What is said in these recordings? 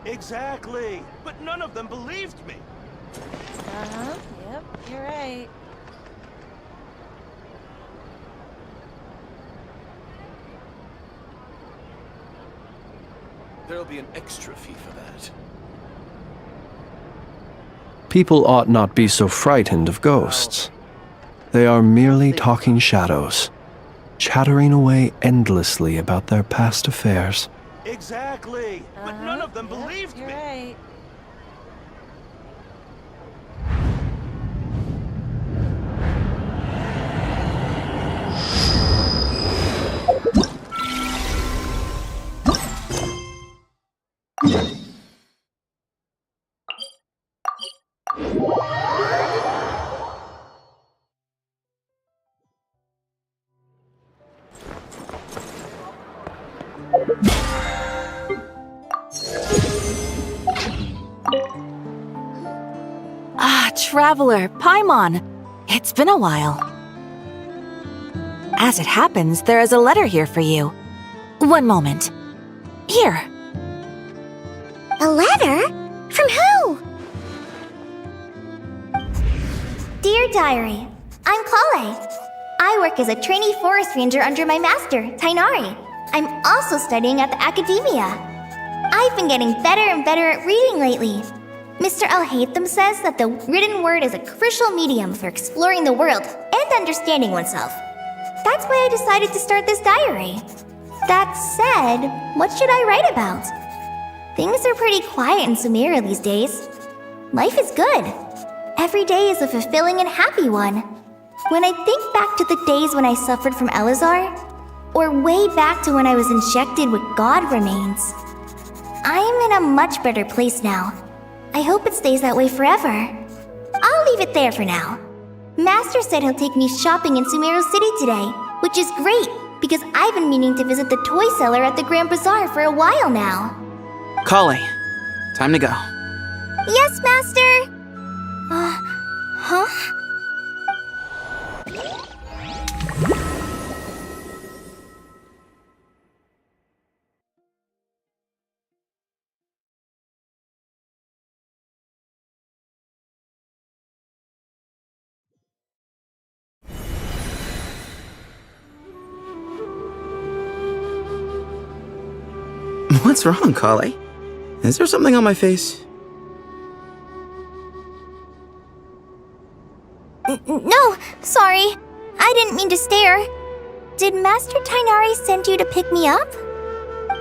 Exactly. But none of them believed me. Uh-huh. Yep, you're right. There'll be an extra fee for that. People ought not be so frightened of ghosts. They are merely talking shadows, chattering away endlessly about their past affairs. Exactly. But none of them believed you're me. right. Ah, Traveler, Paimon. It's been a while. As it happens, there is a letter here for you. One moment. Here. A letter? From who? Dear Diary, I'm Kale. I work as a trainee forest ranger under my master, Tainari. I'm also studying at the academia. I've been getting better and better at reading lately. Mr. Al-Haytham says that the written word is a crucial medium for exploring the world and understanding oneself. That's why I decided to start this diary. That said, what should I write about? Things are pretty quiet in Sumeru these days. Life is good. Every day is a fulfilling and happy one. When I think back to the days when I suffered from Elazar, or way back to when I was injected with God remains, I am in a much better place now. I hope it stays that way forever. I'll leave it there for now. Master said he'll take me shopping in Sumeru City today, which is great because I've been meaning to visit the toy seller at the Grand Bazaar for a while now. Kale, time to go. Yes, Master! Huh? What's wrong, Kale? Is there something on my face? No, sorry. I didn't mean to stare. Did Master Tainari send you to pick me up?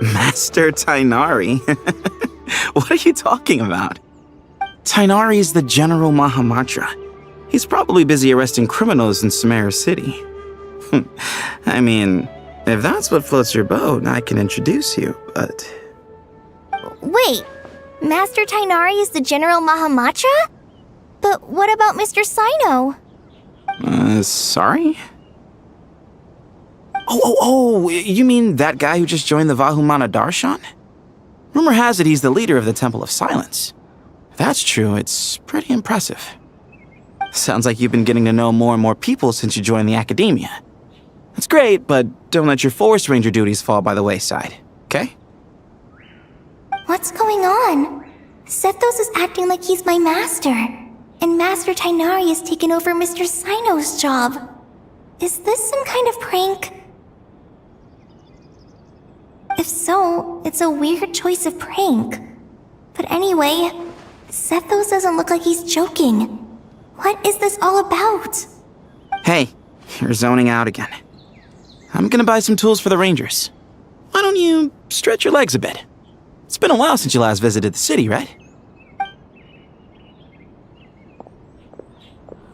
Master Tainari? What are you talking about? Tainari is the General Mahamatra. He's probably busy arresting criminals in Sumeru City. I mean, if that's what floats your boat, I can introduce you, but... Wait, Master Tainari is the General Mahamatra? But what about Mr. Sino? Sorry? Oh, you mean that guy who just joined the Vahumana Darshan? Rumor has it he's the leader of the Temple of Silence. If that's true, it's pretty impressive. Sounds like you've been getting to know more and more people since you joined the academia. That's great, but don't let your forest ranger duties fall by the wayside, okay? What's going on? Sethos is acting like he's my master, and Master Tainari has taken over Mr. Sino's job. Is this some kind of prank? If so, it's a weird choice of prank. But anyway, Sethos doesn't look like he's joking. What is this all about? Hey, you're zoning out again. I'm gonna buy some tools for the rangers. Why don't you stretch your legs a bit? It's been a while since you last visited the city, right?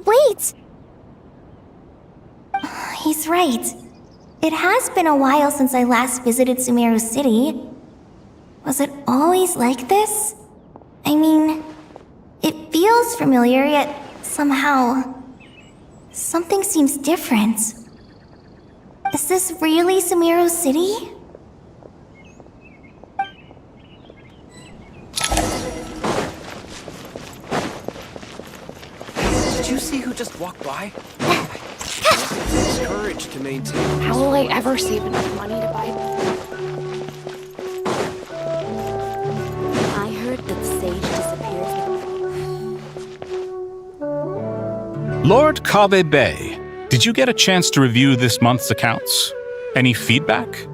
Wait! He's right. It has been a while since I last visited Sumeru City. Was it always like this? I mean, it feels familiar, yet somehow... something seems different. Is this really Sumeru City? Did you see who just walked by? It's courage to maintain. How will I ever save enough money to buy? I Lord Kabe Bay, did you get a chance to review this month's accounts? Any feedback?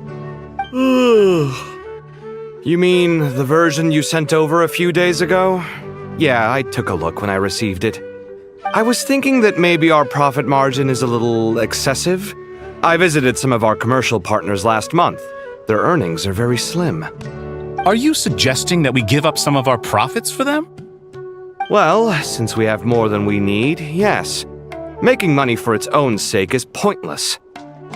You mean the version you sent over a few days ago? Yeah, I took a look when I received it. I was thinking that maybe our profit margin is a little excessive. I visited some of our commercial partners last month. Their earnings are very slim. Are you suggesting that we give up some of our profits for them? Well, since we have more than we need, yes. Making money for its own sake is pointless.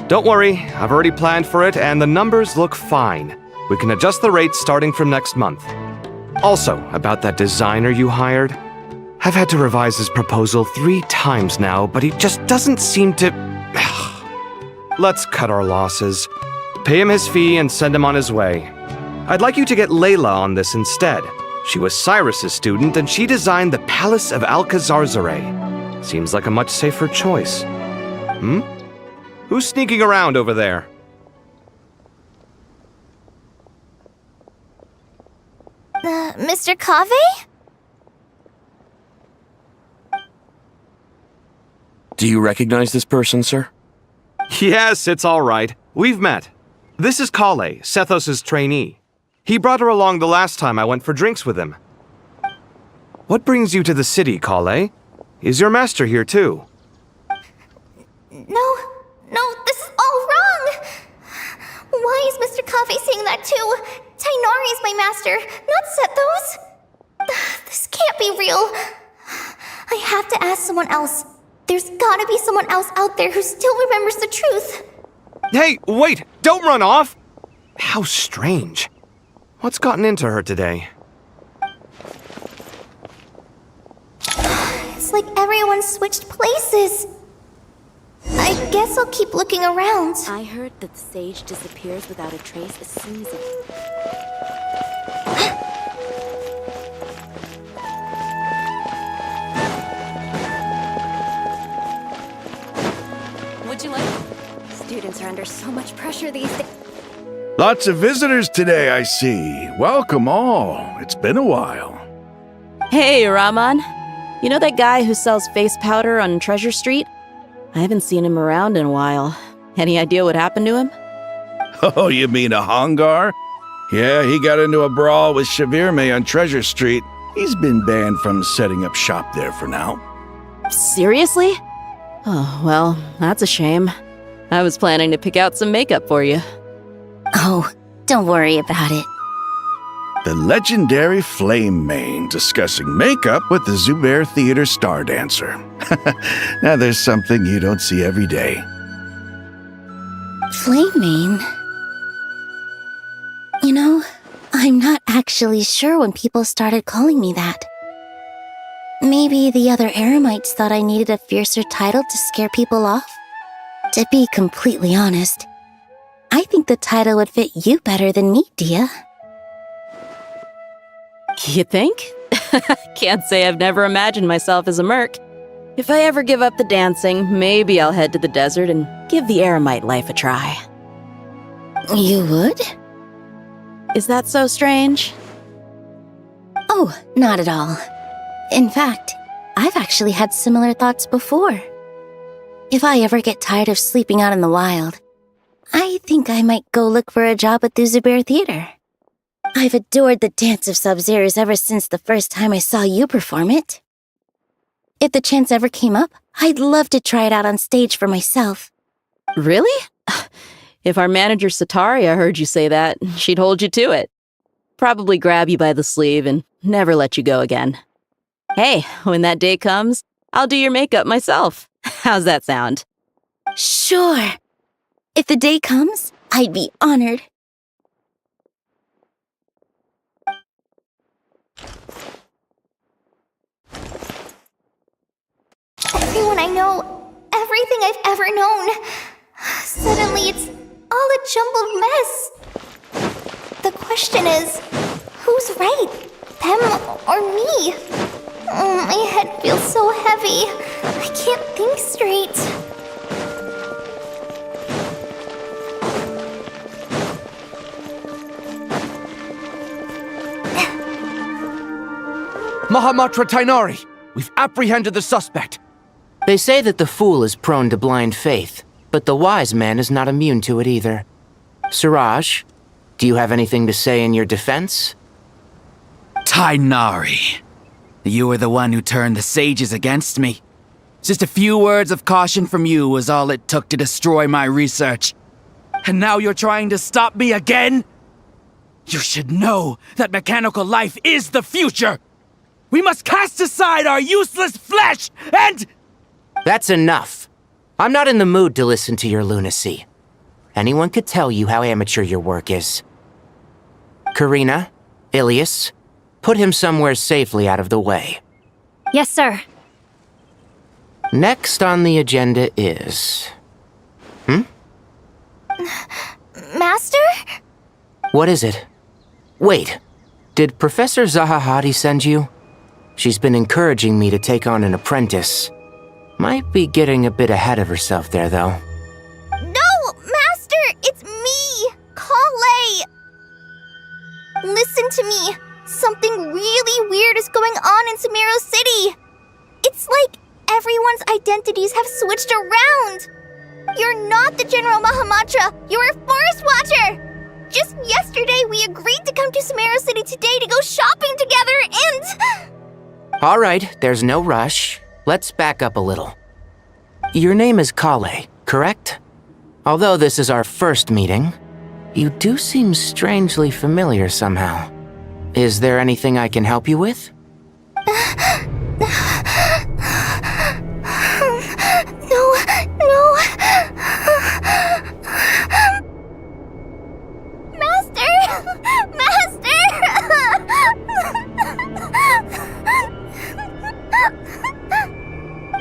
Don't worry, I've already planned for it and the numbers look fine. We can adjust the rates starting from next month. Also, about that designer you hired, I've had to revise his proposal 3 times now, but he just doesn't seem to... Let's cut our losses. Pay him his fee and send him on his way. I'd like you to get Layla on this instead. She was Cyrus's student and she designed the Palace of Alcazarzare. Seems like a much safer choice. Who's sneaking around over there? Mr. Cave? Do you recognize this person, sir? Yes, it's all right. We've met. This is Kale, Sethos' trainee. He brought her along the last time I went for drinks with him. What brings you to the city, Kale? Is your master here too? No, this is all wrong! Why is Mr. Cave saying that too? Tainari is my master, not Sethos. This can't be real. I have to ask someone else. There's gotta be someone else out there who still remembers the truth. Hey, wait! Don't run off! How strange. What's gotten into her today? It's like everyone switched places. I guess I'll keep looking around. I heard that the sage disappears without a trace as soon as it... Would you like? Students are under so much pressure these days. Lots of visitors today, I see. Welcome all. It's been a while. Hey, Rahman. You know that guy who sells face powder on Treasure Street? I haven't seen him around in a while. Any idea what happened to him? Oh, you mean a Hongar? Yeah, he got into a brawl with Shavirme on Treasure Street. He's been banned from setting up shop there for now. Seriously? Oh, well, that's a shame. I was planning to pick out some makeup for you. Oh, don't worry about it. The legendary Flame Mane discussing makeup with the Zubair Theater star dancer. Now there's something you don't see every day. Flame Mane? You know, I'm not actually sure when people started calling me that. Maybe the other Eremites thought I needed a fiercer title to scare people off? To be completely honest, I think the title would fit you better than me, Dia. You think? Can't say I've never imagined myself as a merc. If I ever give up the dancing, maybe I'll head to the desert and give the Eremite life a try. You would? Is that so strange? Oh, not at all. In fact, I've actually had similar thoughts before. If I ever get tired of sleeping out in the wild, I think I might go look for a job at the Zubair Theater. I've adored the Dance of Sub-Zeros ever since the first time I saw you perform it. If the chance ever came up, I'd love to try it out on stage for myself. Really? If our manager Sataria heard you say that, she'd hold you to it. Probably grab you by the sleeve and never let you go again. Hey, when that day comes, I'll do your makeup myself. How's that sound? Sure. If the day comes, I'd be honored. Everyone I know, everything I've ever known. Suddenly it's all a jumbled mess. The question is, who's right? Them or me? My head feels so heavy. I can't think straight. Mahamatra Tainari, we've apprehended the suspect. They say that the fool is prone to blind faith, but the wise man is not immune to it either. Suraj, do you have anything to say in your defense? Tainari, you were the one who turned the sages against me. Just a few words of caution from you was all it took to destroy my research. And now you're trying to stop me again? You should know that mechanical life is the future! We must cast aside our useless flesh and... That's enough. I'm not in the mood to listen to your lunacy. Anyone could tell you how amateur your work is. Karina, Ilias, put him somewhere safely out of the way. Yes, sir. Next on the agenda is... Master? What is it? Wait, did Professor Zahahati send you? She's been encouraging me to take on an apprentice. Might be getting a bit ahead of herself there, though. No, Master! It's me! Kale! Listen to me. Something really weird is going on in Sumeru City. It's like everyone's identities have switched around. You're not the General Mahamatra. You're a Forest Watcher. Just yesterday, we agreed to come to Sumeru City today to go shopping together and... All right, there's no rush. Let's back up a little. Your name is Kale, correct? Although this is our first meeting, you do seem strangely familiar somehow. Is there anything I can help you with? No. Master!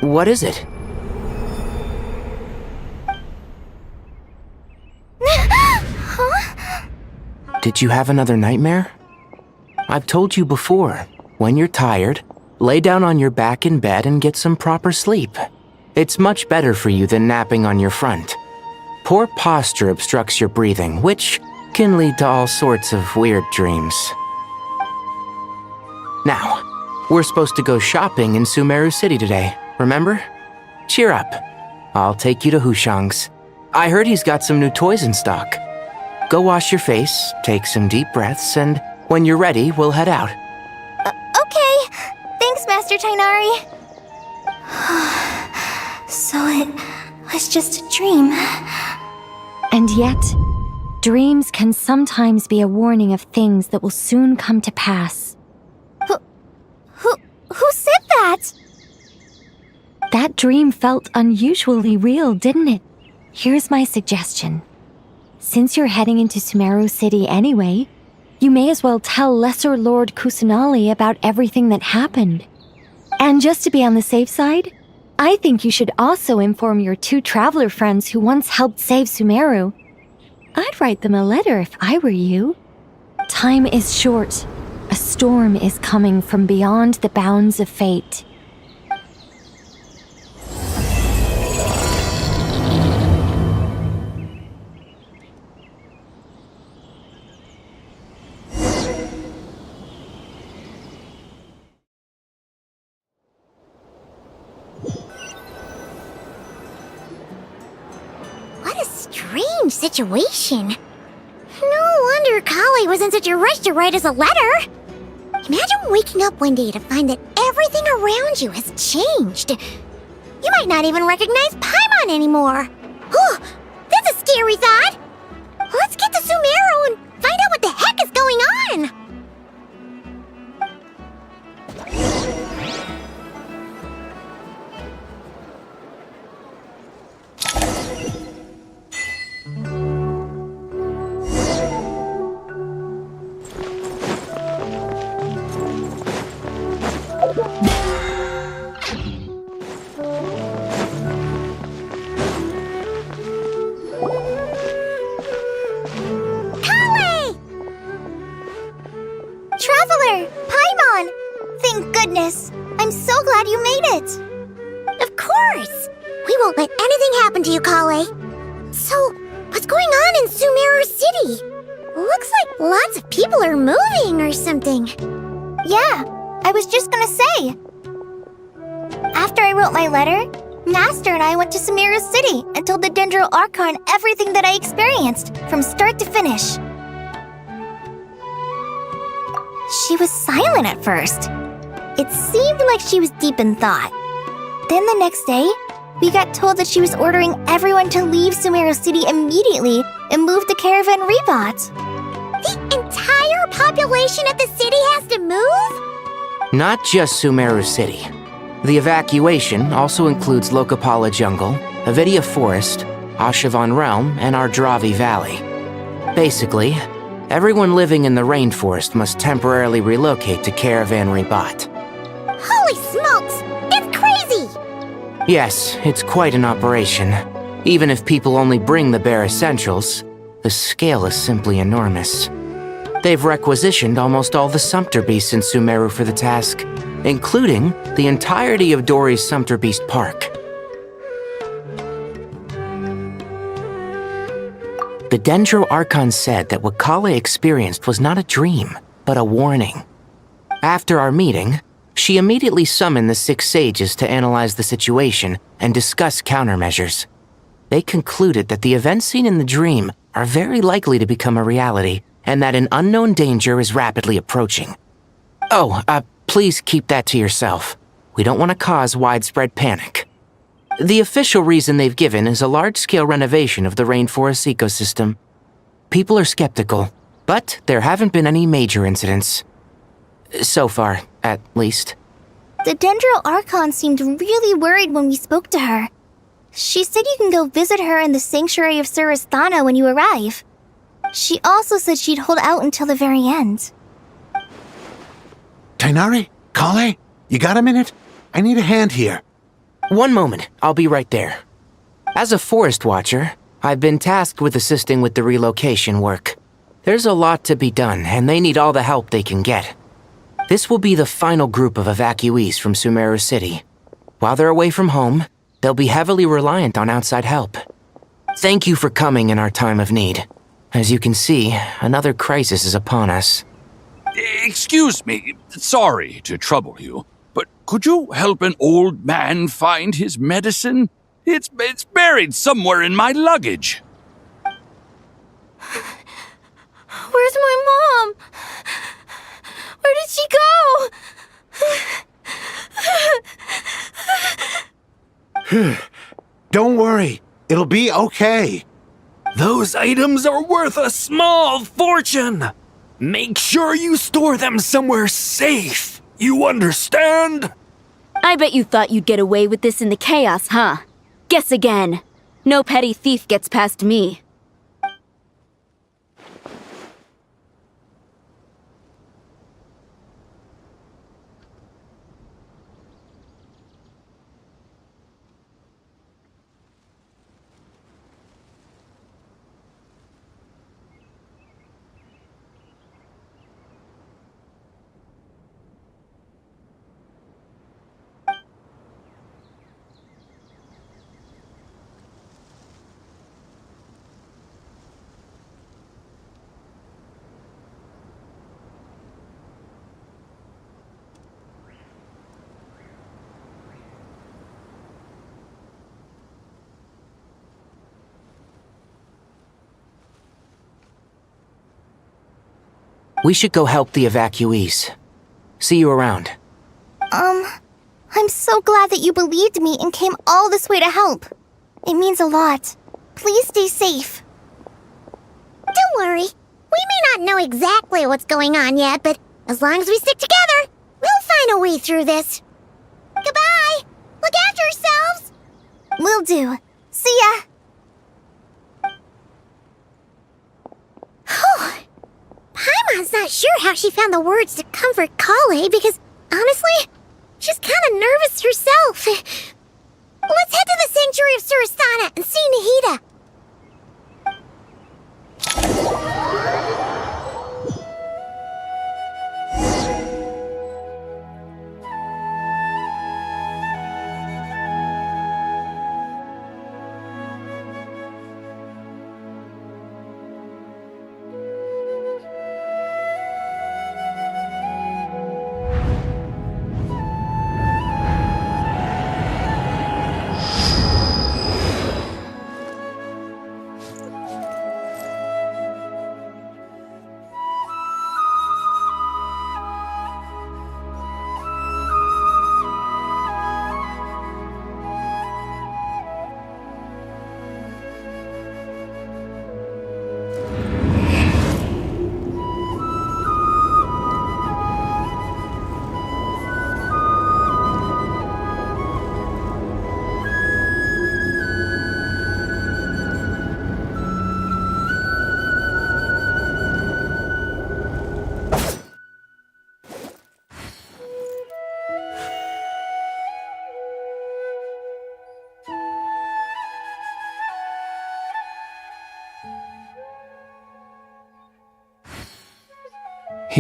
What is it? Did you have another nightmare? I've told you before, when you're tired, lay down on your back in bed and get some proper sleep. It's much better for you than napping on your front. Poor posture obstructs your breathing, which can lead to all sorts of weird dreams. Now, we're supposed to go shopping in Sumeru City today, remember? Cheer up. I'll take you to Hushang's. I heard he's got some new toys in stock. Go wash your face, take some deep breaths, and when you're ready, we'll head out. Okay. Thanks, Master Tainari. So it was just a dream. And yet, dreams can sometimes be a warning of things that will soon come to pass. Who said that? That dream felt unusually real, didn't it? Here's my suggestion. Since you're heading into Sumeru City anyway, you may as well tell Lesser Lord Kusanali about everything that happened. And just to be on the safe side, I think you should also inform your 2 traveler friends who once helped save Sumeru. I'd write them a letter if I were you. Time is short. A storm is coming from beyond the bounds of fate. Strange situation. No wonder Kale was in such a rush to write us a letter. Imagine waking up one day to find that everything around you has changed. You might not even recognize Paimon anymore. Oh, that's a scary thought. Let's get to Sumeru and find out what the heck is going on. Traveler! Paimon! Thank goodness! I'm so glad you made it! Of course! We won't let anything happen to you, Kale. So, what's going on in Sumeru City? Looks like lots of people are moving or something. Yeah, I was just gonna say. After I wrote my letter, Master and I went to Sumeru City and told the Dendro Archon everything that I experienced, from start to finish. She was silent at first. It seemed like she was deep in thought. Then the next day, we got told that she was ordering everyone to leave Sumeru City immediately and move to Caravan Rebot. The entire population of the city has to move? Not just Sumeru City. The evacuation also includes Lokapala Jungle, Avidia Forest, Ashavan Realm, and Ardravi Valley. Basically, everyone living in the rainforest must temporarily relocate to Caravan Rebot. Holy smokes! It's crazy! Yes, it's quite an operation. Even if people only bring the bare essentials, the scale is simply enormous. They've requisitioned almost all the Sumpter Beasts in Sumeru for the task, including the entirety of Dori's Sumpter Beast Park. The Dendro Archon said that what Kale experienced was not a dream, but a warning. After our meeting, she immediately summoned the 6 sages to analyze the situation and discuss countermeasures. They concluded that the events seen in the dream are very likely to become a reality, and that an unknown danger is rapidly approaching. Oh, please keep that to yourself. We don't want to cause widespread panic. The official reason they've given is a large-scale renovation of the rainforest ecosystem. People are skeptical, but there haven't been any major incidents. So far, at least. The Dendro Archon seemed really worried when we spoke to her. She said you can go visit her in the Sanctuary of Surasthana when you arrive. She also said she'd hold out until the very end. Tighnari? Kale? You got a minute? I need a hand here. One moment, I'll be right there. As a forest watcher, I've been tasked with assisting with the relocation work. There's a lot to be done, and they need all the help they can get. This will be the final group of evacuees from Sumeru City. While they're away from home, they'll be heavily reliant on outside help. Thank you for coming in our time of need. As you can see, another crisis is upon us. Excuse me, sorry to trouble you, but could you help an old man find his medicine? It's buried somewhere in my luggage. Where's my mom? Where did she go? Don't worry, it'll be okay. Those items are worth a small fortune. Make sure you store them somewhere safe. You understand? I bet you thought you'd get away with this in the chaos, huh? Guess again. No petty thief gets past me. We should go help the evacuees. See you around. I'm so glad that you believed me and came all this way to help. It means a lot. Please stay safe. Don't worry. We may not know exactly what's going on yet, but as long as we stick together, we'll find a way through this. Goodbye! Look after yourselves! Will do. See ya! Paimon's not sure how she found the words to comfort Kale because, honestly, she's kind of nervous herself. Let's head to the Sanctuary of Surasthana and see Nahida.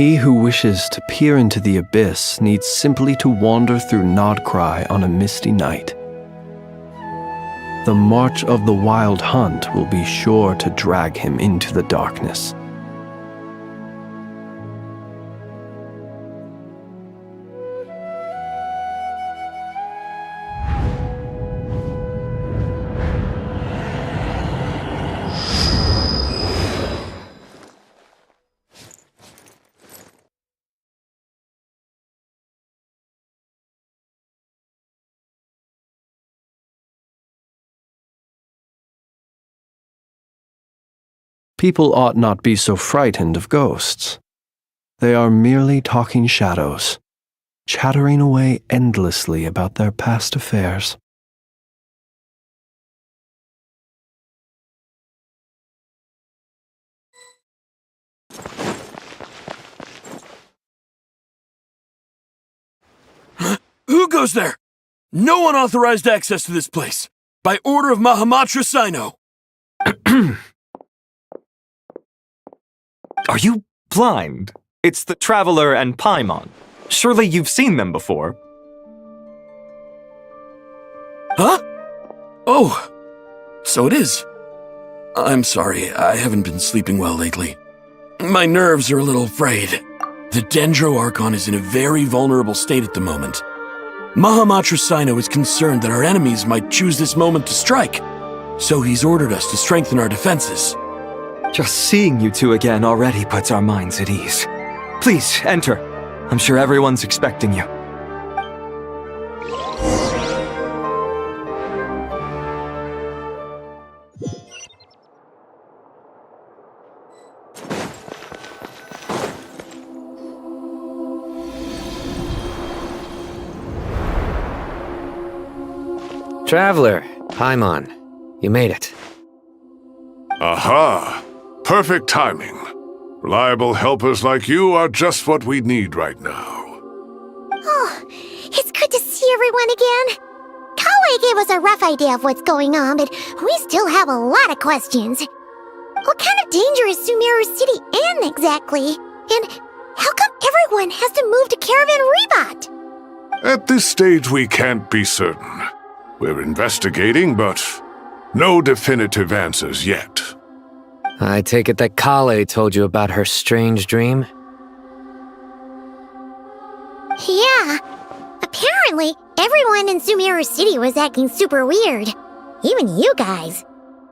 He who wishes to peer into the abyss needs simply to wander through Nodcry on a misty night. The march of the wild hunt will be sure to drag him into the darkness. People ought not be so frightened of ghosts. They are merely talking shadows, chattering away endlessly about their past affairs. Who goes there? No unauthorized access to this place. By order of Mahamatra Sino. Are you blind? It's the Traveler and Paimon. Surely you've seen them before. Huh? Oh, so it is. I'm sorry, I haven't been sleeping well lately. My nerves are a little frayed. The Dendro Archon is in a very vulnerable state at the moment. Mahamatra Sino is concerned that our enemies might choose this moment to strike, so he's ordered us to strengthen our defenses. Just seeing you two again already puts our minds at ease. Please, enter. I'm sure everyone's expecting you. Traveler, Paimon, you made it. Aha! Perfect timing. Reliable helpers like you are just what we need right now. Oh, it's good to see everyone again. Kale gave us a rough idea of what's going on, but we still have a lot of questions. What kind of danger is Sumeru City in exactly? And how come everyone has to move to Caravan Rebat? At this stage, we can't be certain. We're investigating, but no definitive answers yet. I take it that Kale told you about her strange dream? Yeah. Apparently, everyone in Sumeru City was acting super weird. Even you guys.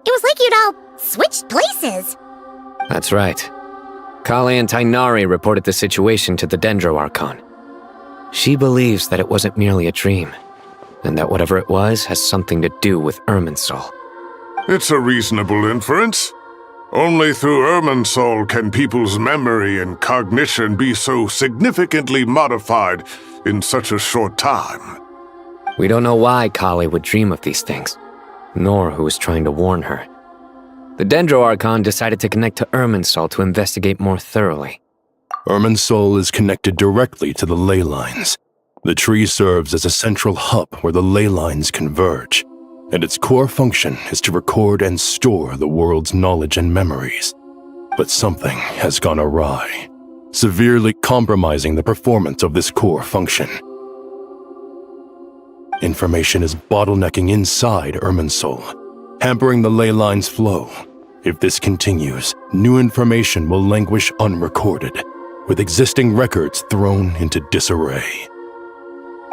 It was like you'd all switched places. That's right. Kale and Tainari reported the situation to the Dendro Archon. She believes that it wasn't merely a dream, and that whatever it was has something to do with Irminsul. It's a reasonable inference. Only through Irminsul can people's memory and cognition be so significantly modified in such a short time. We don't know why Kale would dream of these things, nor who was trying to warn her. The Dendro Archon decided to connect to Irminsul to investigate more thoroughly. Irminsul is connected directly to the ley lines. The tree serves as a central hub where the ley lines converge, and its core function is to record and store the world's knowledge and memories. But something has gone awry, severely compromising the performance of this core function. Information is bottlenecking inside Irminsul, hampering the ley line's flow. If this continues, new information will languish unrecorded, with existing records thrown into disarray.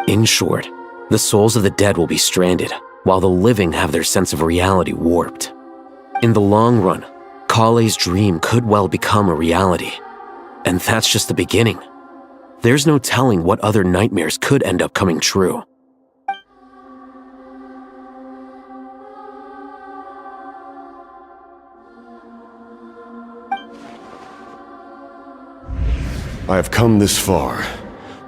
In short, the souls of the dead will be stranded, while the living have their sense of reality warped. In the long run, Kale's dream could well become a reality. And that's just the beginning. There's no telling what other nightmares could end up coming true. I have come this far,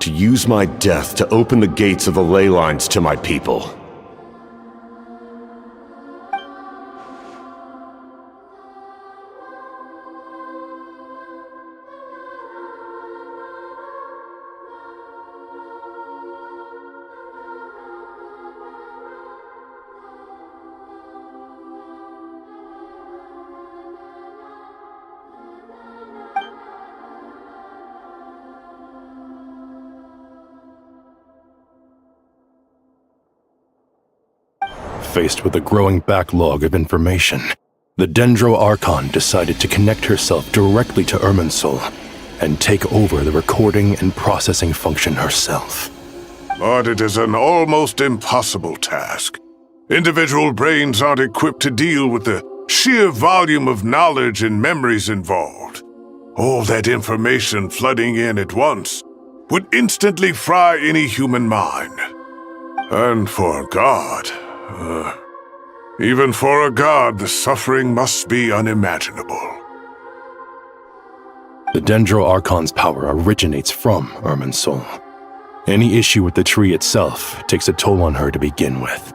to use my death to open the gates of the ley lines to my people. Faced with a growing backlog of information, the Dendro Archon decided to connect herself directly to Irminsul and take over the recording and processing function herself. But it is an almost impossible task. Individual brains aren't equipped to deal with the sheer volume of knowledge and memories involved. All that information flooding in at once would instantly fry any human mind. And for a god, even for a god, the suffering must be unimaginable. The Dendro Archon's power originates from Irminsul. Any issue with the tree itself takes a toll on her to begin with.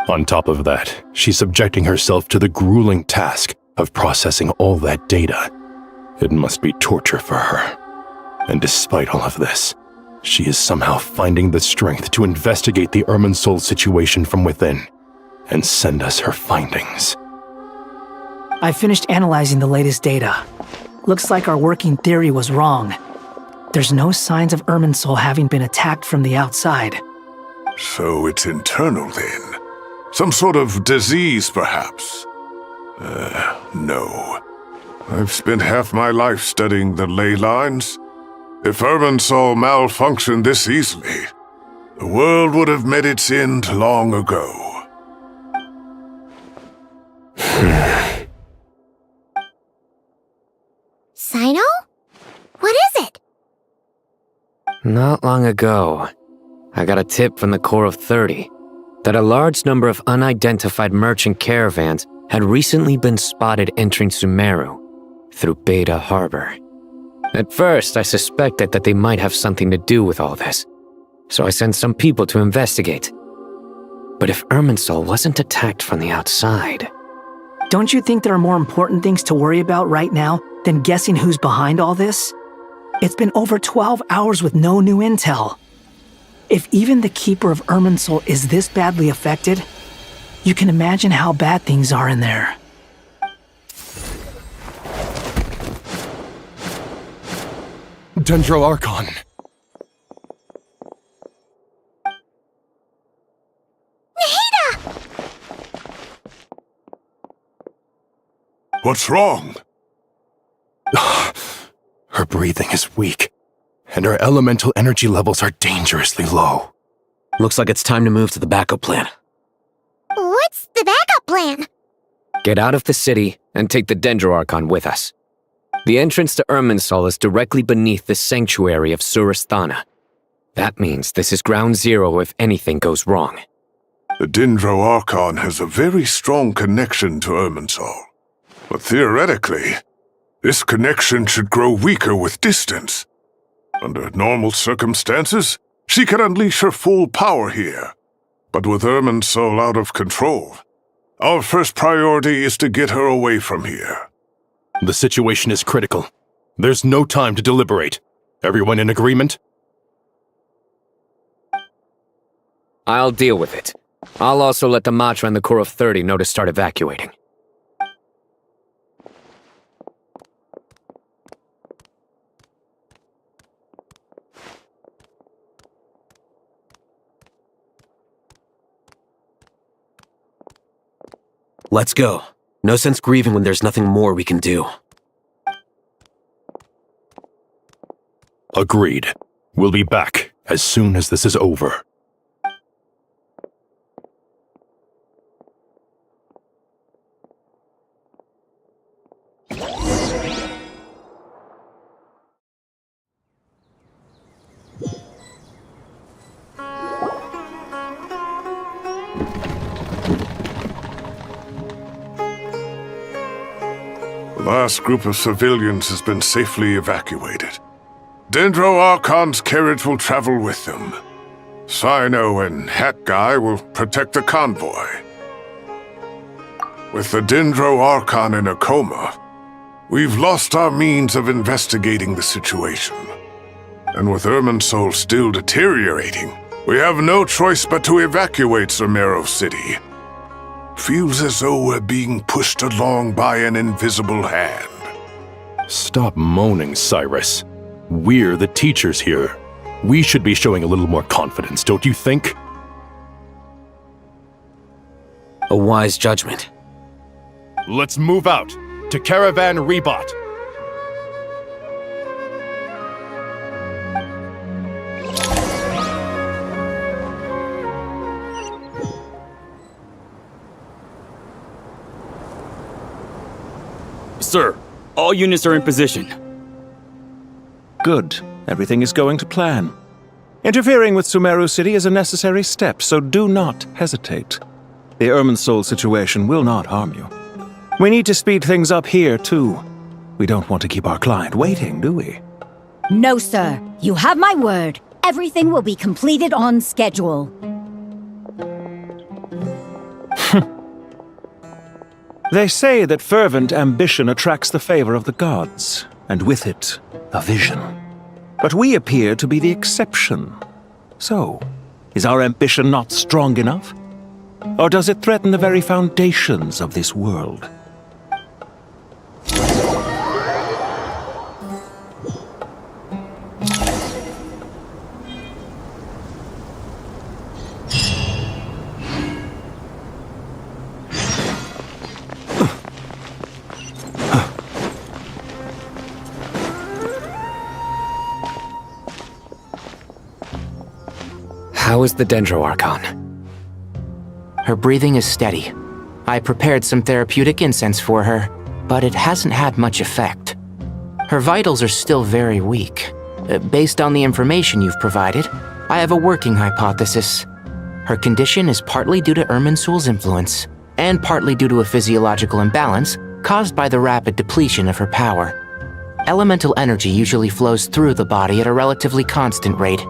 On top of that, she's subjecting herself to the grueling task of processing all that data. It must be torture for her. And despite all of this, she is somehow finding the strength to investigate the Irminsul situation from within and send us her findings. I finished analyzing the latest data. Looks like our working theory was wrong. There's no signs of Irminsul having been attacked from the outside. So it's internal then? Some sort of disease, perhaps? No. I've spent half my life studying the ley lines. If Irminsul malfunctioned this easily, the world would have met its end long ago. Sino? What is it? Not long ago, I got a tip from the Core of 30 that a large number of unidentified merchant caravans had recently been spotted entering Sumeru through Beta Harbor. At first, I suspected that they might have something to do with all this, so I sent some people to investigate. But if Irminsul wasn't attacked from the outside... Don't you think there are more important things to worry about right now than guessing who's behind all this? It's been over 12 hours with no new intel. If even the Keeper of Irminsul is this badly affected, you can imagine how bad things are in there. Dendro Archon! What's wrong? Her breathing is weak, and her elemental energy levels are dangerously low. Looks like it's time to move to the backup plan. What's the backup plan? Get out of the city and take the Dendro Archon with us. The entrance to Irminsul is directly beneath the sanctuary of Surasthana. That means this is ground zero if anything goes wrong. The Dendro Archon has a very strong connection to Irminsul. But theoretically, this connection should grow weaker with distance. Under normal circumstances, she can unleash her full power here. But with Irminsul out of control, our first priority is to get her away from here. The situation is critical. There's no time to deliberate. Everyone in agreement? I'll deal with it. I'll also let the Matra and the Core of 30 know to start evacuating. Let's go. No sense grieving when there's nothing more we can do. Agreed. We'll be back as soon as this is over. The last group of civilians has been safely evacuated. Dendro Archon's carriage will travel with them. Sino and Hat Guy will protect the convoy. With the Dendro Archon in a coma, we've lost our means of investigating the situation. And with Irminsul still deteriorating, we have no choice but to evacuate Sumeru City. Feels as though we're being pushed along by an invisible hand. Stop moaning, Cyrus. We're the teachers here. We should be showing a little more confidence, don't you think? A wise judgment. Let's move out to Caravan Rebot. Sir, all units are in position. Good. Everything is going to plan. Interfering with Sumeru City is a necessary step, so do not hesitate. The Irminsul situation will not harm you. We need to speed things up here, too. We don't want to keep our client waiting, do we? No, sir. You have my word. Everything will be completed on schedule. They say that fervent ambition attracts the favor of the gods, and with it, a vision. But we appear to be the exception. So, is our ambition not strong enough? Or does it threaten the very foundations of this world? How is the Dendroarchon? Her breathing is steady. I prepared some therapeutic incense for her, but it hasn't had much effect. Her vitals are still very weak. Based on the information you've provided, I have a working hypothesis. Her condition is partly due to Irminsul's influence, and partly due to a physiological imbalance caused by the rapid depletion of her power. Elemental energy usually flows through the body at a relatively constant rate.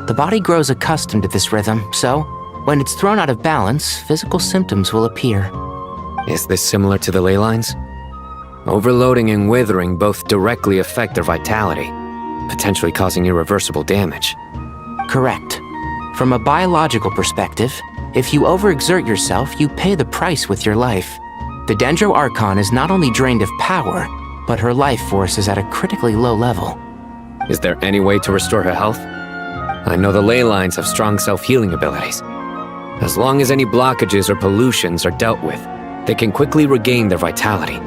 The body grows accustomed to this rhythm, so when it's thrown out of balance, physical symptoms will appear. Is this similar to the ley lines? Overloading and withering both directly affect their vitality, potentially causing irreversible damage. Correct. From a biological perspective, if you overexert yourself, you pay the price with your life. The Dendroarchon is not only drained of power, but her life force is at a critically low level. Is there any way to restore her health? I know the ley lines have strong self-healing abilities. As long as any blockages or pollutions are dealt with, they can quickly regain their vitality.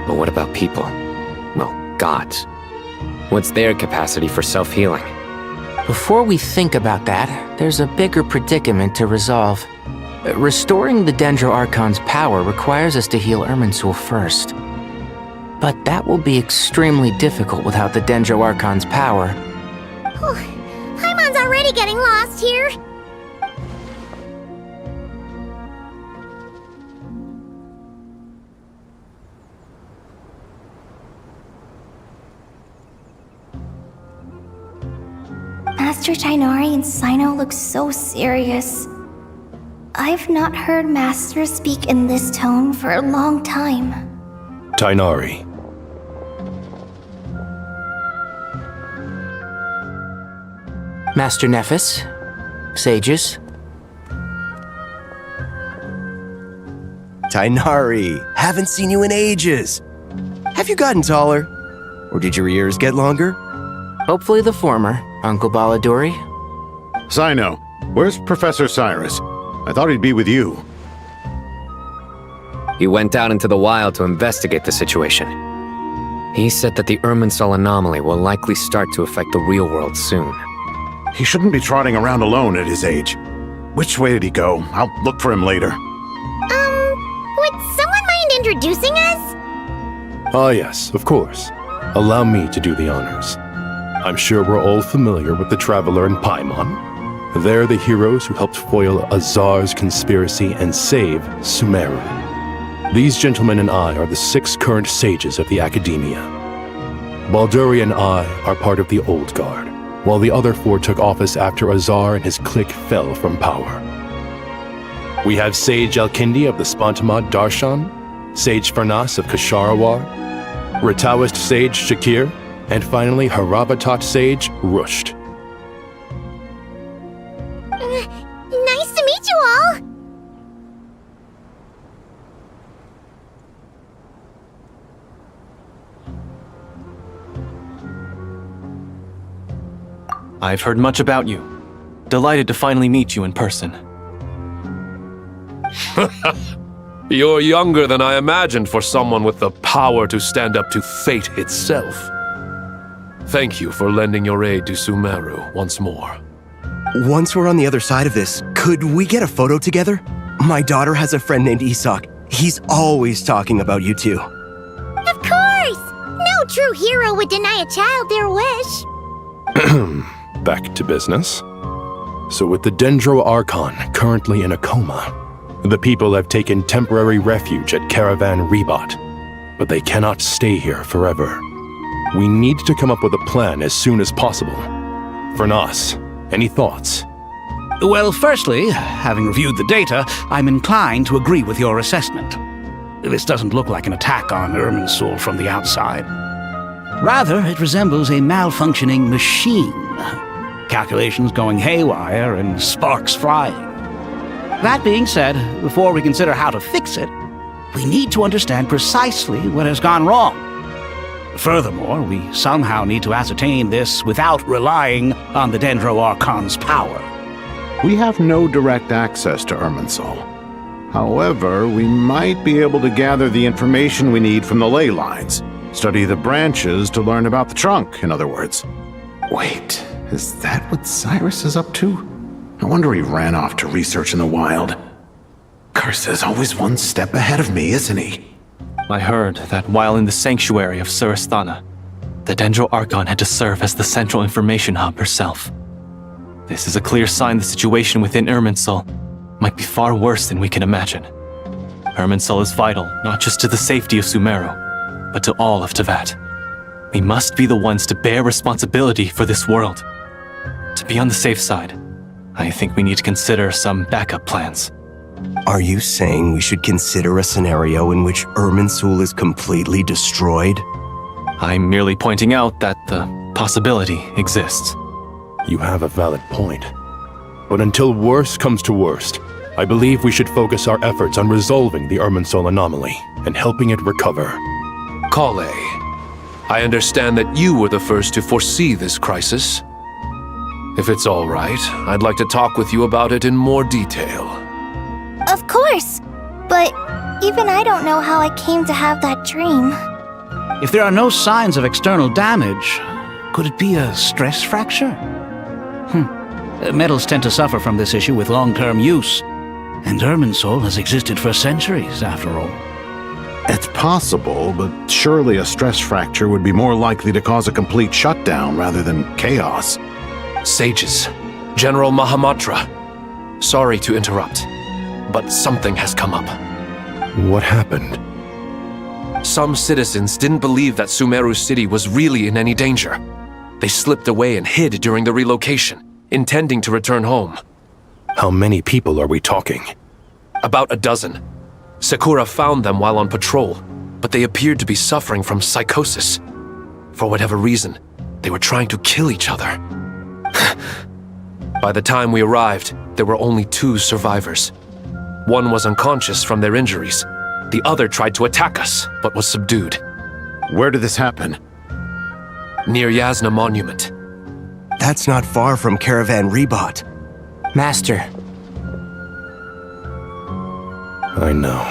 But what about people? Well, gods. What's their capacity for self-healing? Before we think about that, there's a bigger predicament to resolve. Restoring the Dendroarchon's power requires us to heal Irminsul first. But that will be extremely difficult without the Dendroarchon's power. Paimon's already getting lost here. Master Tighnari and Cyno look so serious. I've not heard Master speak in this tone for a long time. Tighnari. Master Nephis, sages. Tighnari, haven't seen you in ages. Have you gotten taller? Or did your ears get longer? Hopefully the former, Uncle Baladuri. Cyno, where's Professor Cyrus? I thought he'd be with you. He went out into the wild to investigate the situation. He said that the Irminsul anomaly will likely start to affect the real world soon. He shouldn't be trotting around alone at his age. Which way did he go? I'll look for him later. Would someone mind introducing us? Ah yes, of course. Allow me to do the honors. I'm sure we're all familiar with the Traveler and Paimon. They're the heroes who helped foil Azar's conspiracy and save Sumeru. These gentlemen and I are the 6 current sages of the Academia. Balduri and I are part of the Old Guard, while the other 4 took office after Azar and his clique fell from power. We have Sage Elkindi of the Spontamad Darshan, Sage Farnas of Kasharawar, Rataoist Sage Shakir, and finally Haravatat Sage Rusht. Nice to meet you all! I've heard much about you. Delighted to finally meet you in person. You're younger than I imagined for someone with the power to stand up to fate itself. Thank you for lending your aid to Sumeru once more. Once we're on the other side of this, could we get a photo together? My daughter has a friend named Isak. He's always talking about you two. Of course! No true hero would deny a child their wish. Back to business. So with the Dendro Archon currently in a coma, the people have taken temporary refuge at Caravan Rebot, but they cannot stay here forever. We need to come up with a plan as soon as possible. Fernas, any thoughts? Well, firstly, having reviewed the data, I'm inclined to agree with your assessment. This doesn't look like an attack on Irminsul from the outside. Rather, it resembles a malfunctioning machine. Calculations going haywire and sparks flying. That being said, before we consider how to fix it, we need to understand precisely what has gone wrong. Furthermore, we somehow need to ascertain this without relying on the Dendro Archon's power. We have no direct access to Irminsul. However, we might be able to gather the information we need from the ley lines. Study the branches to learn about the trunk, in other words. Wait, is that what Cyrus is up to? No wonder he ran off to research in the wild. Curse is always one step ahead of me, isn't he? I heard that while in the sanctuary of Surasthana, the Dendro Archon had to serve as the central information hub herself. This is a clear sign the situation within Irminsul might be far worse than we can imagine. Irminsul is vital not just to the safety of Sumeru, but to all of Teyvat. We must be the ones to bear responsibility for this world. To be on the safe side, I think we need to consider some backup plans. Are you saying we should consider a scenario in which Irminsul is completely destroyed? I'm merely pointing out that the possibility exists. You have a valid point. But until worst comes to worst, I believe we should focus our efforts on resolving the Irminsul anomaly and helping it recover. Kale, I understand that you were the first to foresee this crisis. If it's all right, I'd like to talk with you about it in more detail. Of course! But even I don't know how I came to have that dream. If there are no signs of external damage, could it be a stress fracture? Metals tend to suffer from this issue with long-term use, and Irminsul has existed for centuries, after all. It's possible, but surely a stress fracture would be more likely to cause a complete shutdown rather than chaos. Sages, General Mahamatra, sorry to interrupt, but something has come up. What happened? Some citizens didn't believe that Sumeru City was really in any danger. They slipped away and hid during the relocation, intending to return home. How many people are we talking? About a dozen. Sakura found them while on patrol, but they appeared to be suffering from psychosis. For whatever reason, they were trying to kill each other. By the time we arrived, there were only 2 survivors. One was unconscious from their injuries. The other tried to attack us, but was subdued. Where did this happen? Near Yasna Monument. That's not far from Caravan Rebot. Master. I know.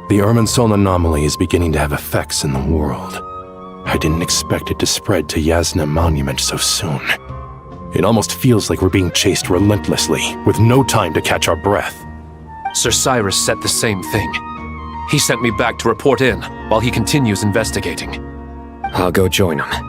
The Irminsul anomaly is beginning to have effects in the world. I didn't expect it to spread to Yasna Monument so soon. It almost feels like we're being chased relentlessly, with no time to catch our breath. Sir Cyrus said the same thing. He sent me back to report in, while he continues investigating. I'll go join him.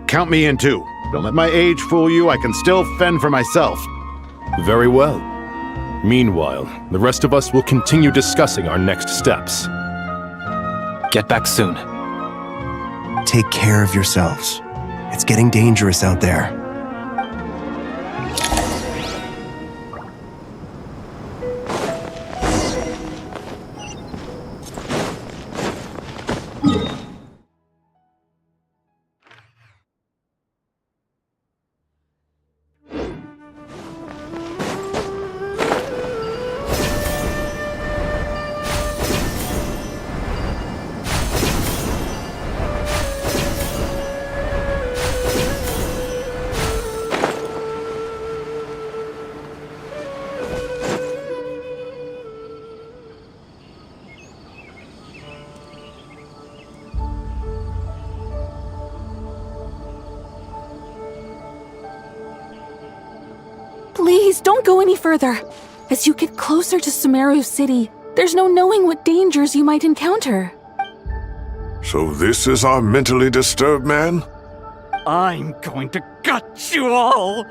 Count me in too. Don't let my age fool you. I can still fend for myself. Very well. Meanwhile, the rest of us will continue discussing our next steps. Get back soon. Take care of yourselves. It's getting dangerous out there. Please, don't go any further. As you get closer to Sumeru City, there's no knowing what dangers you might encounter. So this is our mentally disturbed man? I'm going to gut you all!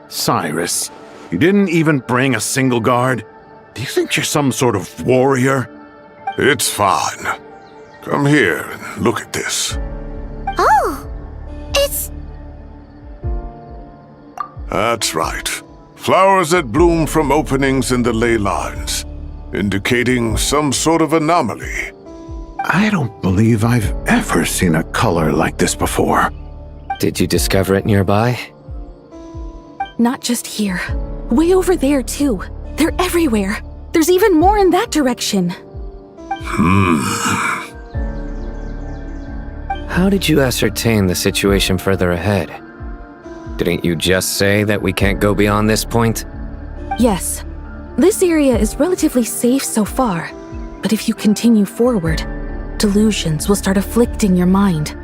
Cyrus, you didn't even bring a single guard? Do you think you're some sort of warrior? It's fine. Come here and look at this. Oh! It's... That's right. Flowers that bloom from openings in the ley lines, indicating some sort of anomaly. I don't believe I've ever seen a color like this before. Did you discover it nearby? Not just here. Way over there, too. They're everywhere. There's even more in that direction. How did you ascertain the situation further ahead? Didn't you just say that we can't go beyond this point? Yes. This area is relatively safe so far, but if you continue forward, delusions will start afflicting your mind.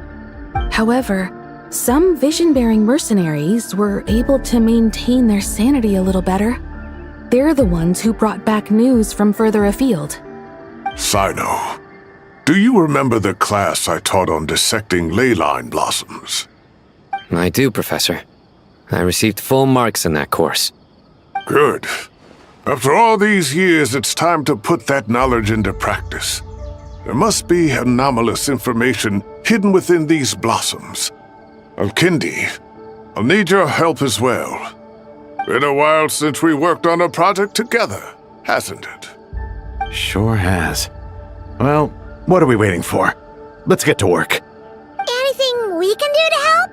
However, some vision-bearing mercenaries were able to maintain their sanity a little better. They're the ones who brought back news from further afield. Sino, do you remember the class I taught on dissecting ley line blossoms? I do, Professor. I received full marks in that course. Good. After all these years, it's time to put that knowledge into practice. There must be anomalous information hidden within these blossoms. Alkindi, I'll need your help as well. Been a while since we worked on a project together, hasn't it? Sure has. Well, what are we waiting for? Let's get to work. Anything we can do to help?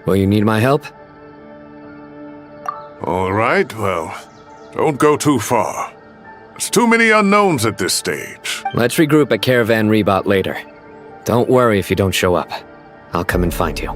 Will you need my help? All right, well, don't go too far. There's too many unknowns at this stage. Let's regroup at Caravan Rebot later. Don't worry if you don't show up. I'll come and find you.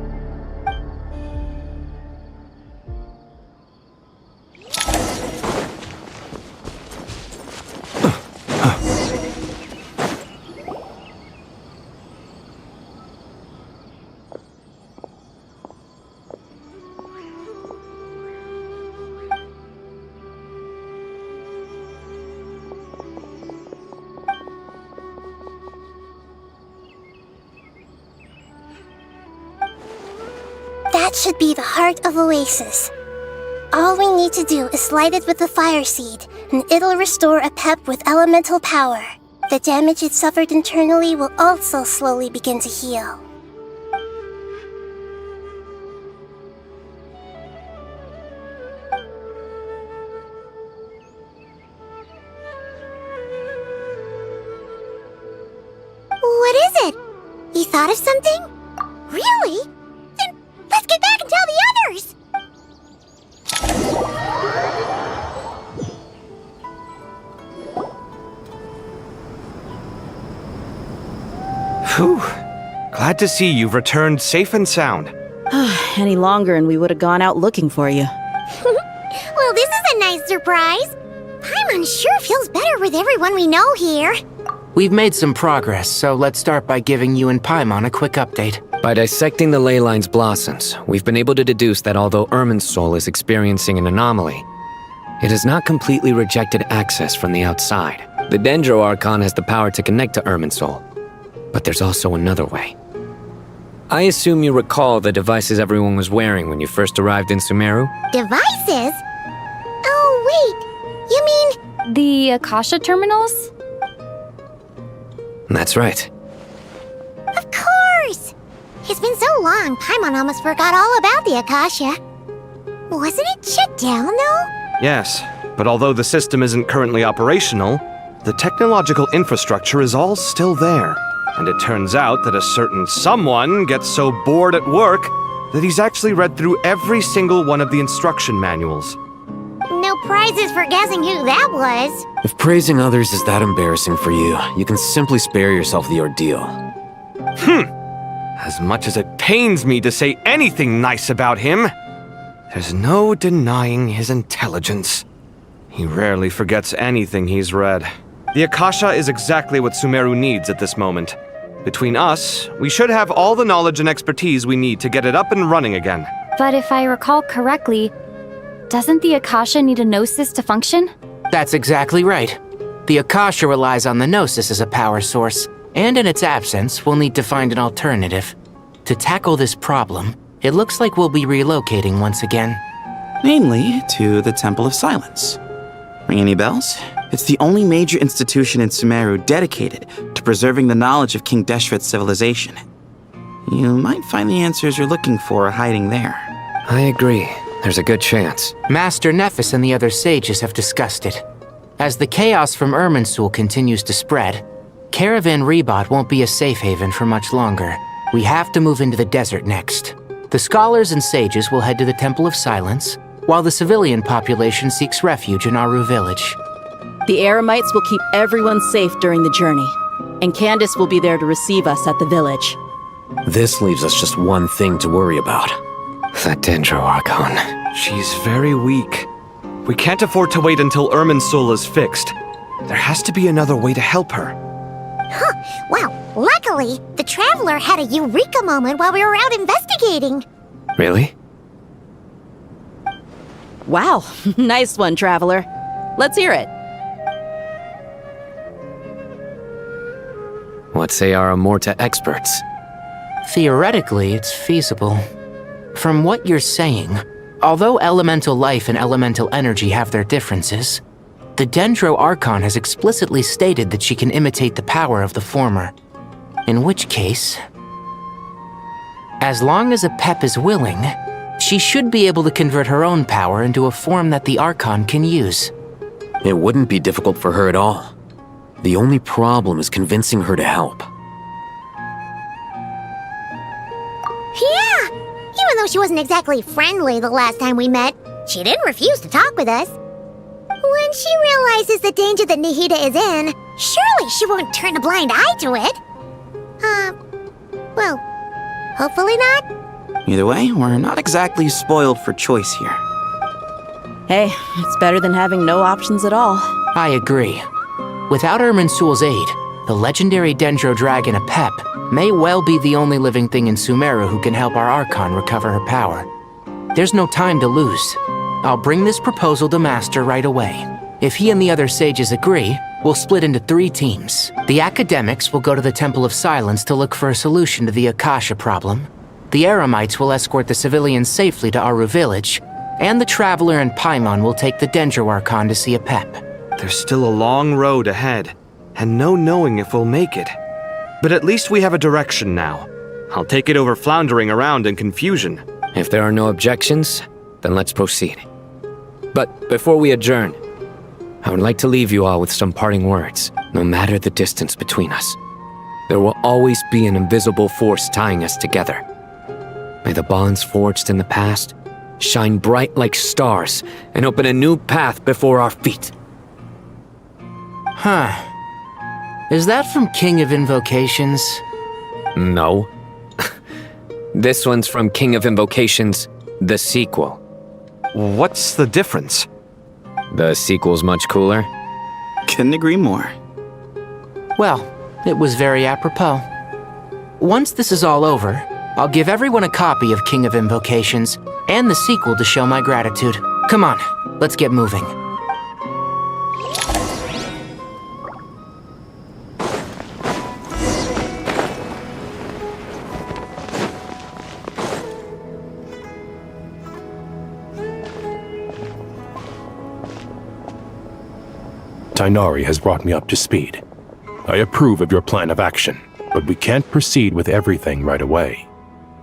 That should be the heart of Oasis. All we need to do is light it with the fire seed, and it'll restore a pep with elemental power. The damage it suffered internally will also slowly begin to heal. thought of something? Really? Then let's get back and tell the others! Whew. Glad to see you've returned safe and sound. Any longer and we would have gone out looking for you. Well, this is a nice surprise. Paimon sure feels better with everyone we know here. We've made some progress, so let's start by giving you and Paimon a quick update. By dissecting the ley line's blossoms, we've been able to deduce that although Irminsul is experiencing an anomaly, it has not completely rejected access from the outside. The Dendro Archon has the power to connect to Irminsul, but there's also another way. I assume you recall the devices everyone was wearing when you first arrived in Sumeru? Devices? Oh, wait. You mean... The Akasha terminals? That's right. Of course! It's been so long, Paimon almost forgot all about the Akasha. Wasn't it shut down, though? Yes, but although the system isn't currently operational, the technological infrastructure is all still there. And it turns out that a certain someone gets so bored at work that he's actually read through every single one of the instruction manuals. No prizes for guessing who that was. If praising others is that embarrassing for you, you can simply spare yourself the ordeal. As much as it pains me to say anything nice about him, there's no denying his intelligence. He rarely forgets anything he's read. The Akasha is exactly what Sumeru needs at this moment. Between us, we should have all the knowledge and expertise we need to get it up and running again. But if I recall correctly, doesn't the Akasha need a Gnosis to function? That's exactly right. The Akasha relies on the Gnosis as a power source, and in its absence, we'll need to find an alternative. To tackle this problem, it looks like we'll be relocating once again. Namely, to the Temple of Silence. Ring any bells? It's the only major institution in Sumeru dedicated to preserving the knowledge of King Deshret's civilization. You might find the answers you're looking for hiding there. I agree. There's a good chance. Master Nephis and the other sages have discussed it. As the chaos from Irminsul continues to spread, Caravan Rebot won't be a safe haven for much longer. We have to move into the desert next. The scholars and sages will head to the Temple of Silence, while the civilian population seeks refuge in Aru Village. The Eremites will keep everyone safe during the journey, and Candace will be there to receive us at the village. This leaves us just one thing to worry about. That Dendro Archon. She's very weak. We can't afford to wait until Irminsul is fixed. There has to be another way to help her. Huh. Well, luckily, the Traveler had a eureka moment while we were out investigating. Really? Wow, nice one, Traveler. Let's hear it. What say our Amorta experts? Theoretically, it's feasible. From what you're saying, although elemental life and elemental energy have their differences, the Dendro Archon has explicitly stated that she can imitate the power of the former. In which case, as long as Apep is willing, she should be able to convert her own power into a form that the Archon can use. It wouldn't be difficult for her at all. The only problem is convincing her to help. Yeah! Even though she wasn't exactly friendly the last time we met, she didn't refuse to talk with us. When she realizes the danger that Nahida is in, surely she won't turn a blind eye to it. Well, hopefully not. Either way, we're not exactly spoiled for choice here. Hey, it's better than having no options at all. I agree. Without Irminsul's aid, the legendary Dendro Dragon Apep may well be the only living thing in Sumeru who can help our Archon recover her power. There's no time to lose. I'll bring this proposal to Master right away. If he and the other sages agree, we'll split into 3 teams. The academics will go to the Temple of Silence to look for a solution to the Akasha problem. The Eremites will escort the civilians safely to Aru Village, and the Traveler and Paimon will take the Dendro Archon to see Apep. There's still a long road ahead, and no knowing if we'll make it. But at least we have a direction now. I'll take it over floundering around in confusion. If there are no objections, then let's proceed. But before we adjourn, I would like to leave you all with some parting words, no matter the distance between us. There will always be an invisible force tying us together. May the bonds forged in the past shine bright like stars and open a new path before our feet. Huh. Is that from King of Invocations? No. This one's from King of Invocations, the sequel. What's the difference? The sequel's much cooler. Couldn't agree more. Well, it was very apropos. Once this is all over, I'll give everyone a copy of King of Invocations and the sequel to show my gratitude. Come on, let's get moving. Tainari has brought me up to speed. I approve of your plan of action, but we can't proceed with everything right away.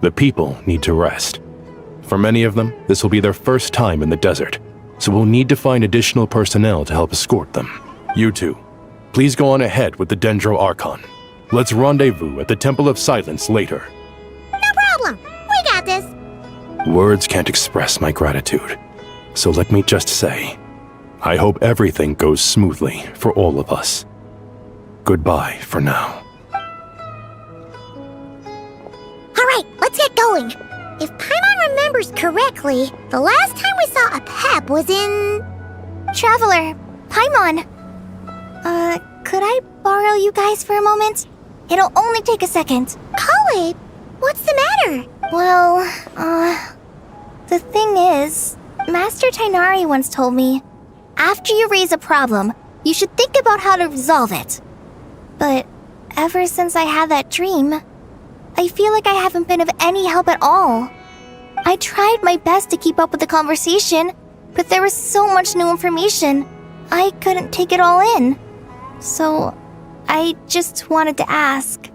The people need to rest. For many of them, this will be their first time in the desert, so we'll need to find additional personnel to help escort them. You two, please go on ahead with the Dendro Archon. Let's rendezvous at the Temple of Silence later. No problem. We got this. Words can't express my gratitude, so let me just say, I hope everything goes smoothly for all of us. Goodbye for now. All right, let's get going. If Paimon remembers correctly, the last time we saw a Pep was in... Traveler, Paimon. Could I borrow you guys for a moment? It'll only take a second. Kale, what's the matter? Well, the thing is, Master Tainari once told me, after you raise a problem, you should think about how to resolve it. But ever since I had that dream, I feel like I haven't been of any help at all. I tried my best to keep up with the conversation, but there was so much new information, I couldn't take it all in. So, I just wanted to ask,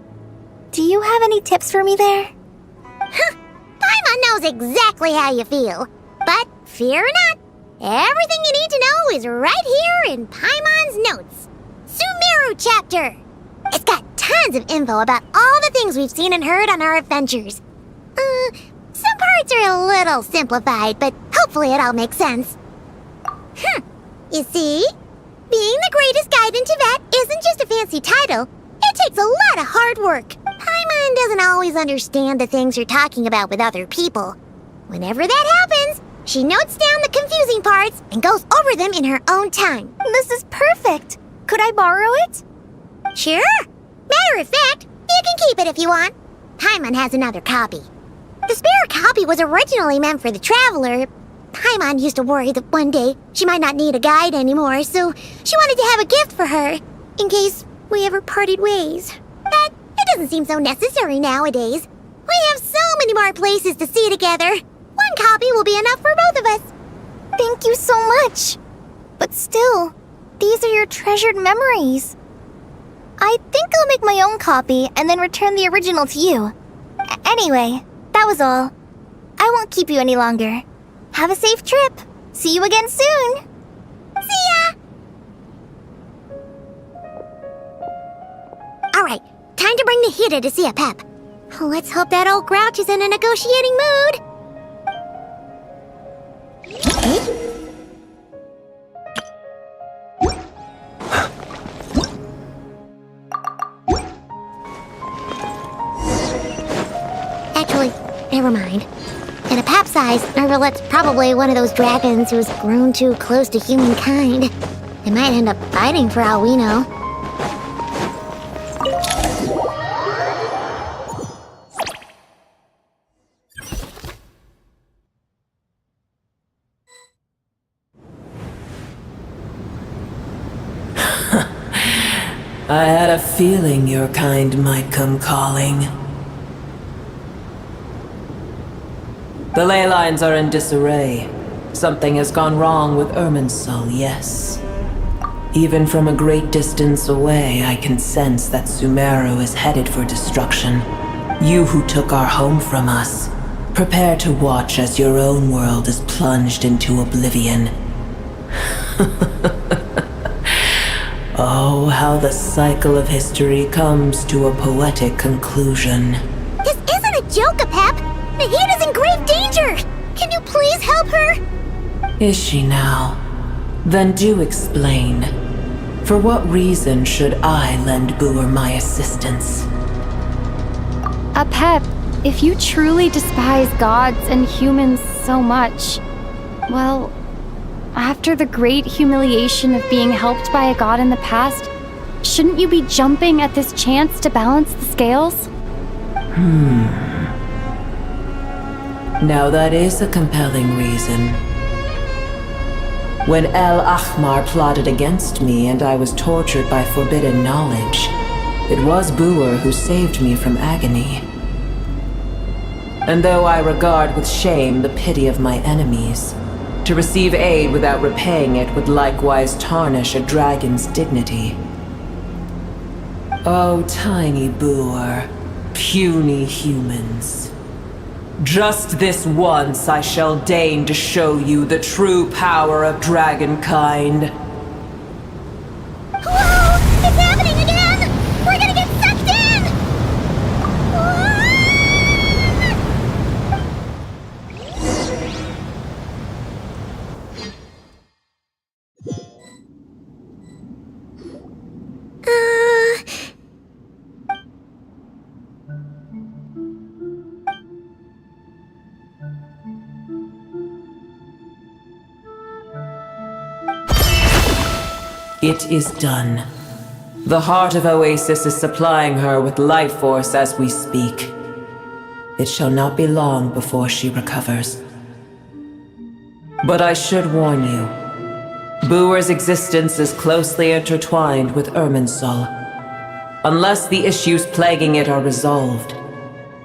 do you have any tips for me there? Paimon knows exactly how you feel. But fear not, everything you need to know is right here in Paimon's notes. Sumeru chapter. It's got tons of info about all the things we've seen and heard on our adventures. Some parts are a little simplified, but hopefully it all makes sense. You see? Being the greatest guide in Tibet isn't just a fancy title. It takes a lot of hard work. Paimon doesn't always understand the things you're talking about with other people. Whenever that happens, she notes down the confusing parts and goes over them in her own time. This is perfect. Could I borrow it? Sure. Matter of fact, you can keep it if you want. Paimon has another copy. The spare copy was originally meant for the traveler. Paimon used to worry that one day she might not need a guide anymore, so she wanted to have a gift for her, in case we ever parted ways. But it doesn't seem so necessary nowadays. We have so many more places to see together. One copy will be enough for both of us. Thank you so much. But still, these are your treasured memories. I think I'll make my own copy and then return the original to you. Anyway, that was all. I won't keep you any longer. Have a safe trip. See you again soon. See ya! Alright, time to bring the Hida to see a Pep. Let's hope that old grouch is in a negotiating mood. Actually, never mind. In a Pep size, Nervalet's probably one of those dragons who's grown too close to humankind. They might end up fighting for all we know. I had a feeling your kind might come calling. The ley lines are in disarray. Something has gone wrong with Irminsul, yes. Even from a great distance away, I can sense that Sumeru is headed for destruction. You who took our home from us, prepare to watch as your own world is plunged into oblivion. Oh, how the cycle of history comes to a poetic conclusion. This isn't a joke, Apep! Nahida's in grave danger! Can you please help her? Is she now? Then do explain. For what reason should I lend Booer my assistance? Apep, if you truly despise gods and humans so much, well, after the great humiliation of being helped by a god in the past, shouldn't you be jumping at this chance to balance the scales? Now that is a compelling reason. When El Ahmar plotted against me and I was tortured by forbidden knowledge, it was Booer who saved me from agony. And though I regard with shame the pity of my enemies, to receive aid without repaying it would likewise tarnish a dragon's dignity. Oh, tiny Booer, puny humans. Just this once I shall deign to show you the true power of dragonkind. Whoa! It's happening again! We're gonna get sucked in! It is done. The heart of Oasis is supplying her with life force as we speak. It shall not be long before she recovers. But I should warn you, Booer's existence is closely intertwined with Irminsul. Unless the issues plaguing it are resolved,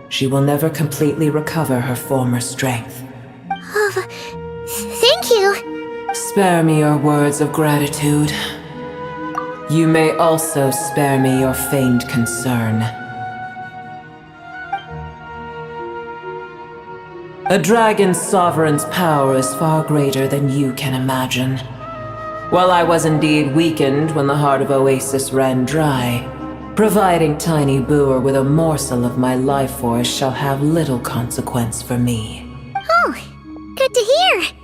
she will never completely recover her former strength. Oh, thank you. Spare me your words of gratitude. You may also spare me your feigned concern. A dragon's sovereign's power is far greater than you can imagine. While I was indeed weakened when the heart of Oasis ran dry, providing tiny Booer with a morsel of my life force shall have little consequence for me. Oh, good to hear.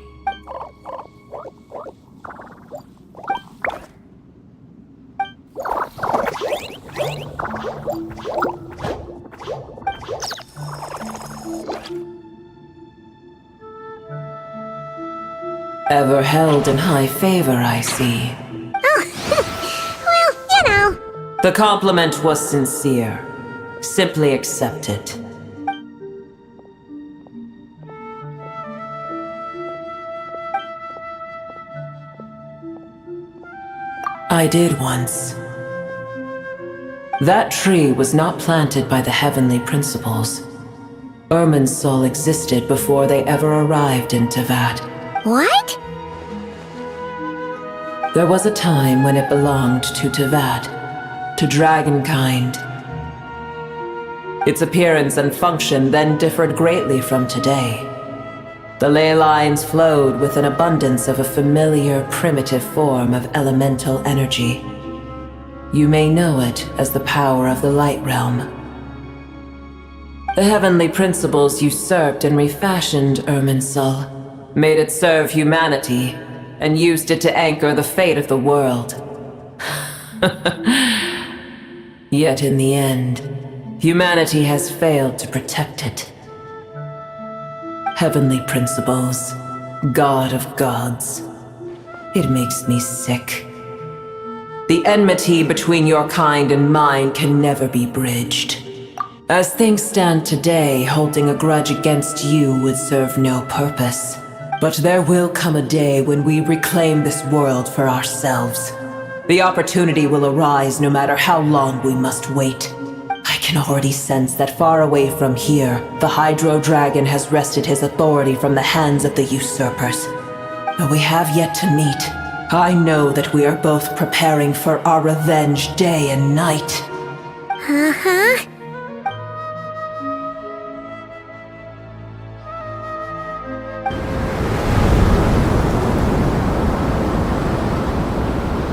Ever held in high favor, I see. Oh, well, you know. The compliment was sincere. Simply accept it. I did once. That tree was not planted by the heavenly principles. Irminsul existed before they ever arrived in Tevat. What? There was a time when it belonged to Tevat, to dragonkind. Its appearance and function then differed greatly from today. The ley lines flowed with an abundance of a familiar, primitive form of elemental energy. You may know it as the power of the Light Realm. The heavenly principles usurped and refashioned Irminsul, made it serve humanity, and used it to anchor the fate of the world. Yet in the end, humanity has failed to protect it. Heavenly principles, God of gods. It makes me sick. The enmity between your kind and mine can never be bridged. As things stand today, holding a grudge against you would serve no purpose. But there will come a day when we reclaim this world for ourselves. The opportunity will arise no matter how long we must wait. I can already sense that far away from here, the Hydro Dragon has wrested his authority from the hands of the usurpers. Though we have yet to meet, I know that we are both preparing for our revenge day and night. Uh-huh.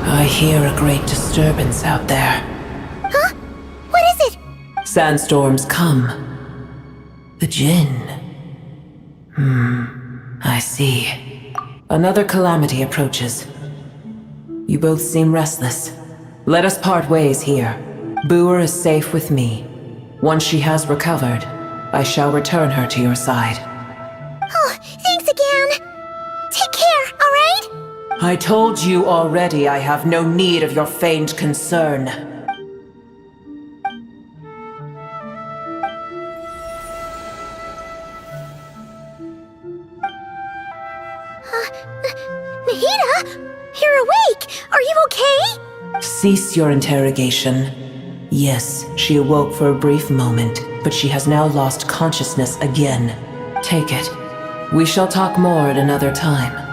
I hear a great disturbance out there. Huh? What is it? Sandstorms come. The Jinn. I see. Another calamity approaches. You both seem restless. Let us part ways here. Boer is safe with me. Once she has recovered, I shall return her to your side. Oh, thanks again. Take care, alright? I told you already I have no need of your feigned concern. Nahida? You're awake! Are you okay? Cease your interrogation. Yes, she awoke for a brief moment, but she has now lost consciousness again. Take it. We shall talk more at another time.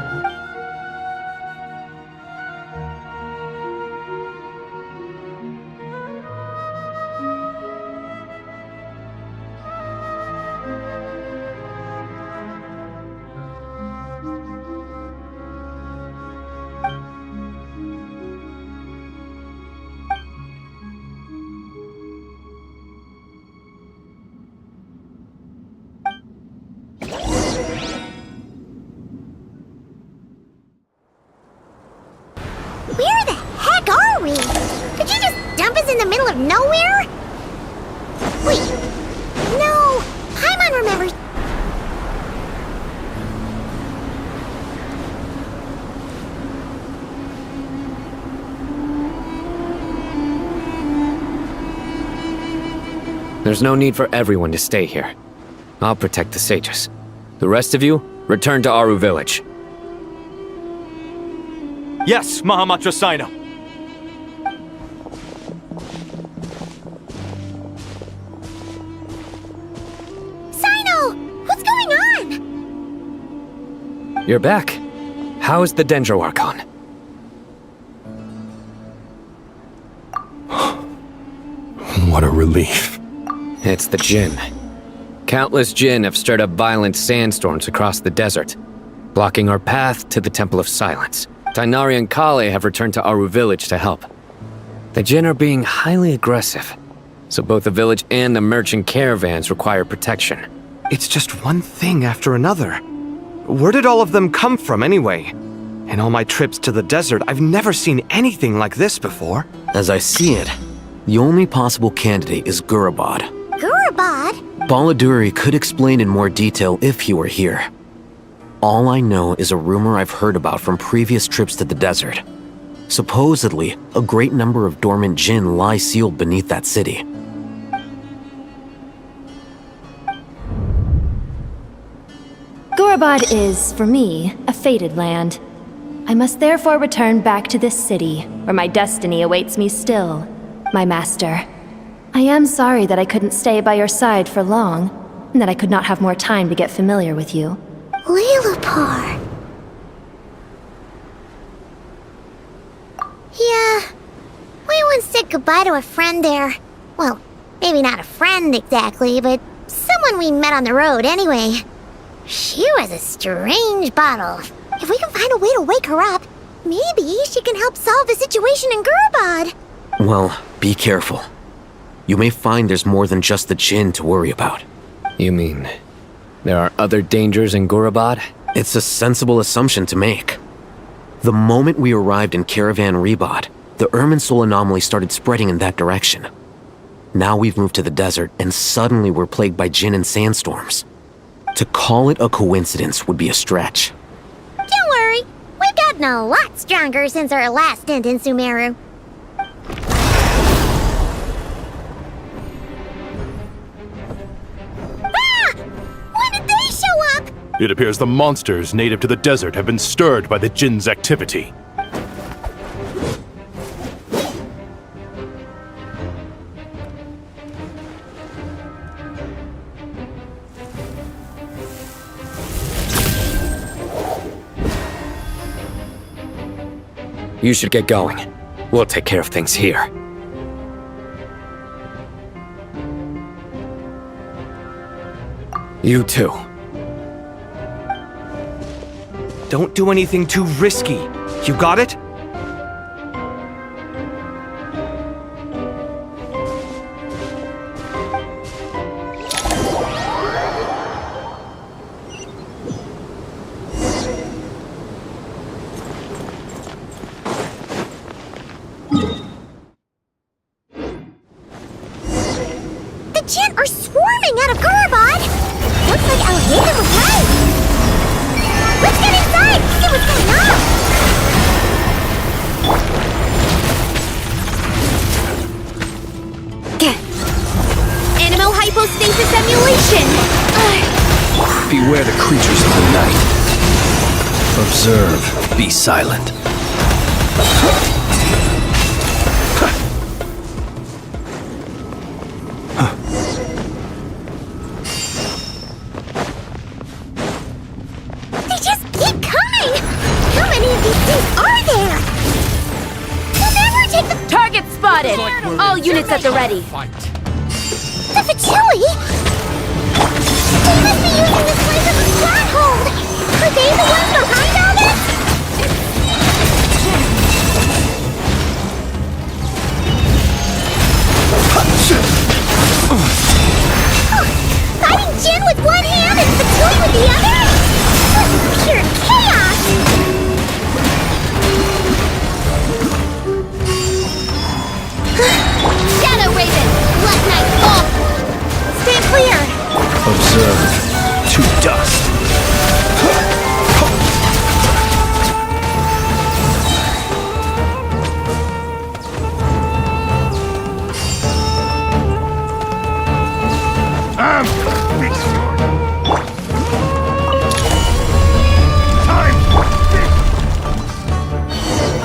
Where the heck are we? Did you just dump us in the middle of nowhere? Wait. No. Paimon remembers. There's no need for everyone to stay here. I'll protect the sages. The rest of you, return to Aru village. Yes, Mahamatra Sino. Sino! What's going on? You're back. How is the Dendro Archon? What a relief. It's the Jinn. Countless Jinn have stirred up violent sandstorms across the desert, blocking our path to the Temple of Silence. Tighnari and Kale have returned to Aru village to help. The Jinn are being highly aggressive, so both the village and the merchant caravans require protection. It's just one thing after another. Where did all of them come from anyway? In all my trips to the desert, I've never seen anything like this before. As I see it, the only possible candidate is Gurabad. Gurabad? Baladuri could explain in more detail if he were here. All I know is a rumor I've heard about from previous trips to the desert. Supposedly, a great number of dormant Jinn lie sealed beneath that city. Gurabad is, for me, a fated land. I must therefore return back to this city, where my destiny awaits me still, my master. I am sorry that I couldn't stay by your side for long, and that I could not have more time to get familiar with you. Lilipar. Yeah. We once said goodbye to a friend there. Well, maybe not a friend exactly, but someone we met on the road anyway. She was a strange bottle. If we can find a way to wake her up, maybe she can help solve the situation in Gurabad. Well, be careful. You may find there's more than just the Jinn to worry about. You mean, there are other dangers in Gurabad? It's a sensible assumption to make. The moment we arrived in Caravan Rebad, the Irminsul anomaly started spreading in that direction. Now we've moved to the desert, and suddenly we're plagued by Jinn and sandstorms. To call it a coincidence would be a stretch. Don't worry, we've gotten a lot stronger since our last stint in Sumeru. It appears the monsters native to the desert have been stirred by the Jinn's activity. You should get going. We'll take care of things here. You too. Don't do anything too risky. You got it? Observe, be silent. They just keep coming! How many of these things are there? We'll never take the— Target spotted! All units at the ready. The Fatui? They must be using this place as a stronghold! Are they the ones behind all this? Fighting Jin with one hand and Fatui with the other? Pure chaos! Shadow Raven! Let night fall! Stay clear! Observe, to dust.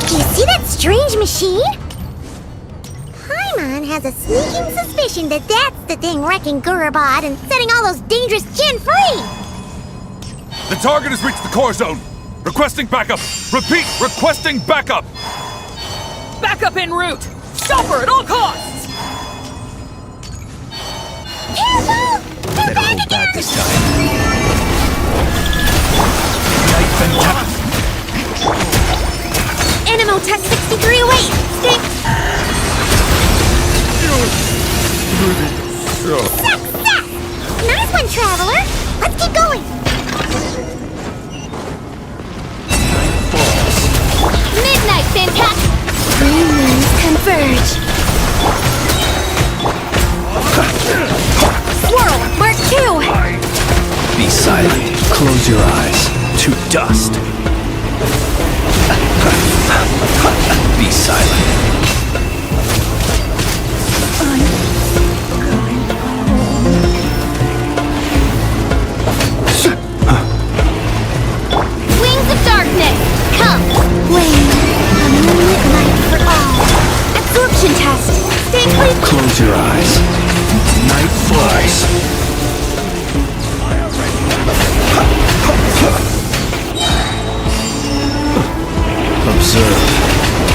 Do you see that strange machine? Paimon has a sneaking suspicion that that's the thing wrecking Gurabad and setting all those dangerous Jin free! The target has reached the core zone. Requesting backup. Repeat, requesting backup. Backup en route! Stop her at all costs! Careful! They're back again! This time. Knife and tap. Animotech 6308! Stay— Success! Nice one, Traveler! Let's keep going! Midnight, fantastic! Three moons converge. Swirl, Mark 2! Be silent. Close your eyes. To dust. Be silent. Wings of darkness, come! Wayne, a moonlit night for all. Absorption test. Stay clear. Close your eyes. Night flies. Observe.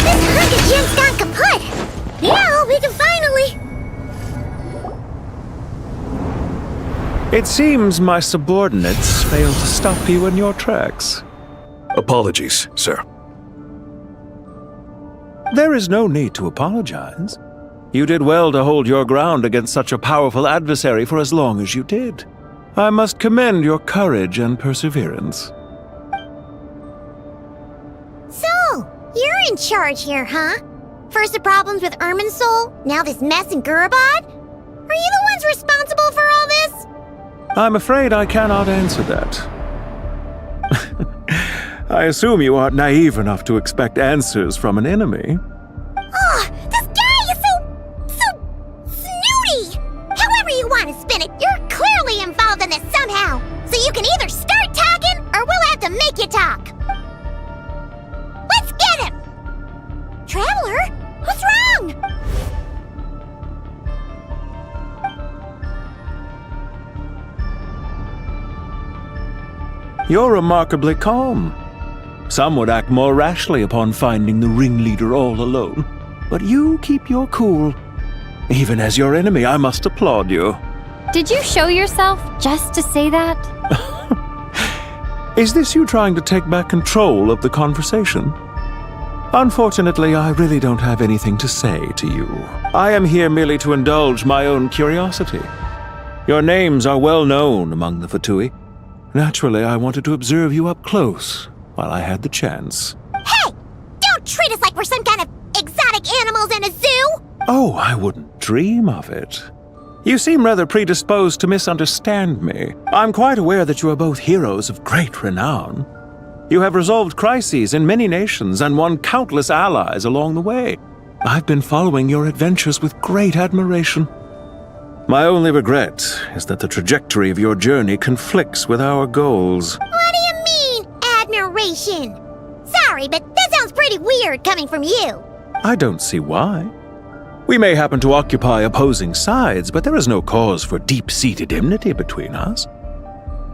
This hunk of Jin's gone kaput. Now we can finally— It seems my subordinates failed to stop you in your tracks. Apologies, sir. There is no need to apologize. You did well to hold your ground against such a powerful adversary for as long as you did. I must commend your courage and perseverance. So, you're in charge here, huh? First the problems with Irminsul, now this mess in Gurabad? Are you the ones responsible for all this? I'm afraid I cannot answer that. I assume you aren't naive enough to expect answers from an enemy. Oh, this guy is so snooty! However you want to spin it, you're clearly involved in this somehow. So you can either start talking, or we'll have to make you talk. Let's get him! Traveler, what's wrong? You're remarkably calm. Some would act more rashly upon finding the ringleader all alone. But you keep your cool. Even as your enemy, I must applaud you. Did you show yourself just to say that? Is this you trying to take back control of the conversation? Unfortunately, I really don't have anything to say to you. I am here merely to indulge my own curiosity. Your names are well known among the Fatui. Naturally, I wanted to observe you up close while I had the chance. Hey! Don't treat us like we're some kind of exotic animals in a zoo! Oh, I wouldn't dream of it. You seem rather predisposed to misunderstand me. I'm quite aware that you are both heroes of great renown. You have resolved crises in many nations and won countless allies along the way. I've been following your adventures with great admiration. My only regret is that the trajectory of your journey conflicts with our goals. What do you mean, admiration? cooperation. Sorry, but that sounds pretty weird coming from you. I don't see why. We may happen to occupy opposing sides, but there is no cause for deep-seated enmity between us.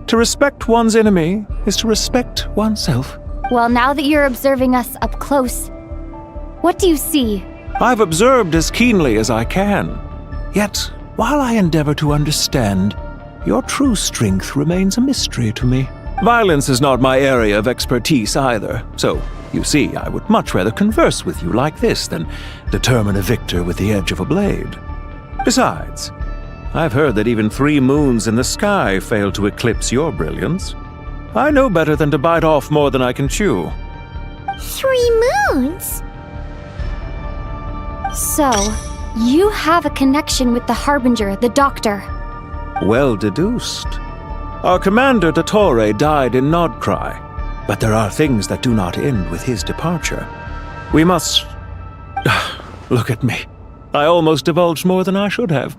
To respect one's enemy is to respect oneself. Well, now that you're observing us up close, what do you see? I've observed as keenly as I can. Yet, while I endeavor to understand, your true strength remains a mystery to me. Violence is not my area of expertise either, so, you see, I would much rather converse with you like this than determine a victor with the edge of a blade. Besides, I've heard that even 3 moons in the sky fail to eclipse your brilliance. I know better than to bite off more than I can chew. 3 moons? So, you have a connection with the Harbinger, the Doctor. Well deduced. Our commander, Dottore, died in Nodcry, but there are things that do not end with his departure. We must... Look at me. I almost divulged more than I should have.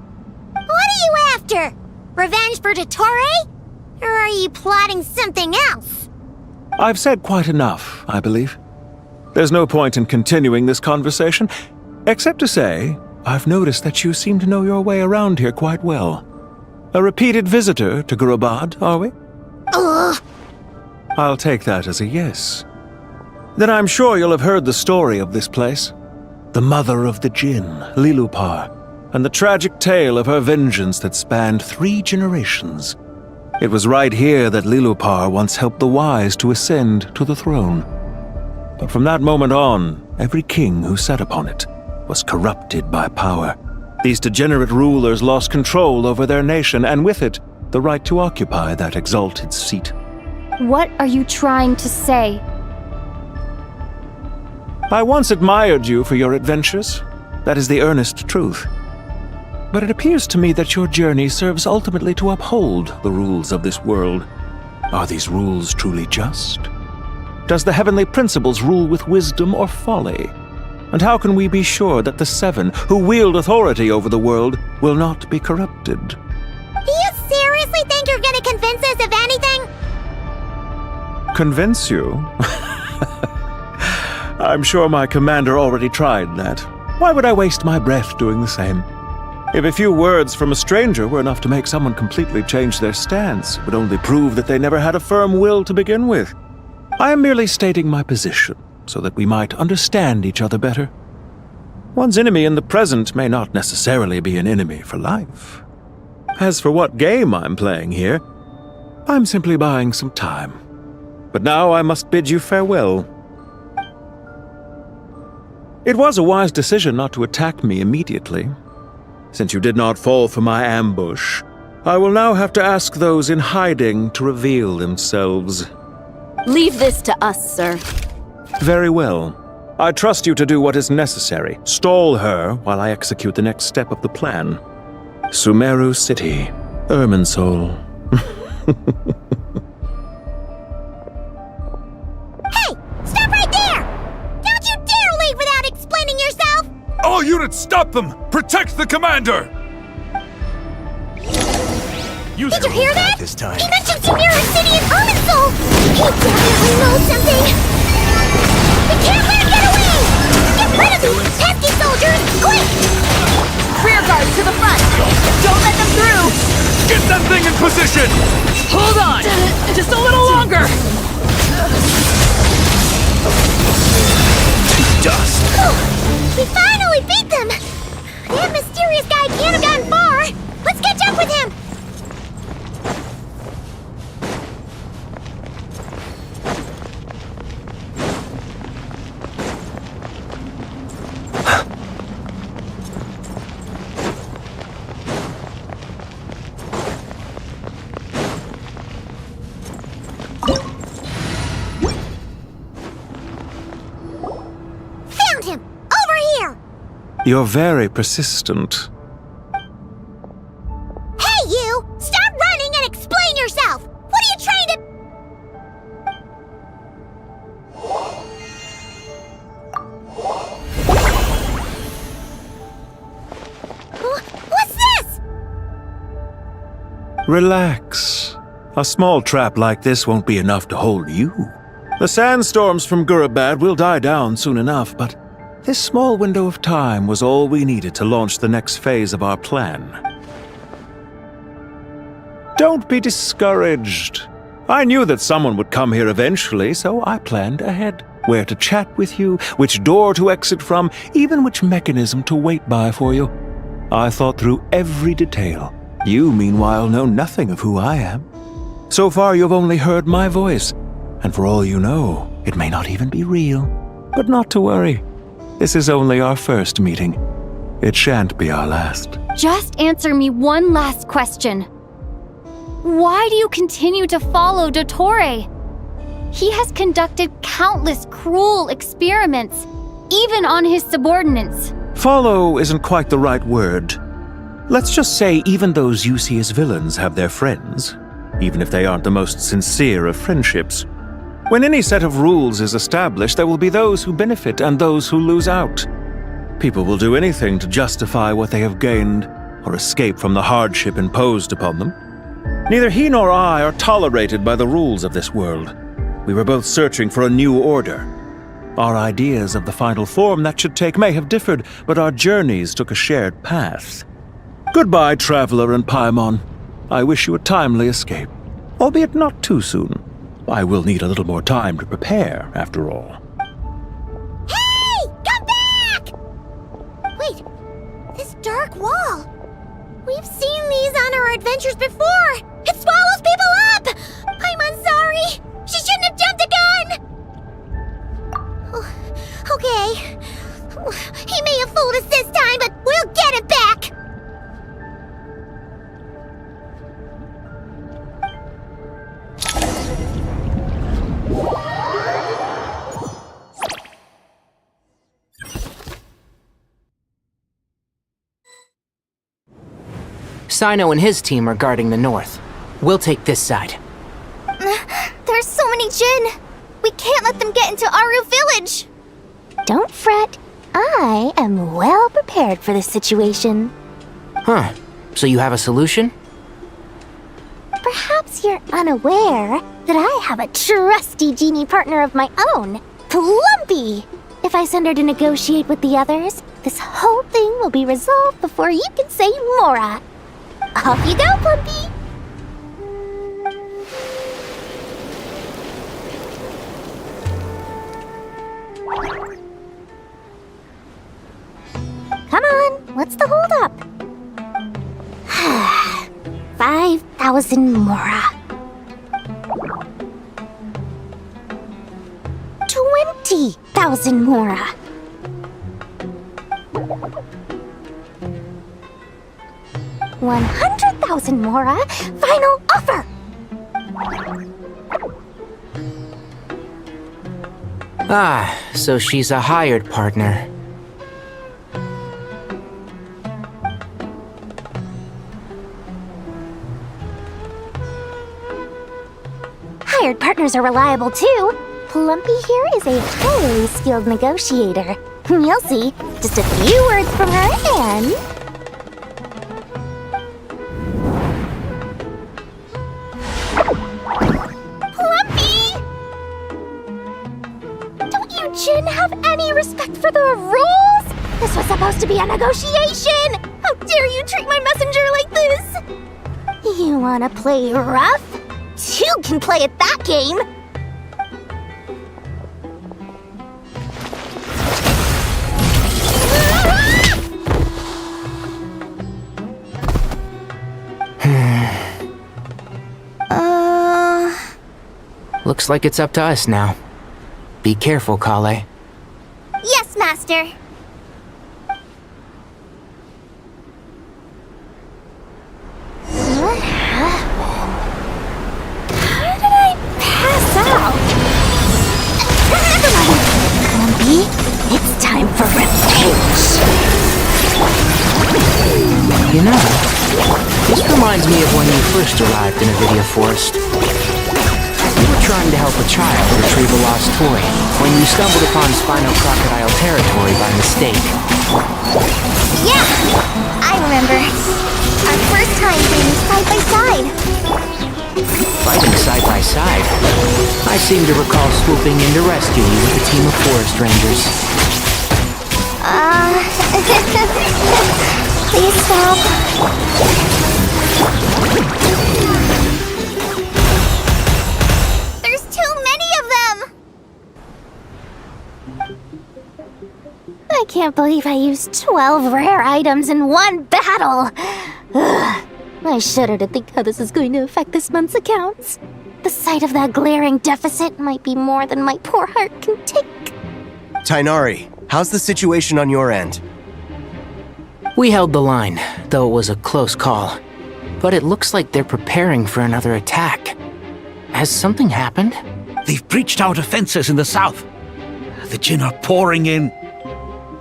What are you after? Revenge for Dottore? Or are you plotting something else? I've said quite enough, I believe. There's no point in continuing this conversation, except to say, I've noticed that you seem to know your way around here quite well. A repeated visitor to Gurabad, are we? Ugh. I'll take that as a yes. Then I'm sure you'll have heard the story of this place. The mother of the Jinn, Lilupar, and the tragic tale of her vengeance that spanned 3 generations. It was right here that Lilupar once helped the wise to ascend to the throne. But from that moment on, every king who sat upon it was corrupted by power. These degenerate rulers lost control over their nation, and with it, the right to occupy that exalted seat. What are you trying to say? I once admired you for your adventures. That is the earnest truth. But it appears to me that your journey serves ultimately to uphold the rules of this world. Are these rules truly just? Does the heavenly principles rule with wisdom or folly? And how can we be sure that the 7 who wield authority over the world will not be corrupted? Do you seriously think you're gonna convince us of anything? Convince you? I'm sure my commander already tried that. Why would I waste my breath doing the same? If a few words from a stranger were enough to make someone completely change their stance, it would only prove that they never had a firm will to begin with. I am merely stating my position, so that we might understand each other better. One's enemy in the present may not necessarily be an enemy for life. As for what game I'm playing here, I'm simply buying some time. But now I must bid you farewell. It was a wise decision not to attack me immediately. Since you did not fall for my ambush, I will now have to ask those in hiding to reveal themselves. Leave this to us, sir. Very well. I trust you to do what is necessary. Stall her while I execute the next step of the plan. Sumeru City, Irminsul. Hey! Stop right there! Don't you dare leave without explaining yourself! All units, stop them! Protect the commander! Did you hear that? This time. He mentioned Sumeru City and Irminsul! He definitely knows something! We can't let him get away! Get rid of these pesky soldiers, quick! Rear guard to the front! Don't let them through! Get that thing in position! Hold on! Just a little longer! Dust! We finally beat them! That mysterious guy can't have gotten far! Let's catch up with him! Found him! Over here! You're very persistent. Hey, you! Stop running and explain yourself! What are you trying to... What's this? Relax. A small trap like this won't be enough to hold you. The sandstorms from Gurabad will die down soon enough, but this small window of time was all we needed to launch the next phase of our plan. Don't be discouraged. I knew that someone would come here eventually, so I planned ahead. Where to chat with you, which door to exit from, even which mechanism to wait by for you. I thought through every detail. You, meanwhile, know nothing of who I am. So far, you've only heard my voice, and for all you know, it may not even be real. But not to worry. This is only our first meeting. It shan't be our last. Just answer me one last question. Why do you continue to follow Dottore? He has conducted countless cruel experiments, even on his subordinates. Follow isn't quite the right word. Let's just say even those you see as villains have their friends, even if they aren't the most sincere of friendships. When any set of rules is established, there will be those who benefit and those who lose out. People will do anything to justify what they have gained or escape from the hardship imposed upon them. Neither he nor I are tolerated by the rules of this world. We were both searching for a new order. Our ideas of the final form that should take may have differed, but our journeys took a shared path. Goodbye, Traveler and Paimon. I wish you a timely escape, albeit not too soon. I will need a little more time to prepare, after all. Hey! Come back! Wait, this dark wall. We've seen these on our adventures before. It swallows people up! I'm sorry. She shouldn't have jumped the gun! Okay. He may have fooled us this time, but we'll get it back! Sino and his team are guarding the north. We'll take this side. There's so many Jin! We can't let them get into Aru Village! Don't fret. I am well prepared for this situation. Huh. So you have a solution? Perhaps you're unaware that I have a trusty genie partner of my own, Plumpy. If I send her to negotiate with the others, this whole thing will be resolved before you can say Mora. Off you go, Plumpy! Come on, what's the holdup? 5,000 Mora. 20,000 Mora. 100,000 Mora. Final offer. Ah, so she's a hired partner. Hired partners are reliable too. Plumpy here is a highly skilled negotiator. You'll see. Just a few words from her and... Plumpy! Don't you Jin have any respect for the rules? This was supposed to be a negotiation! How dare you treat my messenger like this? You wanna play rough? Two can play at that game! Looks like it's up to us now. Be careful, Kale. Yes, Master. How did I pass out? Never mind. Clumpy, it's time for revenge. You know, this reminds me of when you first arrived in Avidia Forest. You were trying to help a child retrieve a lost toy when you stumbled upon Spino Crocodile territory by mistake. Yeah, I remember. Our first time being side by side. Fighting side by side. I seem to recall swooping in to rescue you with a team of forest rangers. Please stop. There's too many of them! I can't believe I used 12 rare items in one battle! Ugh. I shudder to think how this is going to affect this month's accounts. The sight of that glaring deficit might be more than my poor heart can take. Tainari, how's the situation on your end? We held the line, though it was a close call. But it looks like they're preparing for another attack. Has something happened? They've breached our defenses in the south. The Jinn are pouring in.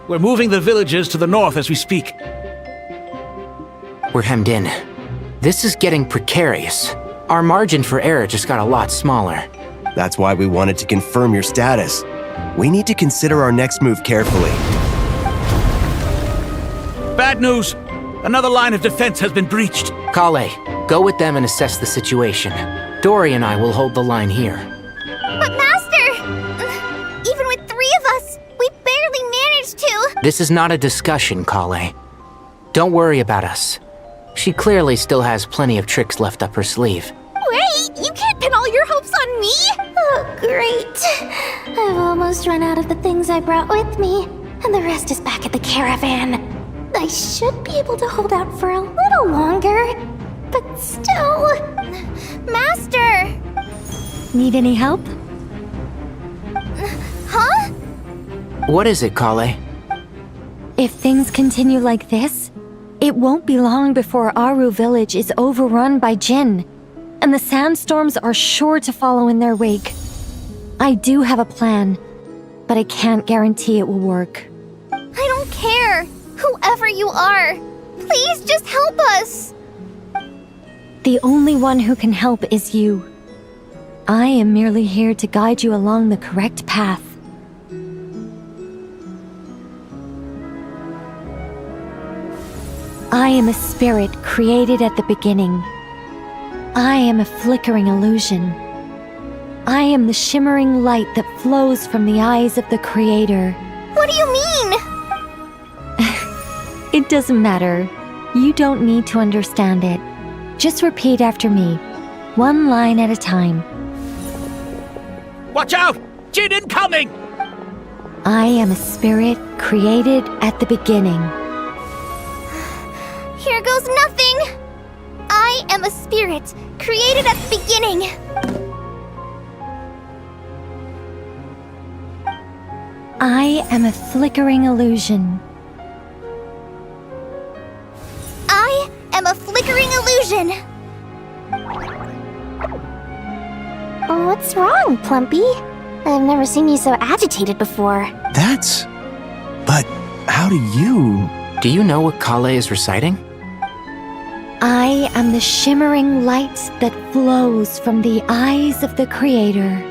We're moving the villagers to the north as we speak. We're hemmed in. This is getting precarious. Our margin for error just got a lot smaller. That's why we wanted to confirm your status. We need to consider our next move carefully. Bad news! Another line of defense has been breached. Kale, go with them and assess the situation. Dory and I will hold the line here. But Master! Even with 3 of us, we barely managed to... This is not a discussion, Kale. Don't worry about us. She clearly still has plenty of tricks left up her sleeve. Wait! You can't pin all your hopes on me! Oh, great. I've almost run out of the things I brought with me, and the rest is back at the caravan. I should be able to hold out for a little longer, but still... Master! Need any help? Huh? What is it, Kale? If things continue like this, it won't be long before Aru village is overrun by Jinn, and the sandstorms are sure to follow in their wake. I do have a plan, but I can't guarantee it will work. I don't care, whoever you are. Please just help us. The only one who can help is you. I am merely here to guide you along the correct path. I am a spirit created at the beginning. I am a flickering illusion. I am the shimmering light that flows from the eyes of the Creator. What do you mean? It doesn't matter. You don't need to understand it. Just repeat after me, one line at a time. Watch out! Jinn incoming! I am a spirit created at the beginning. Here goes nothing! I am a spirit, created at the beginning. I am a flickering illusion. I am a flickering illusion. What's wrong, Plumpy? I've never seen you so agitated before. That's... But how do you... Do you know what Kale is reciting? I am the shimmering light that flows from the eyes of the Creator.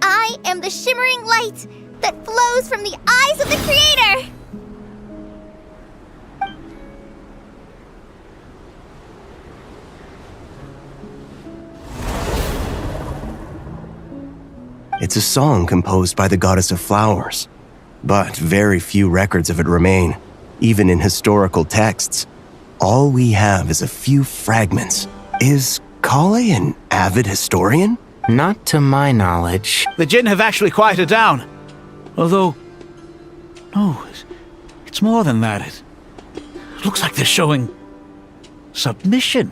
I am the shimmering light that flows from the eyes of the Creator! It's a song composed by the goddess of flowers, but very few records of it remain, even in historical texts. All we have is a few fragments. Is Kale an avid historian? Not to my knowledge. The Jinn have actually quieted down. Although... No, it's more than that. It looks like they're showing... submission.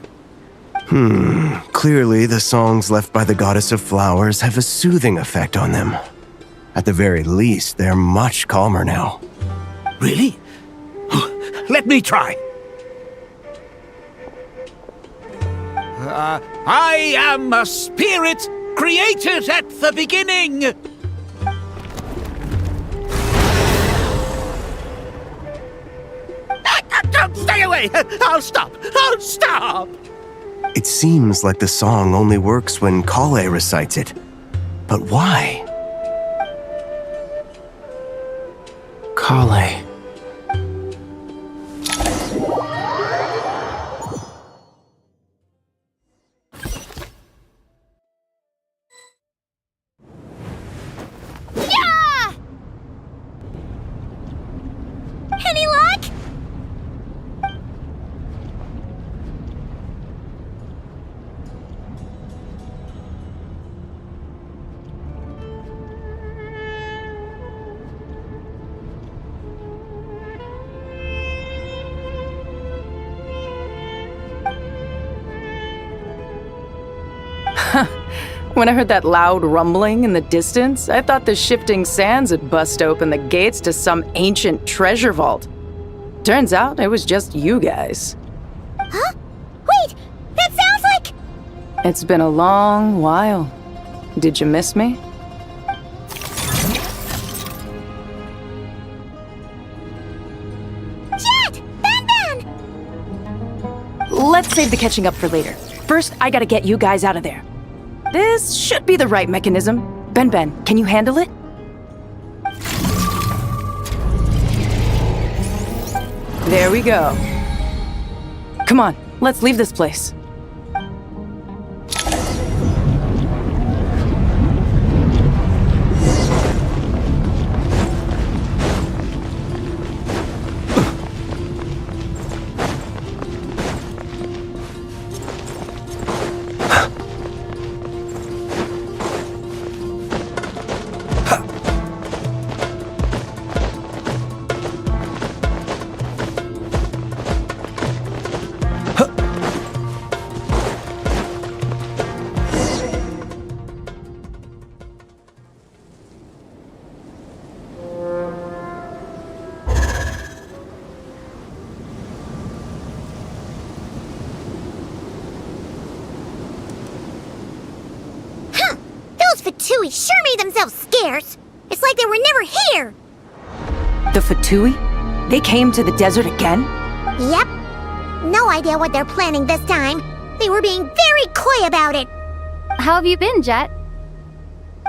Clearly the songs left by the goddess of flowers have a soothing effect on them. At the very least, they're much calmer now. Really? Let me try. I am a spirit created at the beginning. Stay away! I'll stop! I'll stop! It seems like the song only works when Kale recites it. But why? Kale. Yeah! Any luck? When I heard that loud rumbling in the distance, I thought the shifting sands had bust open the gates to some ancient treasure vault. Turns out it was just you guys. Huh? Wait, that sounds like... It's been a long while. Did you miss me? Jet! Ben! Let's save the catching up for later. First, I gotta get you guys out of there. This should be the right mechanism. Ben, can you handle it? There we go. Come on, let's leave this place. Fatui sure made themselves scarce. It's like they were never here. The Fatui? They came to the desert again? Yep. No idea what they're planning this time. They were being very coy about it. How have you been, Jet?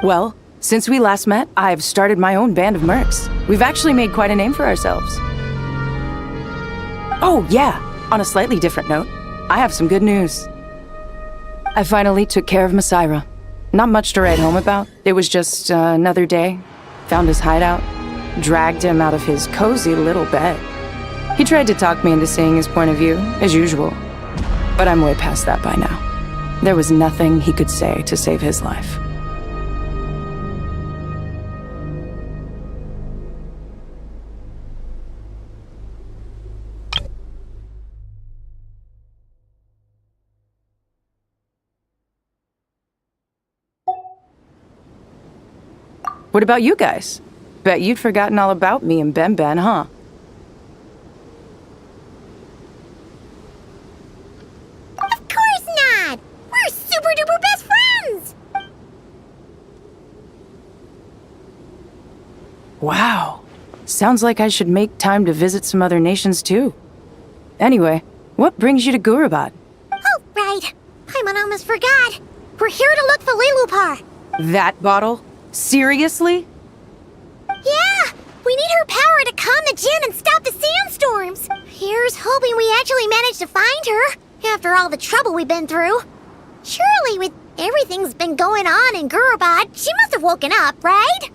Well, since we last met, I've started my own band of mercs. We've actually made quite a name for ourselves. Oh, yeah. On a slightly different note, I have some good news. I finally took care of Masaira. Not much to write home about. It was just another day. Found his hideout. Dragged him out of his cozy little bed. He tried to talk me into seeing his point of view, as usual. But I'm way past that by now. There was nothing he could say to save his life. What about you guys? Bet you'd forgotten all about me and Ben, huh? Of course not! We're super duper best friends! Wow. Sounds like I should make time to visit some other nations too. Anyway, what brings you to Gurabad? Oh, right. I almost forgot. We're here to look for Lilupar. That bottle? Seriously? Yeah! We need her power to calm the Jinn and stop the sandstorms. Here's hoping we actually manage to find her, after all the trouble we've been through. Surely, with everything's been going on in Gurabad, she must have woken up, right?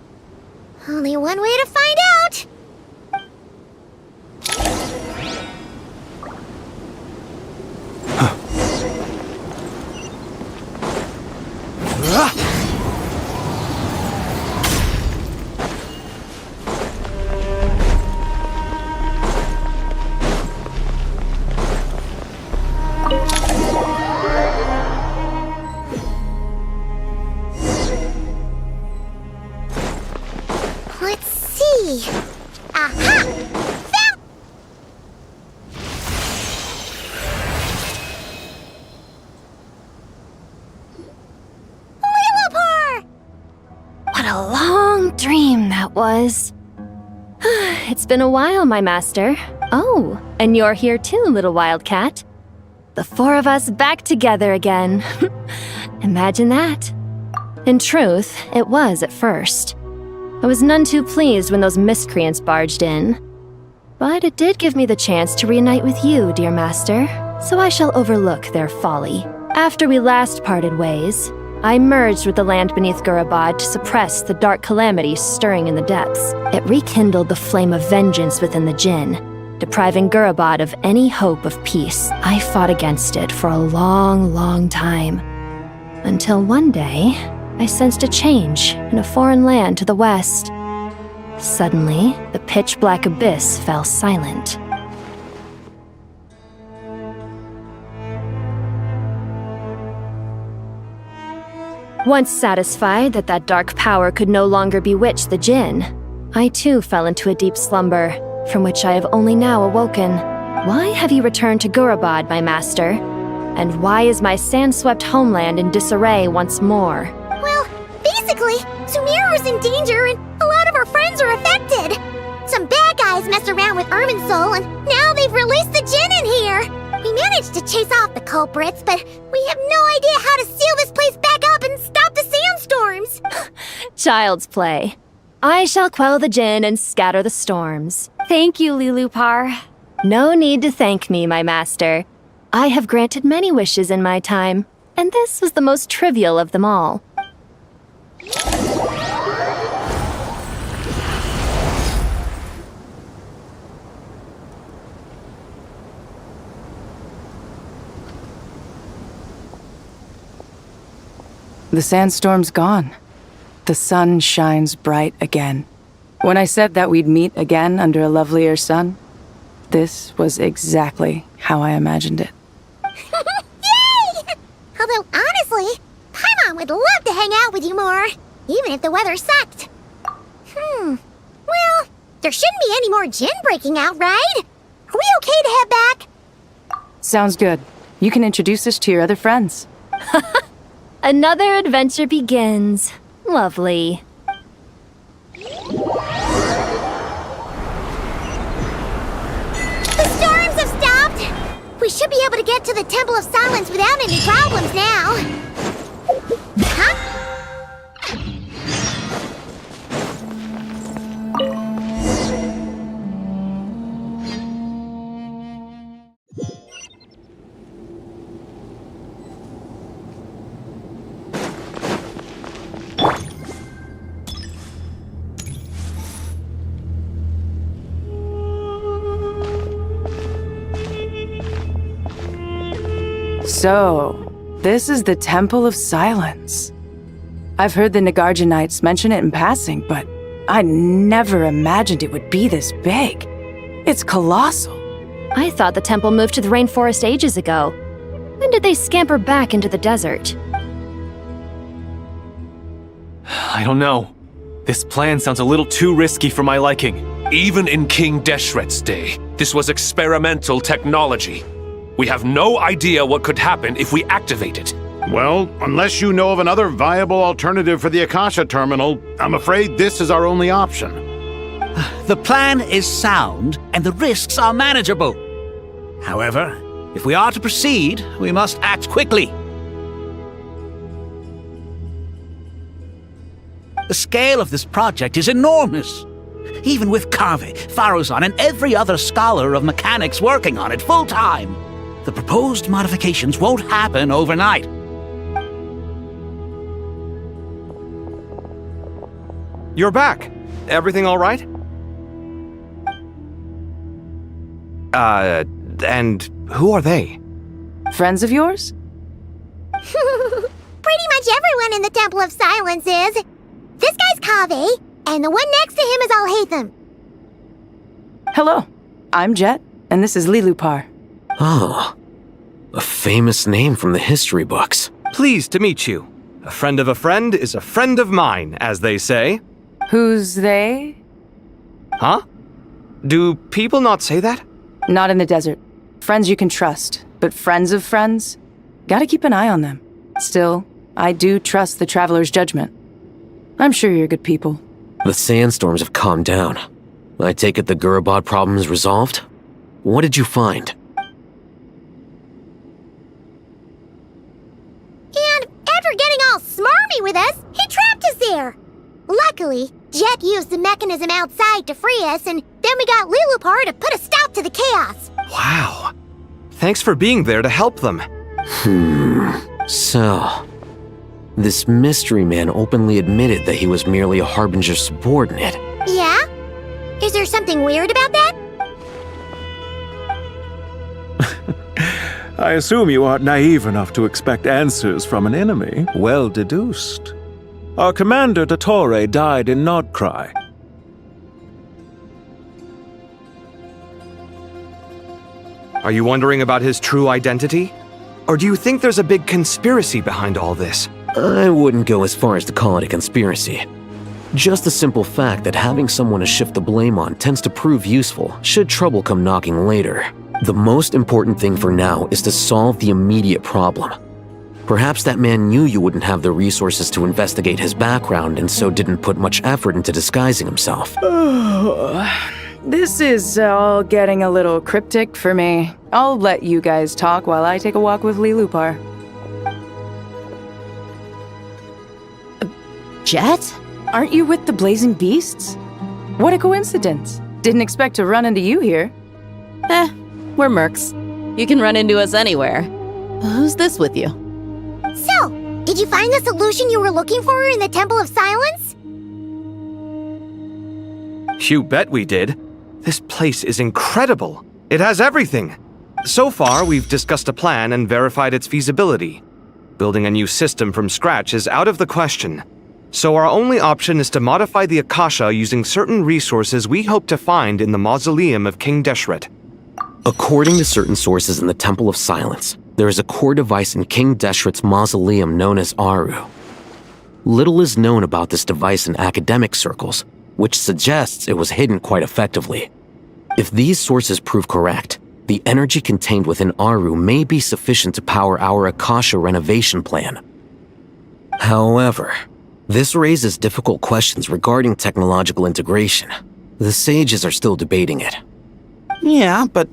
Only one way to find out. Let's see. Aha! Found... Lilupar! What a long dream that was. It's been a while, my master. Oh, and you're here too, little wildcat. The four of us back together again. Imagine that. In truth, it was at first. I was none too pleased when those miscreants barged in. But it did give me the chance to reunite with you, dear master, so I shall overlook their folly. After we last parted ways, I merged with the land beneath Gurabad to suppress the dark calamity stirring in the depths. It rekindled the flame of vengeance within the Jinn, depriving Gurabad of any hope of peace. I fought against it for a long, long time. Until one day, I sensed a change in a foreign land to the west. Suddenly, the pitch-black abyss fell silent. Once satisfied that that dark power could no longer bewitch the Jinn, I too fell into a deep slumber, from which I have only now awoken. Why have you returned to Gurabad, my master? And why is my sand-swept homeland in disarray once more? Well, basically, Sumeru's in danger and a lot of our friends are affected. Some bad guys messed around with Irminsul and now they've released the Jinn in here. We managed to chase off the culprits, but we have no idea how to seal this place back up and stop the sandstorms. Child's play. I shall quell the Jinn and scatter the storms. Thank you, Lilupar. No need to thank me, my master. I have granted many wishes in my time, and this was the most trivial of them all. The sandstorm's gone. The sun shines bright again. When I said that we'd meet again under a lovelier sun, this was exactly how I imagined it. Yay! Although, honestly, Paimon would love to hang out with you more, even if the weather sucked. Well, there shouldn't be any more Jinn breaking out, right? Are we okay to head back? Sounds good. You can introduce us to your other friends. Another adventure begins. Lovely. The storms have stopped! We should be able to get to the Temple of Silence without any problems now. Huh? So, this is the Temple of Silence. I've heard the Nagarjanites mention it in passing, but I never imagined it would be this big. It's colossal. I thought the temple moved to the rainforest ages ago. When did they scamper back into the desert? I don't know. This plan sounds a little too risky for my liking. Even in King Deshret's day, this was experimental technology. We have no idea what could happen if we activate it. Well, unless you know of another viable alternative for the Akasha terminal, I'm afraid this is our only option. The plan is sound, and the risks are manageable. However, if we are to proceed, we must act quickly. The scale of this project is enormous. Even with Kave, Faruzan, and every other scholar of mechanics working on it full-time, the proposed modifications won't happen overnight. You're back. Everything all right? And who are they? Friends of yours? Pretty much everyone in the Temple of Silence is. This guy's Kave, and the one next to him is Alhaitham. Hello, I'm Jet, and this is Lilupar. Oh, a famous name from the history books. Pleased to meet you. A friend of a friend is a friend of mine, as they say. Who's they? Huh? Do people not say that? Not in the desert. Friends you can trust, but friends of friends? Gotta keep an eye on them. Still, I do trust the Traveler's judgment. I'm sure you're good people. The sandstorms have calmed down. I take it the Gurabad problem is resolved? What did you find? And after getting all smarmy with us, he trapped us there. Luckily, Jet used the mechanism outside to free us, and then we got Lilupar to put a stop to the chaos. Wow. Thanks for being there to help them. So, this mystery man openly admitted that he was merely a Harbinger subordinate. Yeah? Is there something weird about that? I assume you aren't naive enough to expect answers from an enemy. Well deduced. Our commander, Dottore, died in Nodcry. Are you wondering about his true identity? Or do you think there's a big conspiracy behind all this? I wouldn't go as far as to call it a conspiracy. Just the simple fact that having someone to shift the blame on tends to prove useful should trouble come knocking later. The most important thing for now is to solve the immediate problem. Perhaps that man knew you wouldn't have the resources to investigate his background and so didn't put much effort into disguising himself. This is all getting a little cryptic for me. I'll let you guys talk while I take a walk with Lilupar. Jet? Aren't you with the Blazing Beasts? What a coincidence. Didn't expect to run into you here. We're mercs. You can run into us anywhere. Who's this with you? So, did you find the solution you were looking for in the Temple of Silence? You bet we did. This place is incredible. It has everything. So far, we've discussed a plan and verified its feasibility. Building a new system from scratch is out of the question. So our only option is to modify the Akasha using certain resources we hope to find in the mausoleum of King Deshret. According to certain sources in the Temple of Silence, there is a core device in King Deshret's mausoleum known as Aru. Little is known about this device in academic circles, which suggests it was hidden quite effectively. If these sources prove correct, the energy contained within Aru may be sufficient to power our Akasha renovation plan. However, this raises difficult questions regarding technological integration. The sages are still debating it. Yeah, but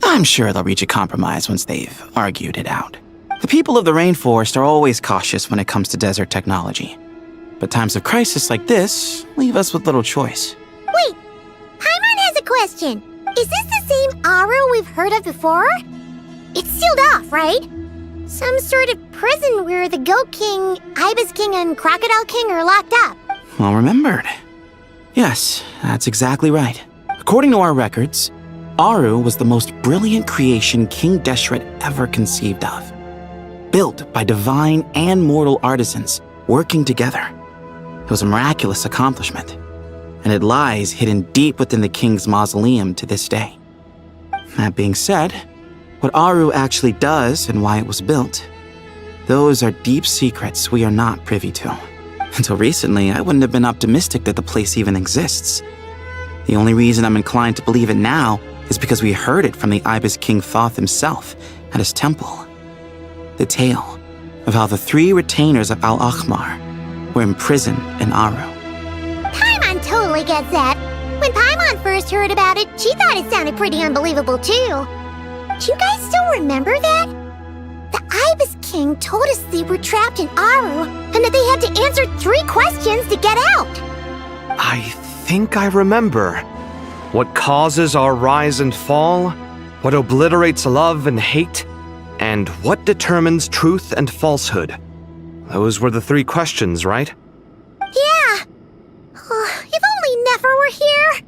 I'm sure they'll reach a compromise once they've argued it out. The people of the rainforest are always cautious when it comes to desert technology. But times of crisis like this leave us with little choice. Wait, Paimon has a question. Is this the same Aru we've heard of before? It's sealed off, right? Some sort of prison where the Goat King, Ibis King, and Crocodile King are locked up. Well remembered. Yes, that's exactly right. According to our records, Aru was the most brilliant creation King Deshret ever conceived of. Built by divine and mortal artisans working together. It was a miraculous accomplishment, and it lies hidden deep within the king's mausoleum to this day. That being said, what Aru actually does and why it was built, those are deep secrets we are not privy to. Until recently, I wouldn't have been optimistic that the place even exists. The only reason I'm inclined to believe it now is because we heard it from the Ibis King Thoth himself at his temple. The tale of how the 3 retainers of Al-Akhmar were imprisoned in Aru. Paimon totally gets that. When Paimon first heard about it, she thought it sounded pretty unbelievable too. Do you guys still remember that? The Ibis King told us they were trapped in Aru and that they had to answer 3 questions to get out. I think I remember. What causes our rise and fall? What obliterates love and hate? And what determines truth and falsehood? Those were the 3 questions, right? Yeah. If only Nefer were here.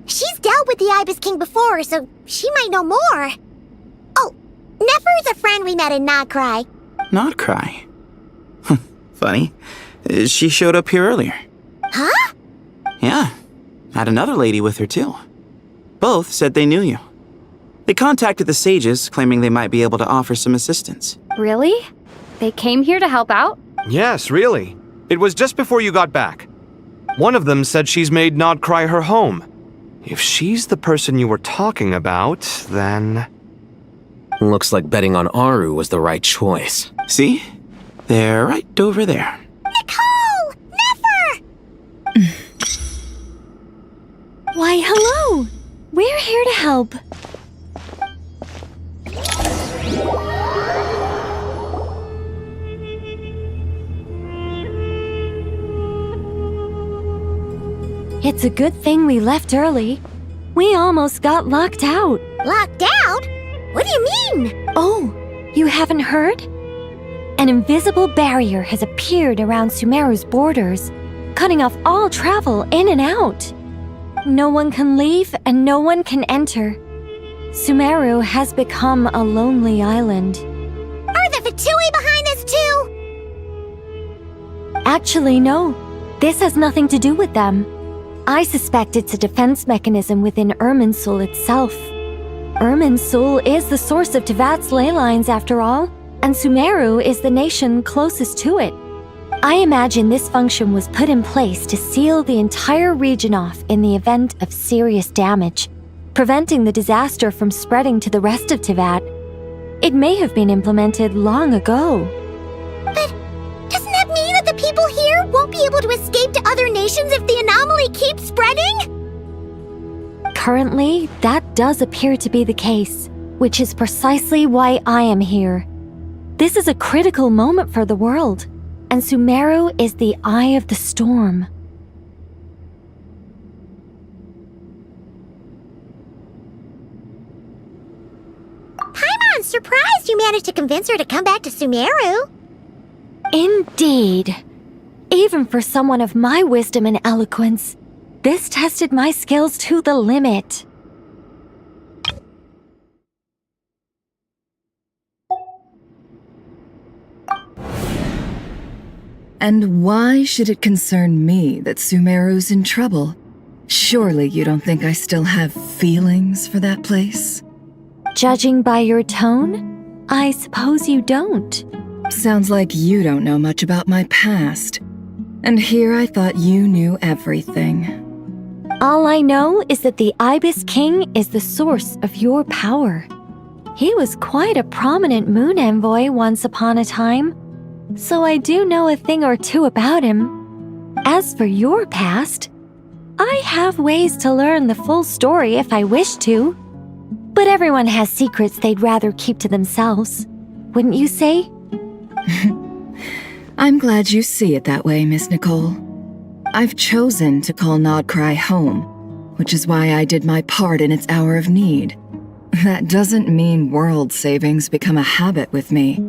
She's dealt with the Ibis King before, so she might know more. Oh, Nefer is a friend we met in Nodcry. Nodcry? Funny. She showed up here earlier. Huh? Yeah. Had another lady with her too. Both said they knew you. They contacted the sages, claiming they might be able to offer some assistance. Really? They came here to help out? Yes, really. It was just before you got back. One of them said she's made Nodcry her home. If she's the person you were talking about, then... Looks like betting on Aru was the right choice. See? They're right over there. Nicole! Nefer! Why, hello! We're here to help. It's a good thing we left early. We almost got locked out. Locked out? What do you mean? Oh, you haven't heard? An invisible barrier has appeared around Sumeru's borders, cutting off all travel in and out. No one can leave and no one can enter. Sumeru has become a lonely island. Are the Fatui behind this too? Actually, no. This has nothing to do with them. I suspect it's a defense mechanism within Irminsul itself. Irminsul is the source of Tevat's ley lines after all, and Sumeru is the nation closest to it. I imagine this function was put in place to seal the entire region off in the event of serious damage, preventing the disaster from spreading to the rest of Tevat. It may have been implemented long ago. But doesn't that mean that the people here won't be able to escape to other nations if the anomaly keeps spreading? Currently, that does appear to be the case, which is precisely why I am here. This is a critical moment for the world, and Sumeru is the eye of the storm. Paimon's surprised you managed to convince her to come back to Sumeru. Indeed. Even for someone of my wisdom and eloquence, this tested my skills to the limit. And why should it concern me that Sumeru's in trouble? Surely you don't think I still have feelings for that place? Judging by your tone, I suppose you don't. Sounds like you don't know much about my past. And here I thought you knew everything. All I know is that the Ibis King is the source of your power. He was quite a prominent moon envoy once upon a time, so I do know a thing or two about him. As for your past, I have ways to learn the full story if I wish to. But everyone has secrets they'd rather keep to themselves, wouldn't you say? I'm glad you see it that way, Miss Nicole. I've chosen to call Nodcry home, which is why I did my part in its hour of need. That doesn't mean world savings become a habit with me.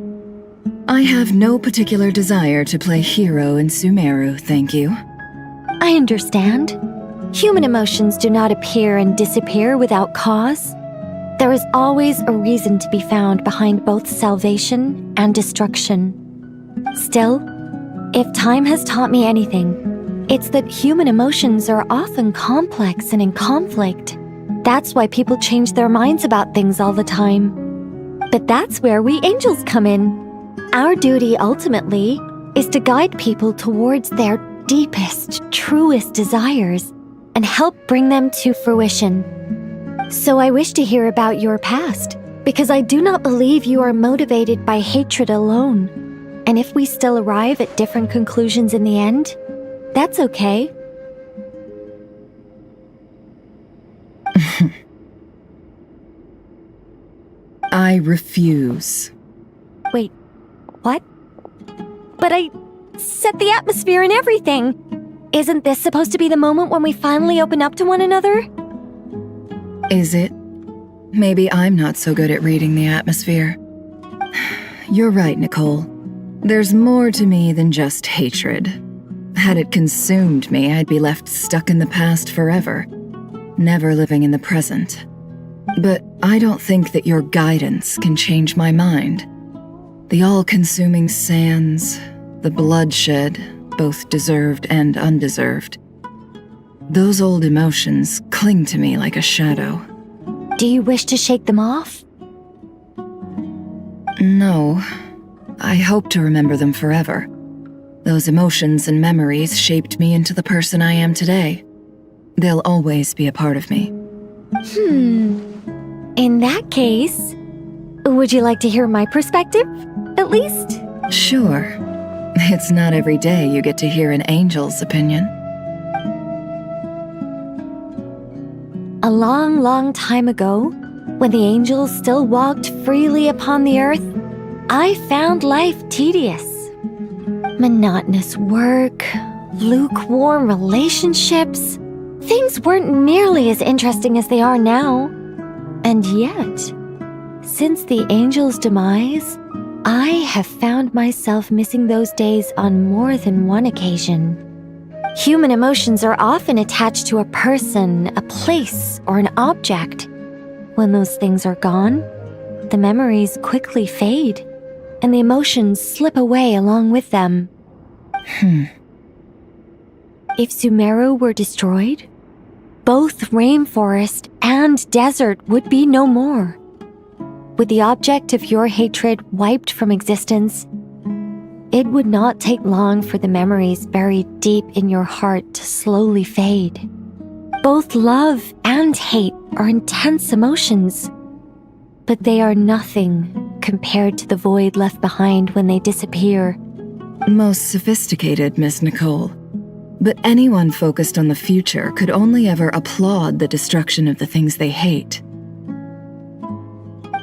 I have no particular desire to play hero in Sumeru, thank you. I understand. Human emotions do not appear and disappear without cause. There is always a reason to be found behind both salvation and destruction. Still, if time has taught me anything, it's that human emotions are often complex and in conflict. That's why people change their minds about things all the time. But that's where we angels come in. Our duty ultimately is to guide people towards their deepest, truest desires and help bring them to fruition. So I wish to hear about your past, because I do not believe you are motivated by hatred alone. And if we still arrive at different conclusions in the end, that's okay. I refuse. Wait, what? But I set the atmosphere and everything. Isn't this supposed to be the moment when we finally open up to one another? Is it? Maybe I'm not so good at reading the atmosphere. You're right, Nicole. There's more to me than just hatred. Had it consumed me, I'd be left stuck in the past forever, never living in the present. But I don't think that your guidance can change my mind. The all-consuming sands, the bloodshed, both deserved and undeserved. Those old emotions cling to me like a shadow. Do you wish to shake them off? No. I hope to remember them forever. Those emotions and memories shaped me into the person I am today. They'll always be a part of me. In that case, would you like to hear my perspective, at least? Sure. It's not every day you get to hear an angel's opinion. A long, long time ago, when the angels still walked freely upon the earth, I found life tedious. Monotonous work, lukewarm relationships, Things weren't nearly as interesting as they are now. And yet, since the angel's demise, I have found myself missing those days on more than one occasion. Human emotions are often attached to a person, a place, or an object. When those things are gone, the memories quickly fade, and the emotions slip away along with them. If Sumeru were destroyed, both rainforest and desert would be no more. With the object of your hatred wiped from existence, it would not take long for the memories buried deep in your heart to slowly fade. Both love and hate are intense emotions, but they are nothing compared to the void left behind when they disappear. Most sophisticated, Miss Nicole. But anyone focused on the future could only ever applaud the destruction of the things they hate.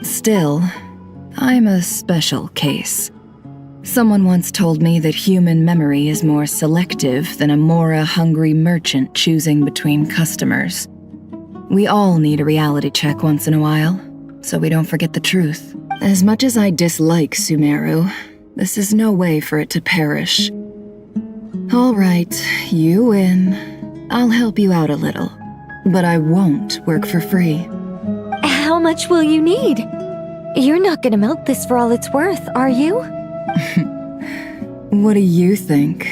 Still, I'm a special case. Someone once told me that human memory is more selective than a Mora-hungry merchant choosing between customers. We all need a reality check once in a while, so we don't forget the truth. As much as I dislike Sumeru, this is no way for it to perish. All right, you win. I'll help you out a little, but I won't work for free. How much will you need? You're not gonna milk this for all it's worth, are you? What do you think?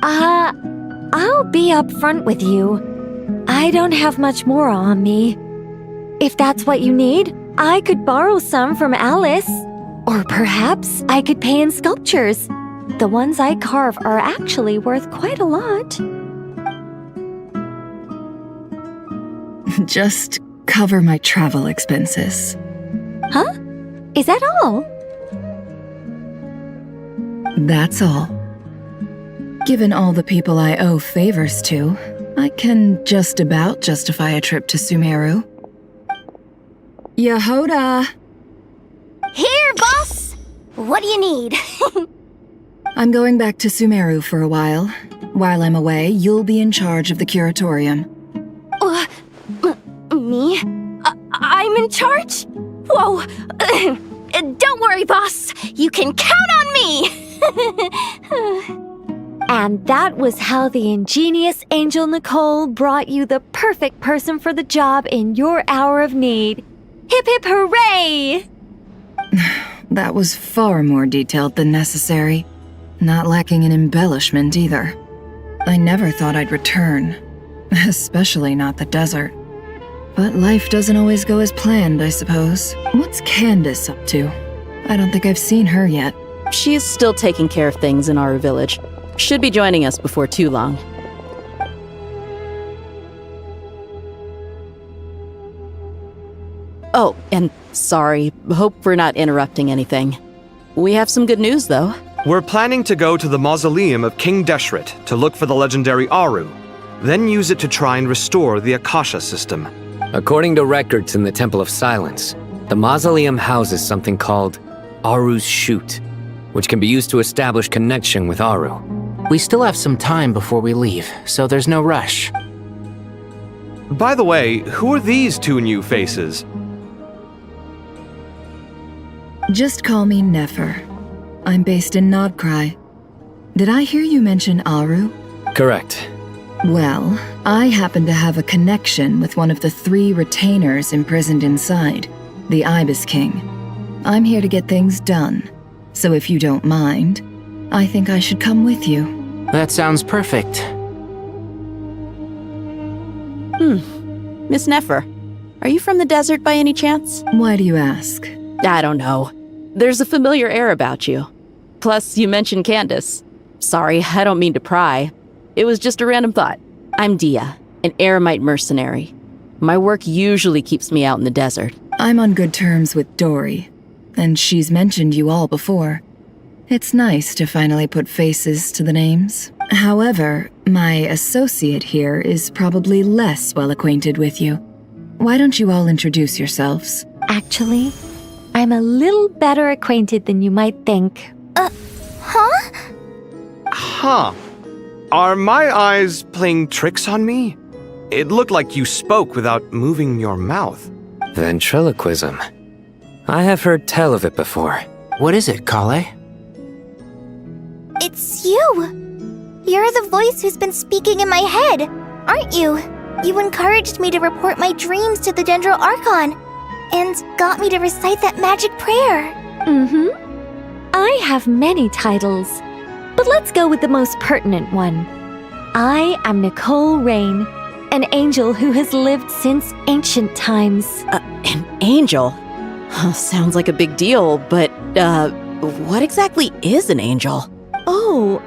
I'll be upfront with you. I don't have much more on me. If that's what you need, I could borrow some from Alice. Or perhaps I could pay in sculptures. The ones I carve are actually worth quite a lot. Just cover my travel expenses. Huh? Is that all? That's all. Given all the people I owe favors to, I can just about justify a trip to Sumeru. Yehoda! Here, boss! What do you need? I'm going back to Sumeru for a while. While I'm away, you'll be in charge of the curatorium. Me? I'm in charge? Whoa! Don't worry, boss. You can count on me! And that was how the ingenious Angel Nicole brought you the perfect person for the job in your hour of need. Hip hip hooray! That was far more detailed than necessary. Not lacking in embellishment either. I never thought I'd return. Especially not the desert. But life doesn't always go as planned, I suppose. What's Candace up to? I don't think I've seen her yet. She is still taking care of things in our village. Should be joining us before too long. Oh, and sorry. Hope we're not interrupting anything. We have some good news, though. We're planning to go to the mausoleum of King Deshret to look for the legendary Aru, then use it to try and restore the Akasha system. According to records in the Temple of Silence, the mausoleum houses something called Aru's Chute, which can be used to establish connection with Aru. We still have some time before we leave, so there's no rush. By the way, who are these two new faces? Just call me Nefer. I'm based in Nodcry. Did I hear you mention Aru? Correct. Well, I happen to have a connection with one of the 3 retainers imprisoned inside, the Ibis King. I'm here to get things done, so if you don't mind, I think I should come with you. That sounds perfect. Miss Nefer, are you from the desert by any chance? Why do you ask? I don't know. There's a familiar air about you. Plus, you mentioned Candace. Sorry, I don't mean to pry. It was just a random thought. I'm Dia, an Eremite mercenary. My work usually keeps me out in the desert. I'm on good terms with Dory, and she's mentioned you all before. It's nice to finally put faces to the names. However, my associate here is probably less well acquainted with you. Why don't you all introduce yourselves? Actually, I'm a little better acquainted than you might think. Huh. Are my eyes playing tricks on me? It looked like you spoke without moving your mouth. Ventriloquism. I have heard tell of it before. What is it, Kale? It's you! You're the voice who's been speaking in my head, aren't you? You encouraged me to report my dreams to the Dendro Archon, and got me to recite that magic prayer. I have many titles, but let's go with the most pertinent one. I am Nicole Rain, an angel who has lived since ancient times. An angel? Sounds like a big deal, but, what exactly is an angel? Oh,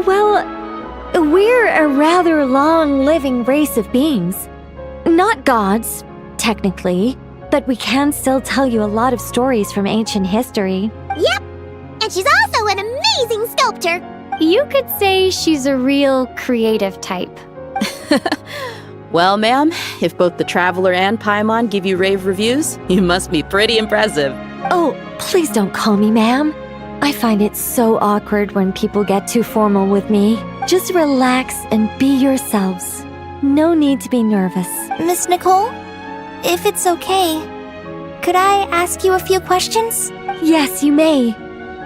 Well, we're a rather long-living race of beings. Not gods, technically, but we can still tell you a lot of stories from ancient history. Yep! And she's also an amazing sculptor! You could say she's a real creative type. Well, ma'am, if both the Traveler and Paimon give you rave reviews, you must be pretty impressive. Oh, please don't call me ma'am. I find it so awkward when people get too formal with me. Just relax and be yourselves. No need to be nervous. Miss Nicole, if it's okay, could I ask you a few questions? Yes, you may.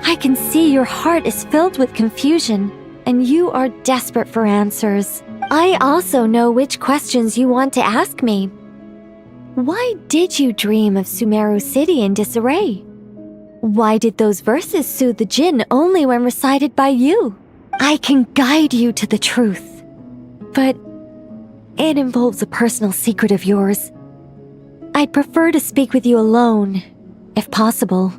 I can see your heart is filled with confusion, and you are desperate for answers. I also know which questions you want to ask me. Why did you dream of Sumeru City in disarray? Why did those verses soothe the Jinn only when recited by you? I can guide you to the truth, but it involves a personal secret of yours. I'd prefer to speak with you alone, if possible.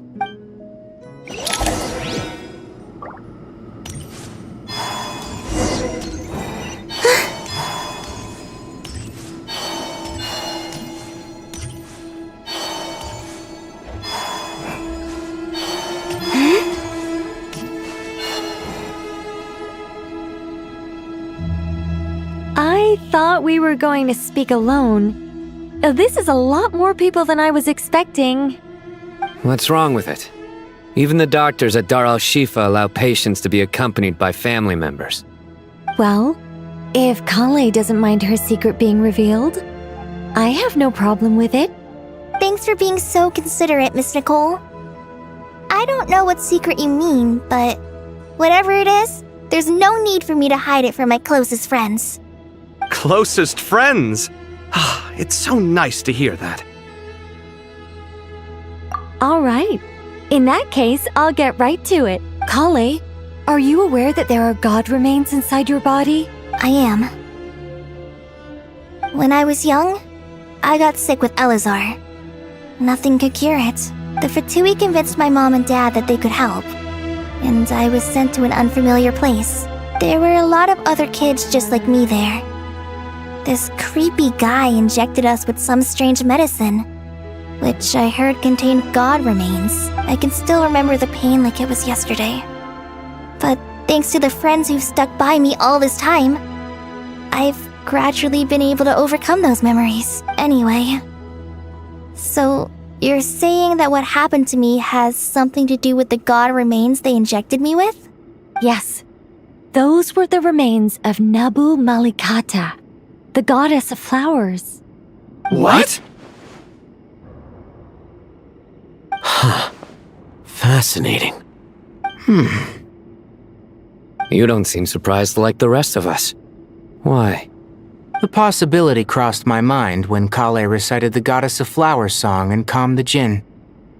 I thought we were going to speak alone. This is a lot more people than I was expecting. What's wrong with it? Even the doctors at Dar al-Shifa allow patients to be accompanied by family members. Well, if Kale doesn't mind her secret being revealed, I have no problem with it. Thanks for being so considerate, Miss Nicole. I don't know what secret you mean, but whatever it is, there's no need for me to hide it from my closest friends. Closest friends? It's so nice to hear that. All right. In that case, I'll get right to it. Kale, are you aware that there are god remains inside your body? I am. When I was young, I got sick with Elazar. Nothing could cure it. The Fatui convinced my mom and dad that they could help, and I was sent to an unfamiliar place. There were a lot of other kids just like me there. This creepy guy injected us with some strange medicine, which I heard contained god remains. I can still remember the pain like it was yesterday. But thanks to the friends who've stuck by me all this time, I've gradually been able to overcome those memories. Anyway, so you're saying that what happened to me has something to do with the god remains they injected me with? Yes. Those were the remains of Nabu Malikata, the goddess of flowers. What? Huh. Fascinating. You don't seem surprised like the rest of us. Why? The possibility crossed my mind when Kale recited the Goddess of Flowers song and calmed the Jinn.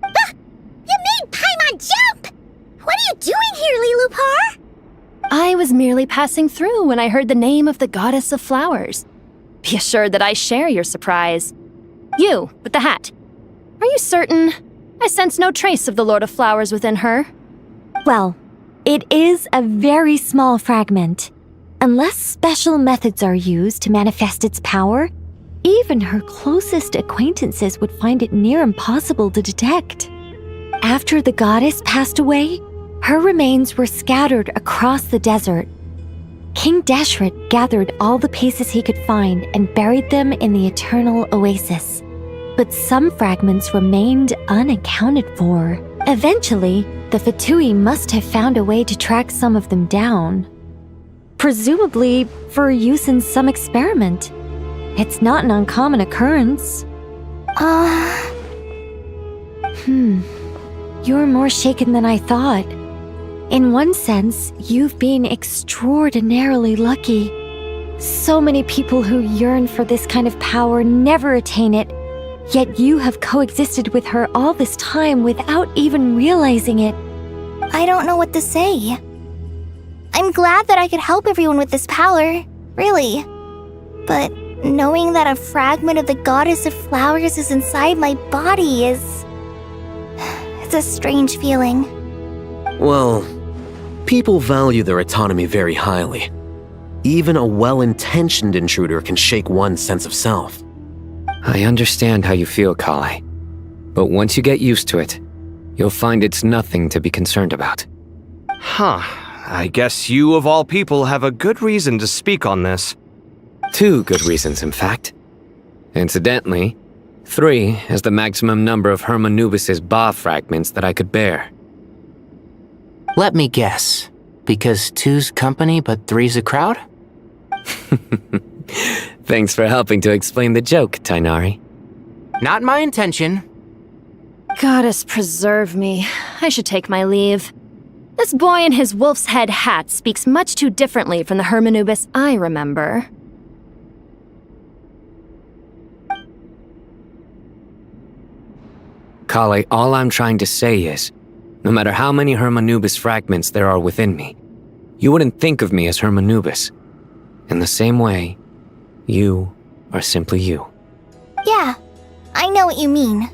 You made Paimon jump! What are you doing here, Lilupar? I was merely passing through when I heard the name of the Goddess of Flowers. Be assured that I share your surprise. You, with the hat. Are you certain? I sense no trace of the Lord of Flowers within her. Well, it is a very small fragment. Unless special methods are used to manifest its power, even her closest acquaintances would find it near impossible to detect. After the goddess passed away, her remains were scattered across the desert. King Deshret gathered all the pieces he could find and buried them in the Eternal Oasis. But some fragments remained unaccounted for. Eventually, the Fatui must have found a way to track some of them down. Presumably for use in some experiment. It's not an uncommon occurrence. You're more shaken than I thought. In one sense, you've been extraordinarily lucky. So many people who yearn for this kind of power never attain it, yet you have coexisted with her all this time without even realizing it. I don't know what to say. I'm glad that I could help everyone with this power, really. But knowing that a fragment of the Goddess of Flowers is inside my body is... it's a strange feeling. Well, people value their autonomy very highly. Even a well-intentioned intruder can shake one's sense of self. I understand how you feel, Kale. But once you get used to it, you'll find it's nothing to be concerned about. Huh. I guess you, of all people, have a good reason to speak on this. 2 good reasons, in fact. Incidentally, 3 is the maximum number of Hermanubis' Ba fragments that I could bear. Let me guess. Because 2's company, but 3's a crowd? Thanks for helping to explain the joke, Tainari. Not my intention. Goddess preserve me. I should take my leave. This boy in his wolf's head hat speaks much too differently from the Hermanubis I remember. Kale, all I'm trying to say is, no matter how many Hermanubis fragments there are within me, you wouldn't think of me as Hermanubis. In the same way, you are simply you. Yeah, I know what you mean.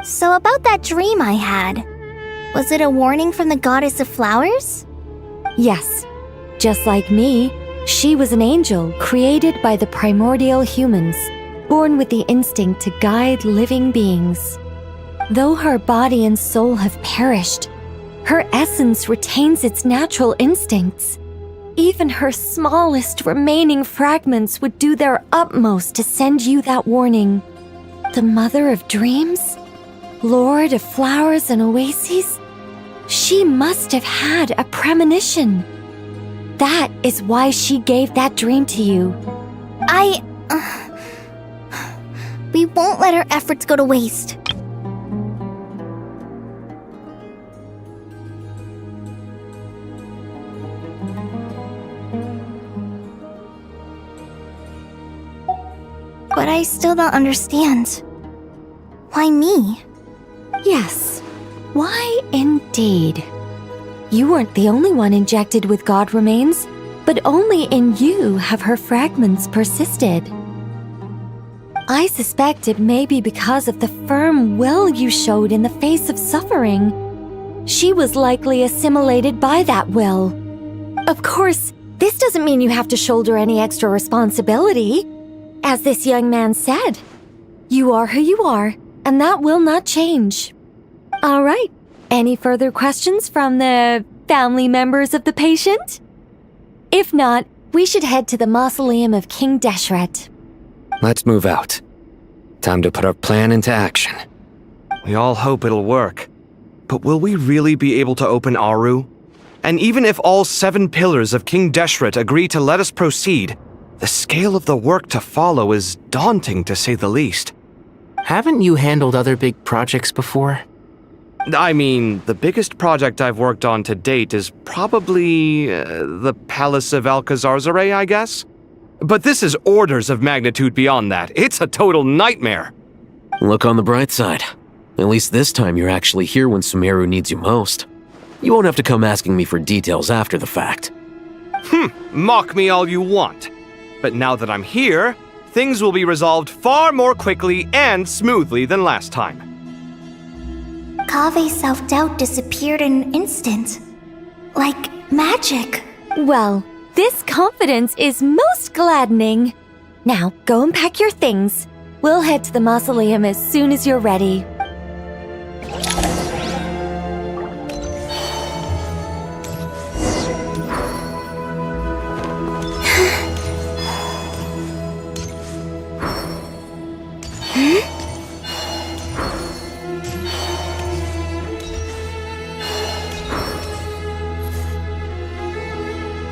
So about that dream I had, was it a warning from the Goddess of Flowers? Yes. Just like me, she was an angel created by the primordial humans, born with the instinct to guide living beings. Though her body and soul have perished, her essence retains its natural instincts. Even her smallest remaining fragments would do their utmost to send you that warning. The Mother of Dreams? Lord of Flowers and Oases? She must have had a premonition. That is why she gave that dream to you. We won't let our efforts go to waste. But I still don't understand. Why me? Yes. Why indeed? You weren't the only one injected with God remains, but only in you have her fragments persisted. I suspect it may be because of the firm will you showed in the face of suffering. She was likely assimilated by that will. Of course, this doesn't mean you have to shoulder any extra responsibility. As this young man said, you are who you are, and that will not change. All right. Any further questions from the family members of the patient? If not, we should head to the mausoleum of King Deshret. Let's move out. Time to put our plan into action. We all hope it'll work. But will we really be able to open Aru? And even if all 7 pillars of King Deshret agree to let us proceed, the scale of the work to follow is daunting to say the least. Haven't you handled other big projects before? I mean, the biggest project I've worked on to date is probably the Palace of Alcazarzaray, I guess? But this is orders of magnitude beyond that. It's a total nightmare. Look on the bright side. At least this time you're actually here when Sumeru needs you most. You won't have to come asking me for details after the fact. Mock me all you want. But now that I'm here, things will be resolved far more quickly and smoothly than last time. Kave's self-doubt disappeared in an instant. Like magic. Well, this confidence is most gladdening. Now, go and pack your things. We'll head to the mausoleum as soon as you're ready.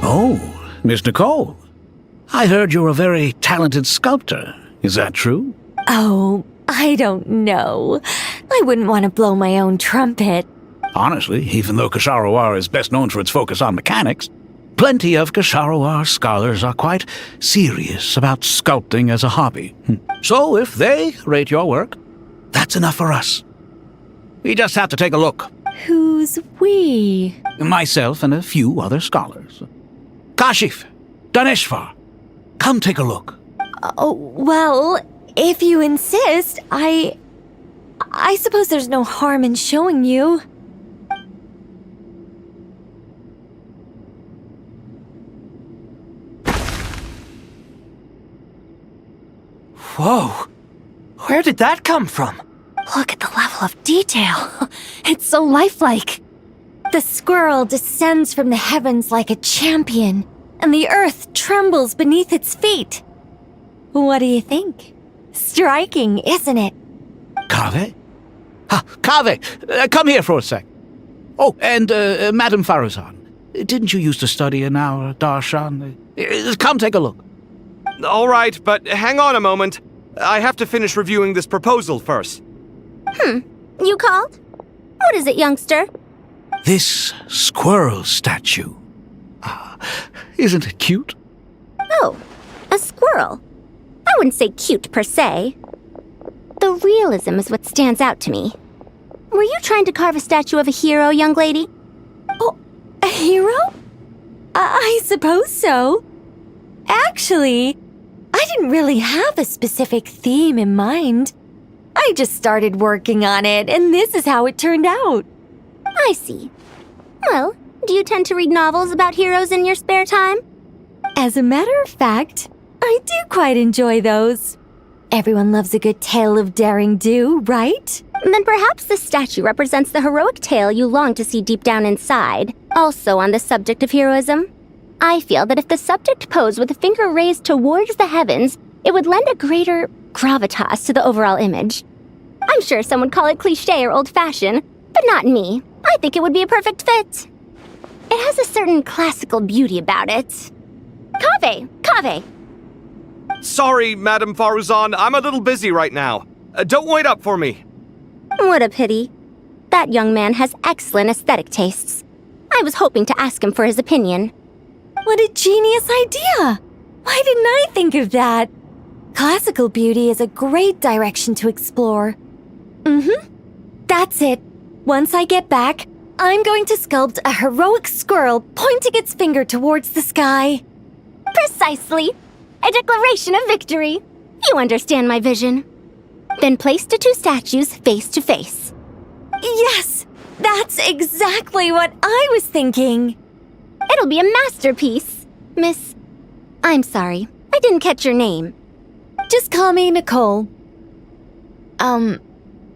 Oh, Miss Nicole. I heard you're a very talented sculptor. Is that true? Oh, I don't know. I wouldn't want to blow my own trumpet. Honestly, even though Kasharawar is best known for its focus on mechanics, plenty of Kasharawar scholars are quite serious about sculpting as a hobby. So if they rate your work, that's enough for us. We just have to take a look. Who's we? Myself and a few other scholars. Kashif, Daneshvar, come take a look. Oh, well, if you insist, I suppose there's no harm in showing you. Whoa! Where did that come from? Look at the level of detail. It's so lifelike. The squirrel descends from the heavens like a champion, and the earth trembles beneath its feet. What do you think? Striking, isn't it? Kaveh? Kaveh, come here for a sec. Oh, and Madame Faruzan, didn't you used to study in our darshan? Come take a look. All right, but hang on a moment. I have to finish reviewing this proposal first. You called? What is it, youngster? This squirrel statue. Isn't it cute? Oh, a squirrel. I wouldn't say cute per se. The realism is what stands out to me. Were you trying to carve a statue of a hero, young lady? Oh, a hero? I suppose so. Actually, I didn't really have a specific theme in mind. I just started working on it, and this is how it turned out. I see. Well, do you tend to read novels about heroes in your spare time? As a matter of fact, I do quite enjoy those. Everyone loves a good tale of daring do, right? Then perhaps this statue represents the heroic tale you long to see deep down inside. Also on the subject of heroism, I feel that if the subject posed with a finger raised towards the heavens, it would lend a greater gravitas to the overall image. I'm sure some would call it cliché or old-fashioned, but not me. I think it would be a perfect fit. It has a certain classical beauty about it. Kaveh! Sorry, Madame Faruzan, I'm a little busy right now. Don't wait up for me. What a pity. That young man has excellent aesthetic tastes. I was hoping to ask him for his opinion. What a genius idea! Why didn't I think of that? Classical beauty is a great direction to explore. That's it. Once I get back, I'm going to sculpt a heroic squirrel pointing its finger towards the sky. Precisely. A declaration of victory. You understand my vision. Then place the two statues face to face. Yes! That's exactly what I was thinking. It'll be a masterpiece, Miss... I'm sorry, I didn't catch your name. Just call me Nicole.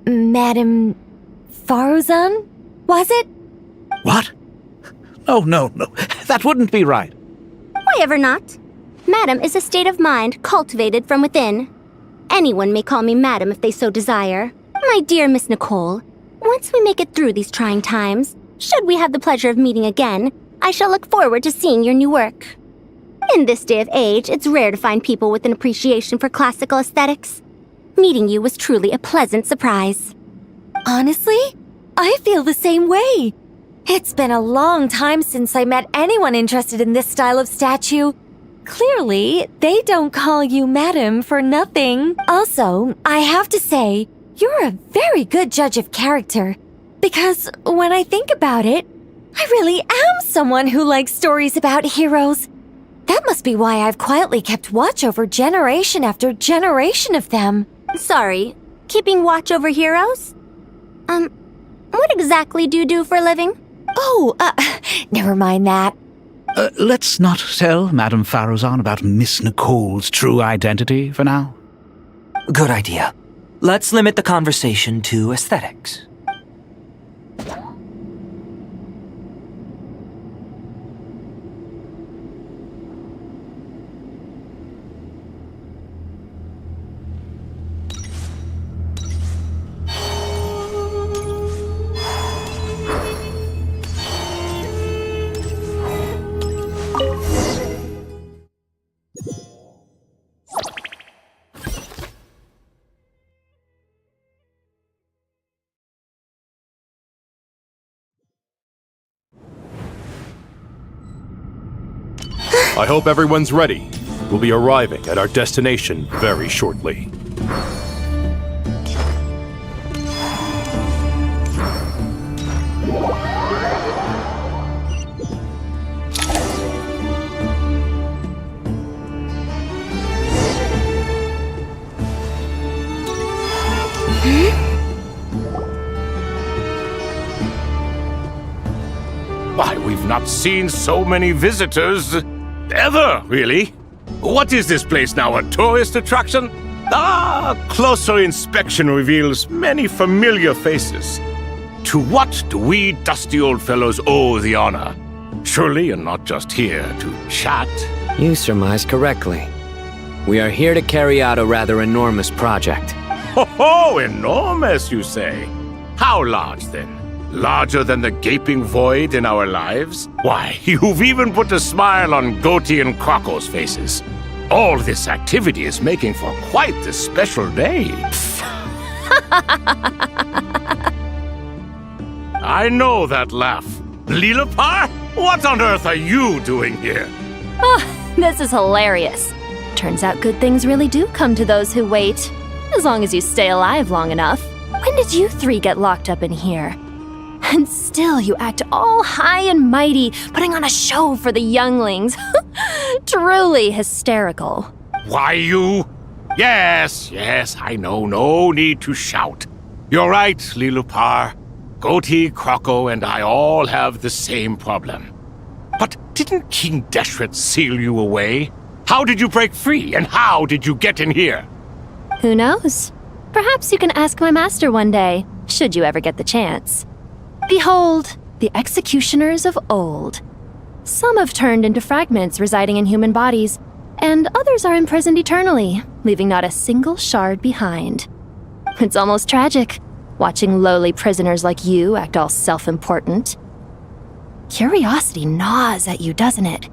Madame Faruzan? Was it? What? No. That wouldn't be right. Why ever not? Madam is a state of mind cultivated from within. Anyone may call me Madam if they so desire. My dear Miss Nicole, once we make it through these trying times, should we have the pleasure of meeting again, I shall look forward to seeing your new work. In this day of age, it's rare to find people with an appreciation for classical aesthetics. Meeting you was truly a pleasant surprise. Honestly, I feel the same way. It's been a long time since I met anyone interested in this style of statue. Clearly, they don't call you Madam for nothing. Also, I have to say, you're a very good judge of character. Because when I think about it, I really am someone who likes stories about heroes. That must be why I've quietly kept watch over generation after generation of them. Sorry, keeping watch over heroes? What exactly do you do for a living? Oh, never mind that. Let's not tell Madame Faruzan about Miss Nicole's true identity for now. Good idea. Let's limit the conversation to aesthetics. I hope everyone's ready. We'll be arriving at our destination very shortly. Why, we've not seen so many visitors ever, really. What is this place now, a tourist attraction? Ah, closer inspection reveals many familiar faces. To what do we dusty old fellows owe the honor? Surely you're not just here to chat. You surmise correctly. We are here to carry out a rather enormous project. Ho, enormous, you say? How large, then? Larger than the gaping void in our lives? Why, you've even put a smile on Goatee and Crocco's faces. All this activity is making for quite the special day. I know that laugh. Lilipar? What on earth are you doing here? Oh, this is hilarious. Turns out good things really do come to those who wait. As long as you stay alive long enough. When did you three get locked up in here? And still you act all high and mighty, putting on a show for the younglings. Truly hysterical. Why, you? Yes, I know. No need to shout. You're right, Lilipar. Goatee, Crocco, and I all have the same problem. But didn't King Deshret seal you away? How did you break free, and how did you get in here? Who knows? Perhaps you can ask my master one day, should you ever get the chance. Behold, the executioners of old. Some have turned into fragments residing in human bodies, and others are imprisoned eternally, leaving not a single shard behind. It's almost tragic, watching lowly prisoners like you act all self-important. Curiosity gnaws at you, doesn't it?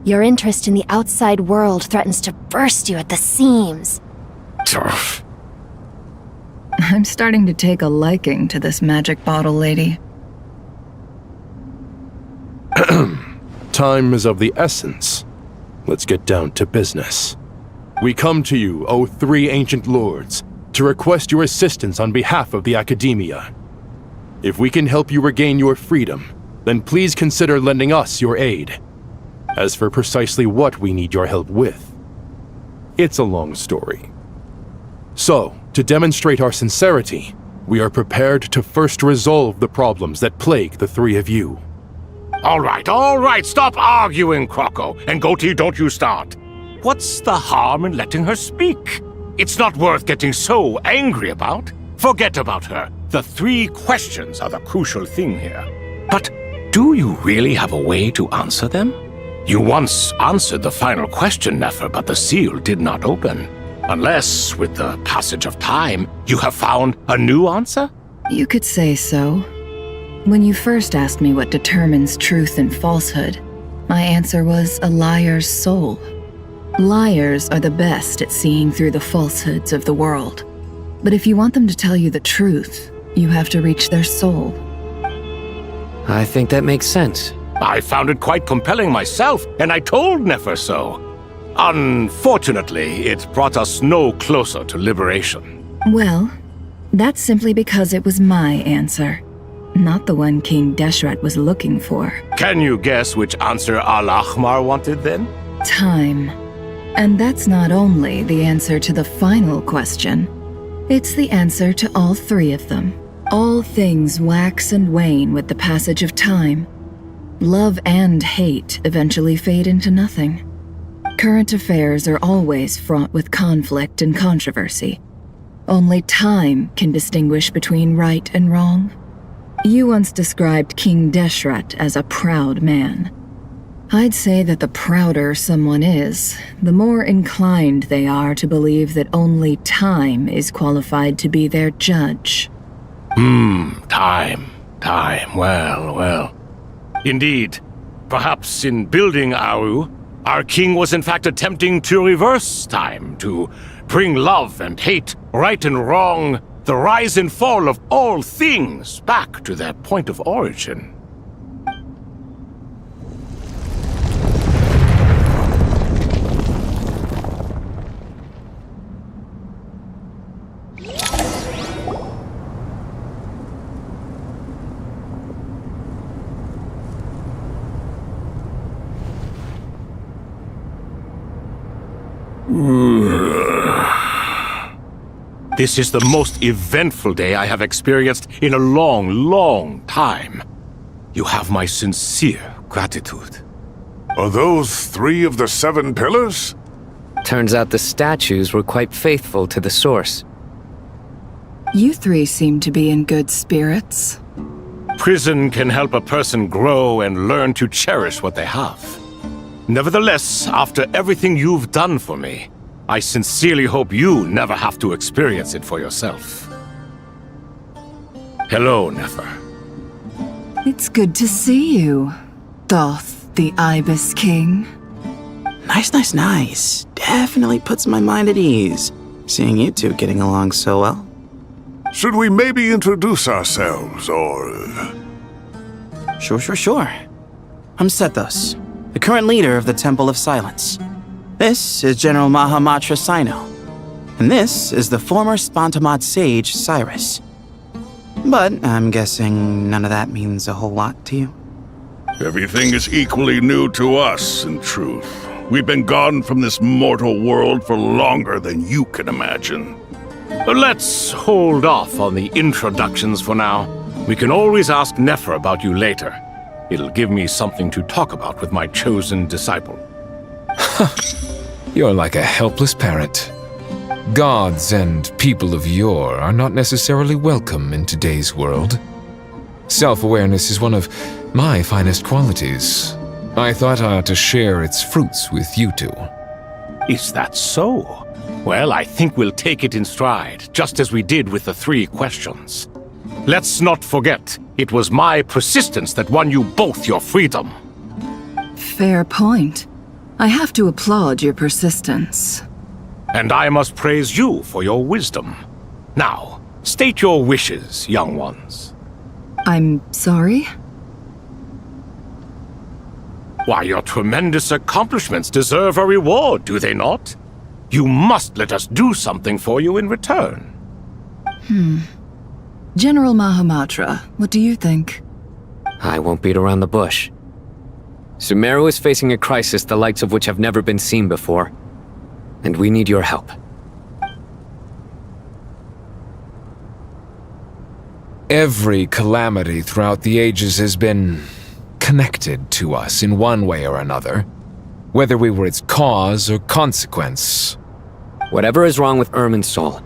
Your interest in the outside world threatens to burst you at the seams. I'm starting to take a liking to this magic bottle lady. Time is of the essence. Let's get down to business. We come to you, O three ancient lords, to request your assistance on behalf of the Academia. If we can help you regain your freedom, then please consider lending us your aid. As for precisely what we need your help with, it's a long story. So, to demonstrate our sincerity, we are prepared to first resolve the problems that plague the three of you. All right, stop arguing, Crocco. And Goatee, don't you start. What's the harm in letting her speak? It's not worth getting so angry about. Forget about her. The three questions are the crucial thing here. But do you really have a way to answer them? You once answered the final question, Nefer, but the seal did not open. Unless, with the passage of time, you have found a new answer? You could say so. When you first asked me what determines truth and falsehood, my answer was a liar's soul. Liars are the best at seeing through the falsehoods of the world. But if you want them to tell you the truth, you have to reach their soul. I think that makes sense. I found it quite compelling myself, and I told Nefer so. Unfortunately, it brought us no closer to liberation. Well, that's simply because it was my answer, not the one King Deshret was looking for. Can you guess which answer Al-Ahmar wanted then? Time. And that's not only the answer to the final question, it's the answer to all three of them. All things wax and wane with the passage of time. Love and hate eventually fade into nothing. Current affairs are always fraught with conflict and controversy. Only time can distinguish between right and wrong. You once described King Deshret as a proud man. I'd say that the prouder someone is, the more inclined they are to believe that only time is qualified to be their judge. Time. Well. Indeed. Perhaps in building Aru, our king was in fact attempting to reverse time, to bring love and hate, right and wrong, the rise and fall of all things back to their point of origin. This is the most eventful day I have experienced in a long, long time. You have my sincere gratitude. Are those 3 of the 7 pillars? Turns out the statues were quite faithful to the source. You 3 seem to be in good spirits. Prison can help a person grow and learn to cherish what they have. Nevertheless, after everything you've done for me, I sincerely hope you never have to experience it for yourself. Hello, Nefer. It's good to see you, Thoth the Ibis King. Nice. Definitely puts my mind at ease, seeing you two getting along so well. Should we maybe introduce ourselves, or... Sure. I'm Sethos, the current leader of the Temple of Silence. This is General Mahamatra Sino, and this is the former Spantamad sage, Cyrus. But I'm guessing none of that means a whole lot to you. Everything is equally new to us, in truth. We've been gone from this mortal world for longer than you can imagine. Let's hold off on the introductions for now. We can always ask Nefer about you later. It'll give me something to talk about with my chosen disciple. You're like a helpless parrot. Gods and people of yore are not necessarily welcome in today's world. Self-awareness is one of my finest qualities. I thought I ought to share its fruits with you two. Is that so? Well, I think we'll take it in stride, just as we did with the 3 questions. Let's not forget, it was my persistence that won you both your freedom. Fair point. I have to applaud your persistence. And I must praise you for your wisdom. Now, state your wishes, young ones. I'm sorry? Why, your tremendous accomplishments deserve a reward, do they not? You must let us do something for you in return. General Mahamatra, what do you think? I won't beat around the bush. Sumeru is facing a crisis the likes of which have never been seen before, and we need your help. Every calamity throughout the ages has been connected to us in one way or another, whether we were its cause or consequence. Whatever is wrong with Irminsul,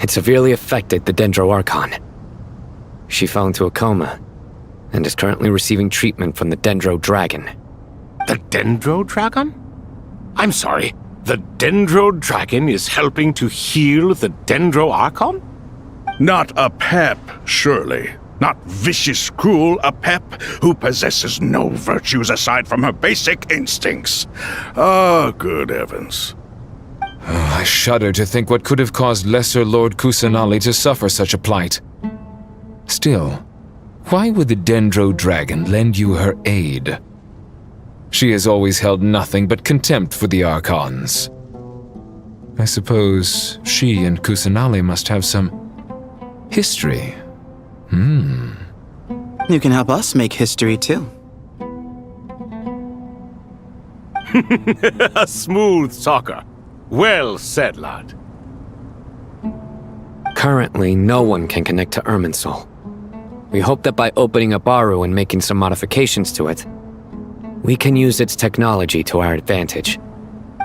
it severely affected the Dendro Archon. She fell into a coma and is currently receiving treatment from the Dendro Dragon. The Dendro Dragon? I'm sorry, the Dendro Dragon is helping to heal the Dendro Archon? Not a pep, surely. Not vicious, cruel, a pep who possesses no virtues aside from her basic instincts. Ah, good heavens. I shudder to think what could have caused Lesser Lord Kusanali to suffer such a plight. Still, why would the Dendro Dragon lend you her aid? She has always held nothing but contempt for the Archons. I suppose she and Kusanali must have some history. You can help us make history too. A smooth talker. Well said, lad. Currently, no one can connect to Irminsul. We hope that by opening up Aru and making some modifications to it, we can use its technology to our advantage.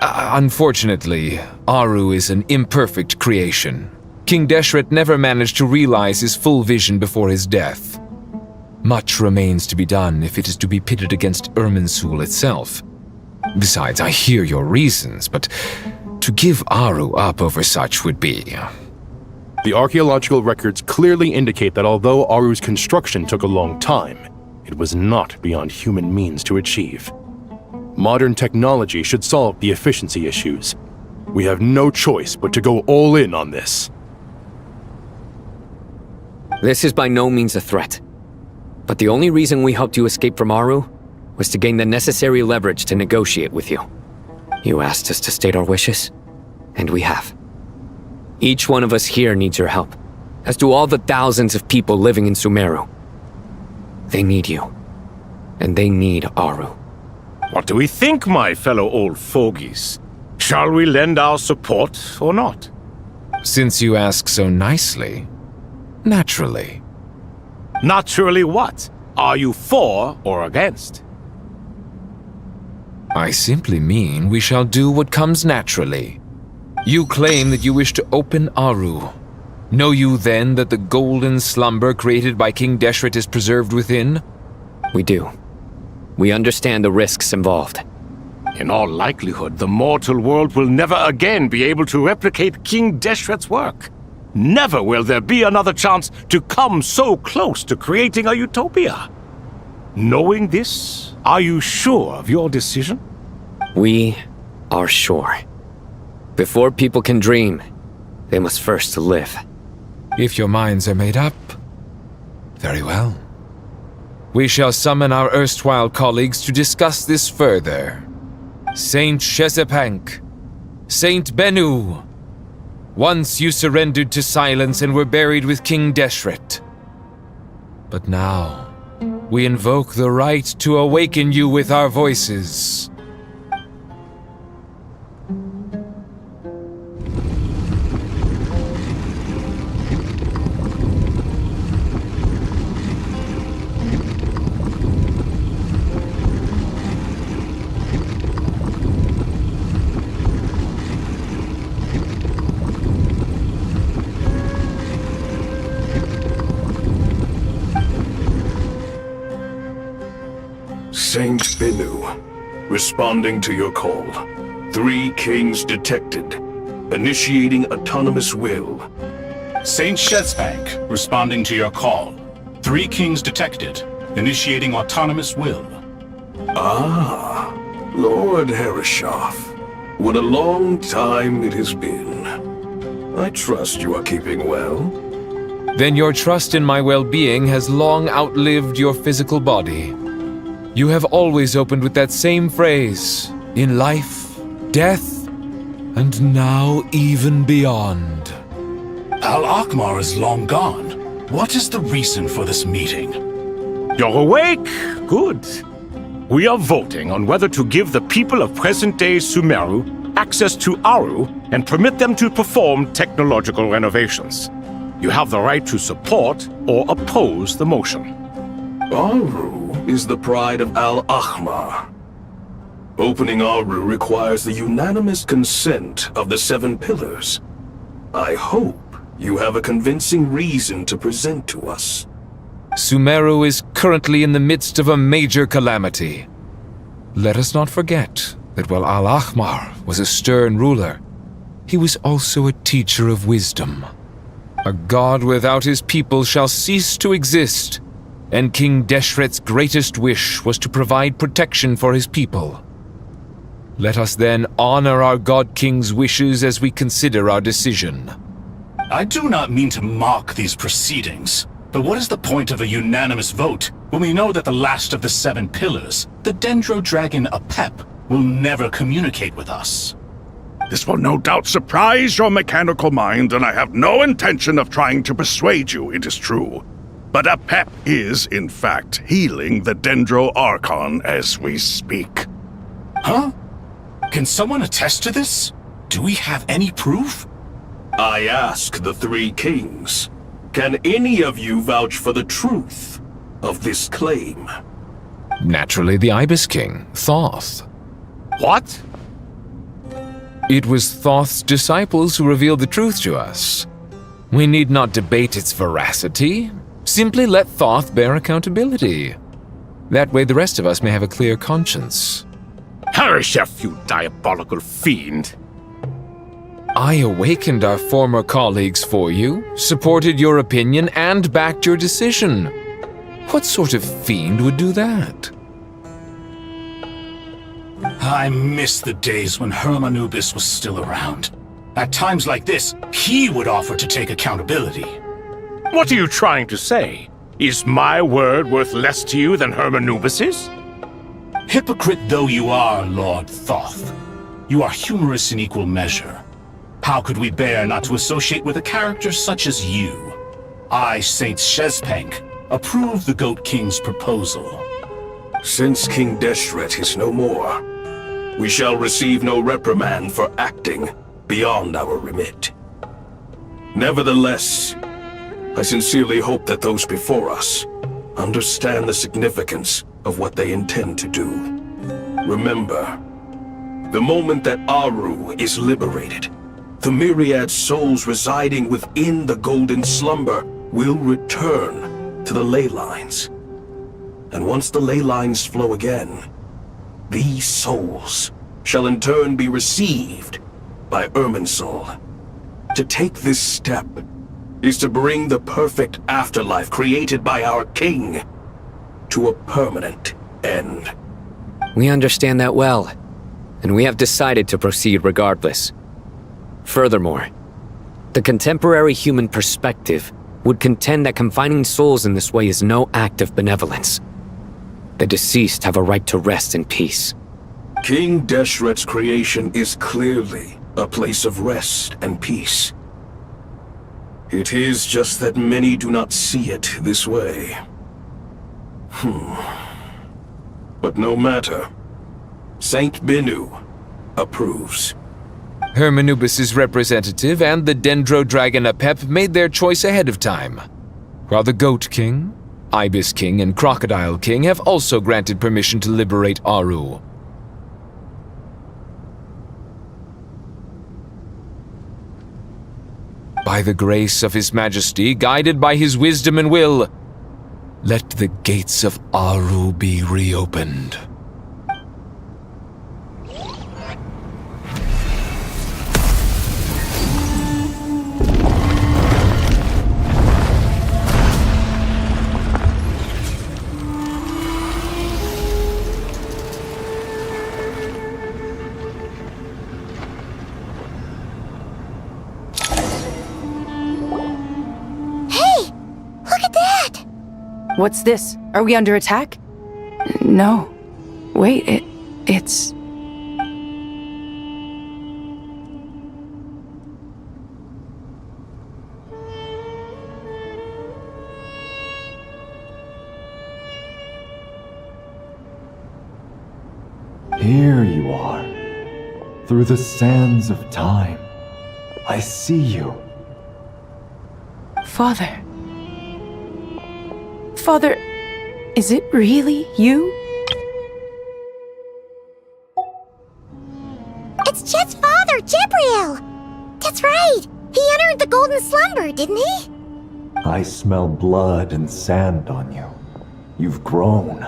Unfortunately, Aru is an imperfect creation. King Deshret never managed to realize his full vision before his death. Much remains to be done if it is to be pitted against Irminsul itself. Besides, I hear your reasons, but to give Aru up over such would be... The archaeological records clearly indicate that although Aru's construction took a long time, it was not beyond human means to achieve. Modern technology should solve the efficiency issues. We have no choice but to go all in on this. This is by no means a threat. But the only reason we helped you escape from Aru was to gain the necessary leverage to negotiate with you. You asked us to state our wishes, and we have. Each one of us here needs your help, as do all the thousands of people living in Sumeru. They need you, and they need Aru. What do we think, my fellow old fogies? Shall we lend our support or not? Since you ask so nicely, naturally. Naturally what? Are you for or against? I simply mean we shall do what comes naturally. You claim that you wish to open Aru. Know you then that the golden slumber created by King Deshret is preserved within? We do. We understand the risks involved. In all likelihood, the mortal world will never again be able to replicate King Deshret's work. Never will there be another chance to come so close to creating a utopia. Knowing this, are you sure of your decision? We are sure. Before people can dream, they must first live. If your minds are made up, very well. We shall summon our erstwhile colleagues to discuss this further. Saint Shezepank, Saint Bennu, once you surrendered to silence and were buried with King Deshret. But now, we invoke the right to awaken you with our voices. Saint Bennu, responding to your call. 3 kings detected. Initiating autonomous will. Saint Shezbank, responding to your call. 3 kings detected. Initiating autonomous will. Ah, Lord Herreshoff. What a long time it has been. I trust you are keeping well. Then your trust in my well-being has long outlived your physical body. You have always opened with that same phrase, in life, death, and now even beyond. Al-Akmar is long gone. What is the reason for this meeting? You're awake? Good. We are voting on whether to give the people of present-day Sumeru access to Aru and permit them to perform technological renovations. You have the right to support or oppose the motion. Aru is the pride of Al-Ahmar. Opening Aru requires the unanimous consent of the 7 pillars. I hope you have a convincing reason to present to us. Sumeru is currently in the midst of a major calamity. Let us not forget that while Al-Ahmar was a stern ruler, he was also a teacher of wisdom. A god without his people shall cease to exist, and King Deshret's greatest wish was to provide protection for his people. Let us then honor our God King's wishes as we consider our decision. I do not mean to mock these proceedings, but what is the point of a unanimous vote when we know that the last of the 7 pillars, the Dendro Dragon Apep, will never communicate with us? This will no doubt surprise your mechanical mind, and I have no intention of trying to persuade you it is true. But Apep is, in fact, healing the Dendro Archon as we speak. Huh? Can someone attest to this? Do we have any proof? I ask the 3 kings. Can any of you vouch for the truth of this claim? Naturally, the Ibis King, Thoth. What? It was Thoth's disciples who revealed the truth to us. We need not debate its veracity. Simply let Thoth bear accountability. That way the rest of us may have a clear conscience. Herreshoff, you diabolical fiend! I awakened our former colleagues for you, supported your opinion, and backed your decision. What sort of fiend would do that? I miss the days when Hermanubis was still around. At times like this, he would offer to take accountability. What are you trying to say? Is my word worth less to you than Hermanubis's? Hypocrite though you are, Lord Thoth, you are humorous in equal measure. How could we bear not to associate with a character such as you? I, Saint Shezpank, approve the Goat King's proposal. Since King Deshret is no more, we shall receive no reprimand for acting beyond our remit. Nevertheless, I sincerely hope that those before us understand the significance of what they intend to do. Remember, the moment that Aru is liberated, the myriad souls residing within the Golden Slumber will return to the ley lines. And once the ley lines flow again, these souls shall in turn be received by Irminsul. To take this step is to bring the perfect afterlife created by our king to a permanent end. We understand that well, and we have decided to proceed regardless. Furthermore, the contemporary human perspective would contend that confining souls in this way is no act of benevolence. The deceased have a right to rest in peace. King Deshret's creation is clearly a place of rest and peace. It is just that many do not see it this way. But no matter. Saint Binu approves. Hermanubis' representative and the Dendro Dragon Apep made their choice ahead of time, while the Goat King, Ibis King, and Crocodile King have also granted permission to liberate Aru. By the grace of His Majesty, guided by his wisdom and will, let the gates of Aru be reopened. What's this? Are we under attack? No. Wait, it's... Here you are. Through the sands of time. I see you. Father. Father, is it really you? It's Jet's father, Jibriel! That's right! He entered the Golden Slumber, didn't he? I smell blood and sand on you. You've grown.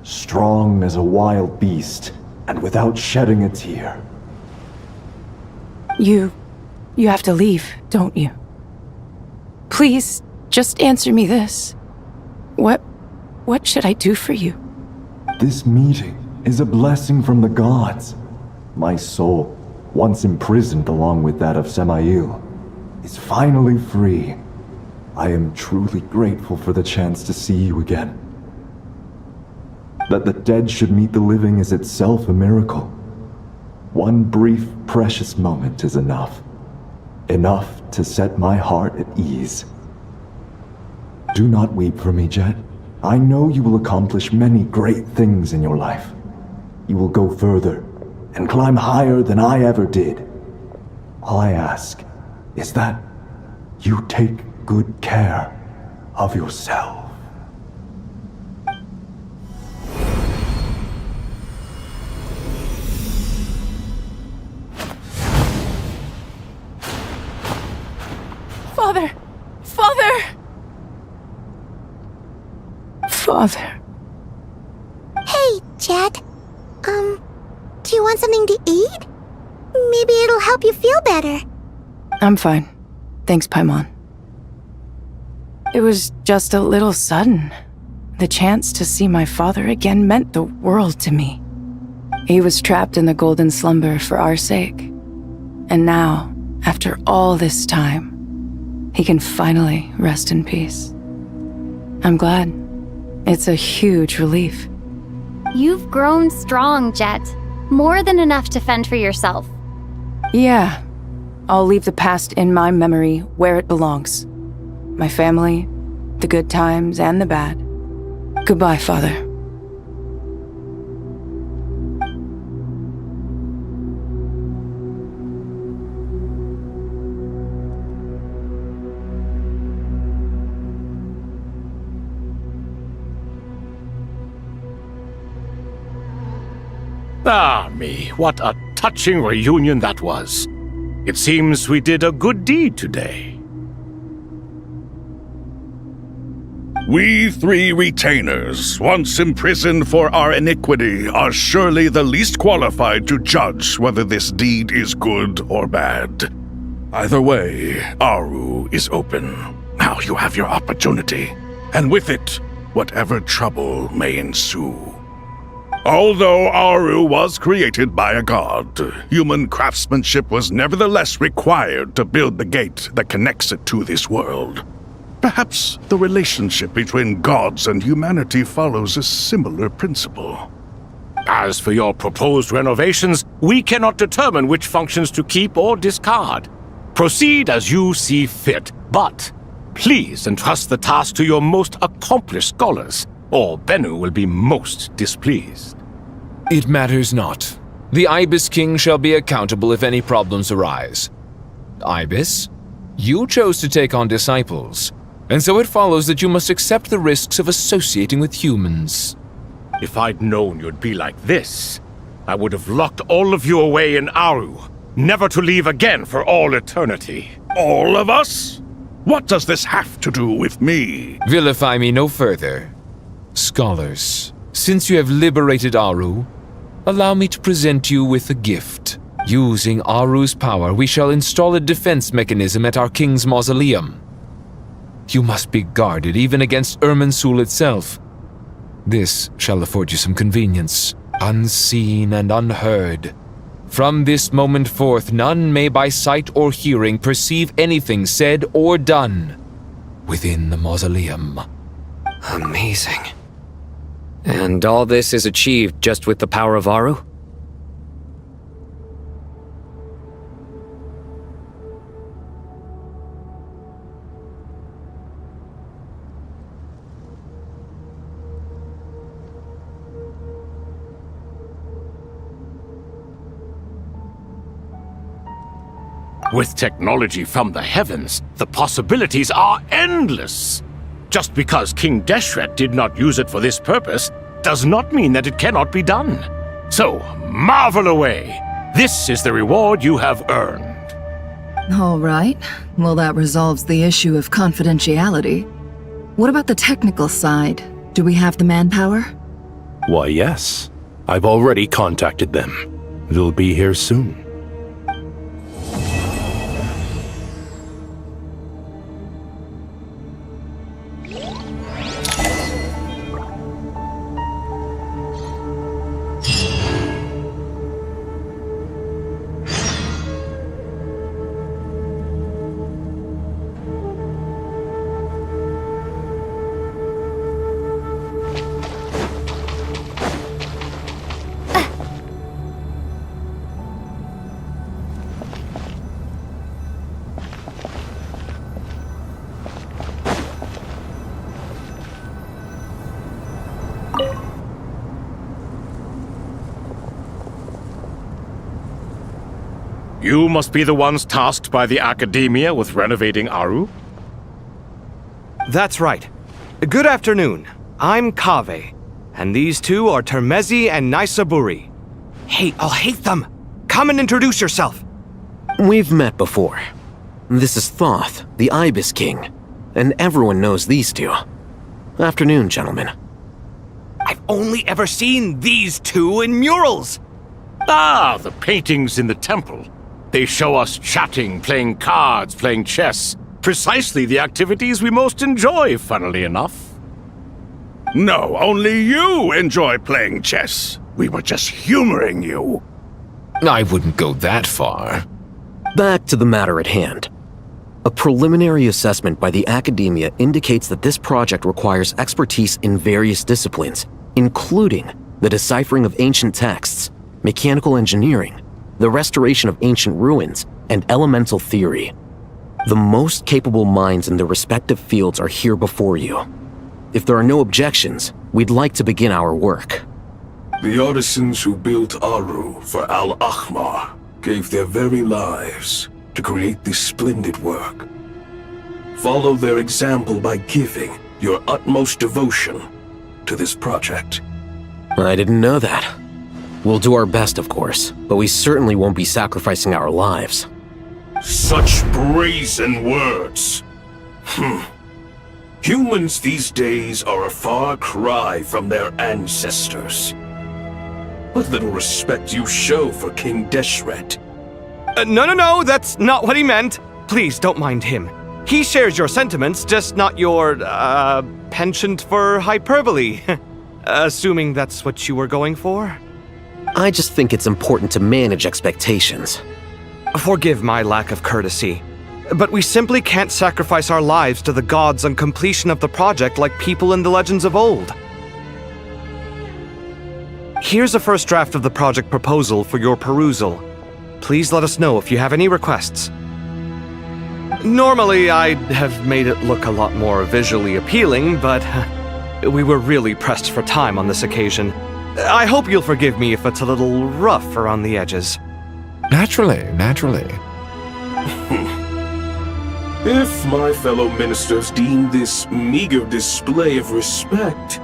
Strong as a wild beast, and without shedding a tear. You have to leave, don't you? Please, just answer me this. What should I do for you? This meeting is a blessing from the gods. My soul, once imprisoned along with that of Samael, is finally free. I am truly grateful for the chance to see you again. That the dead should meet the living is itself a miracle. One brief, precious moment is enough. Enough to set my heart at ease. Do not weep for me, Jet. I know you will accomplish many great things in your life. You will go further and climb higher than I ever did. All I ask is that you take good care of yourself. Father! Father! Father. Hey, Jet. Do you want something to eat? Maybe it'll help you feel better. I'm fine. Thanks, Paimon. It was just a little sudden. The chance to see my father again meant the world to me. He was trapped in the Golden Slumber for our sake. And now, after all this time, he can finally rest in peace. I'm glad. It's a huge relief. You've grown strong, Jet. More than enough to fend for yourself. Yeah. I'll leave the past in my memory where it belongs. My family, the good times and the bad. Goodbye, Father. Ah, me, what a touching reunion that was. It seems we did a good deed today. We three retainers, once imprisoned for our iniquity, are surely the least qualified to judge whether this deed is good or bad. Either way, Aru is open. Now you have your opportunity, and with it, whatever trouble may ensue. Although Aru was created by a god, human craftsmanship was nevertheless required to build the gate that connects it to this world. Perhaps the relationship between gods and humanity follows a similar principle. As for your proposed renovations, we cannot determine which functions to keep or discard. Proceed as you see fit, but please entrust the task to your most accomplished scholars, or Bennu will be most displeased. It matters not. The Ibis King shall be accountable if any problems arise. Ibis, you chose to take on disciples, and so it follows that you must accept the risks of associating with humans. If I'd known you'd be like this, I would have locked all of you away in Aru, never to leave again for all eternity. All of us? What does this have to do with me? Vilify me no further. Scholars, since you have liberated Aru, allow me to present you with a gift. Using Aru's power, we shall install a defense mechanism at our king's mausoleum. You must be guarded even against Irminsul itself. This shall afford you some convenience, unseen and unheard. From this moment forth, none may by sight or hearing perceive anything said or done within the mausoleum. Amazing. And all this is achieved just with the power of Aru? With technology from the heavens, the possibilities are endless. Just because King Deshret did not use it for this purpose does not mean that it cannot be done. So, marvel away. This is the reward you have earned. All right. Well, that resolves the issue of confidentiality. What about the technical side? Do we have the manpower? Why, yes. I've already contacted them. They'll be here soon. You must be the ones tasked by the Academia with renovating Aru? That's right. Good afternoon. I'm Kaveh, and these two are Termezi and Naisaburi. Hey, I'll hate them! Come and introduce yourself! We've met before. This is Thoth, the Ibis King, and everyone knows these two. Afternoon, gentlemen. I've only ever seen these two in murals! Ah, the paintings in the temple. They show us chatting, playing cards, playing chess. Precisely the activities we most enjoy, funnily enough. No, only you enjoy playing chess. We were just humoring you. I wouldn't go that far. Back to the matter at hand. A preliminary assessment by the Academia indicates that this project requires expertise in various disciplines, including the deciphering of ancient texts, mechanical engineering, the restoration of ancient ruins, and elemental theory. The most capable minds in their respective fields are here before you. If there are no objections, we'd like to begin our work. The artisans who built Aru for Al-Ahmar gave their very lives to create this splendid work. Follow their example by giving your utmost devotion to this project. I didn't know that. We'll do our best, of course, but we certainly won't be sacrificing our lives. Such brazen words. Humans these days are a far cry from their ancestors. What little respect you show for King Deshret. No, that's not what he meant. Please, don't mind him. He shares your sentiments, just not your, penchant for hyperbole. Assuming that's what you were going for? I just think it's important to manage expectations. Forgive my lack of courtesy, but we simply can't sacrifice our lives to the gods on completion of the project like people in the legends of old. Here's a first draft of the project proposal for your perusal. Please let us know if you have any requests. Normally, I'd have made it look a lot more visually appealing, but we were really pressed for time on this occasion. I hope you'll forgive me if it's a little rough around the edges. Naturally. If my fellow ministers deem this meager display of respect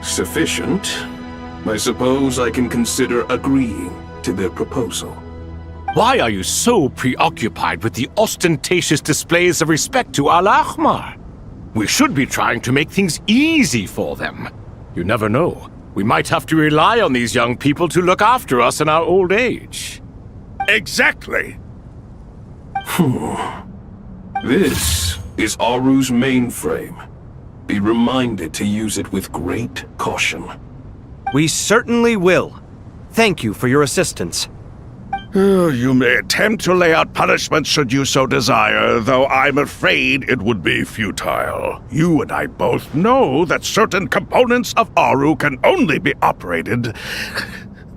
sufficient, I suppose I can consider agreeing to their proposal. Why are you so preoccupied with the ostentatious displays of respect to Al-Ahmar? We should be trying to make things easy for them. You never know. We might have to rely on these young people to look after us in our old age. Exactly. This is Aru's mainframe. Be reminded to use it with great caution. We certainly will. Thank you for your assistance. You may attempt to lay out punishment should you so desire, though I'm afraid it would be futile. You and I both know that certain components of Aru can only be operated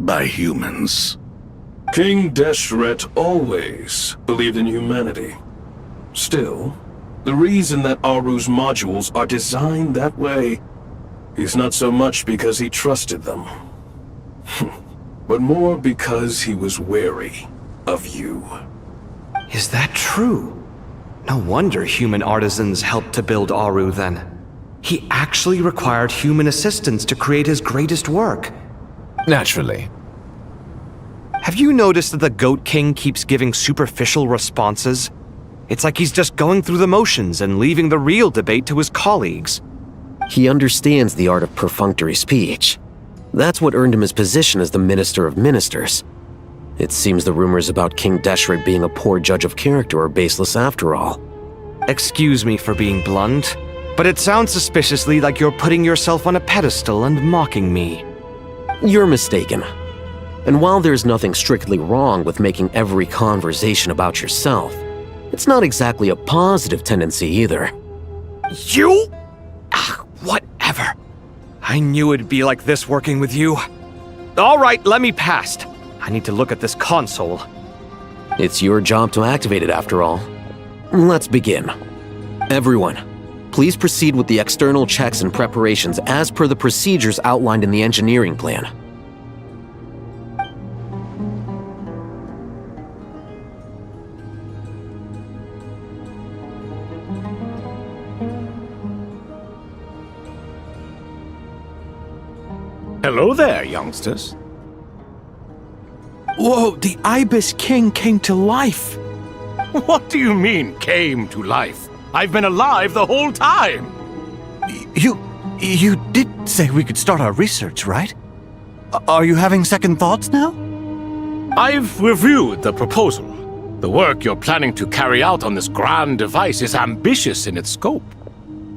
by humans. King Deshret always believed in humanity. Still, the reason that Aru's modules are designed that way is not so much because he trusted them, but more because he was wary of you. Is that true? No wonder human artisans helped to build Aru then. He actually required human assistance to create his greatest work. Naturally. Have you noticed that the Goat King keeps giving superficial responses? It's like he's just going through the motions and leaving the real debate to his colleagues. He understands the art of perfunctory speech. That's what earned him his position as the Minister of Ministers. It seems the rumors about King Deshret being a poor judge of character are baseless after all. Excuse me for being blunt, but it sounds suspiciously like you're putting yourself on a pedestal and mocking me. You're mistaken. And while there's nothing strictly wrong with making every conversation about yourself, it's not exactly a positive tendency either. You? Whatever. I knew it'd be like this working with you. All right, let me past. I need to look at this console. It's your job to activate it after all. Let's begin. Everyone, please proceed with the external checks and preparations as per the procedures outlined in the engineering plan. Hello there, youngsters. Whoa, the Ibis King came to life! What do you mean, came to life? I've been alive the whole time! You did say we could start our research, right? Are you having second thoughts now? I've reviewed the proposal. The work you're planning to carry out on this grand device is ambitious in its scope.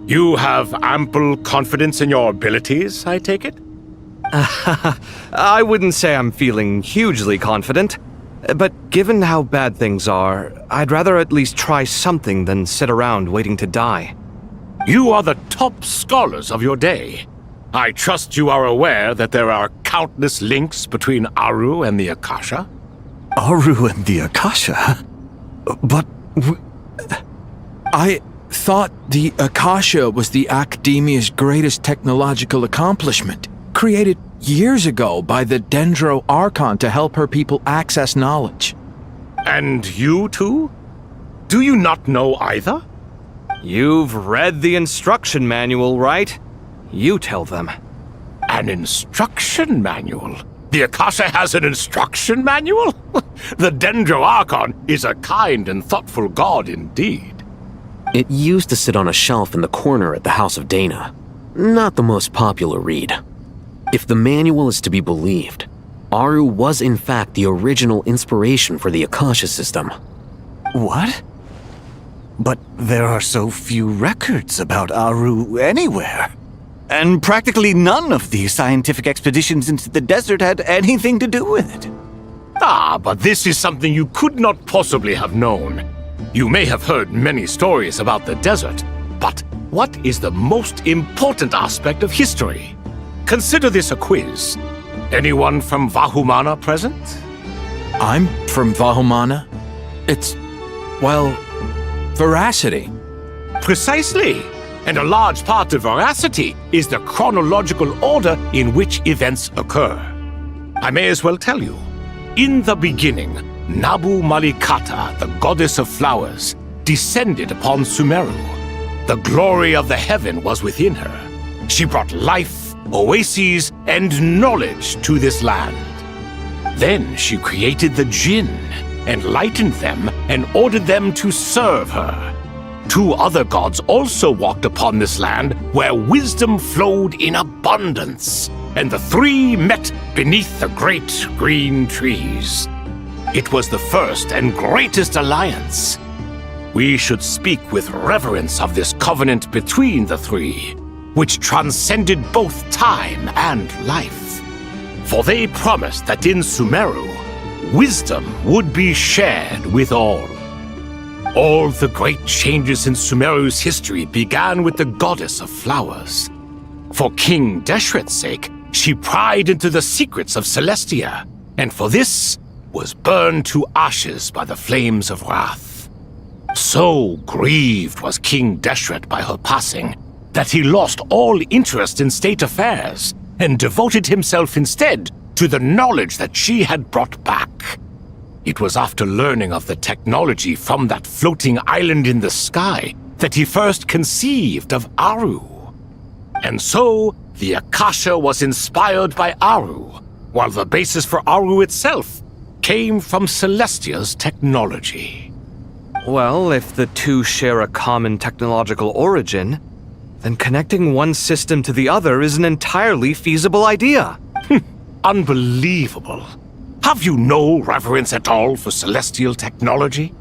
You have ample confidence in your abilities, I take it? I wouldn't say I'm feeling hugely confident, but given how bad things are, I'd rather at least try something than sit around waiting to die. You are the top scholars of your day. I trust you are aware that there are countless links between Aru and the Akasha? Aru and the Akasha? But I thought the Akasha was the Academia's greatest technological accomplishment, created years ago by the Dendro Archon to help her people access knowledge. And you too? Do you not know either? You've read the instruction manual, right? You tell them. An instruction manual? The Akasha has an instruction manual? The Dendro Archon is a kind and thoughtful god indeed. It used to sit on a shelf in the corner at the House of Dana. Not the most popular read. If the manual is to be believed, Aru was in fact the original inspiration for the Akasha system. What? But there are so few records about Aru anywhere. And practically none of the scientific expeditions into the desert had anything to do with it. Ah, but this is something you could not possibly have known. You may have heard many stories about the desert, but what is the most important aspect of history? Consider this a quiz. Anyone from Vahumana present? I'm from Vahumana. It's, well, veracity. Precisely. And a large part of veracity is the chronological order in which events occur. I may as well tell you. In the beginning, Nabu Malikata, the goddess of flowers, descended upon Sumeru. The glory of the heaven was within her. She brought life, oases, and knowledge to this land. Then she created the Jinn, enlightened them, and ordered them to serve her. 2 other gods also walked upon this land where wisdom flowed in abundance, and the 3 met beneath the great green trees. It was the first and greatest alliance. We should speak with reverence of this covenant between the 3, which transcended both time and life. For they promised that in Sumeru, wisdom would be shared with all. All the great changes in Sumeru's history began with the goddess of flowers. For King Deshret's sake, she pried into the secrets of Celestia, and for this was burned to ashes by the flames of wrath. So grieved was King Deshret by her passing that he lost all interest in state affairs and devoted himself instead to the knowledge that she had brought back. It was after learning of the technology from that floating island in the sky that he first conceived of Aru. And so, the Akasha was inspired by Aru, while the basis for Aru itself came from Celestia's technology. Well, if the 2 share a common technological origin, then connecting one system to the other is an entirely feasible idea. Unbelievable. Have you no reverence at all for celestial technology?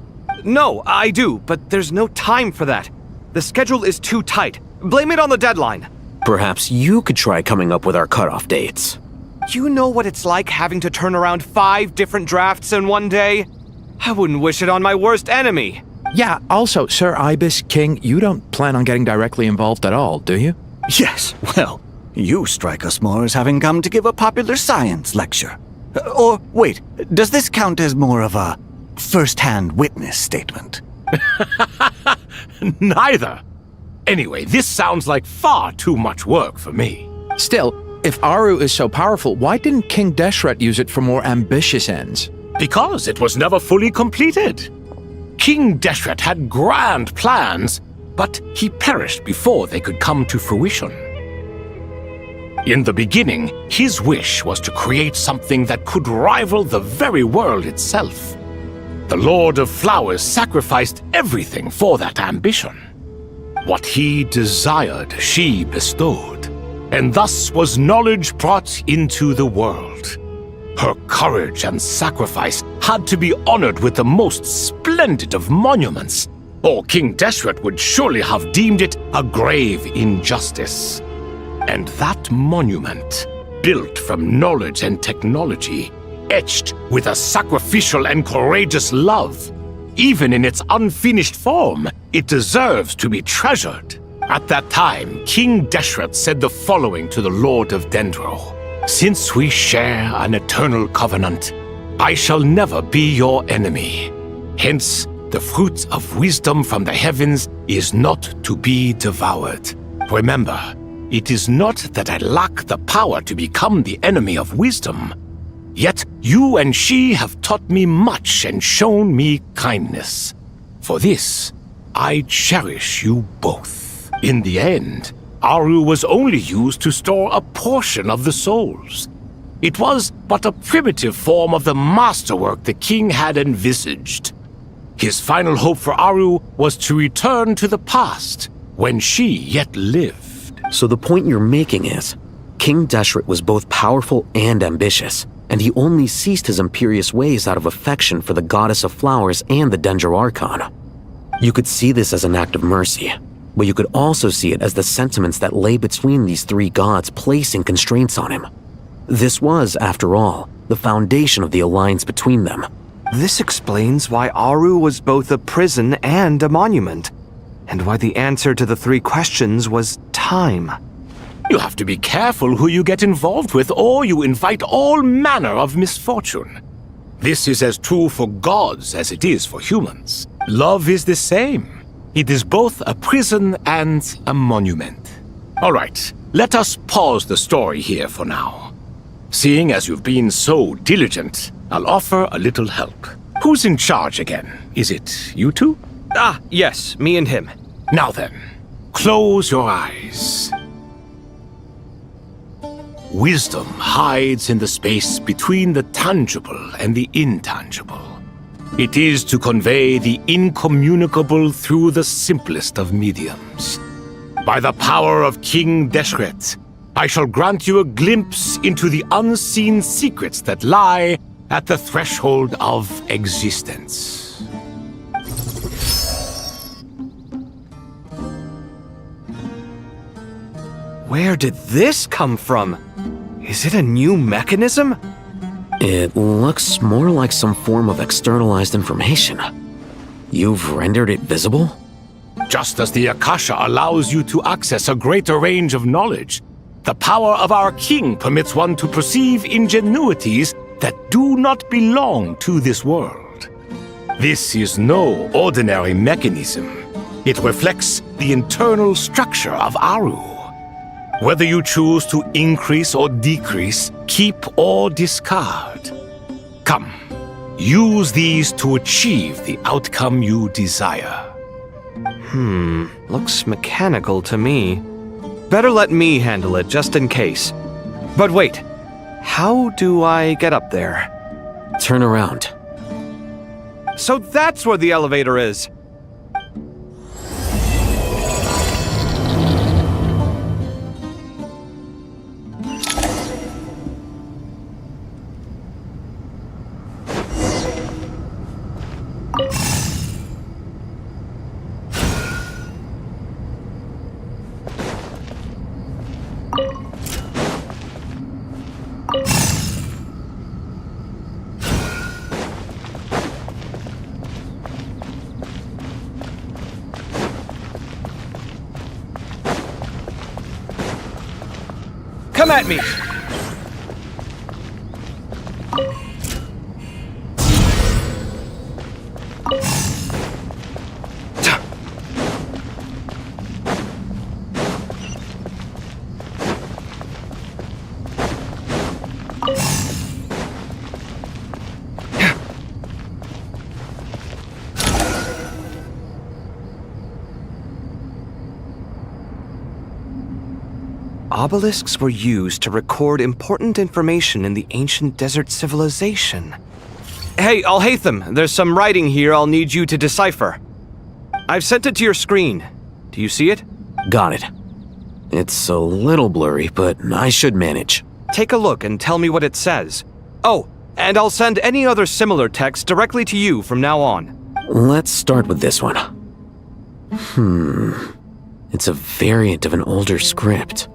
No, I do, but there's no time for that. The schedule is too tight. Blame it on the deadline. Perhaps you could try coming up with our cutoff dates. You know what it's like having to turn around 5 different drafts in one day? I wouldn't wish it on my worst enemy. Yeah, also, Sir Ibis King, you don't plan on getting directly involved at all, do you? Yes, well, you strike us more as having come to give a popular science lecture. Or, wait, does this count as more of a first-hand witness statement? Neither. Anyway, this sounds like far too much work for me. Still, if Aru is so powerful, why didn't King Deshret use it for more ambitious ends? Because it was never fully completed. King Deshret had grand plans, but he perished before they could come to fruition. In the beginning, his wish was to create something that could rival the very world itself. The Lord of Flowers sacrificed everything for that ambition. What he desired, she bestowed, and thus was knowledge brought into the world. Her courage and sacrifice had to be honored with the most splendid of monuments, or King Deshret would surely have deemed it a grave injustice. And that monument, built from knowledge and technology, etched with a sacrificial and courageous love, even in its unfinished form, it deserves to be treasured. At that time, King Deshret said the following to the Lord of Dendro: "Since we share an eternal covenant, I shall never be your enemy. Hence, the fruit of wisdom from the heavens is not to be devoured. Remember, it is not that I lack the power to become the enemy of wisdom. Yet you and she have taught me much and shown me kindness. For this, I cherish you both." In the end, Aru was only used to store a portion of the souls. It was but a primitive form of the masterwork the king had envisaged. His final hope for Aru was to return to the past, when she yet lived. So the point you're making is, King Deshret was both powerful and ambitious, and he only ceased his imperious ways out of affection for the goddess of flowers and the Dendro Archon. You could see this as an act of mercy, but you could also see it as the sentiments that lay between these three gods placing constraints on him. This was, after all, the foundation of the alliance between them. This explains why Aru was both a prison and a monument, and why the answer to the three questions was time. You have to be careful who you get involved with, or you invite all manner of misfortune. This is as true for gods as it is for humans. Love is the same. It is both a prison and a monument. All right, let us pause the story here for now. Seeing as you've been so diligent, I'll offer a little help. Who's in charge again? Is it you two? Yes, me and him. Now then, close your eyes. Wisdom hides in the space between the tangible and the intangible. It is to convey the incommunicable through the simplest of mediums. By the power of King Deshret, I shall grant you a glimpse into the unseen secrets that lie at the threshold of existence. Where did this come from? Is it a new mechanism? It looks more like some form of externalized information. You've rendered it visible? Just as the Akasha allows you to access a greater range of knowledge, the power of our king permits one to perceive ingenuities that do not belong to this world. This is no ordinary mechanism. It reflects the internal structure of Aru. Whether you choose to increase or decrease, keep or discard. Come, use these to achieve the outcome you desire. Looks mechanical to me. Better let me handle it, just in case. But wait, how do I get up there? Turn around. So that's where the elevator is! Come at me! Obelisks were used to record important information in the ancient desert civilization. Hey, Alhaitham, there's some writing here I'll need you to decipher. I've sent it to your screen. Do you see it? Got it. It's a little blurry, but I should manage. Take a look and tell me what it says. Oh, and I'll send any other similar text directly to you from now on. Let's start with this one. It's a variant of an older script.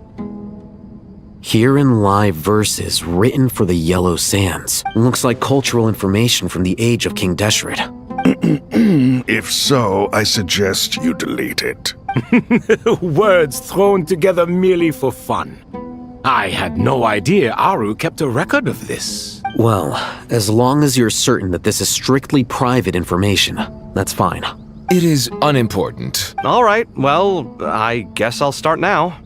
Herein lie verses written for the Yellow Sands. Looks like cultural information from the age of King Deshret. If so, I suggest you delete it. Words thrown together merely for fun. I had no idea Aru kept a record of this. Well, as long as you're certain that this is strictly private information, that's fine. It is unimportant. All right, well, I guess I'll start now.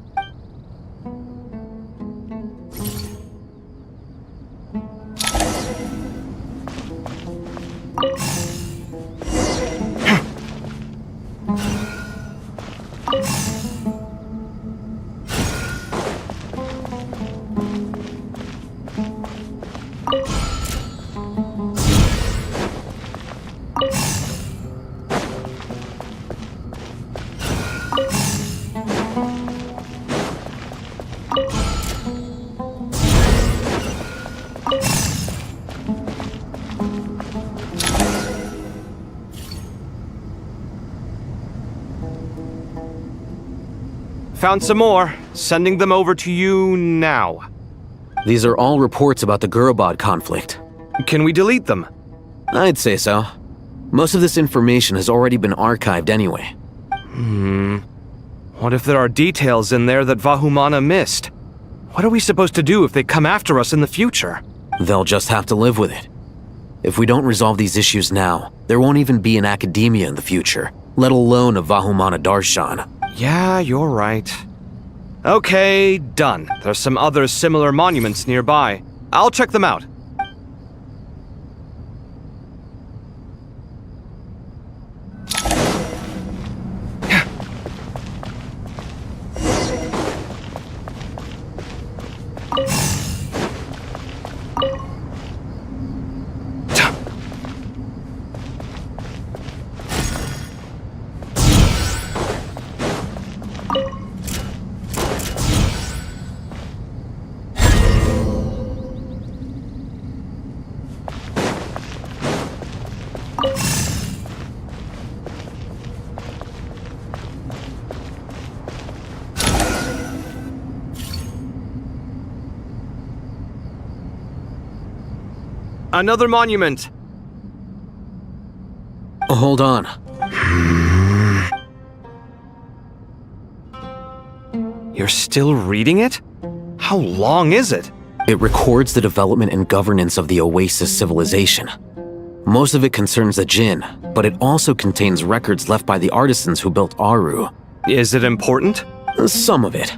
Found some more. Sending them over to you now. These are all reports about the Gurubad conflict. Can we delete them? I'd say so. Most of this information has already been archived anyway. What if there are details in there that Vahumana missed? What are we supposed to do if they come after us in the future? They'll just have to live with it. If we don't resolve these issues now, there won't even be an academia in the future, let alone a Vahumana Darshan. Yeah, you're right. Okay, done. There's some other similar monuments nearby. I'll check them out. Another monument! Hold on. You're still reading it? How long is it? It records the development and governance of the Oasis civilization. Most of it concerns the Jinn, but it also contains records left by the artisans who built Aru. Is it important? Some of it.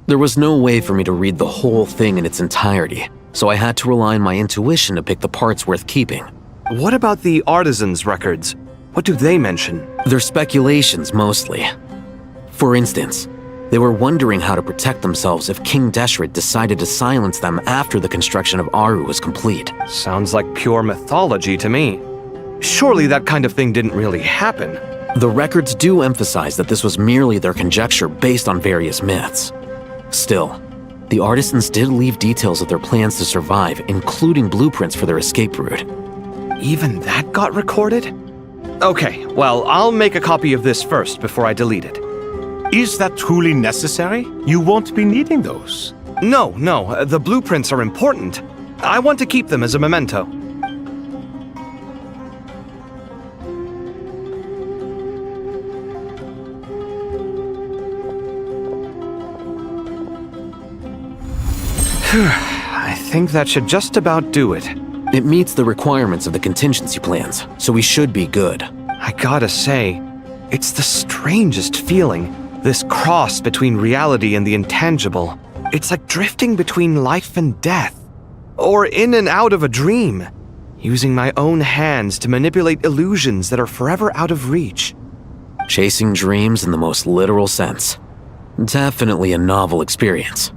There was no way for me to read the whole thing in its entirety, so I had to rely on my intuition to pick the parts worth keeping. What about the artisans' records? What do they mention? They're speculations, mostly. For instance, they were wondering how to protect themselves if King Deshret decided to silence them after the construction of Aru was complete. Sounds like pure mythology to me. Surely that kind of thing didn't really happen. The records do emphasize that this was merely their conjecture based on various myths. Still, the artisans did leave details of their plans to survive, including blueprints for their escape route. Even that got recorded? Okay, well, I'll make a copy of this first before I delete it. Is that truly necessary? You won't be needing those. No, the blueprints are important. I want to keep them as a memento. I think that should just about do it. It meets the requirements of the contingency plans, so we should be good. I gotta say, it's the strangest feeling. This cross between reality and the intangible. It's like drifting between life and death. Or in and out of a dream. Using my own hands to manipulate illusions that are forever out of reach. Chasing dreams in the most literal sense. Definitely a novel experience.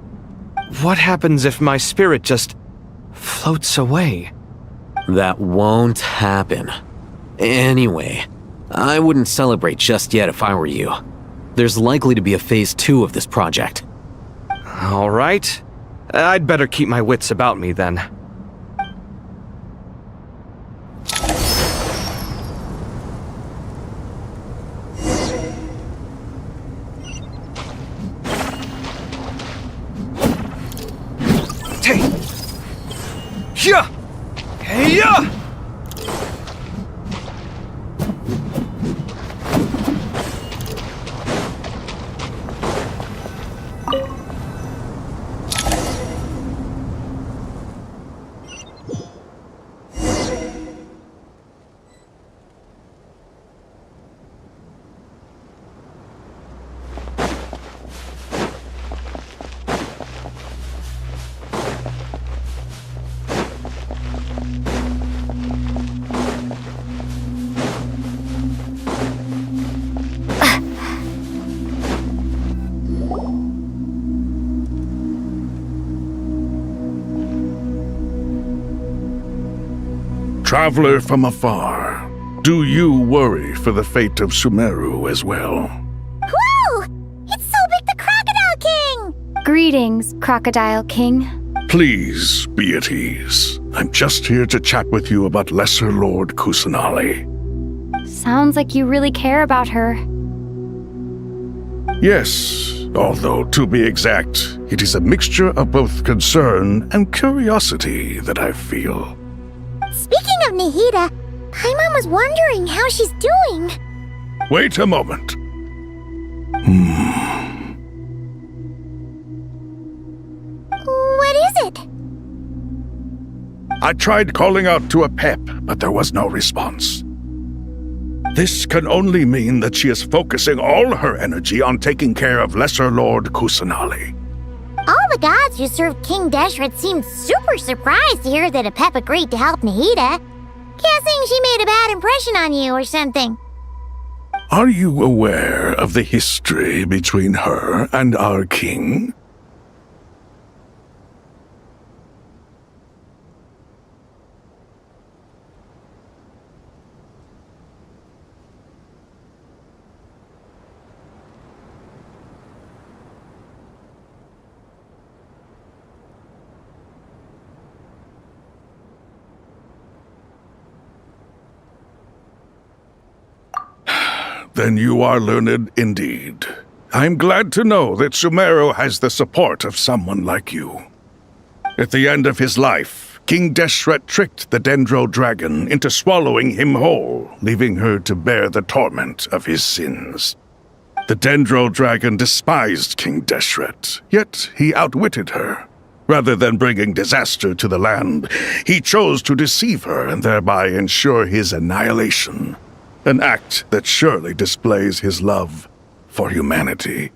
What happens if my spirit just floats away? That won't happen. Anyway, I wouldn't celebrate just yet if I were you. There's likely to be a phase 2 of this project. All right. I'd better keep my wits about me then. Traveler from afar, do you worry for the fate of Sumeru as well? Whoa! It's Sobek the Crocodile King! Greetings, Crocodile King. Please be at ease. I'm just here to chat with you about Lesser Lord Kusanali. Sounds like you really care about her. Yes, Although, to be exact, it is a mixture of both concern and curiosity that I feel. Speaking of Nahida, Paimon was wondering how she's doing. Wait a moment. What is it? I tried calling out to Apep, but there was no response. This can only mean that she is focusing all her energy on taking care of Lesser Lord Kusanali. All the gods who served King Deshret seemed super surprised to hear that Apep agreed to help Nahida. Guessing she made a bad impression on you or something. Are you aware of the history between her and our king? Then you are learned indeed. I'm glad to know that Sumeru has the support of someone like you. At the end of his life, King Deshret tricked the Dendro dragon into swallowing him whole, leaving her to bear the torment of his sins. The Dendro dragon despised King Deshret, yet he outwitted her. Rather than bringing disaster to the land, he chose to deceive her and thereby ensure his annihilation. An act that surely displays his love for humanity.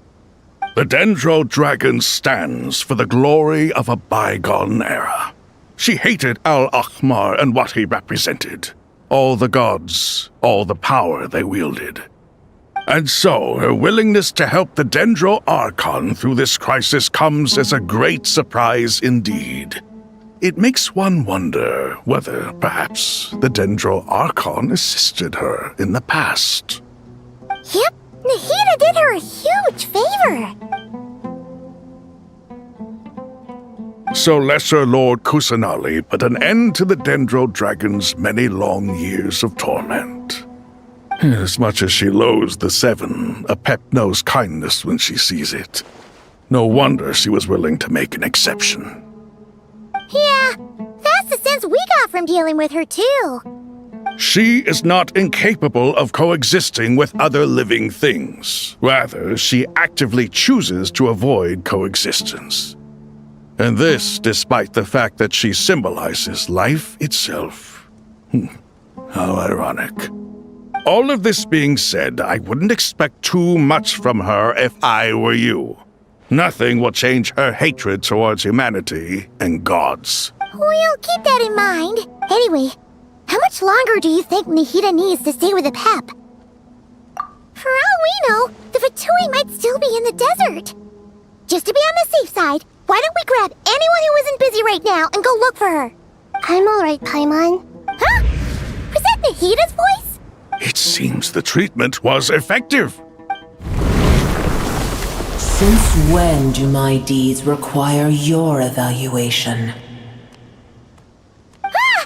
The Dendro Dragon stands for the glory of a bygone era. She hated Al-Ahmar and what he represented. All the gods, all the power they wielded. And so, her willingness to help the Dendro Archon through this crisis comes as a great surprise indeed. It makes one wonder whether, perhaps, the Dendro Archon assisted her in the past. Yep, Nahida did her a huge favor. So Lesser Lord Kusanali put an end to the Dendro Dragon's many long years of torment. As much as she loathes the Seven, Apep knows kindness when she sees it. No wonder she was willing to make an exception. Yeah, that's the sense we got from dealing with her, too. She is not incapable of coexisting with other living things. Rather, she actively chooses to avoid coexistence. And this despite the fact that she symbolizes life itself. How ironic. All of this being said, I wouldn't expect too much from her if I were you. Nothing will change her hatred towards humanity and gods. We'll keep that in mind. Anyway, how much longer do you think Nahida needs to stay with Apep? For all we know, the Fatui might still be in the desert. Just to be on the safe side, why don't we grab anyone who isn't busy right now and go look for her? I'm alright, Paimon. Huh? Was that Nahida's voice? It seems the treatment was effective. Since when do my deeds require your evaluation? Ah!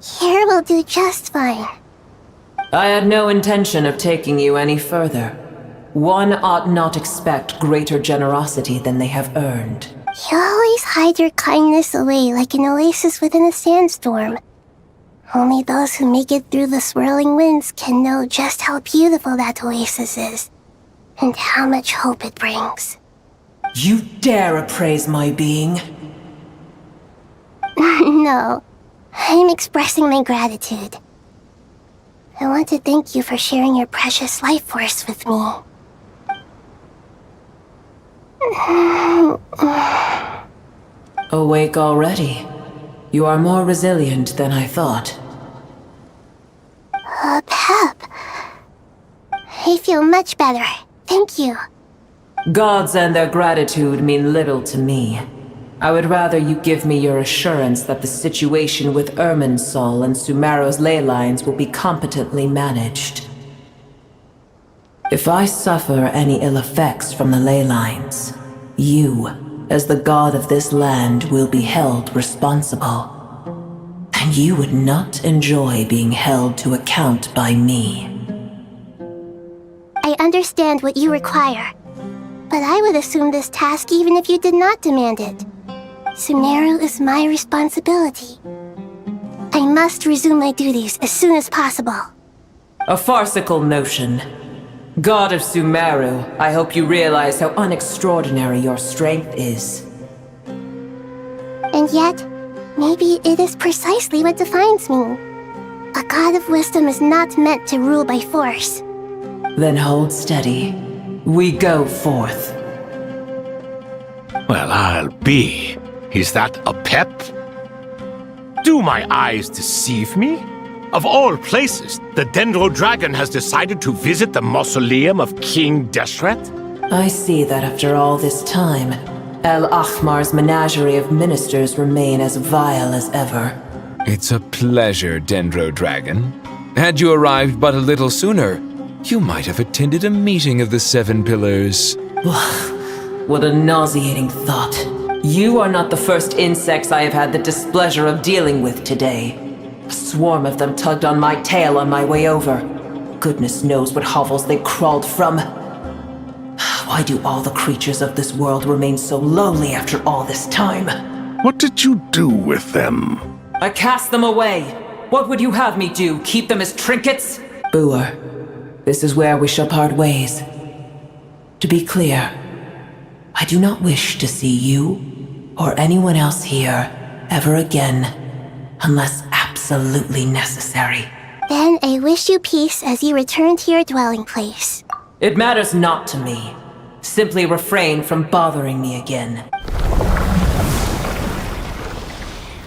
Here will do just fine. I had no intention of taking you any further. One ought not expect greater generosity than they have earned. You always hide your kindness away like an oasis within a sandstorm. Only those who make it through the swirling winds can know just how beautiful that oasis is, and how much hope it brings. You dare appraise my being? No, I'm expressing my gratitude. I want to thank you for sharing your precious life force with me. Awake already? You are more resilient than I thought. Pep. I feel much better. Thank you. Gods and their gratitude mean little to me. I would rather you give me your assurance that the situation with Irminsul and Sumeru's ley lines will be competently managed. If I suffer any ill effects from the ley lines, you, as the god of this land, will be held responsible. And you would not enjoy being held to account by me. I understand what you require. But I would assume this task even if you did not demand it. Sumeru is my responsibility. I must resume my duties as soon as possible. A farcical notion. God of Sumeru, I hope you realize how unextraordinary your strength is. And yet, maybe it is precisely what defines me. A god of wisdom is not meant to rule by force. Then hold steady. We go forth. Well, I'll be. Is that a pep? Do my eyes deceive me? Of all places, the Dendro Dragon has decided to visit the mausoleum of King Deshret? I see that after all this time, El Ahmar's menagerie of ministers remain as vile as ever. It's a pleasure, Dendro Dragon. Had you arrived but a little sooner, you might have attended a meeting of the Seven Pillars. What a nauseating thought. You are not the first insects I have had the displeasure of dealing with today. A swarm of them tugged on my tail on my way over. Goodness knows what hovels they crawled from. Why do all the creatures of this world remain so lowly after all this time? What did you do with them? I cast them away. What would you have me do? Keep them as trinkets? Boer, this is where we shall part ways. To be clear, I do not wish to see you or anyone else here ever again, unless absolutely necessary. Then I wish you peace as you return to your dwelling place. It matters not to me. Simply refrain from bothering me again.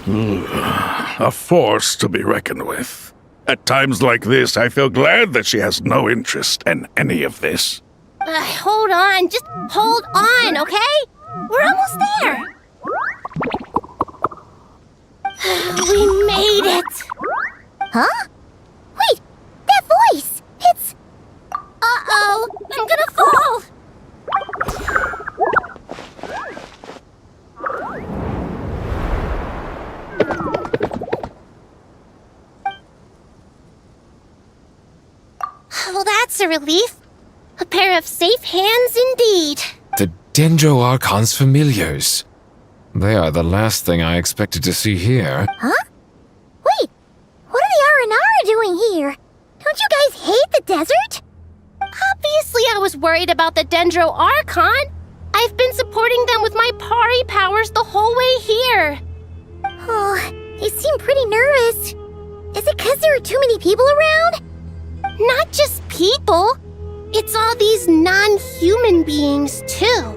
A force to be reckoned with. At times like this, I feel glad that she has no interest in any of this. Hold on, just hold on, okay? We're almost there. We made it! Huh? Wait, that voice! It's... Uh-oh, I'm gonna fall! Well, that's a relief. A pair of safe hands indeed. The Dendro Archon's familiars. They are the last thing I expected to see here. Huh? Wait, what are the Aranara doing here? Don't you guys hate the desert? Obviously I was worried about the Dendro Archon. I've been supporting them with my Pari powers the whole way here. Oh, they seem pretty nervous. Is it because there are too many people around? Not just people. It's all these non-human beings, too.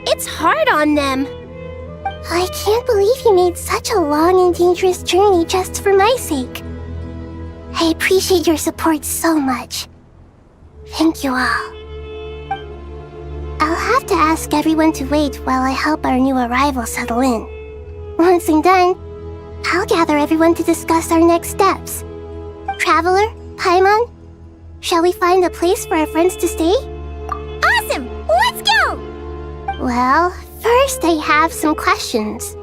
It's hard on them. I can't believe you made such a long and dangerous journey just for my sake. I appreciate your support so much. Thank you all. I'll have to ask everyone to wait while I help our new arrival settle in. Once I'm done, I'll gather everyone to discuss our next steps. Traveler, Paimon, shall we find a place for our friends to stay? Awesome! Let's go! Well, first I have some questions.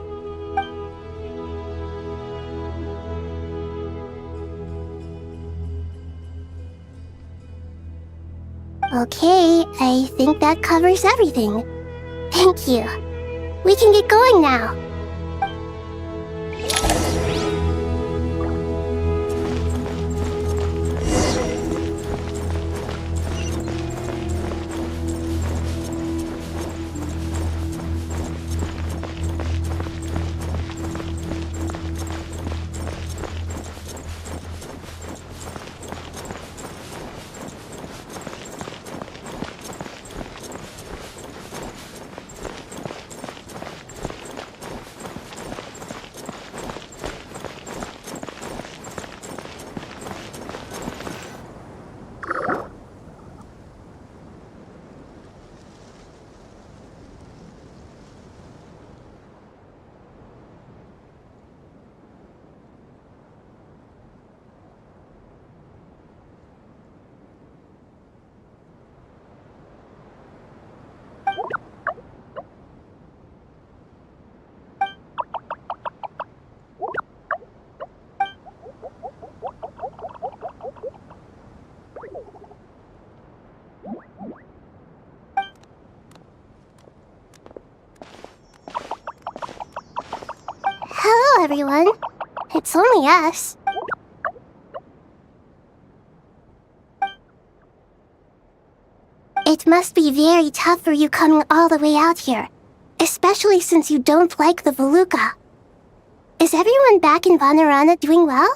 Okay, I think that covers everything. Thank you. We can get going now. everyone. It's only us. It must be very tough for you coming all the way out here, especially since you don't like the Voluka. Is everyone back in Vanarana doing well?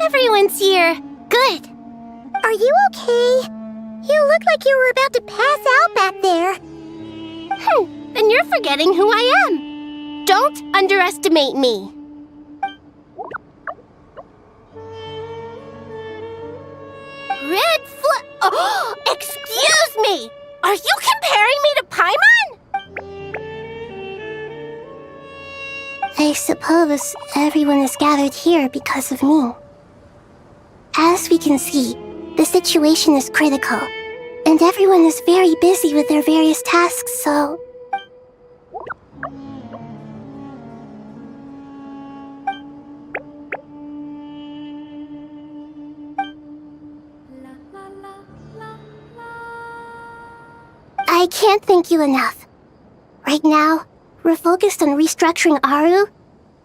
Everyone's here. Good. Are you okay? You look like you were about to pass out back there. Then you're forgetting who I am. Don't underestimate me. Oh, excuse me! Are you comparing me to Paimon? I suppose everyone is gathered here because of me. As we can see, the situation is critical, and everyone is very busy with their various tasks, so... I can't thank you enough. Right now, we're focused on restructuring Aru,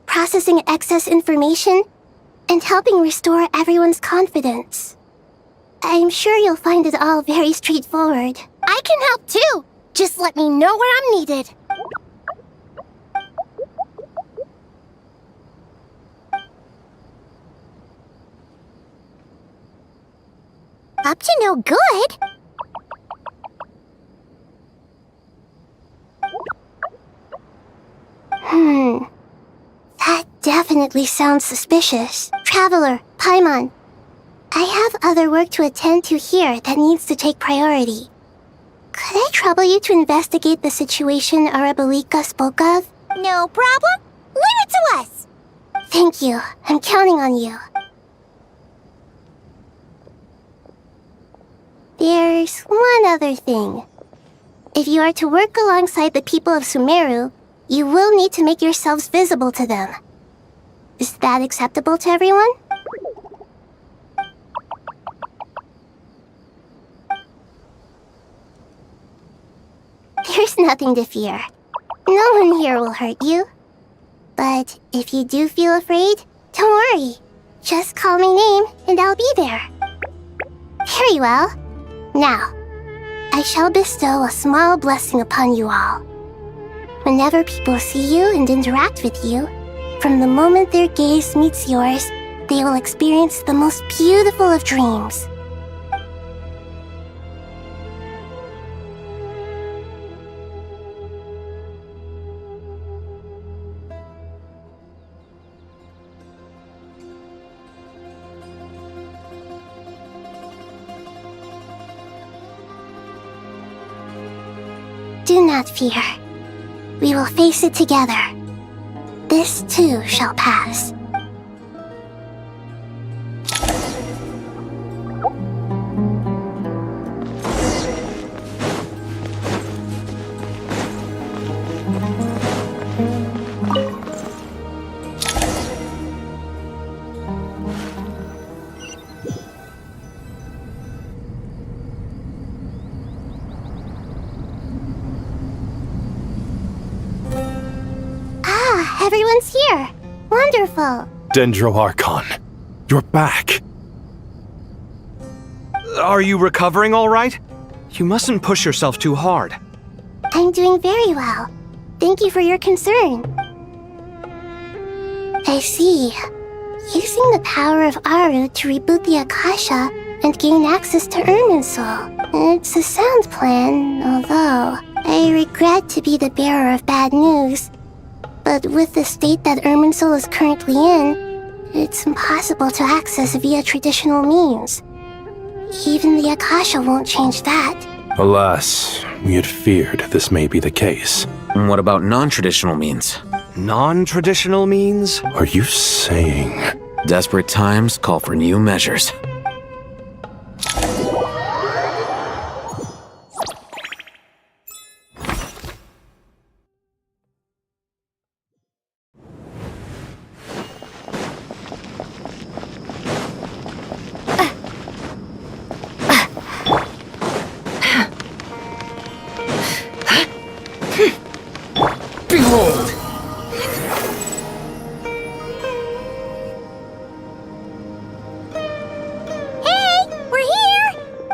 processing excess information, and helping restore everyone's confidence. I'm sure you'll find it all very straightforward. I can help too! Just let me know where I'm needed. Up to no good? That definitely sounds suspicious. Traveler, Paimon, I have other work to attend to here that needs to take priority. Could I trouble you to investigate the situation Arabalika spoke of? No problem. Leave it to us. Thank you. I'm counting on you. There's one other thing. If you are to work alongside the people of Sumeru, you will need to make yourselves visible to them. Is that acceptable to everyone? There's nothing to fear. No one here will hurt you. But if you do feel afraid, don't worry. Just call my name and I'll be there. Very well. Now, I shall bestow a small blessing upon you all. Whenever people see you and interact with you, from the moment their gaze meets yours, they will experience the most beautiful of dreams. Do not fear. We will face it together. This too shall pass. Everyone's here. Wonderful. Dendro Archon, you're back. Are you recovering all right? You mustn't push yourself too hard. I'm doing very well. Thank you for your concern. I see. Using the power of Aru to reboot the Akasha and gain access to Irminsul. It's a sound plan, although I regret to be the bearer of bad news. But with the state that Irminsul is currently in, it's impossible to access via traditional means. Even the Akasha won't change that. Alas, we had feared this may be the case. And what about non-traditional means? Non-traditional means? Are you saying... Desperate times call for new measures. Behold!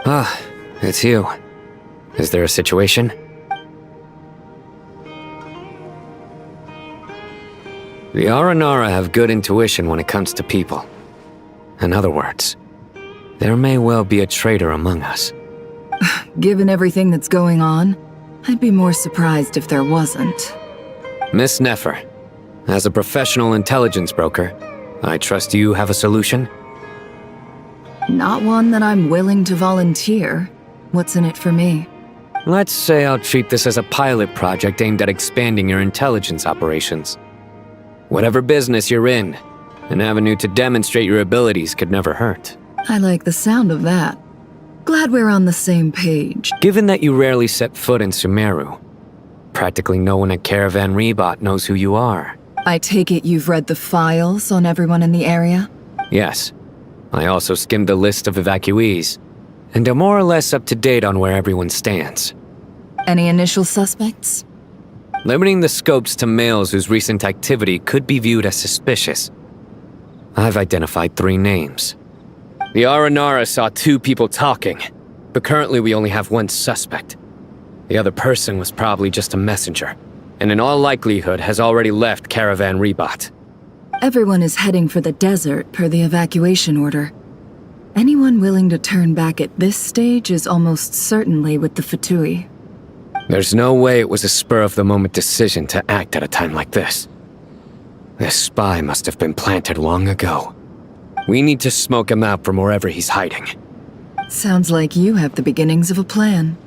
Ah, it's you. Is there a situation? The Aranara have good intuition when it comes to people. In other words, there may well be a traitor among us. Given everything that's going on, I'd be more surprised if there wasn't. Miss Nefer, as a professional intelligence broker, I trust you have a solution? Not one that I'm willing to volunteer. What's in it for me? Let's say I'll treat this as a pilot project aimed at expanding your intelligence operations. Whatever business you're in, an avenue to demonstrate your abilities could never hurt. I like the sound of that. Glad we're on the same page. Given that you rarely set foot in Sumeru, practically no one at Caravan Rebot knows who you are. I take it you've read the files on everyone in the area? Yes. I also skimmed the list of evacuees, and am more or less up to date on where everyone stands. Any initial suspects? Limiting the scopes to males whose recent activity could be viewed as suspicious. I've identified 3 names. The Aranara saw 2 people talking, but currently we only have 1 suspect. The other person was probably just a messenger, and in all likelihood has already left Caravan Rebot. Everyone is heading for the desert per the evacuation order. Anyone willing to turn back at this stage is almost certainly with the Fatui. There's no way it was a spur-of-the-moment decision to act at a time like this. This spy must have been planted long ago. We need to smoke him out from wherever he's hiding. Sounds like you have the beginnings of a plan.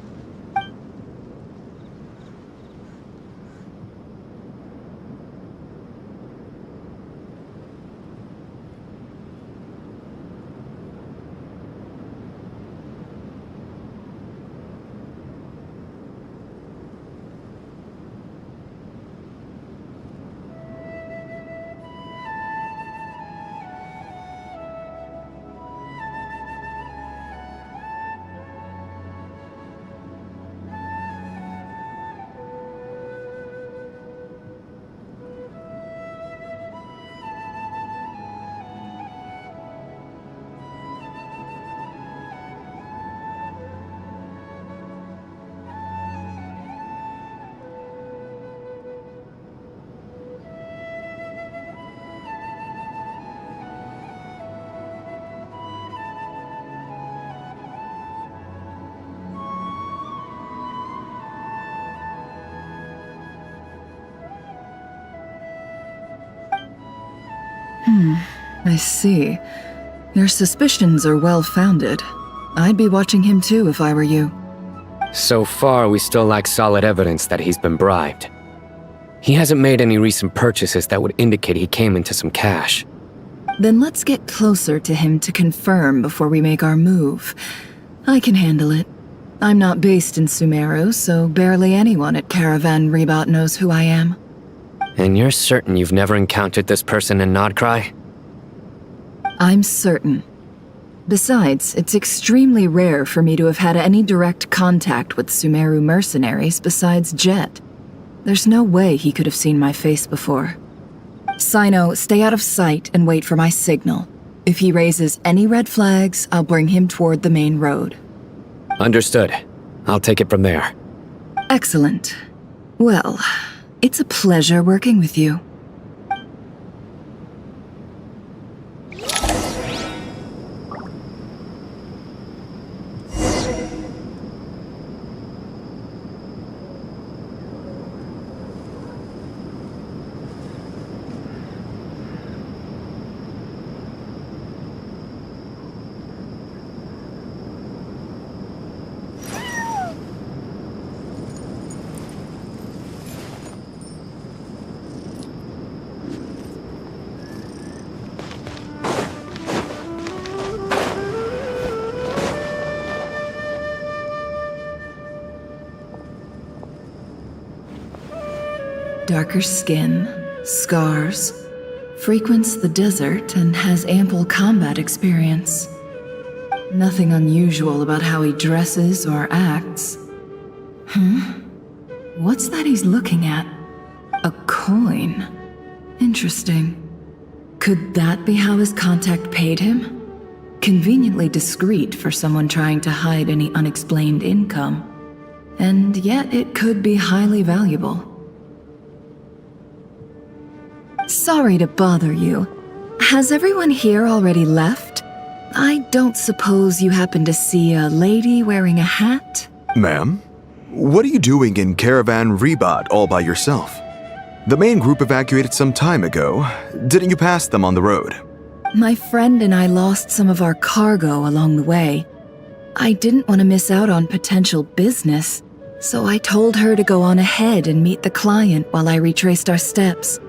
I see. Your suspicions are well-founded. I'd be watching him too if I were you. So far, we still lack solid evidence that he's been bribed. He hasn't made any recent purchases that would indicate he came into some cash. Then let's get closer to him to confirm before we make our move. I can handle it. I'm not based in Sumeru, so barely anyone at Caravan Rebot knows who I am. And you're certain you've never encountered this person in Nodcry? I'm certain. Besides, it's extremely rare for me to have had any direct contact with Sumeru mercenaries besides Jet. There's no way he could have seen my face before. Sino, stay out of sight and wait for my signal. If he raises any red flags, I'll bring him toward the main road. Understood. I'll take it from there. Excellent. Well, it's a pleasure working with you. darker skin, scars, frequents the desert, and has ample combat experience. Nothing unusual about how he dresses or acts. What's that he's looking at? A coin. Interesting. Could that be how his contact paid him? Conveniently discreet for someone trying to hide any unexplained income. And yet it could be highly valuable. Sorry to bother you. Has everyone here already left? I don't suppose you happen to see a lady wearing a hat? Ma'am, what are you doing in Caravan Rebat all by yourself? The main group evacuated some time ago. Didn't you pass them on the road? My friend and I lost some of our cargo along the way. I didn't want to miss out on potential business, so I told her to go on ahead and meet the client while I retraced our steps.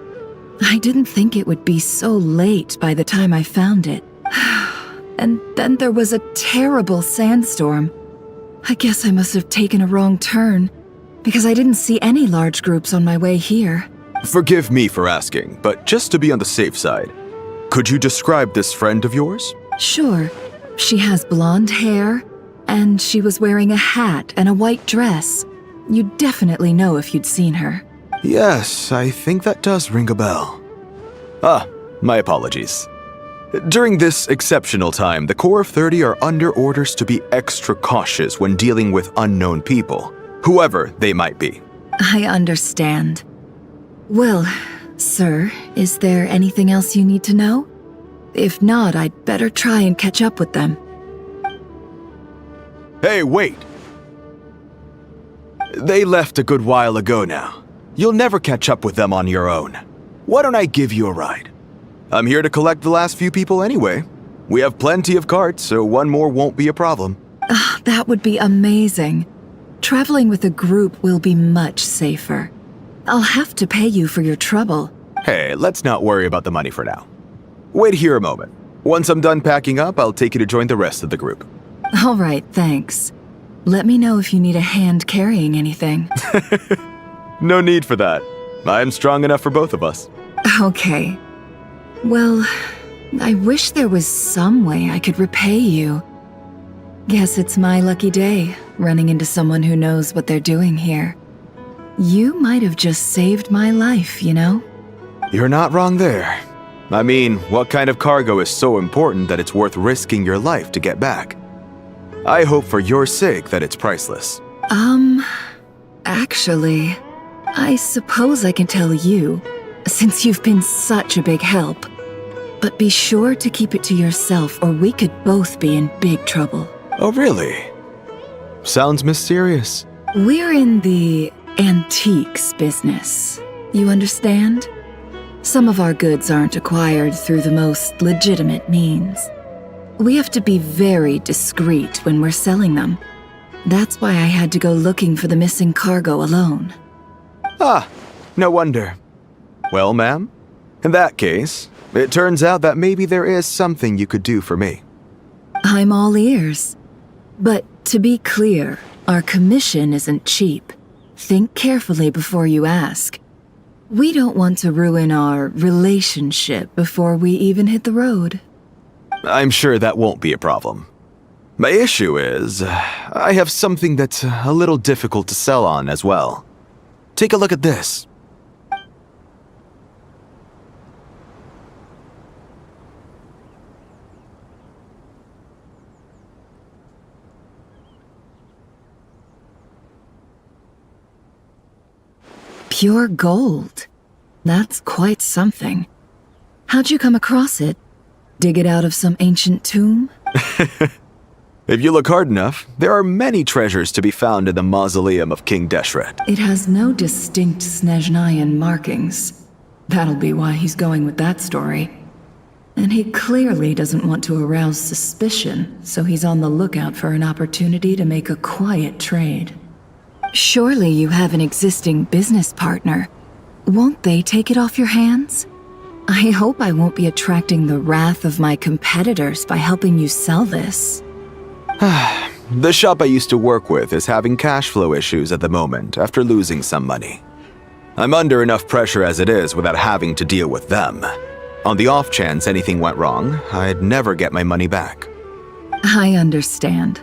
I didn't think it would be so late by the time I found it. And then there was a terrible sandstorm. I guess I must have taken a wrong turn, because I didn't see any large groups on my way here. Forgive me for asking, but just to be on the safe side, could you describe this friend of yours? Sure. She has blonde hair, and she was wearing a hat and a white dress. You'd definitely know if you'd seen her. Yes, I think that does ring a bell. My apologies. During this exceptional time, the Corps of 30 are under orders to be extra cautious when dealing with unknown people, whoever they might be. I understand. Well, sir, is there anything else you need to know? If not, I'd better try and catch up with them. Hey, wait! They left a good while ago now. You'll never catch up with them on your own. Why don't I give you a ride? I'm here to collect the last few people anyway. We have plenty of carts, so one more won't be a problem. That would be amazing. Traveling with a group will be much safer. I'll have to pay you for your trouble. Hey, let's not worry about the money for now. Wait here a moment. Once I'm done packing up, I'll take you to join the rest of the group. All right, thanks. Let me know if you need a hand carrying anything. No need for that. I'm strong enough for both of us. Okay. Well, I wish there was some way I could repay you. Guess it's my lucky day, running into someone who knows what they're doing here. You might have just saved my life, you know? You're not wrong there. I mean, what kind of cargo is so important that it's worth risking your life to get back? I hope for your sake that it's priceless. Actually, I suppose I can tell you, since you've been such a big help. But be sure to keep it to yourself, or we could both be in big trouble. Oh, really? Sounds mysterious. We're in the antiques business. You understand? Some of our goods aren't acquired through the most legitimate means. We have to be very discreet when we're selling them. That's why I had to go looking for the missing cargo alone. No wonder. Well, ma'am, in that case, it turns out that maybe there is something you could do for me. I'm all ears. But to be clear, our commission isn't cheap. Think carefully before you ask. We don't want to ruin our relationship before we even hit the road. I'm sure that won't be a problem. My issue is, I have something that's a little difficult to sell on as well. Take a look at this. Pure gold. That's quite something. How'd you come across it? Dig it out of some ancient tomb? If you look hard enough, there are many treasures to be found in the mausoleum of King Deshret. It has no distinct Snezhnayan markings. That'll be why he's going with that story. And he clearly doesn't want to arouse suspicion, so he's on the lookout for an opportunity to make a quiet trade. Surely you have an existing business partner. Won't they take it off your hands? I hope I won't be attracting the wrath of my competitors by helping you sell this. The shop I used to work with is having cash flow issues at the moment after losing some money. I'm under enough pressure as it is without having to deal with them. On the off chance anything went wrong, I'd never get my money back. I understand.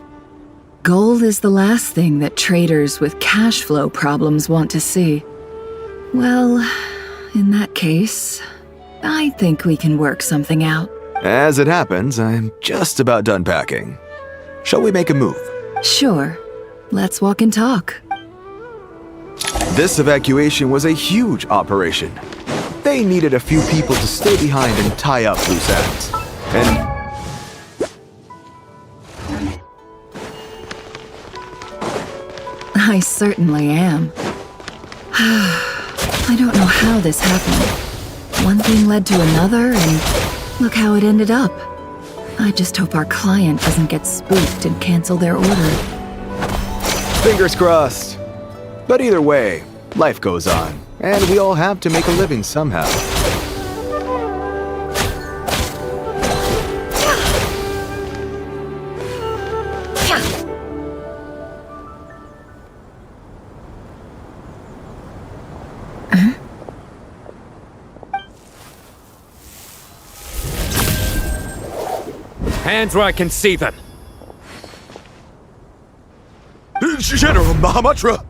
Gold is the last thing that traders with cash flow problems want to see. Well, in that case, I think we can work something out. As it happens, I'm just about done packing. Shall we make a move? Sure. Let's walk and talk. This evacuation was a huge operation. They needed a few people to stay behind and tie up loose ends. And I certainly am. I don't know how this happened. One thing led to another, and look how it ended up. I just hope our client doesn't get spooked and cancel their order. fingers crossed. But either way, life goes on, and we all have to make a living somehow. Hands where I can see them. General Mahamatra!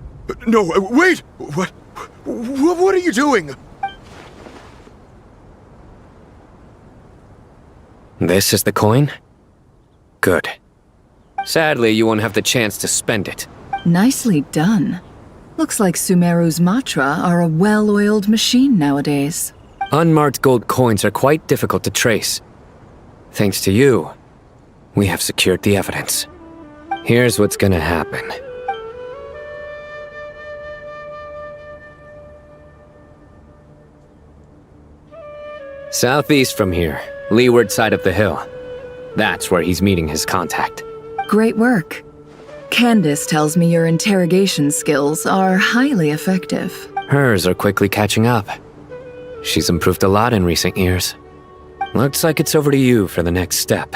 No, wait! What are you doing? This is the coin? Good. Sadly, you won't have the chance to spend it. Nicely done. Looks like Sumeru's Matra are a well-oiled machine nowadays. Unmarked gold coins are quite difficult to trace. Thanks to you, we have secured the evidence. Here's what's gonna happen. Southeast from here, leeward side of the hill. That's where he's meeting his contact. Great work. Candace tells me your interrogation skills are highly effective. Hers are quickly catching up. She's improved a lot in recent years. Looks like it's over to you for the next step.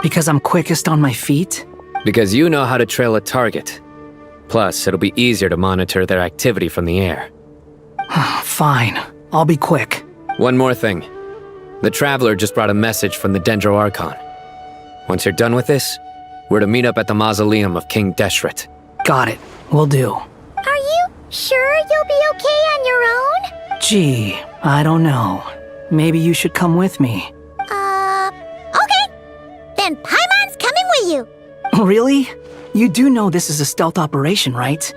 Because I'm quickest on my feet? Because you know how to trail a target. Plus, it'll be easier to monitor their activity from the air. Fine. I'll be quick. One more thing. The Traveler just brought a message from the Dendro Archon. Once you're done with this, we're to meet up at the mausoleum of King Deshret. Got it. Will do. Are you sure you'll be okay on your own? Gee, I don't know. Maybe you should come with me. Okay. Then Paimon's coming with you. Really? You do know this is a stealth operation, right?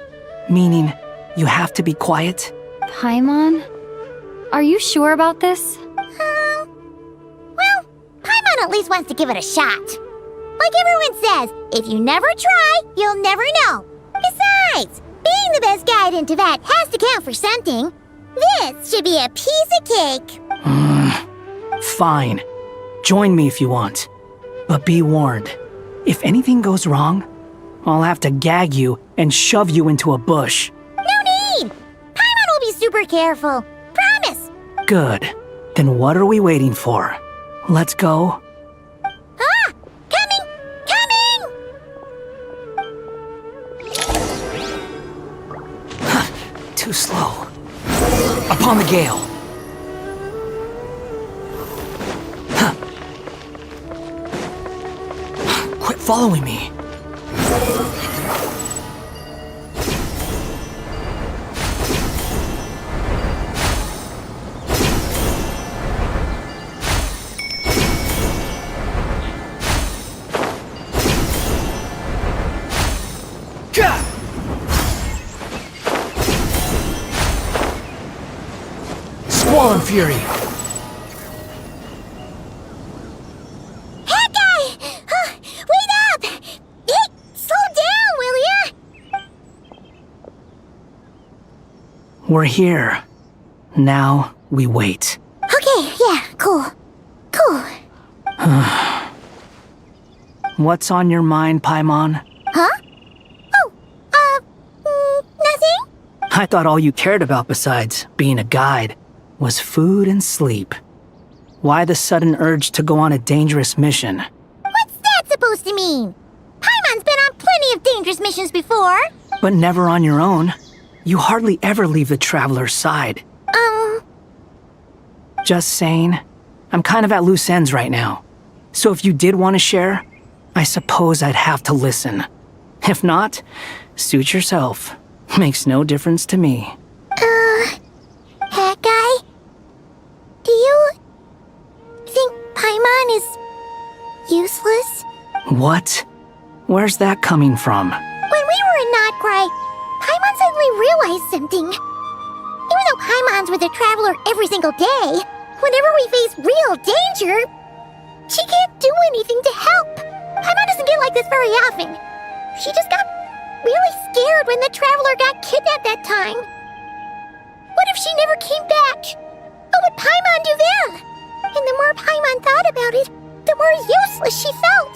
Meaning, you have to be quiet? Paimon? Are you sure about this? Well, Paimon at least wants to give it a shot. Like everyone says, if you never try, you'll never know. Besides, being the best guide in Teyvat has to count for something. This should be a piece of cake. Fine. Join me if you want. But be warned, if anything goes wrong, I'll have to gag you and shove you into a bush. No need! Paimon will be super careful. Promise! Good. Then what are we waiting for? Let's go. Ah! Coming! Coming! Too slow. Upon the gale. Quit following me. Squall Fury! Hawkeye! Wait up! Hey, slow down, will ya? We're here. Now we wait. Okay, yeah, cool. Cool. What's on your mind, Paimon? Huh? Nothing? I thought all you cared about besides being a guide was food and sleep. Why the sudden urge to go on a dangerous mission? What's that supposed to mean? Paimon's been on plenty of dangerous missions before. But never on your own. You hardly ever leave the Traveler's side. Just saying, I'm kind of at loose ends right now. So if you did want to share, I suppose I'd have to listen. If not, suit yourself. Makes no difference to me. Hat guy? Do you think Paimon is useless? What? Where's that coming from? When we were in Notcry, Paimon suddenly realized something. Even though Paimon's with the Traveler every single day, whenever we face real danger, she can't do anything to help. Paimon doesn't get like this very often. She just got really scared when the Traveler got kidnapped that time. What if she never came back? What would Paimon do then? And the more Paimon thought about it, the more useless she felt.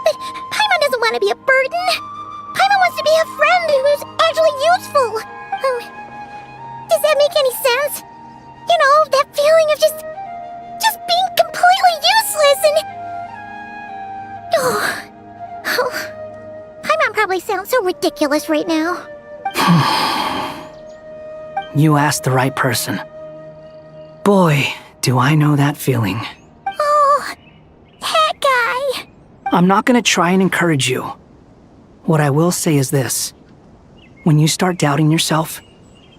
But Paimon doesn't want to be a burden. Paimon wants to be a friend who's actually useful. Does that make any sense? You know, that feeling of just being completely useless and... Paimon probably sounds so ridiculous right now. You asked the right person. Boy, do I know that feeling. Oh, Hat guy. I'm not gonna try and encourage you. What I will say is this. When you start doubting yourself,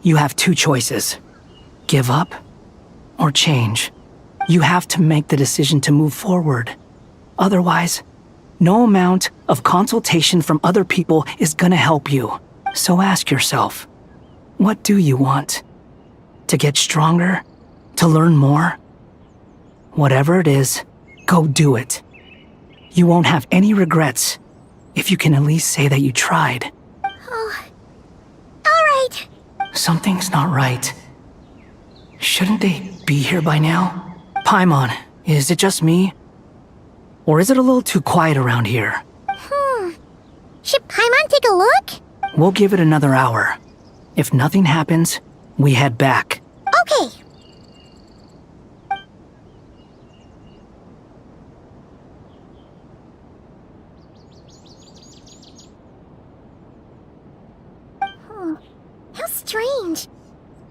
you have two choices. Give up or change. You have to make the decision to move forward. Otherwise, no amount of consultation from other people is gonna help you. So ask yourself, what do you want? To get stronger? To learn more? Whatever it is, go do it. You won't have any regrets if you can at least say that you tried. Oh, all right. Something's not right. Shouldn't they be here by now? Paimon, is it just me? Or is it a little too quiet around here? Should Paimon take a look? We'll give it another hour. If nothing happens, we head back. Okay. How strange.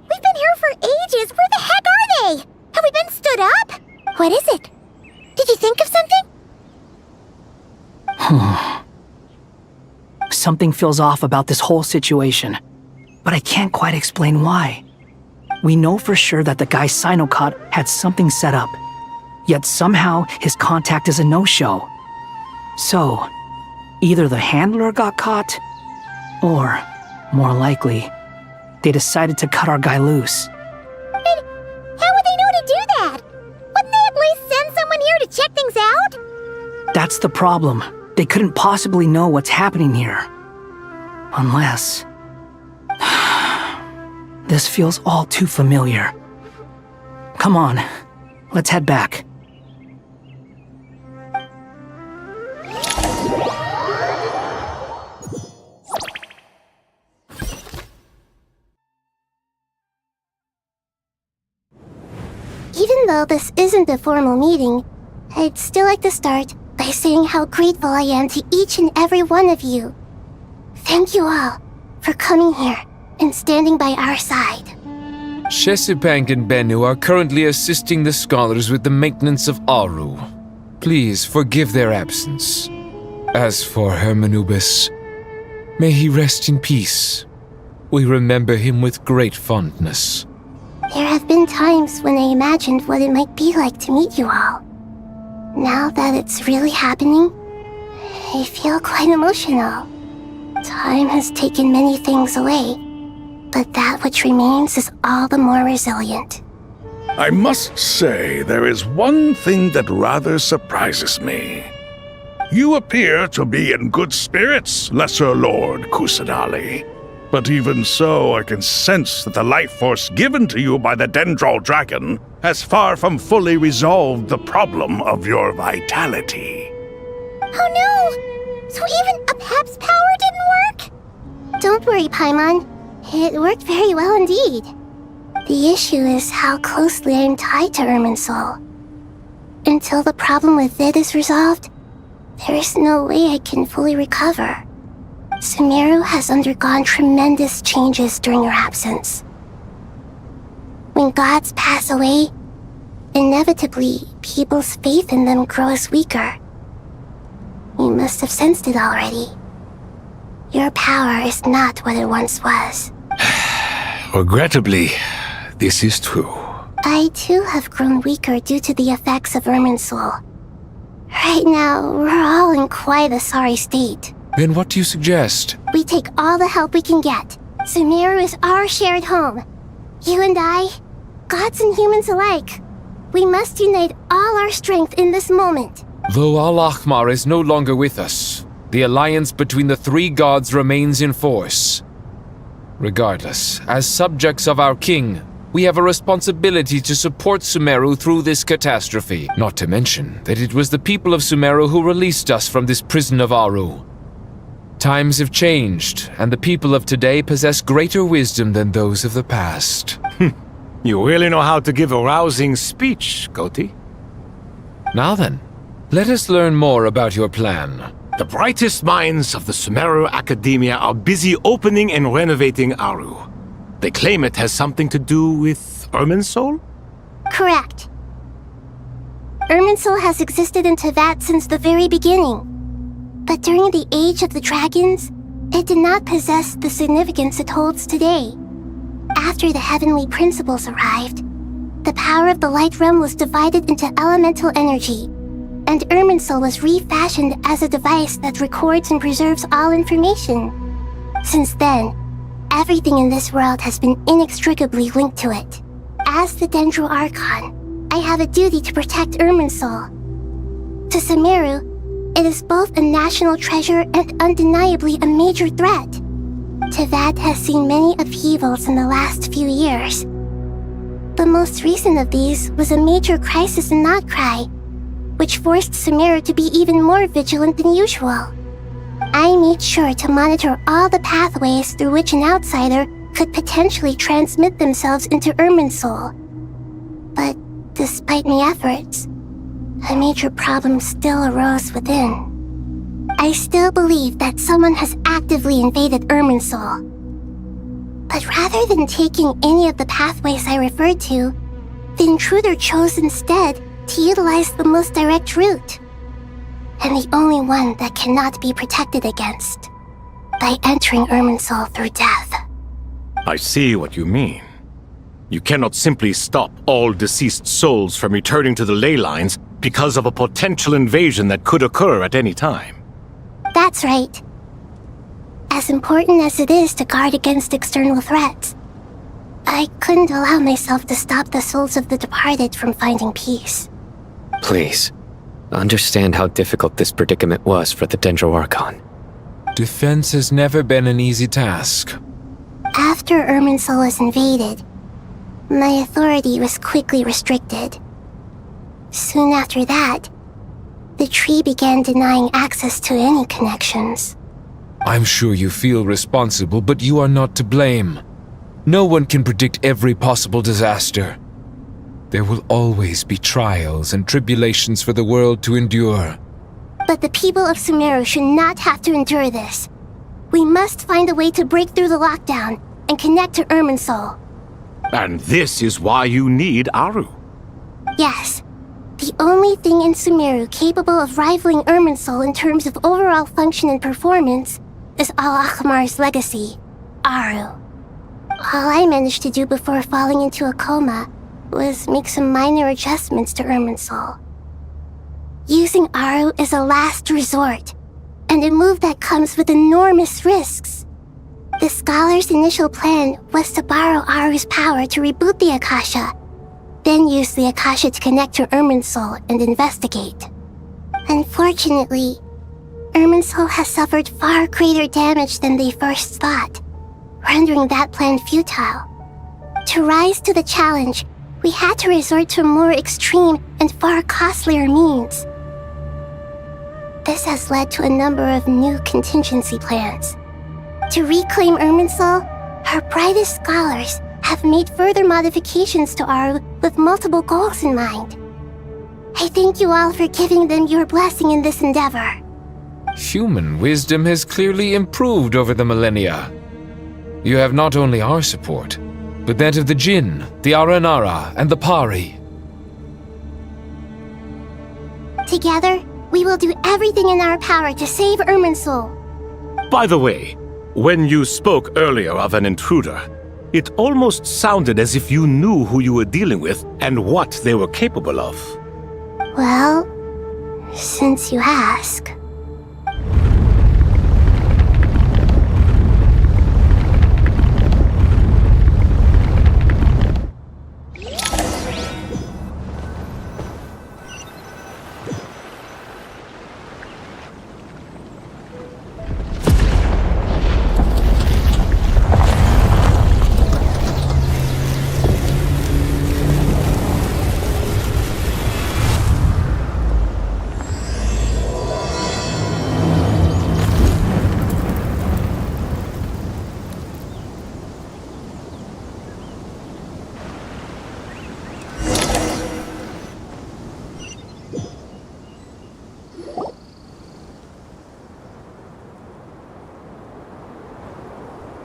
We've been here for ages. Where the heck are they? Have we been stood up? What is it? Did you think of something? Something feels off about this whole situation, but I can't quite explain why. We know for sure that the guy Sinocot had something set up, yet somehow his contact is a no-show. So, either the handler got caught, or, more likely, they decided to cut our guy loose. But how would they know to do that? Wouldn't they at least send someone here to check things out? That's the problem. They couldn't possibly know what's happening here. Unless... This feels all too familiar. Come on, let's head back. Even though this isn't a formal meeting, I'd still like to start by saying how grateful I am to each and every one of you. Thank you all for coming here and standing by our side. Shesipank and Bennu are currently assisting the scholars with the maintenance of Aru. Please forgive their absence. As for Hermanubis, may he rest in peace. We remember him with great fondness. There have been times when I imagined what it might be like to meet you all. Now that it's really happening, I feel quite emotional. Time has taken many things away, but that which remains is all the more resilient. I must say, there is one thing that rather surprises me. You appear to be in good spirits, Lesser Lord Kusanali. But even so, I can sense that the life force given to you by the Dendral Dragon has far from fully resolved the problem of your vitality. Oh no! So even Apep's power didn't work? Don't worry, Paimon. It worked very well indeed. The issue is how closely I am tied to Irminsul. Until the problem with it is resolved, there is no way I can fully recover. Sumeru has undergone tremendous changes during your absence. When gods pass away, inevitably, people's faith in them grows weaker. You must have sensed it already. Your power is not what it once was. Regrettably, this is true. I too have grown weaker due to the effects of Irminsul. Right now, we're all in quite a sorry state. Then what do you suggest? We take all the help we can get. Sumeru is our shared home. You and I, gods and humans alike. We must unite all our strength in this moment. Though Al-Ahmar is no longer with us, the alliance between the three gods remains in force. Regardless, as subjects of our king, we have a responsibility to support Sumeru through this catastrophe. Not to mention that it was the people of Sumeru who released us from this prison of Aru. Times have changed, and the people of today possess greater wisdom than those of the past. You really know how to give a rousing speech, Goti. Now then, let us learn more about your plan. The brightest minds of the Sumeru Academia are busy opening and renovating Aru. They claim it has something to do with Irminsul? Correct. Irminsul has existed in Tevat since the very beginning. But during the Age of the Dragons, it did not possess the significance it holds today. After the heavenly principles arrived, the power of the Light Realm was divided into elemental energy, and Irminsul was refashioned as a device that records and preserves all information. Since then, everything in this world has been inextricably linked to it. As the Dendro Archon, I have a duty to protect Irminsul. To Sumeru, it is both a national treasure and undeniably a major threat. Tevat has seen many upheavals in the last few years. The most recent of these was a major crisis in Notcry, which forced Sumeru to be even more vigilant than usual. I made sure to monitor all the pathways through which an outsider could potentially transmit themselves into Irminsul. But despite my efforts, a major problem still arose within. I still believe that someone has actively invaded Irminsul. But rather than taking any of the pathways I referred to, the intruder chose instead to utilize the most direct route, and the only one that cannot be protected against, by entering Irminsul through death. I see what you mean. You cannot simply stop all deceased souls from returning to the ley lines because of a potential invasion that could occur at any time. That's right. As important as it is to guard against external threats, I couldn't allow myself to stop the souls of the departed from finding peace. Please, understand how difficult this predicament was for the Dendro Archon. Defense has never been an easy task. After Irminsul was invaded, my authority was quickly restricted. Soon after that, the tree began denying access to any connections. I'm sure you feel responsible, but you are not to blame. No one can predict every possible disaster. There will always be trials and tribulations for the world to endure. But the people of Sumeru should not have to endure this. We must find a way to break through the lockdown and connect to Irminsul. And this is why you need Aru. Yes. The only thing in Sumeru capable of rivaling Irminsul in terms of overall function and performance is Al-Ahmar's legacy, Aru. All I managed to do before falling into a coma was make some minor adjustments to Irminsul. Using Aru is a last resort, and a move that comes with enormous risks. The scholar's initial plan was to borrow Aru's power to reboot the Akasha, then use the Akasha to connect to Irminsul and investigate. Unfortunately, Irminsul has suffered far greater damage than they first thought, rendering that plan futile. To rise to the challenge, we had to resort to a more extreme and far costlier means. This has led to a number of new contingency plans. To reclaim Irminsul, our brightest scholars have made further modifications to Aru with multiple goals in mind. I thank you all for giving them your blessing in this endeavor. Human wisdom has clearly improved over the millennia. You have not only our support, but that of the Jinn, the Aranara, and the Pari. Together, we will do everything in our power to save Irminsul. By the way, when you spoke earlier of an intruder, it almost sounded as if you knew who you were dealing with and what they were capable of. Well, since you ask.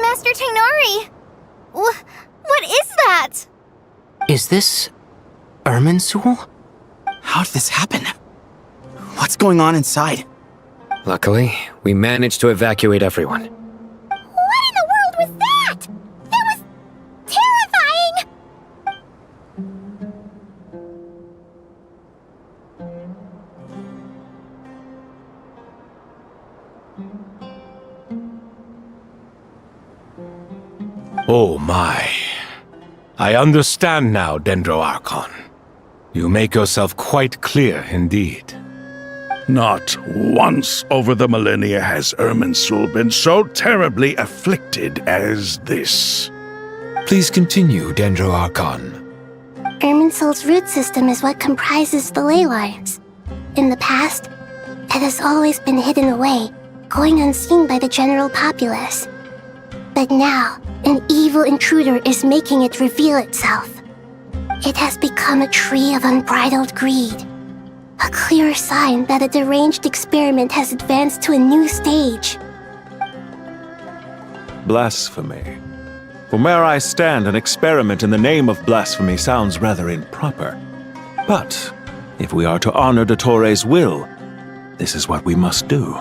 Master Tainari! What is that? Is this Irminsul? How did this happen? What's going on inside? Luckily, we managed to evacuate everyone. What in the world was that? That was terrifying! Oh my. I understand now, Dendro Archon. You make yourself quite clear indeed. Not once over the millennia has Irminsul been so terribly afflicted as this. Please continue, Dendro Archon. Irminsul's root system is what comprises the ley lines. In the past, it has always been hidden away, going unseen by the general populace. But now, an evil intruder is making it reveal itself. It has become a tree of unbridled greed. A clear sign that a deranged experiment has advanced to a new stage. Blasphemy. From where I stand, an experiment in the name of blasphemy sounds rather improper. But if we are to honor Dottore will, this is what we must do.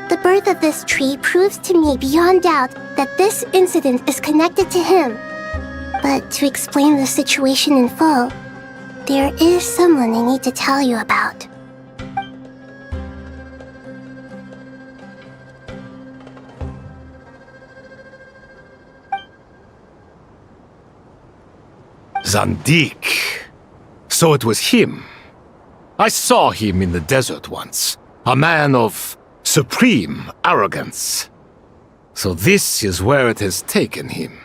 The birth of this tree proves to me beyond doubt that this incident is connected to him. But to explain the situation in full, there is someone I need to tell you about. Zandik. So it was him. I saw him in the desert once. A man of supreme arrogance. So this is where it has taken him.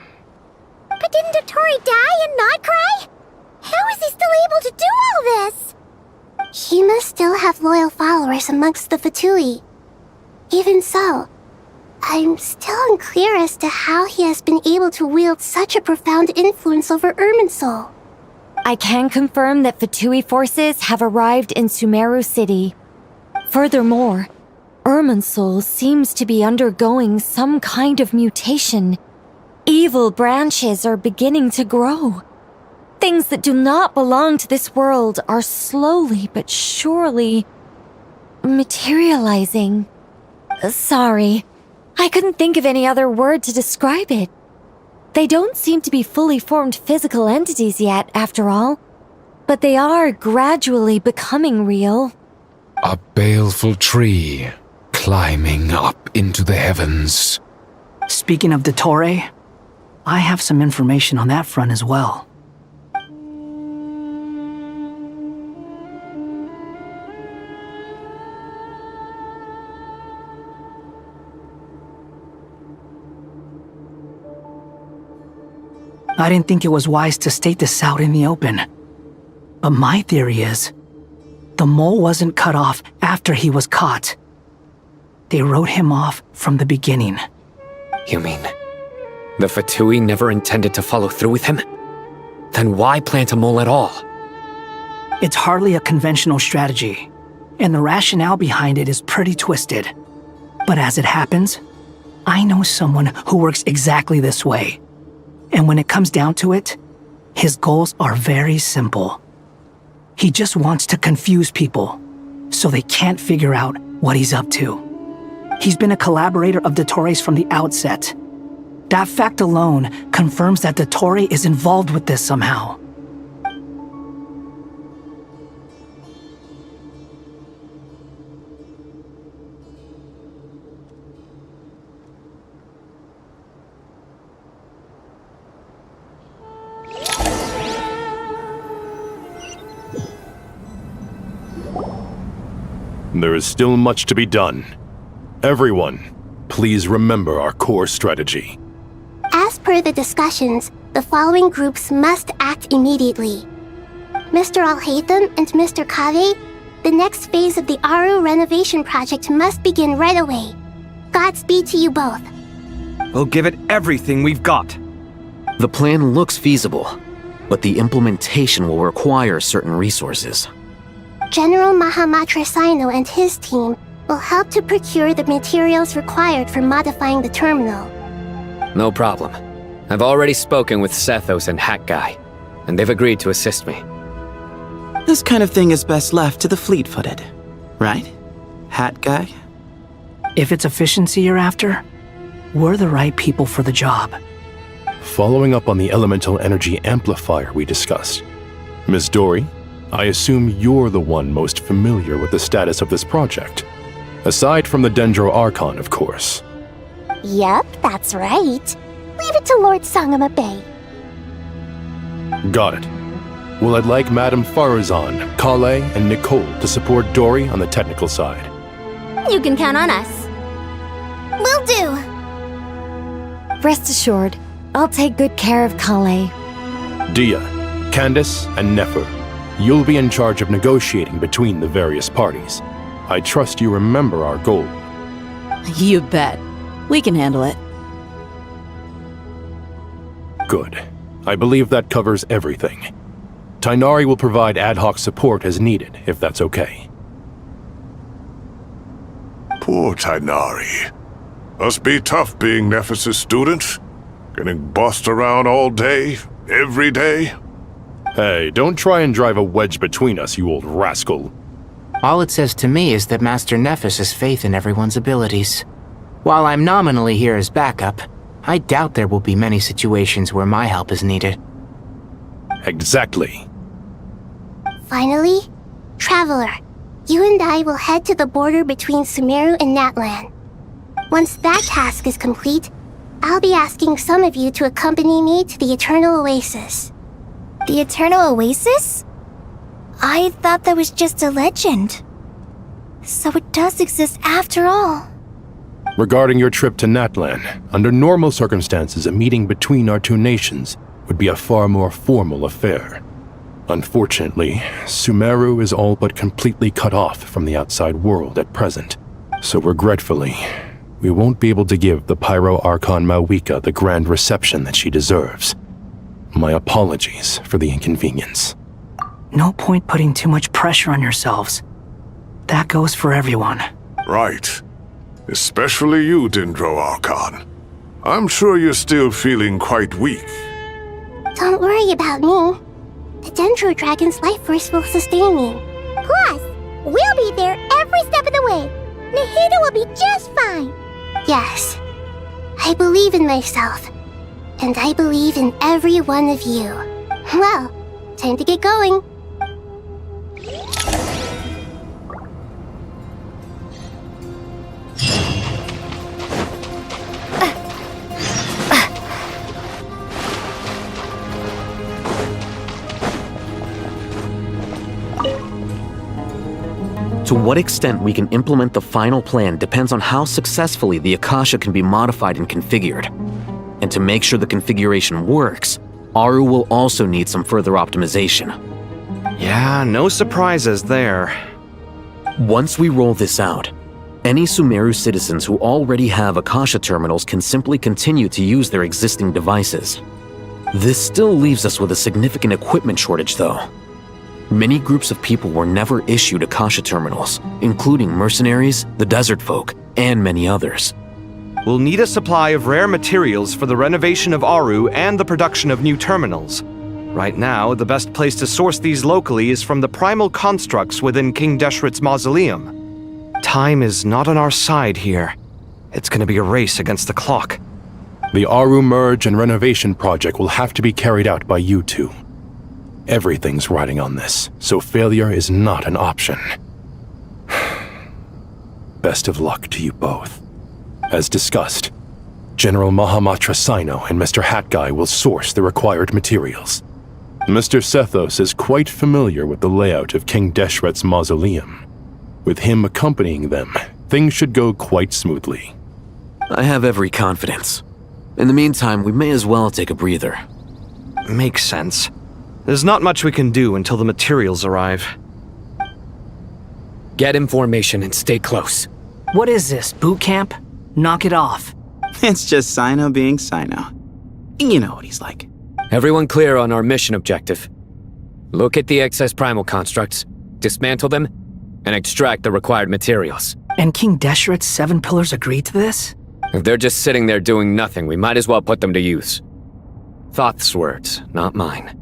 But didn't Dottore die and not cry? How is he still able to do all this? He must still have loyal followers amongst the Fatui. Even so, I'm still unclear as to how he has been able to wield such a profound influence over Irminsul. I can confirm that Fatui forces have arrived in Sumeru City. Furthermore, Irminsul seems to be undergoing some kind of mutation. Evil branches are beginning to grow. Things that do not belong to this world are slowly but surely materializing. Sorry, I couldn't think of any other word to describe it. They don't seem to be fully formed physical entities yet, after all, but they are gradually becoming real. A baleful tree climbing up into the heavens. Speaking of Dottore, I have some information on that front as well. I didn't think it was wise to state this out in the open. But my theory is, the mole wasn't cut off after he was caught. They wrote him off from the beginning. You mean, the Fatui never intended to follow through with him? Then why plant a mole at all? It's hardly a conventional strategy. and the rationale behind it is pretty twisted. But as it happens, I know someone who works exactly this way. And when it comes down to it, his goals are very simple. He just wants to confuse people, so they can't figure out what he's up to. He's been a collaborator of Dottore from the outset. That fact alone confirms that Dottore is involved with this somehow. There is still much to be done. Everyone, please remember our core strategy. As per the discussions, the following groups must act immediately. Mr. Al-Haytham and Mr. Kave, the next phase of the Aru renovation project must begin right away. Godspeed to you both. We'll give it everything we've got. The plan looks feasible, but the implementation will require certain resources. General Mahamatra Sino and his team will help to procure the materials required for modifying the terminal. No problem. I've already spoken with Sethos and Hat Guy, and they've agreed to assist me. This kind of thing is best left to the fleet-footed, right? Hat Guy? If it's efficiency you're after, we're the right people for the job. Following up on the elemental energy amplifier we discussed, Ms. Dory, I assume you're the one most familiar with the status of this project. Aside from the Dendro Archon, of course. Yep, that's right. Leave it to Lord Sangama Bay. Got it. Well, I'd like Madame Farazan, Kale, and Nicole to support Dory on the technical side. You can count on us. Will do. Rest assured, I'll take good care of Kale. Dia, Candace, and Nefer, you'll be in charge of negotiating between the various parties. I trust you remember our goal. You bet. We can handle it. Good. I believe that covers everything. Tainari will provide ad hoc support as needed, if that's okay. Poor Tainari. Must be tough being Nephis' student. Getting bossed around all day, every day. Hey, don't try and drive a wedge between us, you old rascal. All it says to me is that Master Nephis has faith in everyone's abilities. While I'm nominally here as backup, I doubt there will be many situations where my help is needed. Exactly. Finally, Traveler, you and I will head to the border between Sumeru and Natlan. Once that task is complete, I'll be asking some of you to accompany me to the Eternal Oasis. The Eternal Oasis? I thought that was just a legend. So it does exist after all. Regarding your trip to Natlan, under normal circumstances, a meeting between our two nations would be a far more formal affair. Unfortunately, Sumeru is all but completely cut off from the outside world at present. So regretfully, we won't be able to give the Pyro Archon Mawika the grand reception that she deserves. My apologies for the inconvenience. No point putting too much pressure on yourselves. That goes for everyone. Right. Especially you, Dendro Archon. I'm sure you're still feeling quite weak. Don't worry about me. The Dendro Dragon's life force will sustain me. Plus, we'll be there every step of the way. Nahida will be just fine. Yes. I believe in myself. And I believe in every one of you. Well, time to get going. To what extent we can implement the final plan depends on how successfully the Akasha can be modified and configured. And to make sure the configuration works, Aru will also need some further optimization. Yeah, no surprises there. Once we roll this out, any Sumeru citizens who already have Akasha terminals can simply continue to use their existing devices. This still leaves us with a significant equipment shortage, though. Many groups of people were never issued Akasha terminals, including mercenaries, the desert folk, and many others. We'll need a supply of rare materials for the renovation of Aru and the production of new terminals. Right now, the best place to source these locally is from the primal constructs within King Deshret's mausoleum. Time is not on our side here. It's gonna be a race against the clock. The Aru merge and renovation project will have to be carried out by you two. Everything's riding on this, so failure is not an option. Best of luck to you both. As discussed, General Mahamatra Sino and Mr. Hatguy will source the required materials. Mr. Sethos is quite familiar with the layout of King Deshret's mausoleum. With him accompanying them, things should go quite smoothly. I have every confidence. In the meantime, we may as well take a breather. Makes sense. There's not much we can do until the materials arrive. Get information and stay close. What is this, boot camp? Knock it off. It's just Sino being Sino. You know what he's like. Everyone clear on our mission objective. Look at the excess primal constructs, dismantle them, and extract the required materials. And King Deshret's 7 pillars agreed to this? If they're just sitting there doing nothing, we might as well put them to use. Thoth's words, not mine.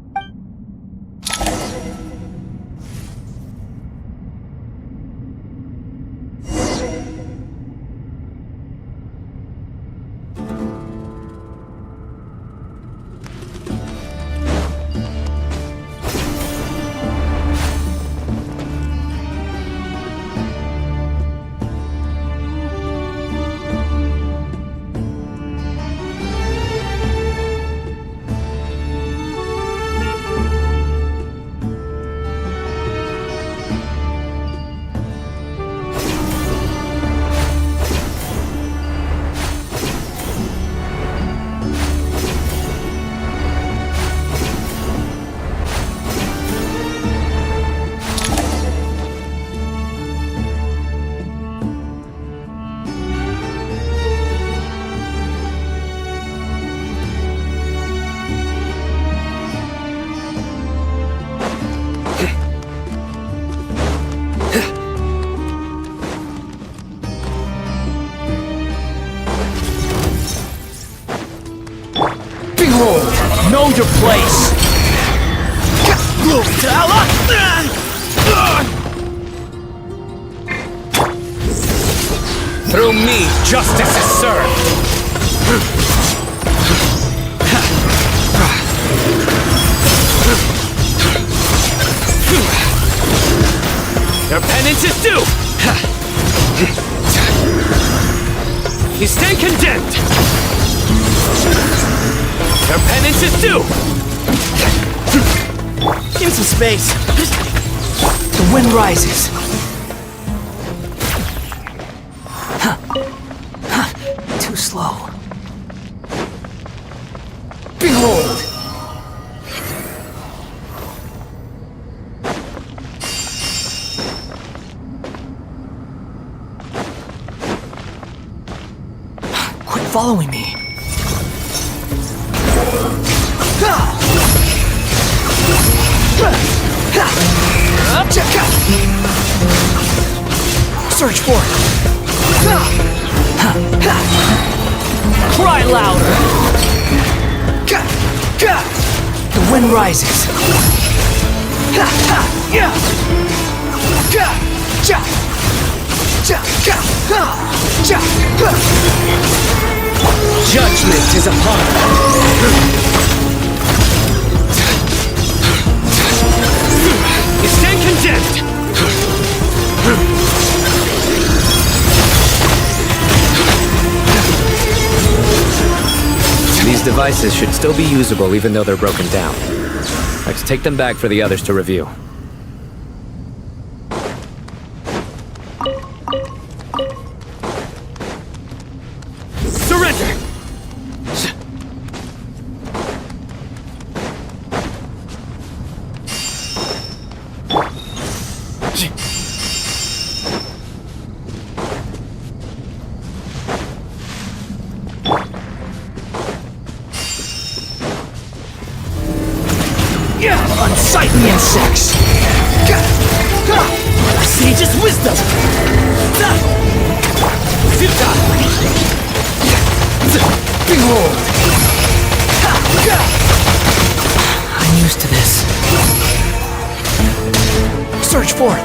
Know your place! Through me, justice is served! Their penance is due! You stand condemned! Their penance is due! Give me some space. The wind rises. Too slow. Behold! Quit following me. Search for it. Cry louder. The wind rises. Judgment is upon us. You stand condemned! These devices should still be usable even though they're broken down. Let's take them back for the others to review. Surrender! Unsightly insects! Sage's wisdom! Behold! I'm used to this. Search forth!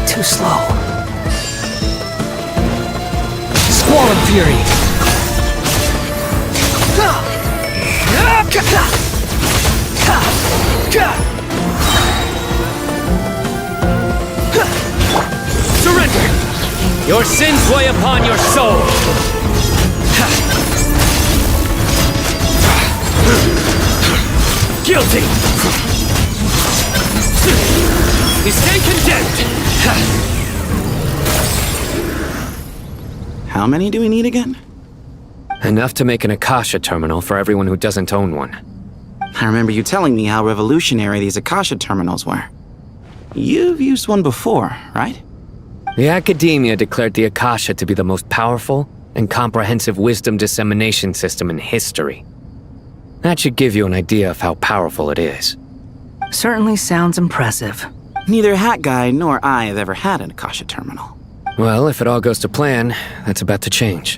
Too slow. Squall of Fury! Surrender! Your sins weigh upon your soul! Guilty! You stand condemned! How many do we need again? Enough to make an Akasha terminal for everyone who doesn't own one. I remember you telling me how revolutionary these Akasha terminals were. You've used one before, right? The Academia declared the Akasha to be the most powerful and comprehensive wisdom dissemination system in history. That should give you an idea of how powerful it is. Certainly sounds impressive. Neither Hat Guy nor I have ever had an Akasha terminal. Well, if it all goes to plan, that's about to change.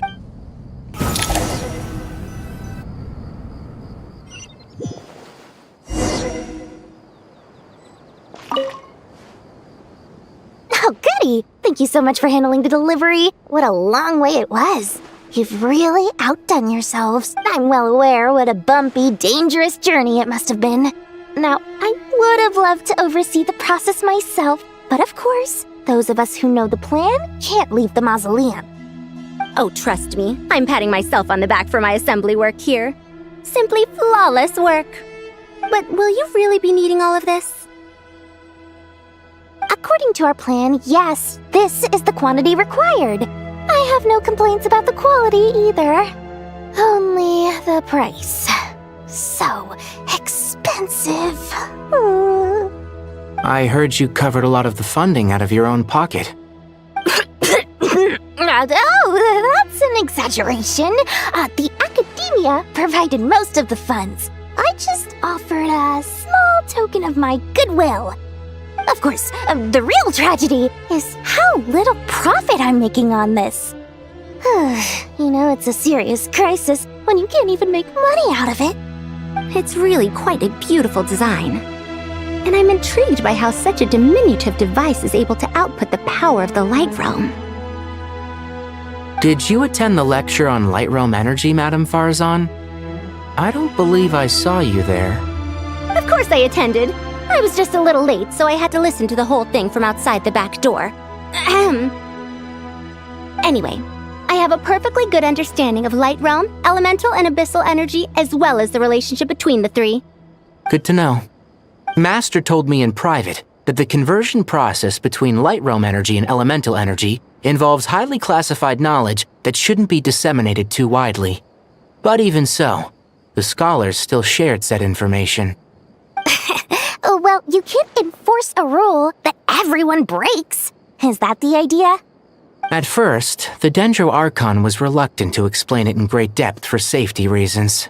Oh, goody! Thank you so much for handling the delivery. What a long way it was. You've really outdone yourselves. I'm well aware what a bumpy, dangerous journey it must have been. Now, I would have loved to oversee the process myself, but of course, those of us who know the plan can't leave the mausoleum. Oh, trust me, I'm patting myself on the back for my assembly work here. Simply flawless work. But will you really be needing all of this? According to our plan, yes, this is the quantity required. I have no complaints about the quality either. Only the price. So expensive. I heard you covered a lot of the funding out of your own pocket. Oh, that's an exaggeration. The Academia provided most of the funds. I just offered a small token of my goodwill. Of course, the real tragedy is how little profit I'm making on this. You know, it's a serious crisis when you can't even make money out of it. It's really quite a beautiful design. And I'm intrigued by how such a diminutive device is able to output the power of the Light Realm. Did you attend the lecture on Light Realm energy, Madame Farzan? I don't believe I saw you there. Of course I attended. I was just a little late, so I had to listen to the whole thing from outside the back door. Anyway, I have a perfectly good understanding of Light Realm, elemental and abyssal energy, as well as the relationship between the three. Good to know. Master told me in private that the conversion process between Light Realm energy and elemental energy involves highly classified knowledge that shouldn't be disseminated too widely. But even so, the scholars still shared said information. Well, you can't enforce a rule that everyone breaks. Is that the idea? At first, the Dendro Archon was reluctant to explain it in great depth for safety reasons.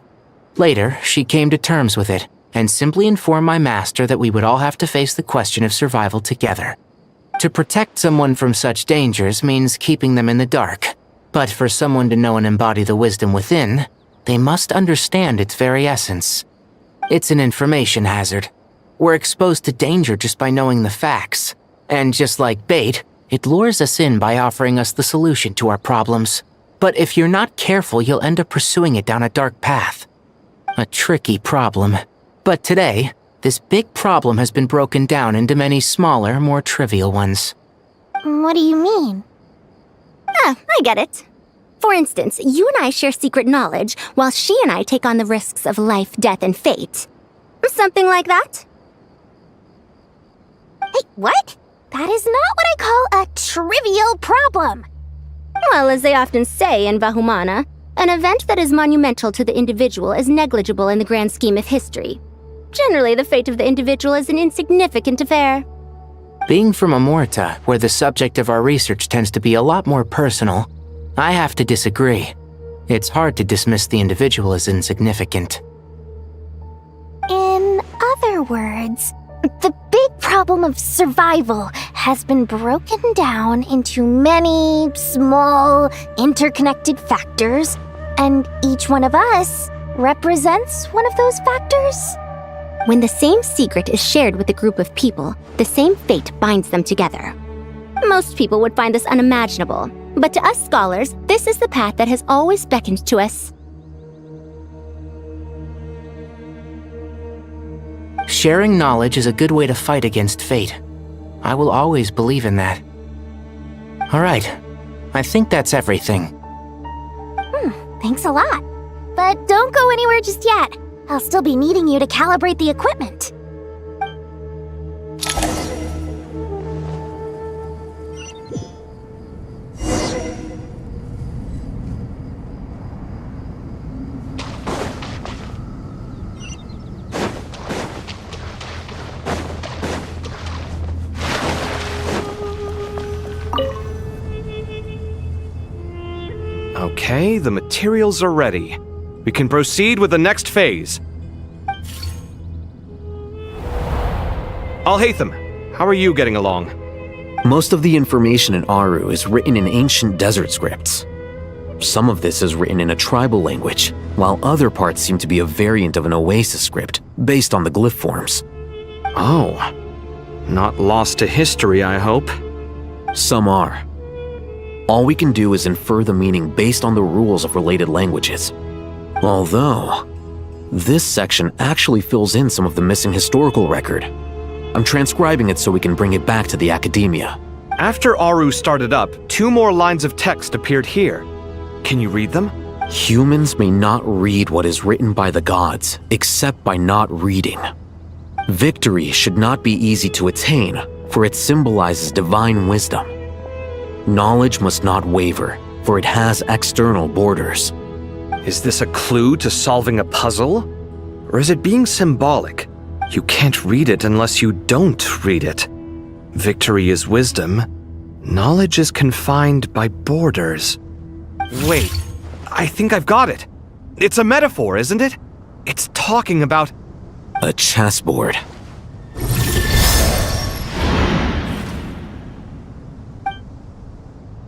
Later, she came to terms with it and simply informed my master that we would all have to face the question of survival together. To protect someone from such dangers means keeping them in the dark, but for someone to know and embody the wisdom within, they must understand its very essence. It's an information hazard. We're exposed to danger just by knowing the facts, and just like bait, it lures us in by offering us the solution to our problems. But if you're not careful, you'll end up pursuing it down a dark path. A tricky problem. But today, this big problem has been broken down into many smaller, more trivial ones. What do you mean? I get it. For instance, you and I share secret knowledge, while she and I take on the risks of life, death, and fate. Something like that? Hey, what? That is not what I call a trivial problem. Well, as they often say in Vahumana, an event that is monumental to the individual is negligible in the grand scheme of history. Generally, the fate of the individual is an insignificant affair. Being from Amorta, where the subject of our research tends to be a lot more personal, I have to disagree. It's hard to dismiss the individual as insignificant. other words, the big problem of survival has been broken down into many small, interconnected factors, and each one of us represents one of those factors. When the same secret is shared with a group of people, the same fate binds them together. Most people would find this unimaginable, but to us scholars, this is the path that has always beckoned to us. Sharing knowledge is a good way to fight against fate. I will always believe in that. All right, I think that's everything. Thanks a lot. But don't go anywhere just yet. I'll still be needing you to calibrate the equipment. Okay, the materials are ready. We can proceed with the next phase. Al-Haytham, how are you getting along? Most of the information in Aru is written in ancient desert scripts. Some of this is written in a tribal language, while other parts seem to be a variant of an Oasis script, based on the glyph forms. Oh. Not lost to history, I hope. Some are. All we can do is infer the meaning based on the rules of related languages. Although, this section actually fills in some of the missing historical record. I'm transcribing it so we can bring it back to the academia. After Aru started up, 2 more lines of text appeared here. Can you read them? Humans may not read what is written by the gods, except by not reading. Victory should not be easy to attain, for it symbolizes divine wisdom. Knowledge must not waver, for it has external borders. Is this a clue to solving a puzzle? Or is it being symbolic? You can't read it unless you don't read it. Victory is wisdom. Knowledge is confined by borders. Wait, I think I've got it. It's a metaphor, isn't it? It's talking about... a chessboard.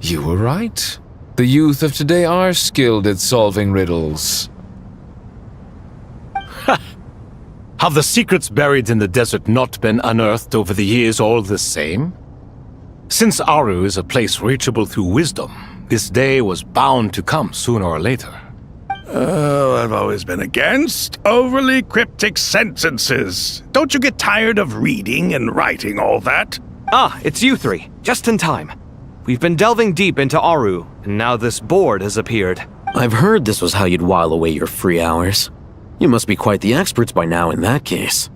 You were right. The youth of today are skilled at solving riddles. Have the secrets buried in the desert not been unearthed over the years all the same? Since Aru is a place reachable through wisdom, this day was bound to come sooner or later. Oh, I've always been against overly cryptic sentences. Don't you get tired of reading and writing all that? Ah, it's you 3. Just in time. We've been delving deep into Aru, and now this board has appeared. I've heard this was how you'd while away your free hours. You must be quite the experts by now in that case.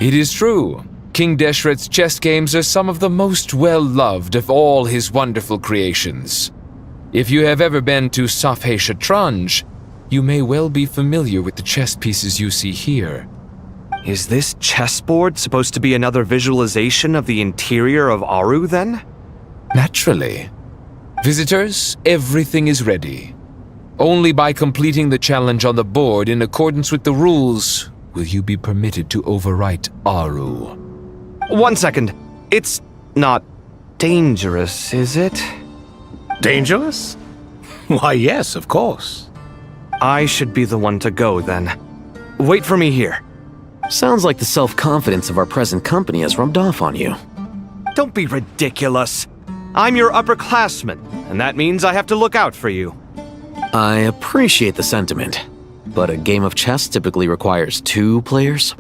It is true. King Deshret's chess games are some of the most well-loved of all his wonderful creations. If you have ever been to Safhe Shatranj, you may well be familiar with the chess pieces you see here. Is this chessboard supposed to be another visualization of the interior of Aru, then? Naturally. Visitors, everything is ready. Only by completing the challenge on the board in accordance with the rules will you be permitted to overwrite Aru. 1 second. It's not dangerous, is it? Dangerous? Why, yes, of course. I should be the one to go, then. Wait for me here. Sounds like the self-confidence of our present company has rubbed off on you. Don't be ridiculous. I'm your upperclassman, and that means I have to look out for you. I appreciate the sentiment, but a game of chess typically requires 2 players.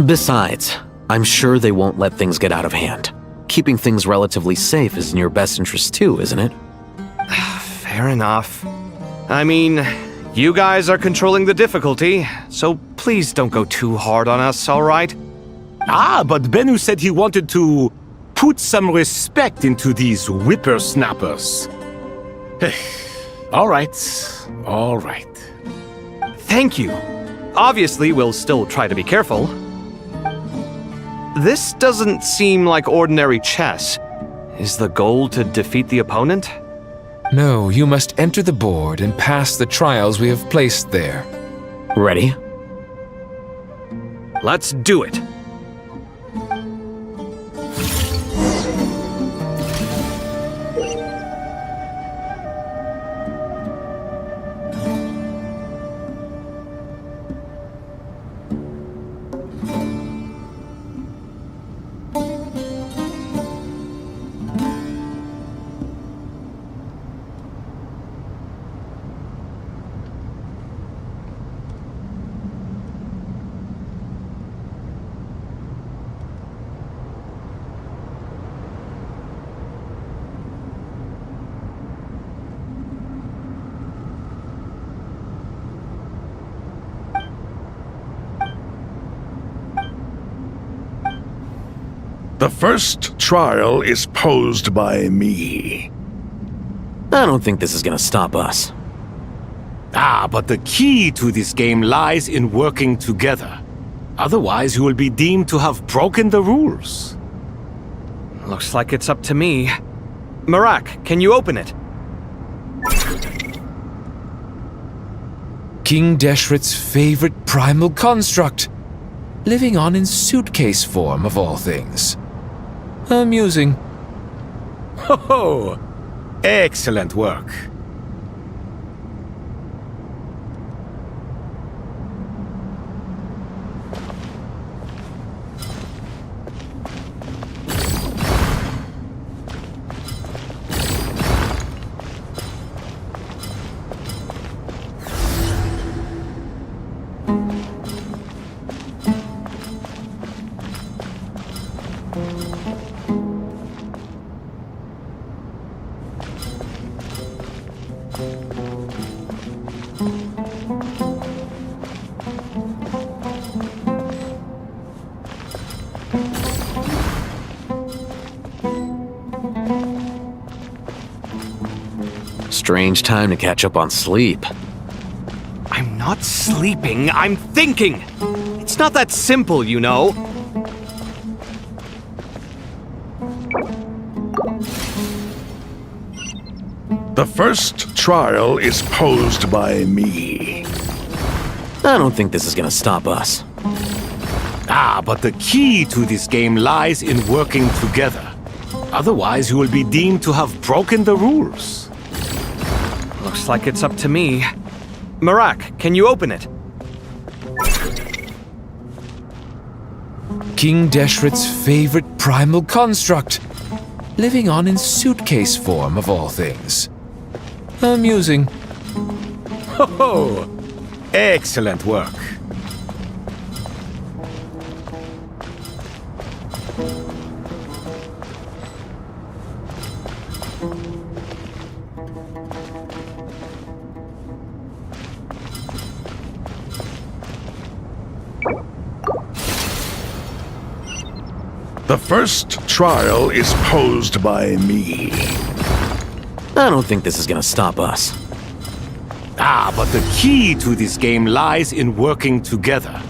Besides, I'm sure they won't let things get out of hand. Keeping things relatively safe is in your best interest too, isn't it? Fair enough. I mean, you guys are controlling the difficulty, so please don't go too hard on us, all right? Ah, but Bennu said he wanted to put some respect into these whippersnappers. All right, all right. Thank you. Obviously, we'll still try to be careful. This doesn't seem like ordinary chess. Is the goal to defeat the opponent? No, you must enter the board and pass the trials we have placed there. Ready? Let's do it. The first trial is posed by me. I don't think this is gonna stop us. But the key to this game lies in working together. Otherwise, you will be deemed to have broken the rules. Looks like it's up to me. Marak, can you open it? King Deshret's favorite primal construct, living on in suitcase form of all things. Amusing. Ho! Excellent work. Strange time to catch up on sleep. I'm not sleeping, I'm thinking! It's not that simple, you know. The first trial is posed by me. I don't think this is gonna stop us. But the key to this game lies in working together. Otherwise, you will be deemed to have broken the rules. Looks like it's up to me. Marak, can you open it? King Deshret's favorite primal construct, living on in suitcase form of all things. Amusing. Ho! Excellent work. The first trial is posed by me. I don't think this is gonna stop us. But the key to this game lies in working together.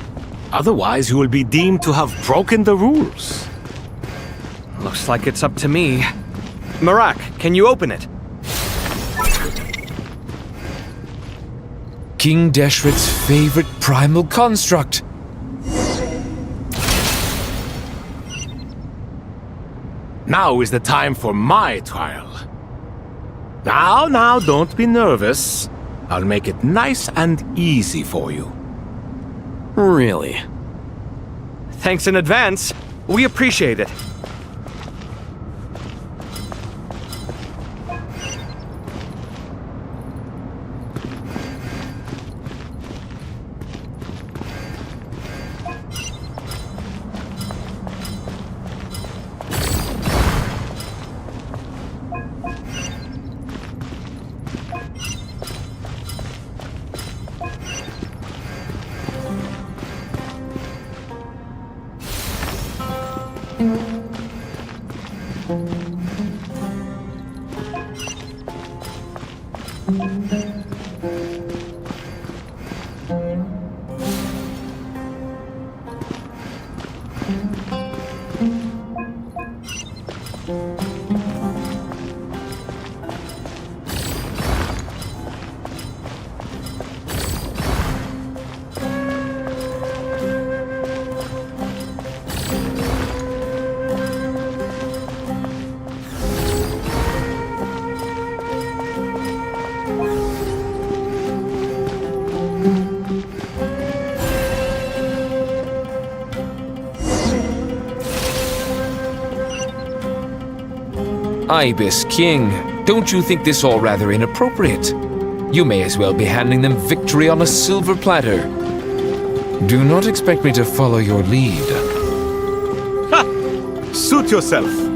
Otherwise, you will be deemed to have broken the rules. Looks like it's up to me. Marak, can you open it? King Deshret's favorite primal construct. Now is the time for my trial. Now, don't be nervous. I'll make it nice and easy for you. Really? Thanks in advance. We appreciate it. Ibis King, don't you think this all rather inappropriate? You may as well be handing them victory on a silver platter. Do not expect me to follow your lead. Ha! Suit yourself.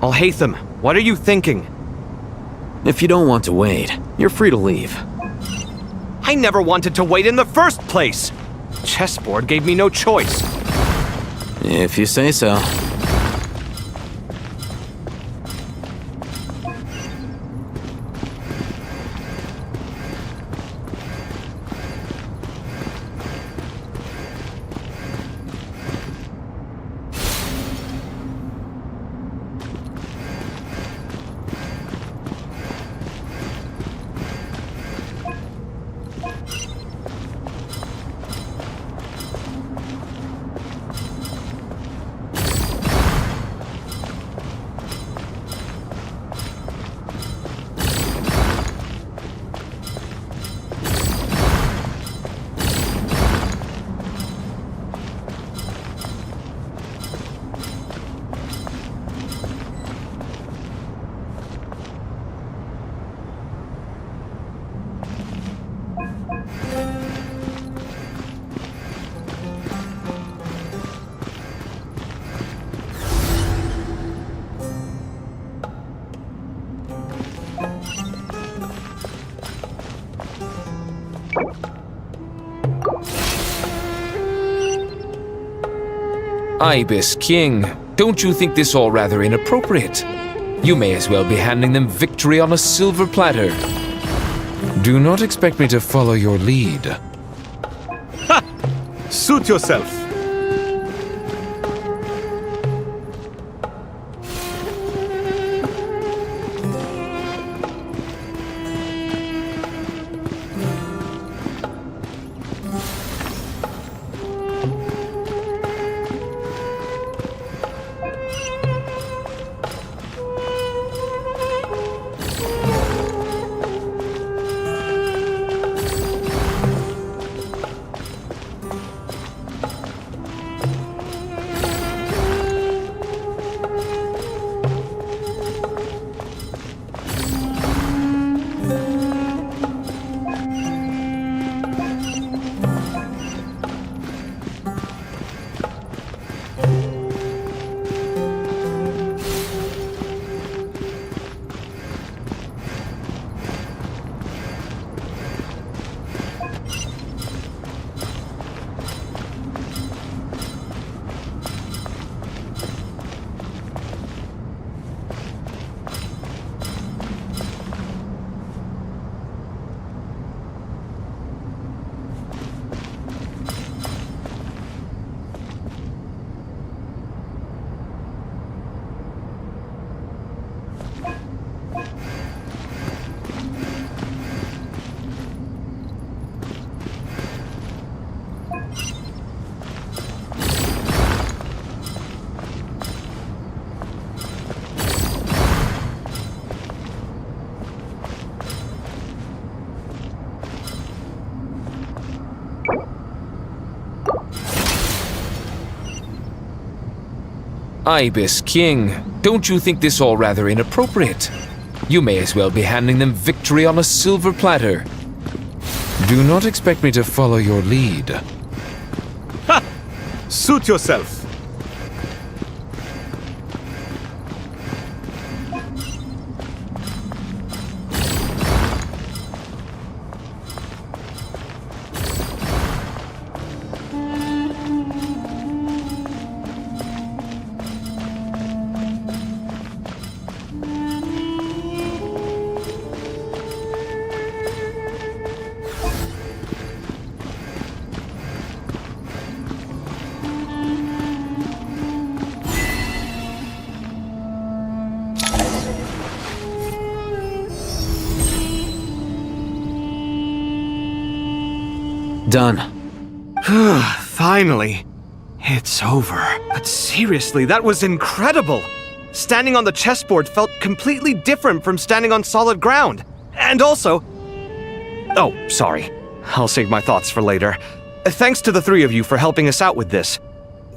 Alhaitham, what are you thinking? If you don't want to wait, you're free to leave. I never wanted to wait in the first place! Chessboard gave me no choice. If you say so. Ibis King, don't you think this all rather inappropriate? You may as well be handing them victory on a silver platter. Do not expect me to follow your lead. Ha! Suit yourself. Ibis King, don't you think this all rather inappropriate? You may as well be handing them victory on a silver platter. Do not expect me to follow your lead. Ha! Suit yourself. Done. Finally. It's over. But seriously, that was incredible! Standing on the chessboard felt completely different from standing on solid ground. And also... Oh, sorry. I'll save my thoughts for later. Thanks to the three of you for helping us out with this.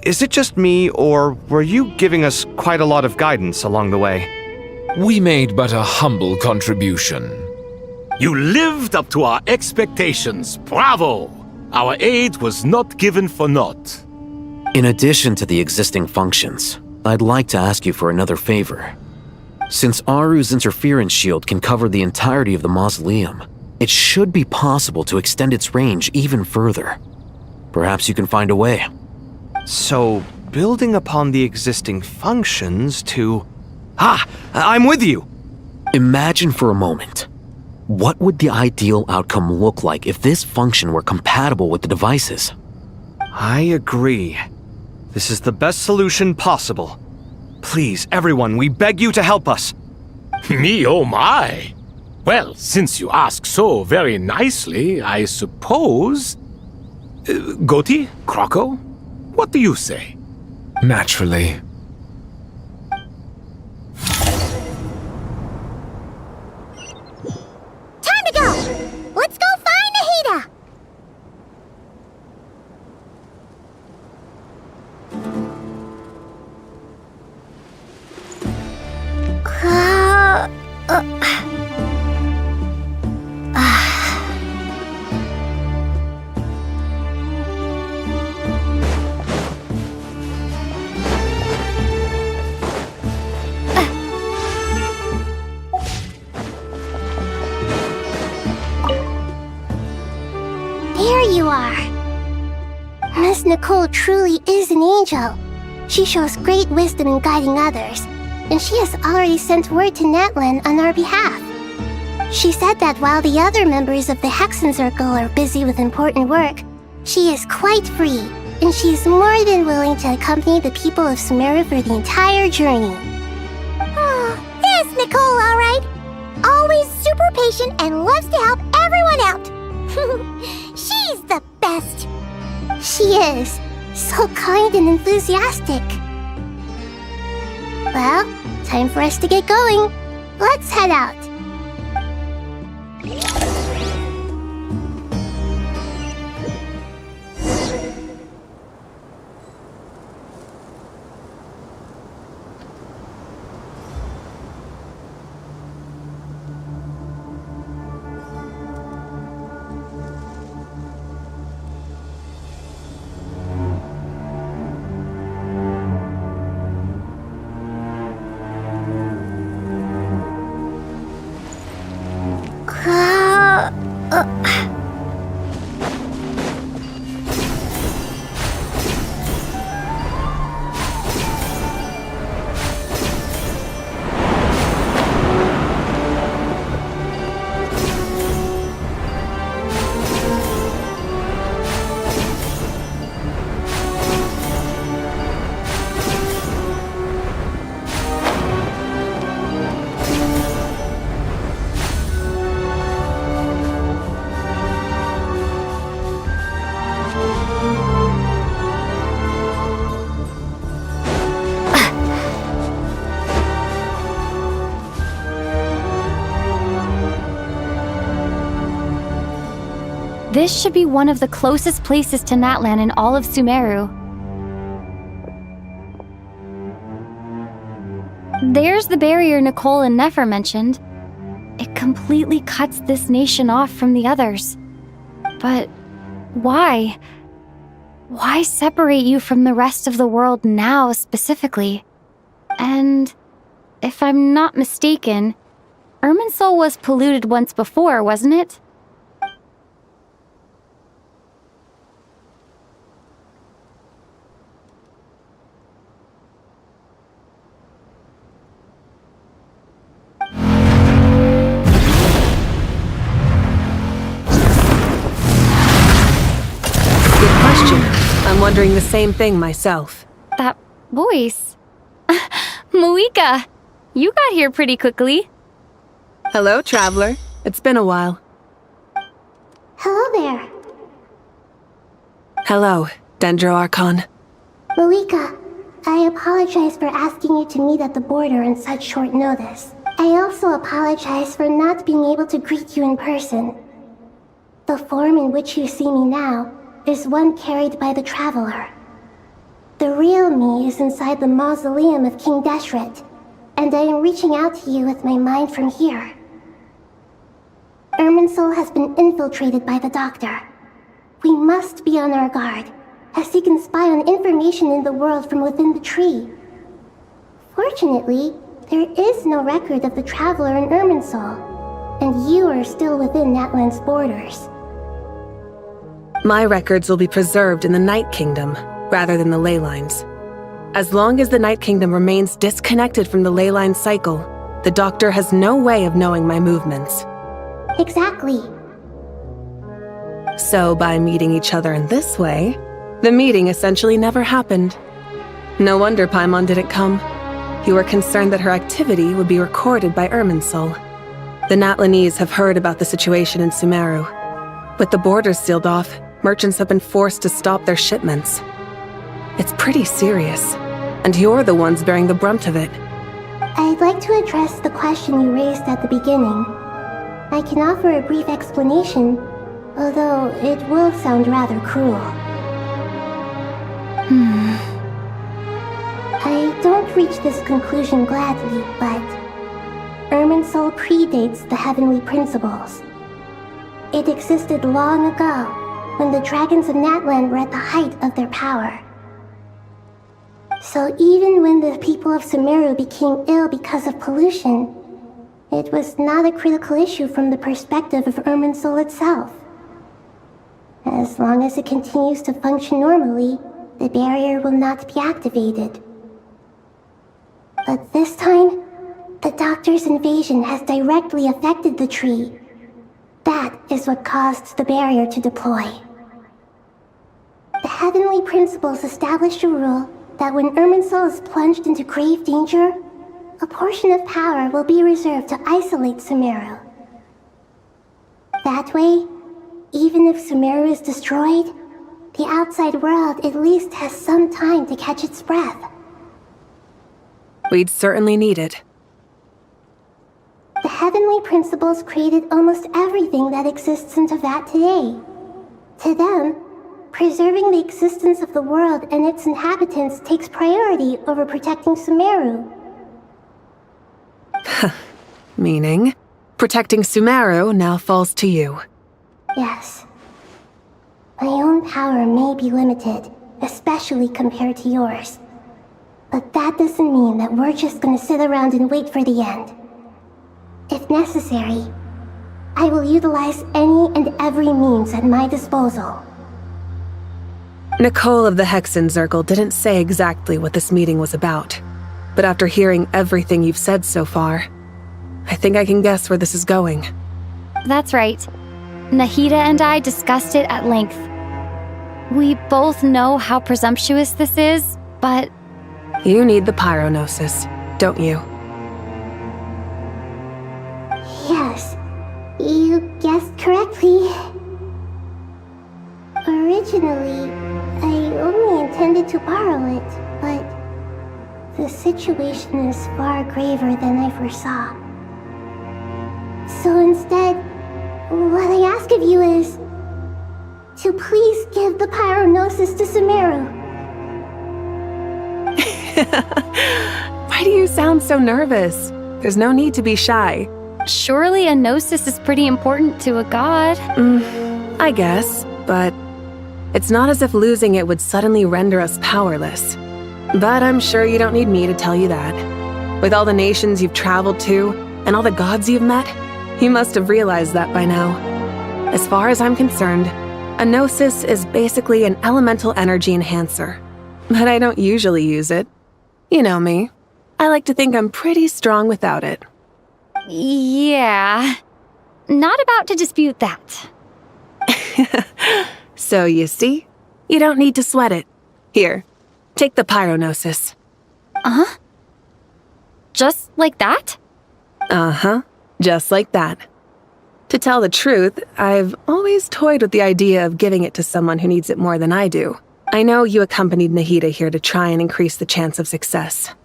Is it just me, or were you giving us quite a lot of guidance along the way? We made but a humble contribution. You lived up to our expectations. Bravo! Our aid was not given for naught. In addition to the existing functions, I'd like to ask you for another favor. Since Aru's interference shield can cover the entirety of the mausoleum, it should be possible to extend its range even further. Perhaps you can find a way. So, building upon the existing functions to... I'm with you! Imagine for a moment. What would the ideal outcome look like if this function were compatible with the devices? I agree. This is the best solution possible. Please, everyone, we beg you to help us. Me, oh my! Well, since you ask so very nicely, I suppose... Goti? Croco? What do you say? Naturally. Time to go! Let's go find Nahida! There you are. Miss Nicole truly is an angel. She shows great wisdom in guiding others, and she has already sent word to Natlan on our behalf. She said that while the other members of the Hexen Circle are busy with important work, she is quite free, and she is more than willing to accompany the people of Sumeru for the entire journey. Oh, there's Nicole, all right. Always super patient and loves to help everyone out. She's the best. She is. So kind and enthusiastic. Well, time for us to get going. Let's head out. This should be one of the closest places to Natlan in all of Sumeru. There's the barrier Nicole and Nefer mentioned. It completely cuts this nation off from the others. But why? Why separate you from the rest of the world now specifically? And if I'm not mistaken, Irminsul was polluted once before, wasn't it? I'm wondering the same thing myself. That voice. Moika, you got here pretty quickly. Hello, traveler. It's been a while. Hello there. Hello, Dendro Archon. Malika, I apologize for asking you to meet at the border on such short notice. I also apologize for not being able to greet you in person. The form in which you see me now is one carried by the Traveler. The real me is inside the mausoleum of King Deshret, and I am reaching out to you with my mind from here. Irminsul has been infiltrated by the Doctor. We must be on our guard, as he can spy on information in the world from within the tree. Fortunately, there is no record of the Traveler in Irminsul, and you are still within Natlan's borders. My records will be preserved in the Night Kingdom, rather than the ley lines. As long as the Night Kingdom remains disconnected from the ley line cycle, the Doctor has no way of knowing my movements. Exactly. So by meeting each other in this way, the meeting essentially never happened. No wonder Paimon didn't come. You were concerned that her activity would be recorded by Irminsul. The Natlanese have heard about the situation in Sumeru. With the borders sealed off, merchants have been forced to stop their shipments. It's pretty serious, and you're the ones bearing the brunt of it. I'd like to address the question you raised at the beginning. I can offer a brief explanation, although it will sound rather cruel. I don't reach this conclusion gladly, but Irminsul predates the heavenly principles. It existed long ago, when the dragons of Natlan were at the height of their power. So even when the people of Sumeru became ill because of pollution, it was not a critical issue from the perspective of Irminsul itself. As long as it continues to function normally, the barrier will not be activated. But this time, the Doctor's invasion has directly affected the tree. That is what caused the barrier to deploy. The heavenly principles established a rule that when Irminsul is plunged into grave danger, a portion of power will be reserved to isolate Sumeru. That way, even if Sumeru is destroyed, the outside world at least has some time to catch its breath. We'd certainly need it. The heavenly principles created almost everything that exists in Teyvat today. To them, preserving the existence of the world and its inhabitants takes priority over protecting Sumeru. Meaning, protecting Sumeru now falls to you. Yes. My own power may be limited, especially compared to yours. But that doesn't mean that we're just gonna sit around and wait for the end. If necessary, I will utilize any and every means at my disposal. Nicole of the Hexen Circle didn't say exactly what this meeting was about, but after hearing everything you've said so far, I think I can guess where this is going. That's right. Nahida and I discussed it at length. We both know how presumptuous this is, but... You need the pyronosis, don't you? Yes, you guessed correctly. Originally, I only intended to borrow it, but the situation is far graver than I foresaw. So instead, what I ask of you is to please give the pyronosis to Sumeru. Why do you sound so nervous? There's no need to be shy. Surely a gnosis is pretty important to a god. I guess, but it's not as if losing it would suddenly render us powerless. But I'm sure you don't need me to tell you that. With all the nations you've traveled to, and all the gods you've met, you must have realized that by now. As far as I'm concerned, a gnosis is basically an elemental energy enhancer. But I don't usually use it. You know me. I like to think I'm pretty strong without it. Yeah. Not about to dispute that. So you see? You don't need to sweat it. Here, take the pyronosis. Uh-huh? Just like that? Uh-huh. Just like that. To tell the truth, I've always toyed with the idea of giving it to someone who needs it more than I do. I know you accompanied Nahida here to try and increase the chance of success.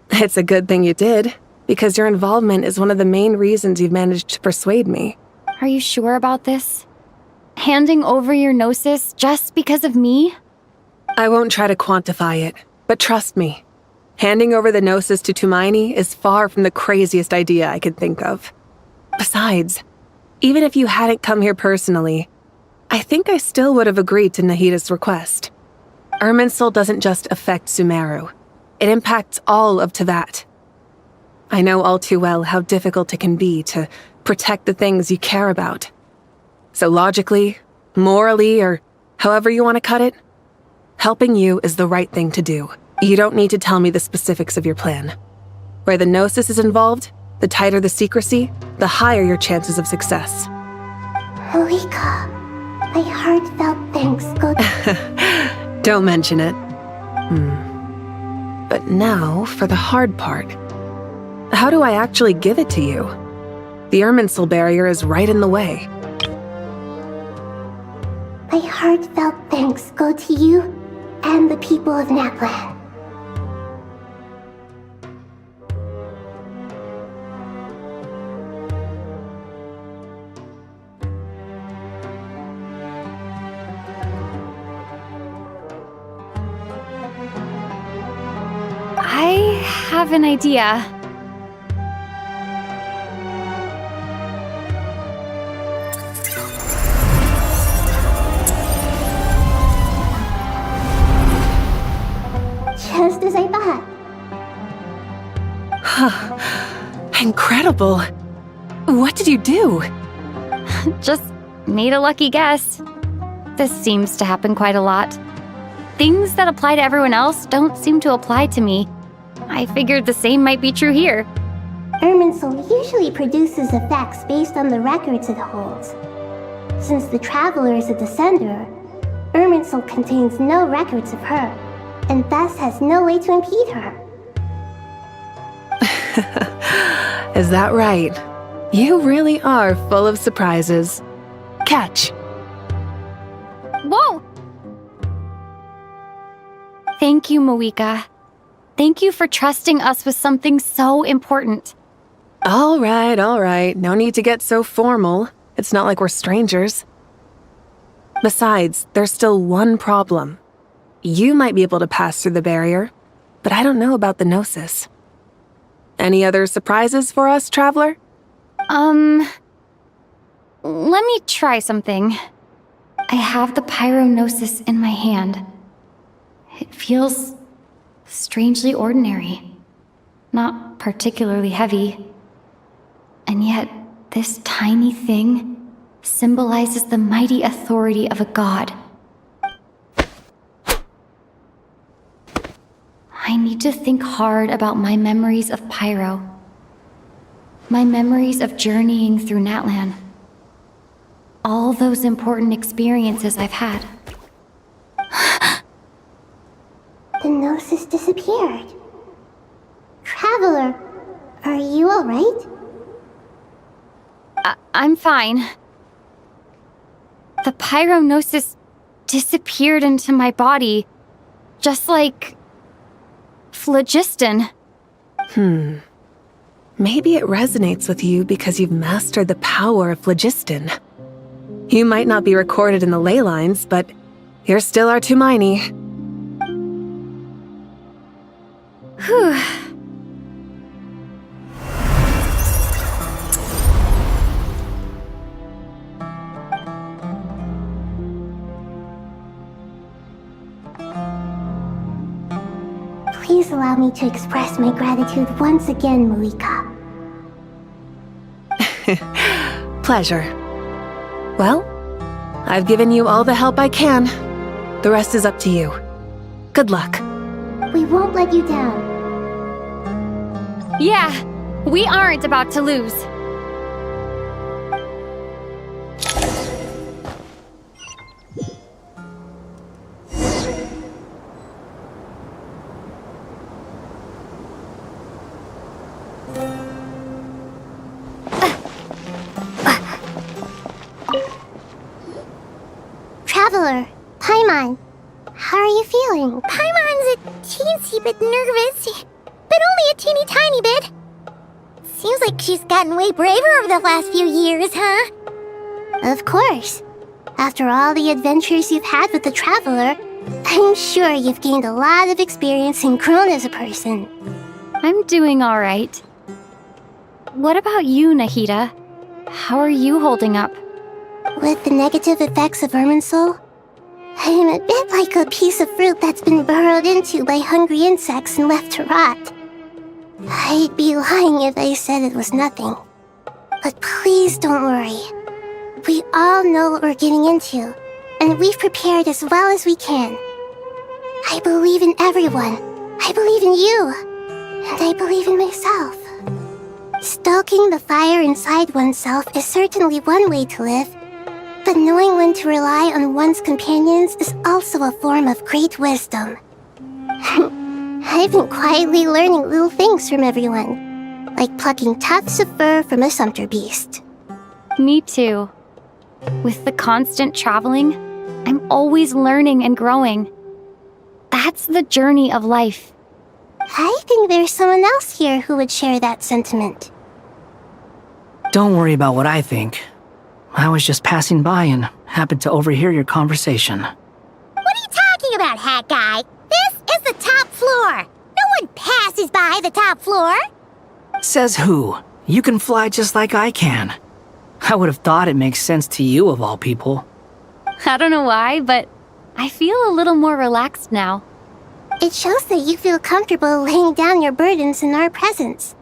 It's a good thing you did, because your involvement is one of the main reasons you've managed to persuade me. Are you sure about this? Handing over your Gnosis just because of me? I won't try to quantify it, but trust me. Handing over the Gnosis to Tumaini is far from the craziest idea I could think of. Besides, even if you hadn't come here personally, I think I still would have agreed to Nahida's request. Irminsul doesn't just affect Sumeru. It impacts all of Teyvat. I know all too well how difficult it can be to protect the things you care about. So logically, morally, or however you want to cut it, helping you is the right thing to do. You don't need to tell me the specifics of your plan. Where the Gnosis is involved, the tighter the secrecy, the higher your chances of success. Moika, my heartfelt thanks go Don't mention it. But now, for the hard part. How do I actually give it to you? The Irminsul barrier is right in the way. My heartfelt thanks go to you and the people of Naplan. I have an idea. Just as I thought. Incredible. What did you do? Just made a lucky guess. This seems to happen quite a lot. Things that apply to everyone else don't seem to apply to me. I figured the same might be true here. Irminsul usually produces effects based on the records it holds. Since the Traveler is a descender, Irminsul contains no records of her, and thus has no way to impede her. Is that right? You really are full of surprises. Catch. Whoa! Thank you, Moika. Thank you for trusting us with something so important. All right. No need to get so formal. It's not like we're strangers. Besides, there's still one problem. You might be able to pass through the barrier, but I don't know about the Gnosis. Any other surprises for us, Traveler? Let me try something. I have the Pyrognosis in my hand. It feels strangely ordinary, not particularly heavy. And yet, this tiny thing symbolizes the mighty authority of a god. I need to think hard about my memories of Pyro. My memories of journeying through Natlan. All those important experiences I've had. The Gnosis disappeared. Traveler, are you alright? I'm fine. The Pyrognosis disappeared into my body, just like phlogiston. Maybe it resonates with you because you've mastered the power of phlogiston. You might not be recorded in the ley lines, but you're still our Tumaini. Whew. Please allow me to express my gratitude once again, Moika. Pleasure. Well, I've given you all the help I can. The rest is up to you. Good luck. We won't let you down. Yeah, we aren't about to lose. traveler, Paimon. How are you feeling? Paimon's a teensy bit nervous, but only a teeny tiny bit. Seems like she's gotten way braver over the last few years, huh? Of course. After all the adventures you've had with the Traveler, I'm sure you've gained a lot of experience and grown as a person. I'm doing all right. What about you, Nahida? How are you holding up? With the negative effects of Irminsul, I'm a bit like a piece of fruit that's been burrowed into by hungry insects and left to rot. I'd be lying if I said it was nothing. But please don't worry. We all know what we're getting into, and we've prepared as well as we can. I believe in everyone. I believe in you. And I believe in myself. Stoking the fire inside oneself is certainly one way to live, but knowing when to rely on one's companions is also a form of great wisdom. I've been quietly learning little things from everyone, like plucking tufts of fur from a sumpter beast. Me too. With the constant traveling, I'm always learning and growing. That's the journey of life. I think there's someone else here who would share that sentiment. Don't worry about what I think. I was just passing by and happened to overhear your conversation. What are you talking about, Hat Guy? This is the top floor. No one passes by the top floor. Says who? You can fly just like I can. I would have thought it makes sense to you of all people. I don't know why, but I feel a little more relaxed now. It shows that you feel comfortable laying down your burdens in our presence.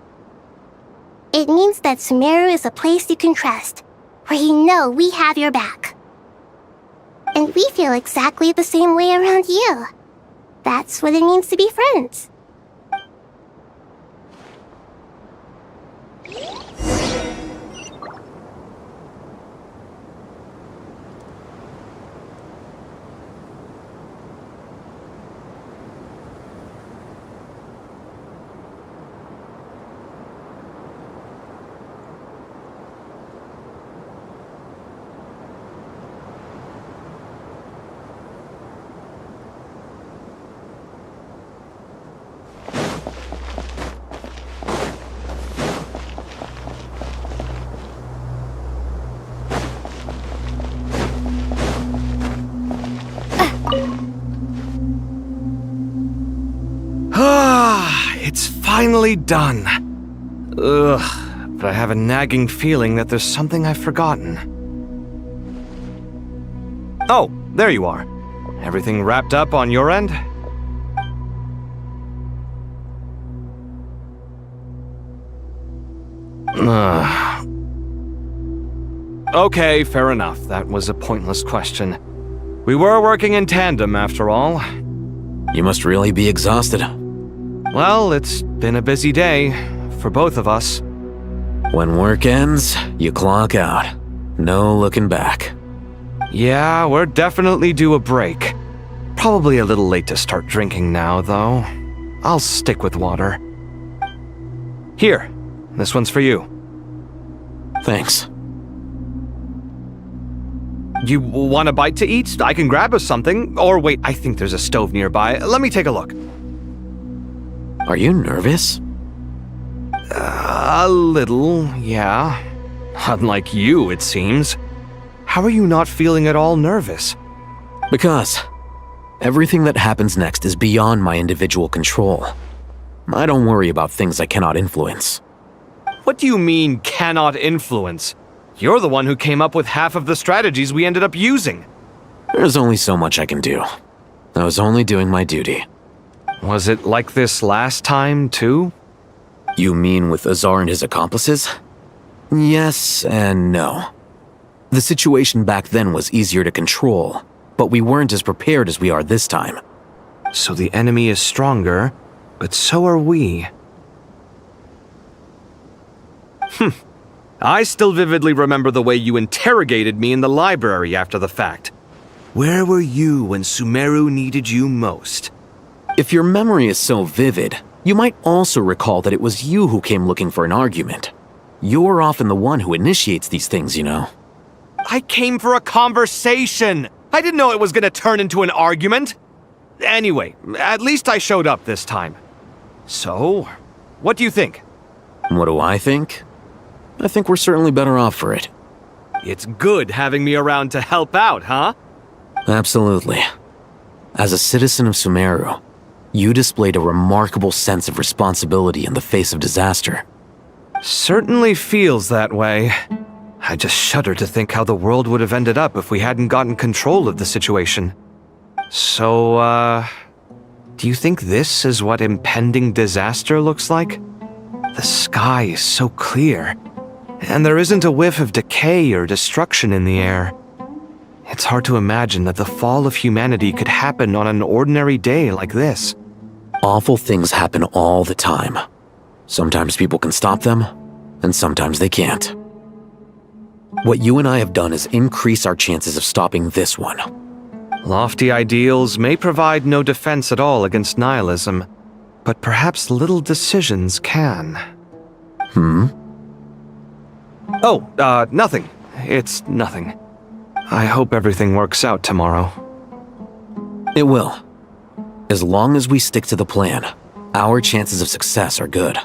It means that Sumeru is a place you can trust, where you know we have your back. And we feel exactly the same way around you. That's what it means to be friends. It's finally done. Ugh, but I have a nagging feeling that there's something I've forgotten. Oh, there you are. Everything wrapped up on your end? Okay, fair enough. That was a pointless question. We were working in tandem, after all. You must really be exhausted. Well, it's been a busy day for both of us. When work ends, you clock out. No looking back. Yeah, we're definitely due a break. Probably a little late to start drinking now, though. I'll stick with water. Here, this one's for you. Thanks. You want a bite to eat? I can grab us something. Or wait, I think there's a stove nearby. Let me take a look. Are you nervous? A little, yeah. Unlike you, it seems. How are you not feeling at all nervous? Because everything that happens next is beyond my individual control. I don't worry about things I cannot influence. What do you mean, cannot influence? You're the one who came up with half of the strategies we ended up using. There's only so much I can do. I was only doing my duty. Was it like this last time, too? You mean with Azar and his accomplices? Yes and no. The situation back then was easier to control, but we weren't as prepared as we are this time. So the enemy is stronger, but so are we. I still vividly remember the way you interrogated me in the library after the fact. Where were you when Sumeru needed you most? If your memory is so vivid, you might also recall that it was you who came looking for an argument. You're often the one who initiates these things, you know. I came for a conversation! I didn't know it was gonna turn into an argument. Anyway, at least I showed up this time. So, what do you think? What do I think? I think we're certainly better off for it. It's good having me around to help out, huh? Absolutely. As a citizen of Sumeru, you displayed a remarkable sense of responsibility in the face of disaster. Certainly feels that way. I just shudder to think how the world would have ended up if we hadn't gotten control of the situation. So, do you think this is what impending disaster looks like? The sky is so clear, and there isn't a whiff of decay or destruction in the air. It's hard to imagine that the fall of humanity could happen on an ordinary day like this. Awful things happen all the time. Sometimes people can stop them, and sometimes they can't. What you and I have done is increase our chances of stopping this one. Lofty ideals may provide no defense at all against nihilism, but perhaps little decisions can. Oh, nothing. It's nothing. I hope everything works out tomorrow. It will. As long as we stick to the plan, our chances of success are good.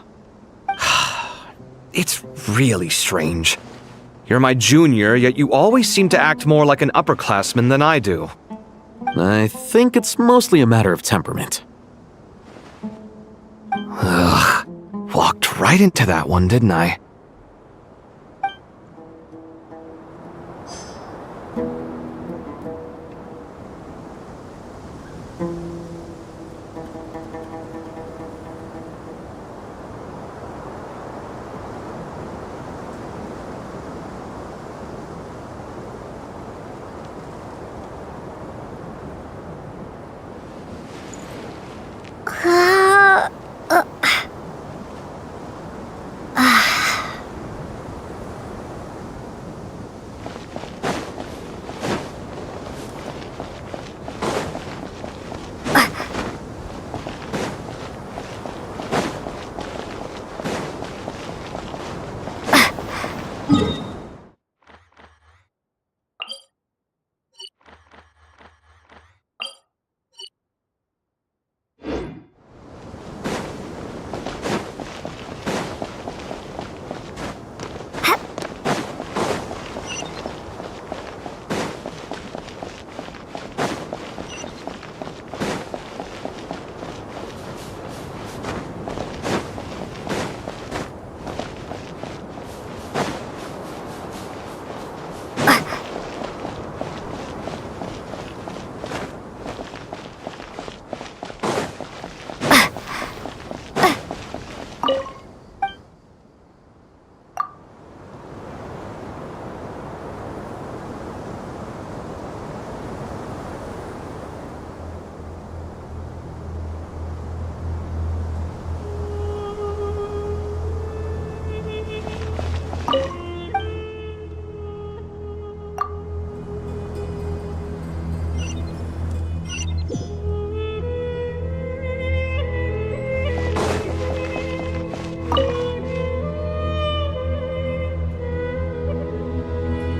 It's really strange. You're my junior, yet you always seem to act more like an upperclassman than I do. I think it's mostly a matter of temperament. Ugh. Walked right into that one, didn't I?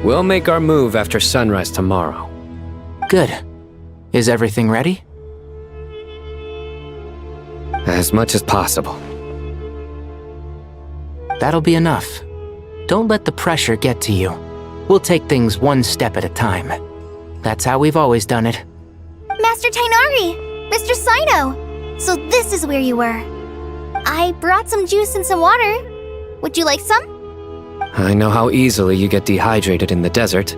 We'll make our move after sunrise tomorrow. Good. Is everything ready? As much as possible. That'll be enough. Don't let the pressure get to you. We'll take things one step at a time. That's how we've always done it. Master Tainari! Mr. Sino! So this is where you were. I brought some juice and some water. Would you like some? I know how easily you get dehydrated in the desert,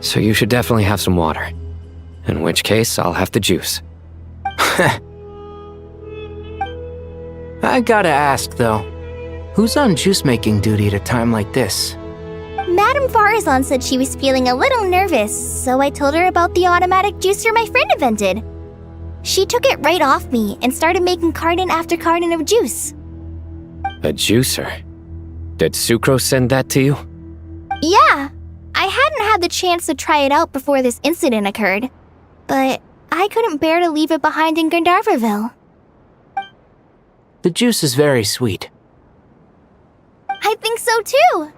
so you should definitely have some water. In which case, I'll have the juice. I gotta ask, though. Who's on juice-making duty at a time like this? Madame Farazan said she was feeling a little nervous, so I told her about the automatic juicer my friend invented. She took it right off me and started making carton after carton of juice. A juicer? Did Sucrose send that to you? Yeah, I hadn't had the chance to try it out before this incident occurred, but I couldn't bear to leave it behind in Gandharvaville. The juice is very sweet. I think so too.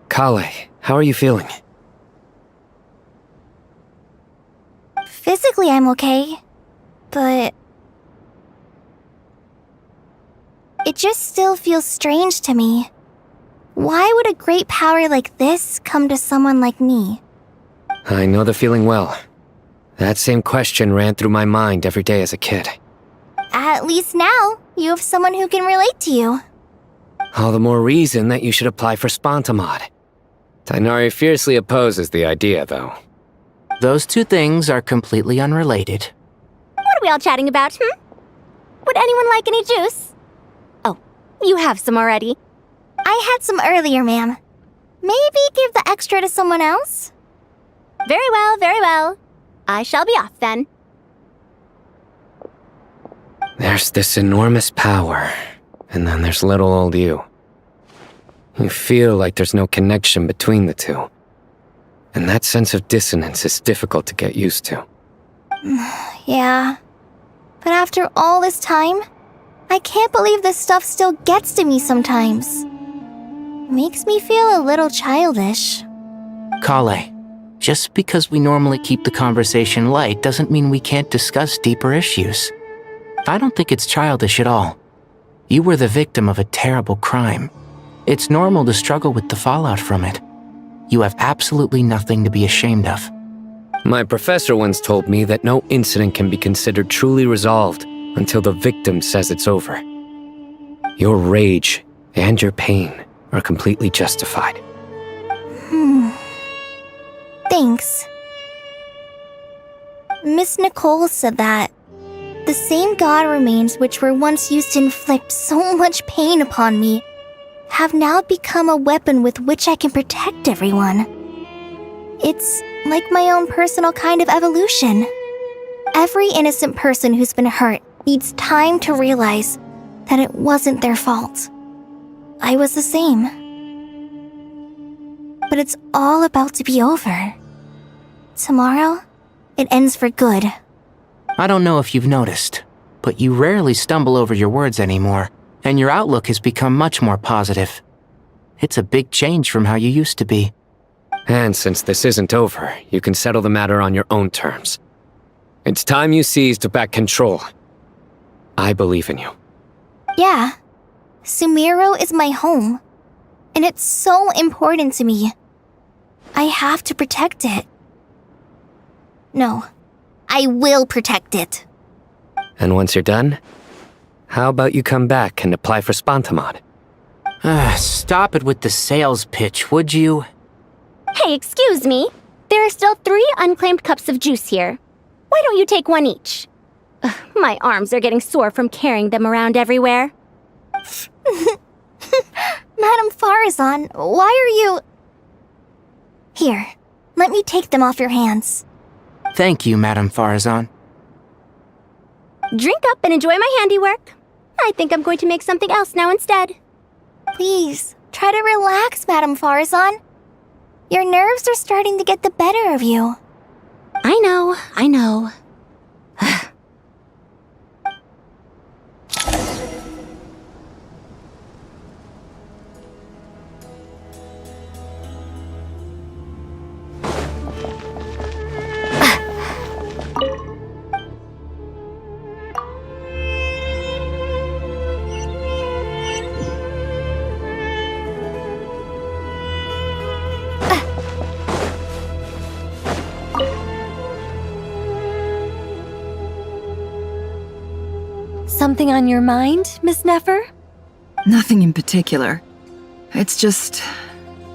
Kale, how are you feeling? Physically, I'm okay. But it just still feels strange to me. Why would a great power like this come to someone like me? I know the feeling well. That same question ran through my mind every day as a kid. At least now, you have someone who can relate to you. All the more reason that you should apply for Spontamod. Tighnari fiercely opposes the idea, though. Those two things are completely unrelated. What are we all chatting about, Would anyone like any juice? Oh, you have some already. I had some earlier, ma'am. Maybe give the extra to someone else? Very well, very well. I shall be off then. There's this enormous power, and then there's little old you. You feel like there's no connection between the two. And that sense of dissonance is difficult to get used to. Yeah. But after all this time, I can't believe this stuff still gets to me sometimes. Makes me feel a little childish. Kale, just because we normally keep the conversation light doesn't mean we can't discuss deeper issues. I don't think it's childish at all. You were the victim of a terrible crime. It's normal to struggle with the fallout from it. You have absolutely nothing to be ashamed of. My professor once told me that no incident can be considered truly resolved until the victim says it's over. Your rage and your pain are completely justified. Thanks. Miss Nicole said that the same god remains which were once used to inflict so much pain upon me have now become a weapon with which I can protect everyone. It's like my own personal kind of evolution. Every innocent person who's been hurt needs time to realize that it wasn't their fault. I was the same. But it's all about to be over. Tomorrow, it ends for good. I don't know if you've noticed, but you rarely stumble over your words anymore, and your outlook has become much more positive. It's a big change from how you used to be. And since this isn't over, you can settle the matter on your own terms. It's time you seized back control. I believe in you. Yeah. Sumeru is my home. And it's so important to me. I have to protect it. No. I will protect it. And once you're done, how about you come back and apply for Spontamod? Stop it with the sales pitch, would you? Hey, excuse me. There are still 3 unclaimed cups of juice here. Why don't you take one each? Ugh, my arms are getting sore from carrying them around everywhere. Madame Farazan, why are you... Here, let me take them off your hands. Thank you, Madame Farazan. Drink up and enjoy my handiwork. I think I'm going to make something else now instead. Please, try to relax, Madame Farazan. Your nerves are starting to get the better of you. I know. Something on your mind, Miss Nefer? Nothing in particular. It's just...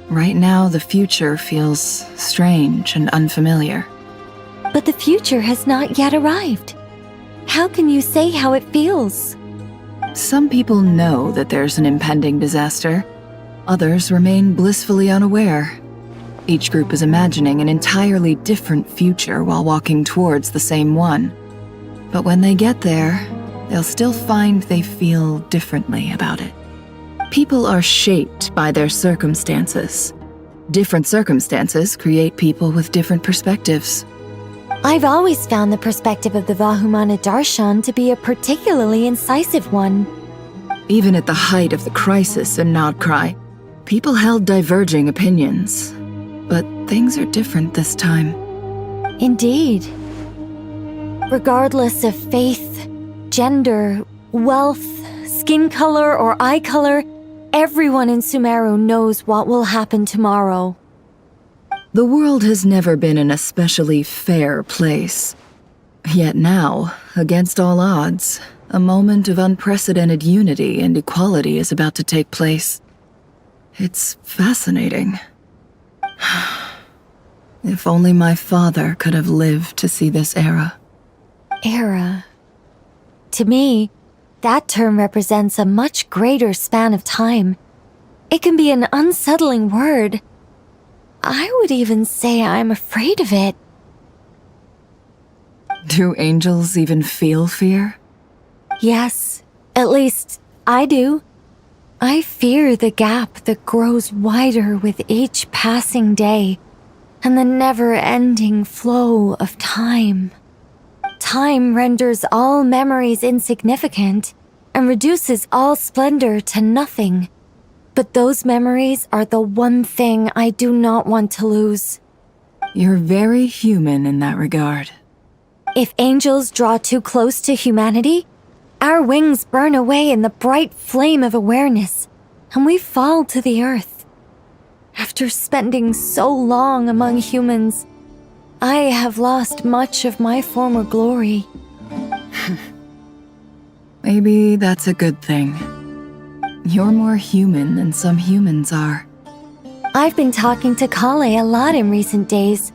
right now the future feels strange and unfamiliar. But the future has not yet arrived. How can you say how it feels? Some people know that there's an impending disaster. Others remain blissfully unaware. Each group is imagining an entirely different future while walking towards the same one. But when they get there, they'll still find they feel differently about it. People are shaped by their circumstances. Different circumstances create people with different perspectives. I've always found the perspective of the Vahumana Darshan to be a particularly incisive one. Even at the height of the crisis in Nodcry, people held diverging opinions. But things are different this time. Indeed. Regardless of faith, gender, wealth, skin color, or eye color, everyone in Sumeru knows what will happen tomorrow. The world has never been an especially fair place. Yet now, against all odds, a moment of unprecedented unity and equality is about to take place. It's fascinating. If only my father could have lived to see this era. Era. To me, that term represents a much greater span of time. It can be an unsettling word. I would even say I'm afraid of it. Do angels even feel fear? Yes, at least I do. I fear the gap that grows wider with each passing day, and the never-ending flow of time. Time renders all memories insignificant and reduces all splendor to nothing. But those memories are the one thing I do not want to lose. You're very human in that regard. If angels draw too close to humanity, our wings burn away in the bright flame of awareness, and we fall to the earth. After spending so long among humans, I have lost much of my former glory. Maybe that's a good thing. You're more human than some humans are. I've been talking to Kale a lot in recent days.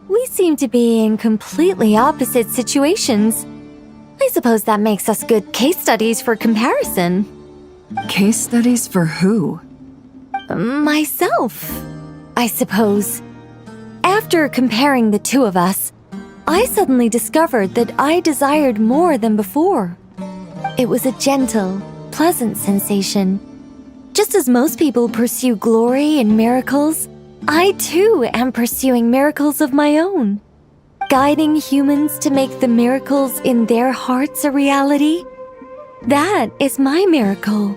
We seem to be in completely opposite situations. I suppose that makes us good case studies for comparison. Case studies for who? Myself, I suppose. After comparing the two of us, I suddenly discovered that I desired more than before. It was a gentle, pleasant sensation. Just as most people pursue glory and miracles, I too am pursuing miracles of my own. Guiding humans to make the miracles in their hearts a reality. That is my miracle.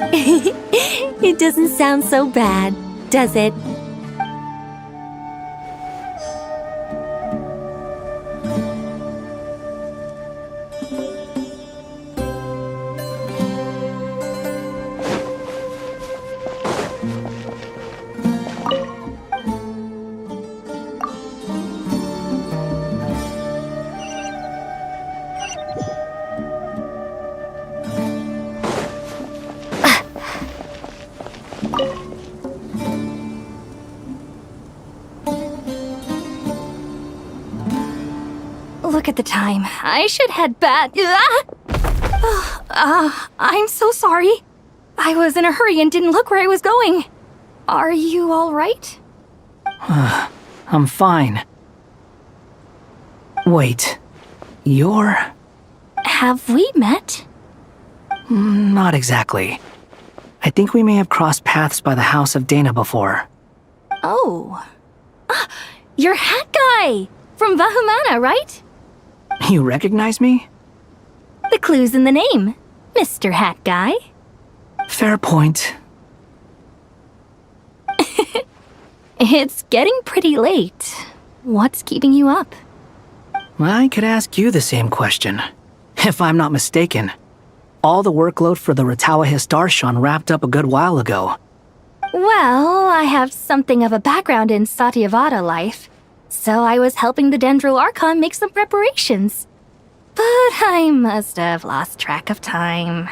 It doesn't sound so bad, does it? Look at the time. I should head back. I'm so sorry. I was in a hurry and didn't look where I was going. Are you all right? I'm fine. Wait, you're... Have we met? Not exactly. I think we may have crossed paths by the house of Dana before. Oh. You're Hat Guy! From Vahumana, right? You recognize me? The clue's in the name. Mr. Hat Guy. Fair point. It's getting pretty late. What's keeping you up? I could ask you the same question. If I'm not mistaken, all the workload for the Ratawa Histarshan wrapped up a good while ago. Well, I have something of a background in Satyavada life, so I was helping the Dendro Archon make some preparations. But I must have lost track of time.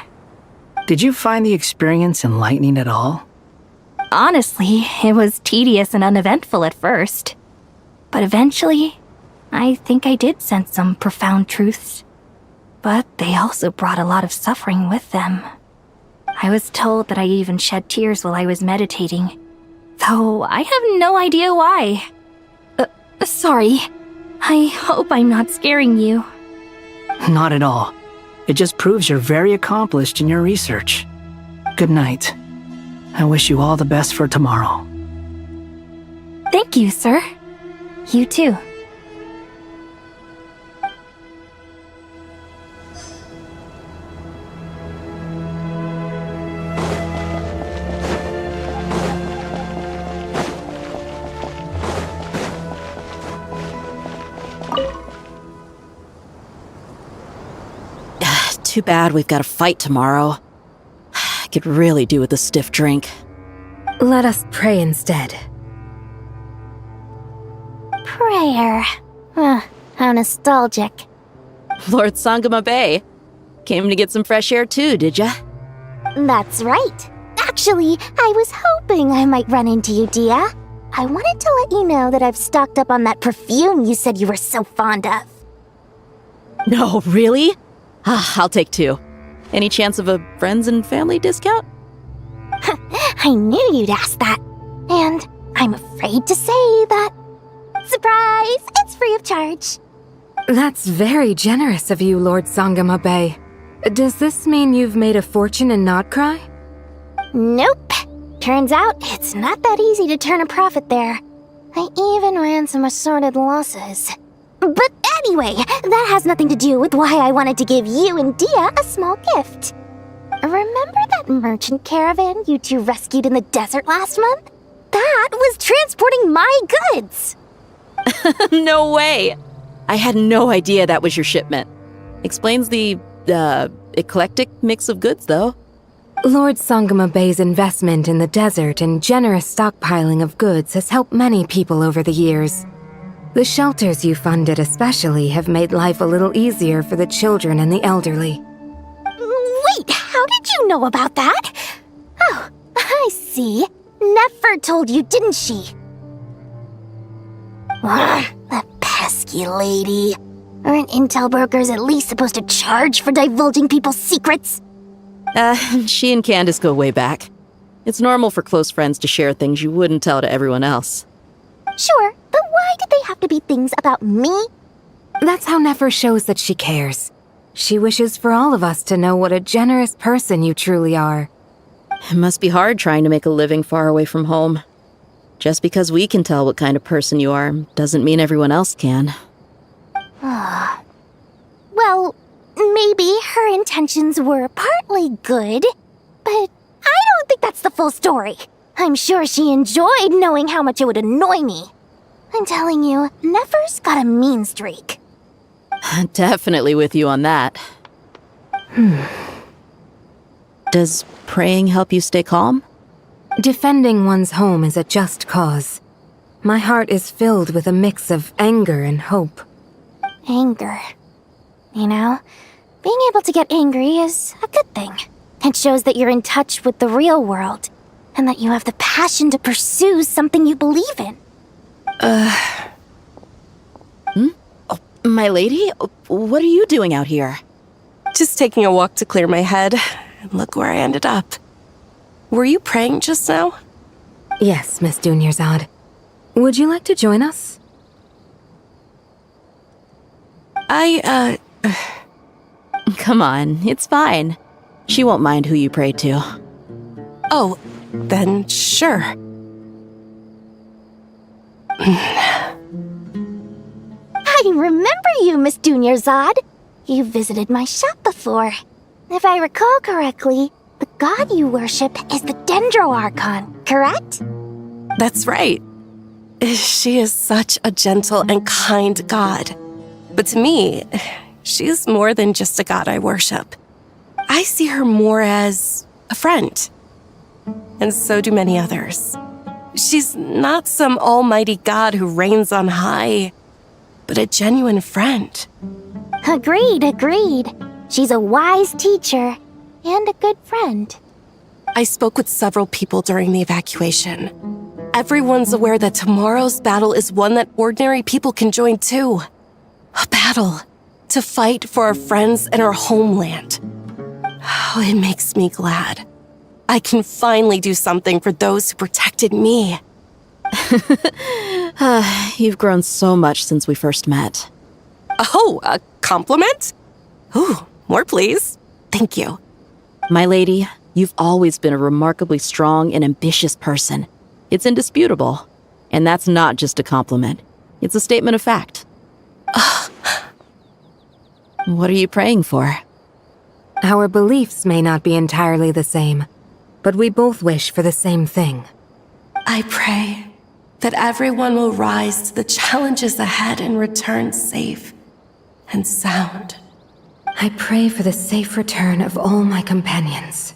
Did you find the experience enlightening at all? Honestly, it was tedious and uneventful at first. But eventually, I think I did sense some profound truths. But they also brought a lot of suffering with them. I was told that I even shed tears while I was meditating, though I have no idea why. Sorry. I hope I'm not scaring you. Not at all. It just proves you're very accomplished in your research. Good night. I wish you all the best for tomorrow. Thank you, sir. You too. Too bad we've got a fight tomorrow. I could really do with a stiff drink. Let us pray instead. Prayer. How nostalgic. Lord Sangama Bay. Came to get some fresh air too, did ya? That's right. Actually, I was hoping I might run into you, Dia. I wanted to let you know that I've stocked up on that perfume you said you were so fond of. No, really? I'll take 2. Any chance of a friends and family discount? I knew you'd ask that. And I'm afraid to say that. Surprise! It's free of charge. That's very generous of you, Lord Sangama Bay. Does this mean you've made a fortune in Not Cry? Nope. Turns out it's not that easy to turn a profit there. I even ran some assorted losses. But anyway, that has nothing to do with why I wanted to give you and Dia a small gift. Remember that merchant caravan you two rescued in the desert last month? That was transporting my goods! No way! I had no idea that was your shipment. Explains the, eclectic mix of goods, though. Lord Sangama Bay's investment in the desert and generous stockpiling of goods has helped many people over the years. The shelters you funded especially have made life a little easier for the children and the elderly. Wait, how did you know about that? Oh, I see. Nefer told you, didn't she? That pesky lady. Aren't intel brokers at least supposed to charge for divulging people's secrets? She and Candace go way back. It's normal for close friends to share things you wouldn't tell to everyone else. Sure, but why did they have to be things about me? That's how Nefer shows that she cares. She wishes for all of us to know what a generous person you truly are. It must be hard trying to make a living far away from home. Just because we can tell what kind of person you are doesn't mean everyone else can. Well, maybe her intentions were partly good, but I don't think that's the full story. I'm sure she enjoyed knowing how much it would annoy me. I'm telling you, Nefer's got a mean streak. Definitely with you on that. Does praying help you stay calm? Defending one's home is a just cause. My heart is filled with a mix of anger and hope. Anger. You know, being able to get angry is a good thing. It shows that you're in touch with the real world, and that you have the passion to pursue something you believe in. Oh, my lady? What are you doing out here? Just taking a walk to clear my head, and look where I ended up. Were you praying just now? Yes, Miss Dunyarzad. Would you like to join us? Come on, it's fine. She won't mind who you pray to. Oh, then sure. I remember you, Miss Dunyarzad. You visited my shop before. If I recall correctly, the god you worship is the Dendro Archon, correct? That's right. She is such a gentle and kind god. But to me, she's more than just a god I worship. I see her more as a friend. And so do many others. She's not some almighty god who reigns on high, but a genuine friend. Agreed. She's a wise teacher and a good friend. I spoke with several people during the evacuation. Everyone's aware that tomorrow's battle is one that ordinary people can join too. A battle to fight for our friends and our homeland. Oh, it makes me glad. I can finally do something for those who protected me. You've grown so much since we first met. Oh, a compliment? Ooh, more please. Thank you. My lady, you've always been a remarkably strong and ambitious person. It's indisputable. And that's not just a compliment. It's a statement of fact. What are you praying for? Our beliefs may not be entirely the same, but we both wish for the same thing. I pray that everyone will rise to the challenges ahead and return safe and sound. I pray for the safe return of all my companions.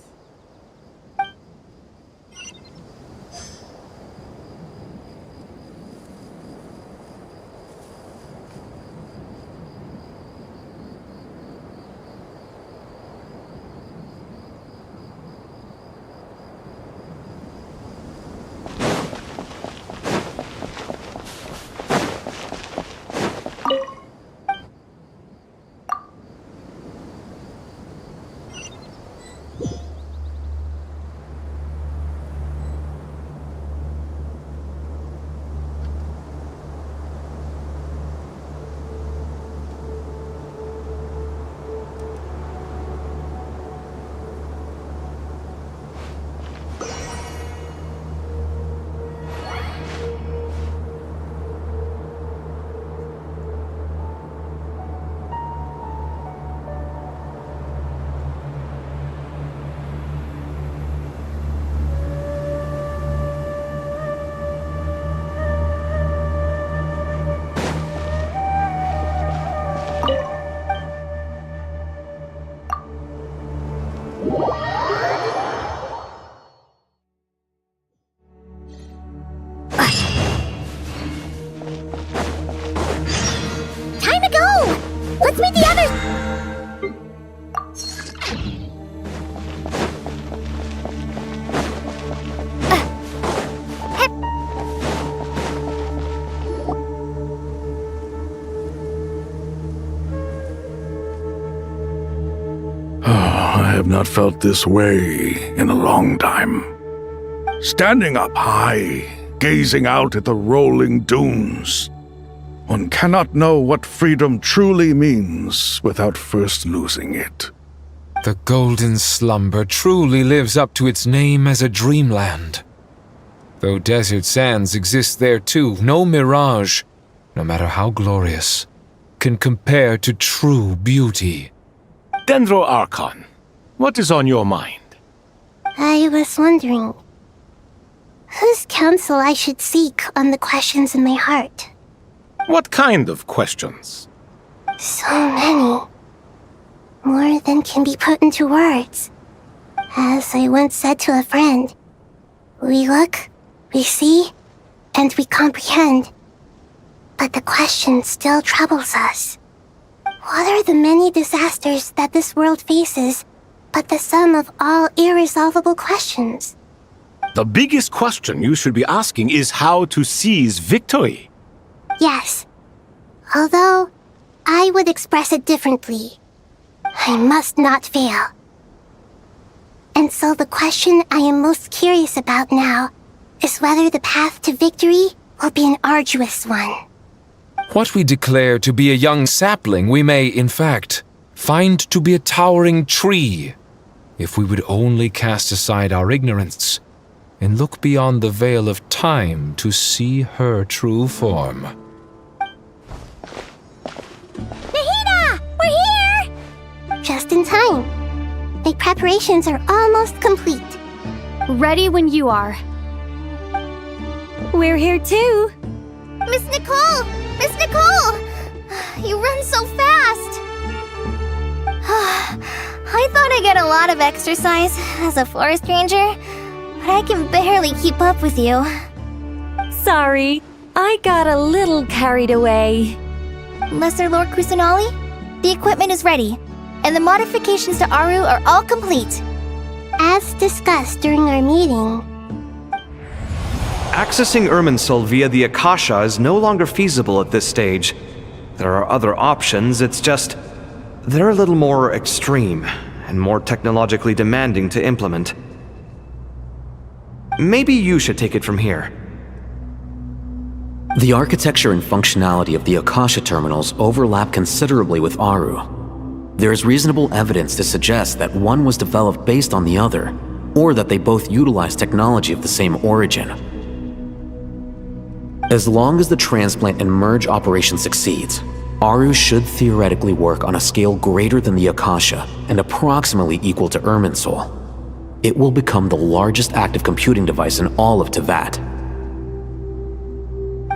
Time to go! Let's meet the others! I have not felt this way in a long time. Standing up high, gazing out at the rolling dunes. One cannot know what freedom truly means without first losing it. The golden slumber truly lives up to its name as a dreamland. Though desert sands exist there too, no mirage, no matter how glorious, can compare to true beauty. Dendro Archon, what is on your mind? I was wondering whose counsel I should seek on the questions in my heart. What kind of questions? So many. More than can be put into words. As I once said to a friend, we look, we see, and we comprehend. But the question still troubles us. What are the many disasters that this world faces but the sum of all irresolvable questions? The biggest question you should be asking is how to seize victory. Yes. Although, I would express it differently. I must not fail. And so the question I am most curious about now is whether the path to victory will be an arduous one. What we declare to be a young sapling, we may, in fact, find to be a towering tree, if we would only cast aside our ignorance and look beyond the veil of time to see her true form. Nahida! We're here! Just in time. My preparations are almost complete. Ready when you are. We're here too! Miss Nicole! Miss Nicole! You run so fast! I thought I'd get a lot of exercise as a forest ranger, but I can barely keep up with you. Sorry, I got a little carried away. Lesser Lord Kusanali, the equipment is ready, and the modifications to Aru are all complete. As discussed during our meeting, Accessing Irminsul via the Akasha is no longer feasible at this stage. There are other options, it's just they're a little more extreme and more technologically demanding to implement. Maybe you should take it from here. The architecture and functionality of the Akasha terminals overlap considerably with Aru. There is reasonable evidence to suggest that one was developed based on the other, or that they both utilize technology of the same origin. As long as the transplant and merge operation succeeds, Aru should theoretically work on a scale greater than the Akasha and approximately equal to Irminsul. It will become the largest active computing device in all of Teyvat.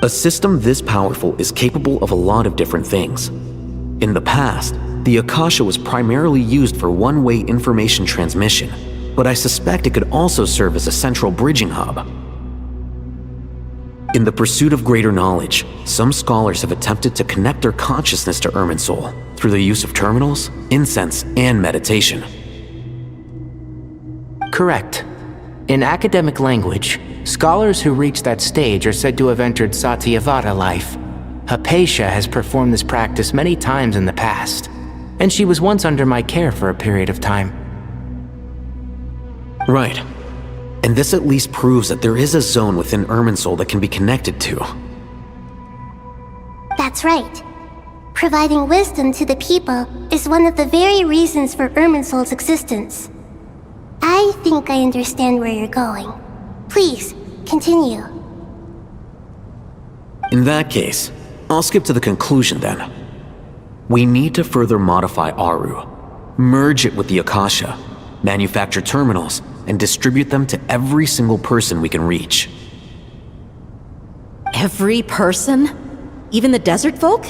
A system this powerful is capable of a lot of different things. In the past, The Akasha was primarily used for one-way information transmission, but I suspect it could also serve as a central bridging hub. In the pursuit of greater knowledge, some scholars have attempted to connect their consciousness to Irminsul through the use of terminals, incense, and meditation. Correct. In academic language, scholars who reach that stage are said to have entered Satyavada life. Hypatia has performed this practice many times in the past, and she was once under my care for a period of time. Right. And this at least proves that there is a zone within Irminsul that can be connected to. That's right. Providing wisdom to the people is one of the very reasons for Irminsul's existence. I think I understand where you're going. Please, continue. In that case, I'll skip to the conclusion then. We need to further modify Aru, merge it with the Akasha, manufacture terminals, and distribute them to every single person we can reach. Every person? Even the desert folk?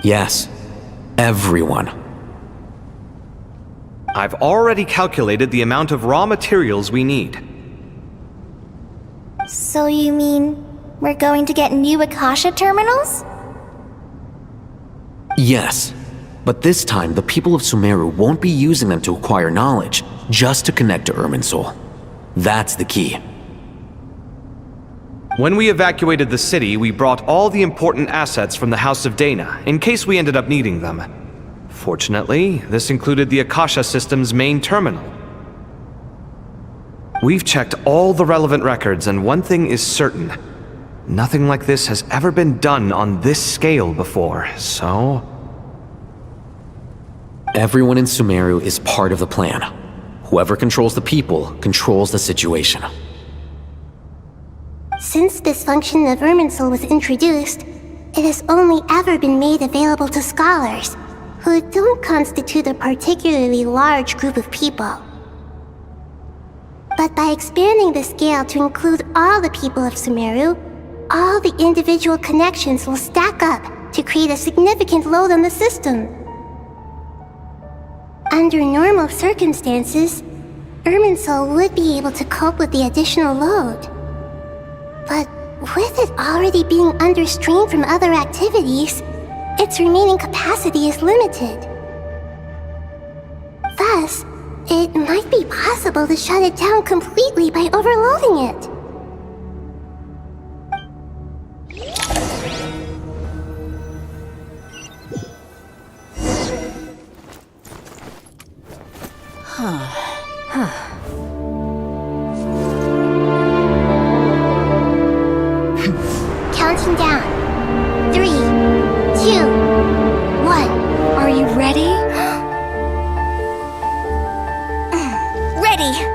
Yes, everyone. I've already calculated the amount of raw materials we need. So you mean we're going to get new Akasha terminals? Yes, but this time the people of Sumeru won't be using them to acquire knowledge, just to connect to Irminsul. That's the key. When we evacuated the city, we brought all the important assets from the House of Dana, in case we ended up needing them. Fortunately, this included the Akasha system's main terminal. We've checked all the relevant records, and one thing is certain. Nothing like this has ever been done on this scale before, so... Everyone in Sumeru is part of the plan. Whoever controls the people controls the situation. Since this function of Irminsul was introduced, it has only ever been made available to scholars, who don't constitute a particularly large group of people. But by expanding the scale to include all the people of Sumeru, all the individual connections will stack up to create a significant load on the system. Under normal circumstances, Irminsul would be able to cope with the additional load. But with it already being under strain from other activities, its remaining capacity is limited. Thus, it might be possible to shut it down completely by overloading it. Counting down. 3, 2, 1. Are you ready? Ready!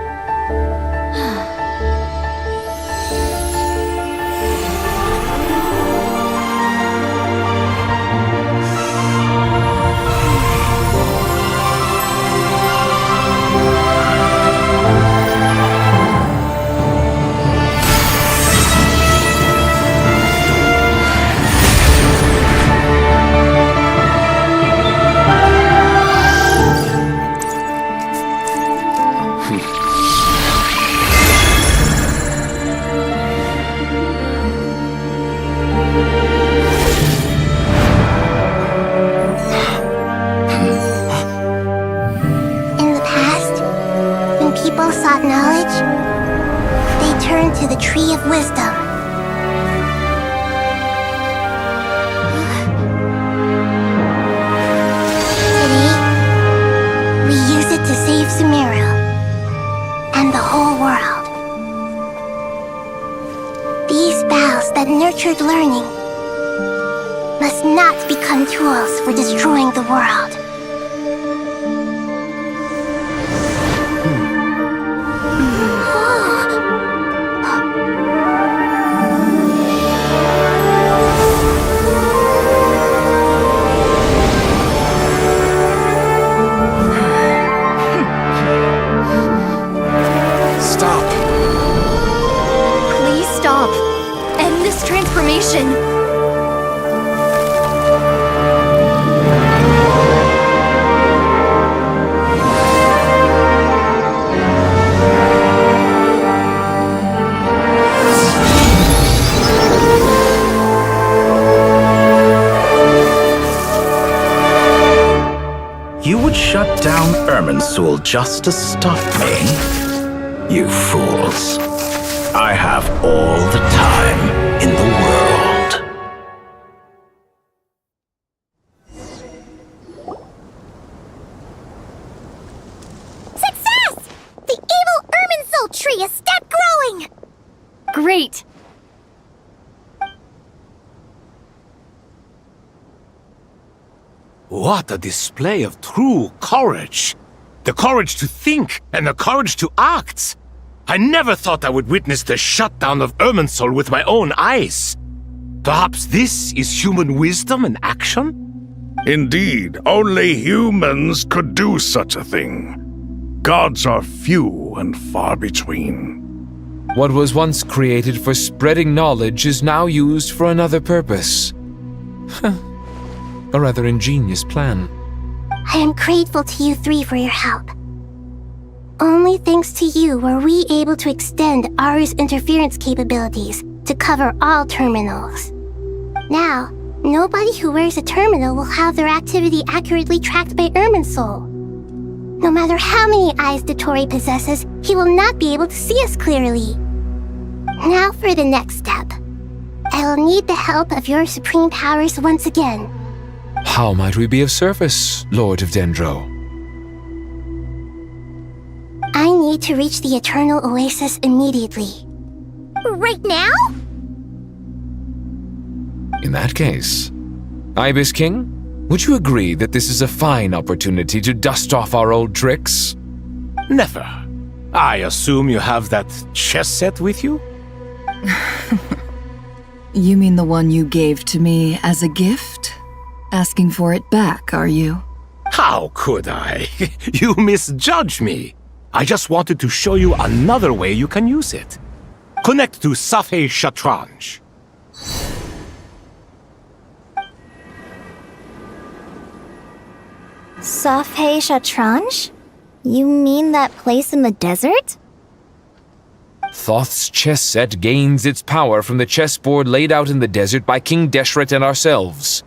sought knowledge, they turned to the Tree of Wisdom. Today, we use it to save Sumeru and the whole world. These boughs that nurtured learning must not become tools for destroying the world. Transformation. Irminsul just to stop me? You fools. I have all the time in the world. Success! The evil Irminsul tree has stopped growing! Great! What a display of true courage! The courage to think and the courage to act! I never thought I would witness the shutdown of Irminsul with my own eyes. Perhaps this is human wisdom in action? Indeed, only humans could do such a thing. Gods are few and far between. What was once created for spreading knowledge is now used for another purpose. A rather ingenious plan. I am grateful to you three for your help. Only thanks to you were we able to extend Aru's interference capabilities to cover all terminals. Now, nobody who wears a terminal will have their activity accurately tracked by Irminsul. No matter how many eyes Dottore possesses, he will not be able to see us clearly. Now for the next step. I will need the help of your supreme powers once again. How might we be of service, Lord of Dendro? I need to reach the Eternal Oasis immediately. Right now? In that case, Ibis King, would you agree that this is a fine opportunity to dust off our old tricks? Never. I assume you have that chess set with you? You mean the one you gave to me as a gift? Asking for it back, are you? How could I? You misjudge me. I just wanted to show you another way you can use it. Connect to Safhe Shatranj. Safhe Shatranj? You mean that place in the desert? Thoth's chess set gains its power from the chessboard laid out in the desert by King Deshret and ourselves.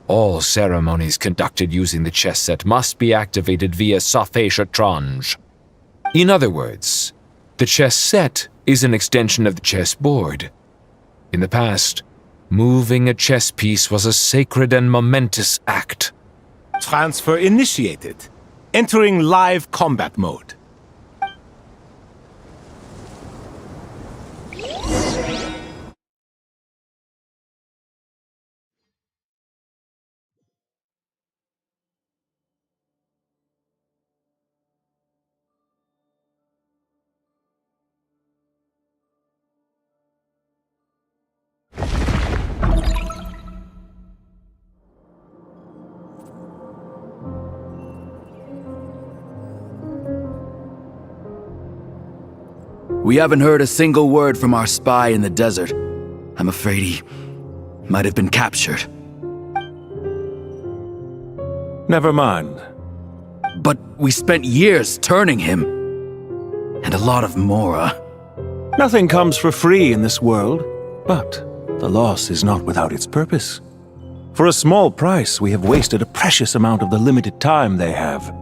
All ceremonies conducted using the chess set must be activated via Safhe Shatranj. In other words, the chess set is an extension of the chessboard. In the past, moving a chess piece was a sacred and momentous act. Transfer initiated. Entering live combat mode. We haven't heard a single word from our spy in the desert. I'm afraid he might have been captured. Never mind. But we spent years turning him. And a lot of Mora. Nothing comes for free in this world, but the loss is not without its purpose. For a small price, we have wasted a precious amount of the limited time they have.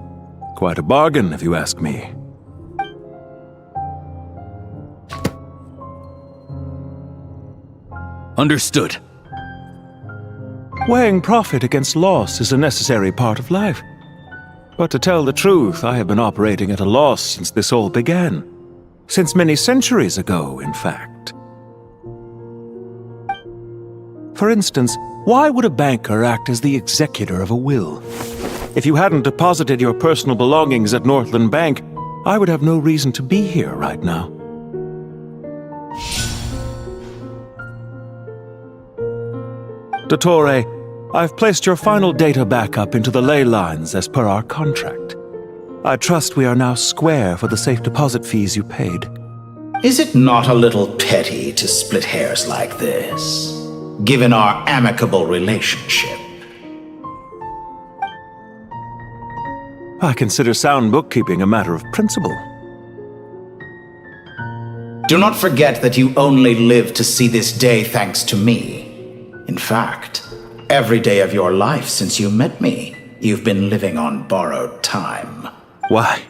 Quite a bargain, if you ask me. Understood. Weighing profit against loss is a necessary part of life. But to tell the truth, I have been operating at a loss since this all began. Since many centuries ago, in fact. For instance, why would a banker act as the executor of a will? If you hadn't deposited your personal belongings at Northland Bank, I would have no reason to be here right now. Dottore, I've placed your final data backup into the ley lines as per our contract. I trust we are now square for the safe deposit fees you paid. Is it not a little petty to split hairs like this, given our amicable relationship? I consider sound bookkeeping a matter of principle. Do not forget that you only live to see this day thanks to me. In fact, every day of your life since you met me, you've been living on borrowed time. Why,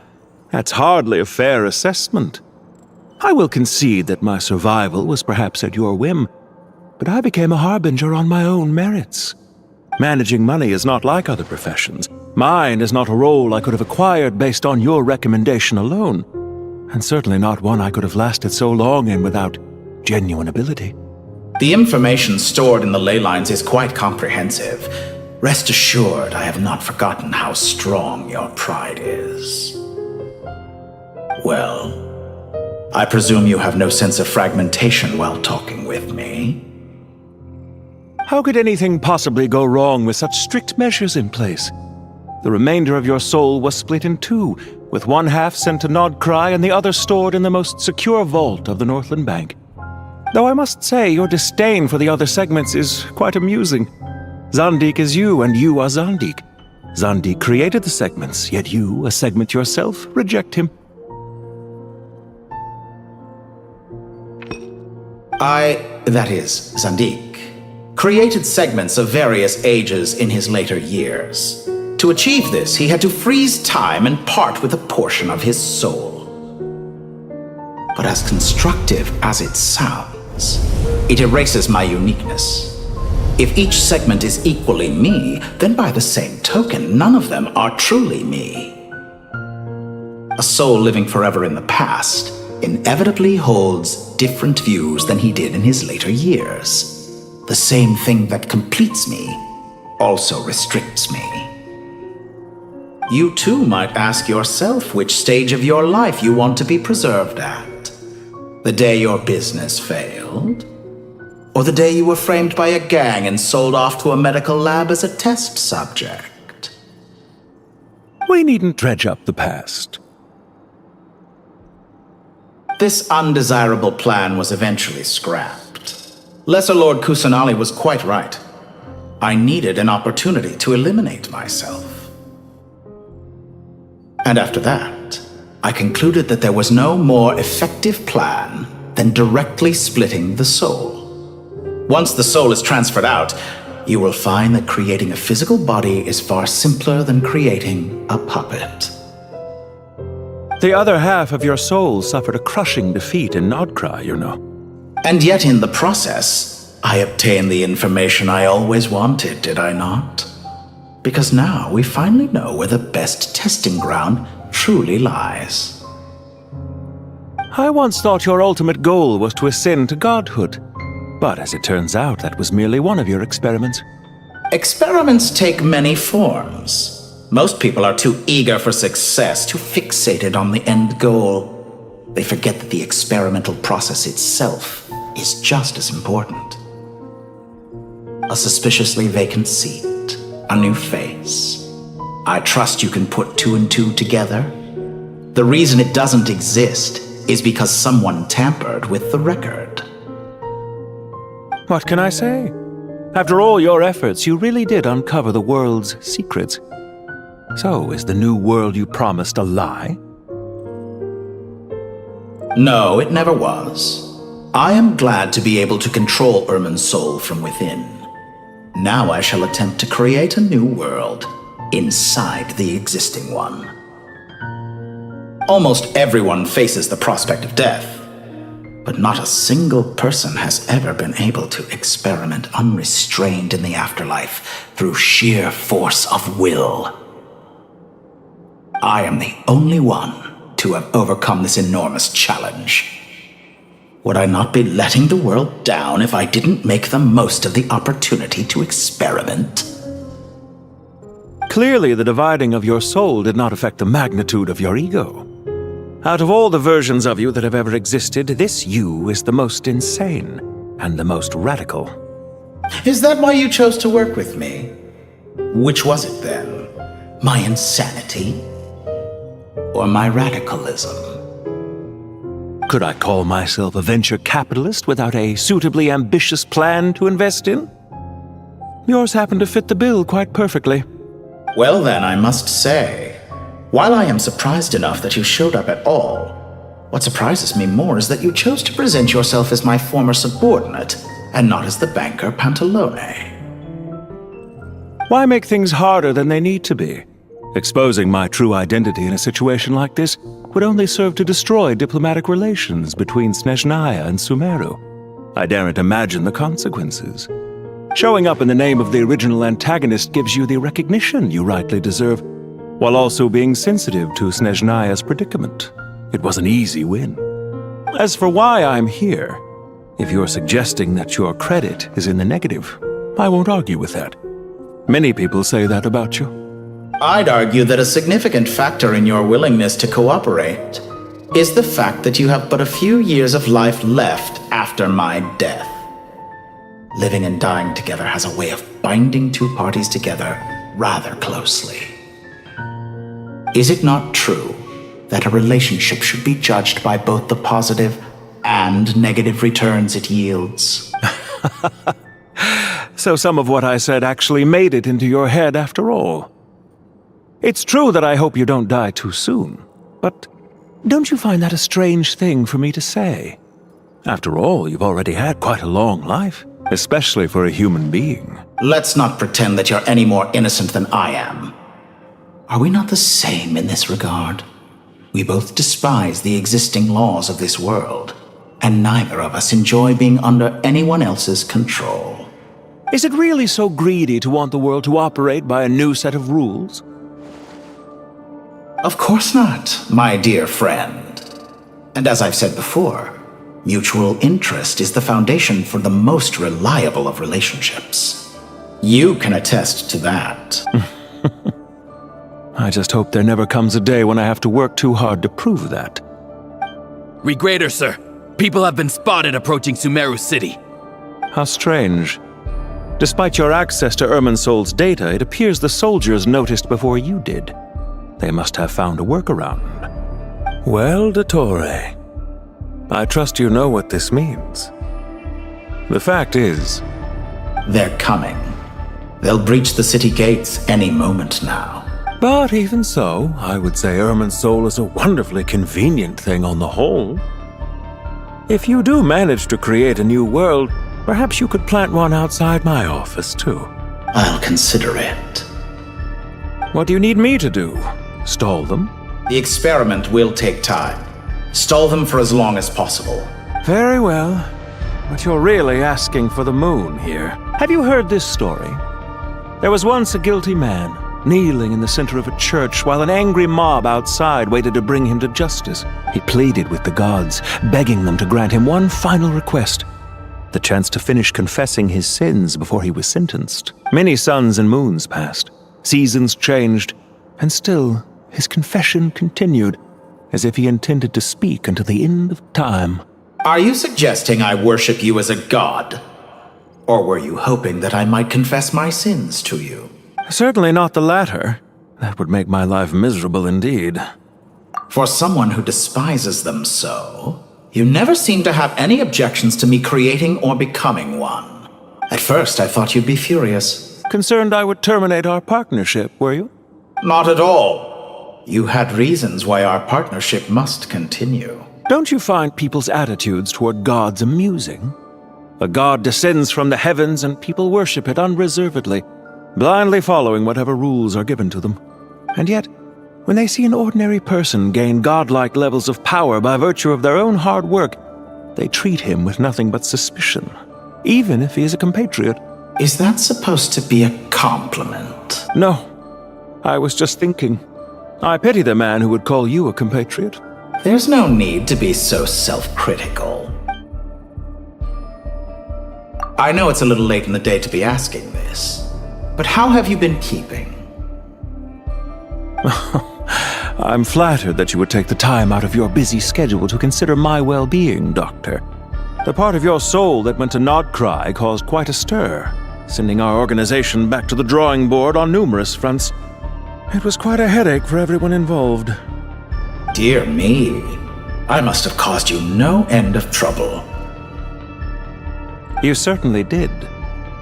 that's hardly a fair assessment. I will concede that my survival was perhaps at your whim, but I became a harbinger on my own merits. Managing money is not like other professions. Mine is not a role I could have acquired based on your recommendation alone, and certainly not one I could have lasted so long in without genuine ability. The information stored in the ley lines is quite comprehensive. Rest assured, I have not forgotten how strong your pride is. Well, I presume you have no sense of fragmentation while talking with me. How could anything possibly go wrong with such strict measures in place? The remainder of your soul was split in two, with one half sent to Nodcry and the other stored in the most secure vault of the Northland Bank. Though I must say, your disdain for the other segments is quite amusing. Zandik is you, and you are Zandik. Zandik created the segments, yet you, a segment yourself, reject him. That is, Zandik, created segments of various ages in his later years. To achieve this, he had to freeze time and part with a portion of his soul. But as constructive as it sounds, it erases my uniqueness. If each segment is equally me, then by the same token, none of them are truly me. A soul living forever in the past inevitably holds different views than he did in his later years. The same thing that completes me also restricts me. You too might ask yourself which stage of your life you want to be preserved at. The day your business failed? Or the day you were framed by a gang and sold off to a medical lab as a test subject? We needn't dredge up the past. This undesirable plan was eventually scrapped. Lesser Lord Kusanali was quite right. I needed an opportunity to eliminate myself. And after that, I concluded that there was no more effective plan than directly splitting the soul. Once the soul is transferred out, you will find that creating a physical body is far simpler than creating a puppet. The other half of your soul suffered a crushing defeat in Nodcry, you know. And yet in the process, I obtained the information I always wanted, did I not? Because now we finally know where the best testing ground truly lies. I once thought your ultimate goal was to ascend to godhood. But as it turns out, that was merely one of your experiments. Experiments take many forms. Most people are too eager for success, too fixated on the end goal. They forget that the experimental process itself is just as important. A suspiciously vacant seat, a new face. I trust you can put two and two together. The reason it doesn't exist is because someone tampered with the record. What can I say? After all your efforts, you really did uncover the world's secrets. So, is the new world you promised a lie? No, it never was. I am glad to be able to control Irmin's soul from within. Now I shall attempt to create a new world inside the existing one. Almost everyone faces the prospect of death, but not a single person has ever been able to experiment unrestrained in the afterlife through sheer force of will. I am the only one to have overcome this enormous challenge. Would I not be letting the world down if I didn't make the most of the opportunity to experiment? Clearly, the dividing of your soul did not affect the magnitude of your ego. Out of all the versions of you that have ever existed, this you is the most insane and the most radical. Is that why you chose to work with me? Which was it then? My insanity? Or my radicalism? Could I call myself a venture capitalist without a suitably ambitious plan to invest in? Yours happened to fit the bill quite perfectly. Well then, I must say, while I am surprised enough that you showed up at all, what surprises me more is that you chose to present yourself as my former subordinate and not as the banker Pantalone. Why make things harder than they need to be? Exposing my true identity in a situation like this would only serve to destroy diplomatic relations between Snezhnaya and Sumeru. I daren't imagine the consequences. Showing up in the name of the original antagonist gives you the recognition you rightly deserve, while also being sensitive to Snezhnaya's predicament. It was an easy win. As for why I'm here, if you're suggesting that your credit is in the negative, I won't argue with that. Many people say that about you. I'd argue that a significant factor in your willingness to cooperate is the fact that you have but a few years of life left after my death. Living and dying together has a way of binding two parties together rather closely. Is it not true that a relationship should be judged by both the positive and negative returns it yields? So some of what I said actually made it into your head after all. It's true that I hope you don't die too soon, but don't you find that a strange thing for me to say? After all, you've already had quite a long life, especially for a human being. Let's not pretend that you're any more innocent than I am. Are we not the same in this regard? We both despise the existing laws of this world, and neither of us enjoy being under anyone else's control. Is it really so greedy to want the world to operate by a new set of rules? Of course not, my dear friend. And as I've said before, mutual interest is the foundation for the most reliable of relationships. You can attest to that. I just hope there never comes a day when I have to work too hard to prove that. Read greater, sir. People have been spotted approaching Sumeru City. How strange. Despite your access to Irminsol's data, it appears the soldiers noticed before you did. They must have found a workaround. Well, Dottore, I trust you know what this means. The fact is... They're coming. They'll breach the city gates any moment now. But even so, I would say Irminsol is a wonderfully convenient thing on the whole. If you do manage to create a new world, perhaps you could plant one outside my office, too. I'll consider it. What do you need me to do? Stall them? The experiment will take time. Stall them for as long as possible. Very well. But you're really asking for the moon here. Have you heard this story? There was once a guilty man, kneeling in the center of a church while an angry mob outside waited to bring him to justice. He pleaded with the gods, begging them to grant him one final request: the chance to finish confessing his sins before he was sentenced. Many suns and moons passed, seasons changed, and still his confession continued, as if he intended to speak until the end of time. Are you suggesting I worship you as a god? Or were you hoping that I might confess my sins to you? Certainly not the latter. That would make my life miserable indeed. For someone who despises them so, you never seem to have any objections to me creating or becoming one. At first, I thought you'd be furious. Concerned I would terminate our partnership, were you? Not at all. You had reasons why our partnership must continue. Don't you find people's attitudes toward gods amusing? A god descends from the heavens and people worship it unreservedly, blindly following whatever rules are given to them. And yet, when they see an ordinary person gain godlike levels of power by virtue of their own hard work, they treat him with nothing but suspicion, even if he is a compatriot. Is that supposed to be a compliment? No. I was just thinking. I pity the man who would call you a compatriot. There's no need to be so self-critical. I know it's a little late in the day to be asking this, but how have you been keeping? I'm flattered that you would take the time out of your busy schedule to consider my well-being, Doctor. The part of your soul that went to Nodcry caused quite a stir, sending our organization back to the drawing board on numerous fronts. It was quite a headache for everyone involved. Dear me, I must have caused you no end of trouble. You certainly did.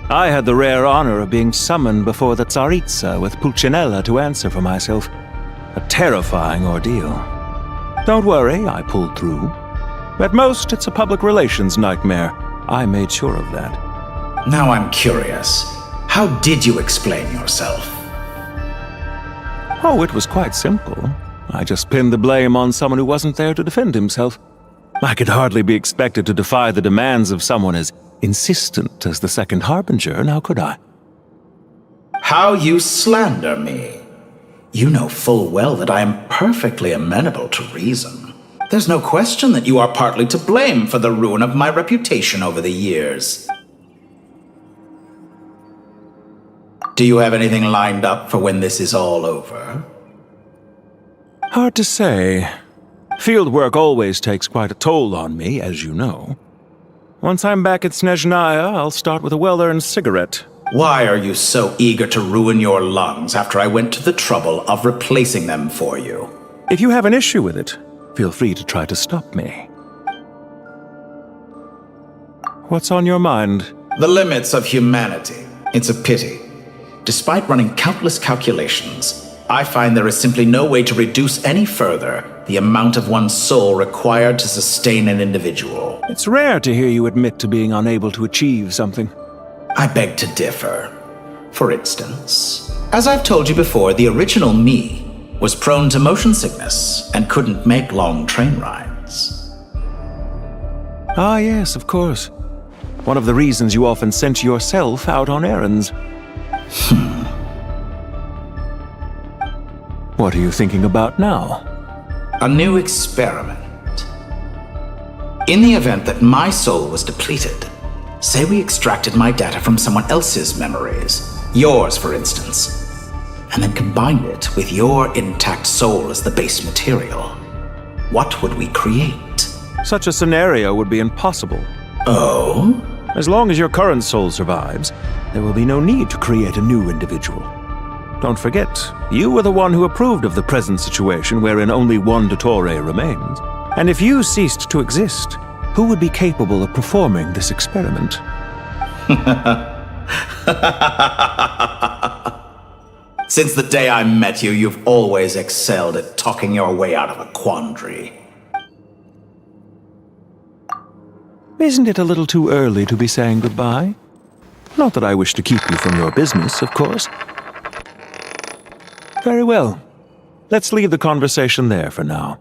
I had the rare honor of being summoned before the Tsaritsa with Pulcinella to answer for myself. A terrifying ordeal. Don't worry, I pulled through. At most, it's a public relations nightmare. I made sure of that. Now I'm curious. How did you explain yourself? Oh, it was quite simple. I just pinned the blame on someone who wasn't there to defend himself. I could hardly be expected to defy the demands of someone as insistent as the Second Harbinger, now could I? How you slander me. You know full well that I am perfectly amenable to reason. There's no question that you are partly to blame for the ruin of my reputation over the years. Do you have anything lined up for when this is all over? Hard to say. Field work always takes quite a toll on me, as you know. Once I'm back at Snezhnaya, I'll start with a well-earned cigarette. Why are you so eager to ruin your lungs after I went to the trouble of replacing them for you? If you have an issue with it, feel free to try to stop me. What's on your mind? The limits of humanity. It's a pity. Despite running countless calculations, I find there is simply no way to reduce any further the amount of one's soul required to sustain an individual. It's rare to hear you admit to being unable to achieve something. I beg to differ. For instance, as I've told you before, the original me was prone to motion sickness and couldn't make long train rides. Ah, yes, of course. One of the reasons you often sent yourself out on errands. What are you thinking about now? A new experiment. In the event that my soul was depleted, say we extracted my data from someone else's memories, yours for instance, and then combined it with your intact soul as the base material, what would we create? Such a scenario would be impossible. Oh? As long as your current soul survives, there will be no need to create a new individual. Don't forget, you were the one who approved of the present situation wherein only one Dottore remains. And if you ceased to exist, who would be capable of performing this experiment? Since the day I met you, you've always excelled at talking your way out of a quandary. Isn't it a little too early to be saying goodbye? Not that I wish to keep you from your business, of course. Very well. Let's leave the conversation there for now.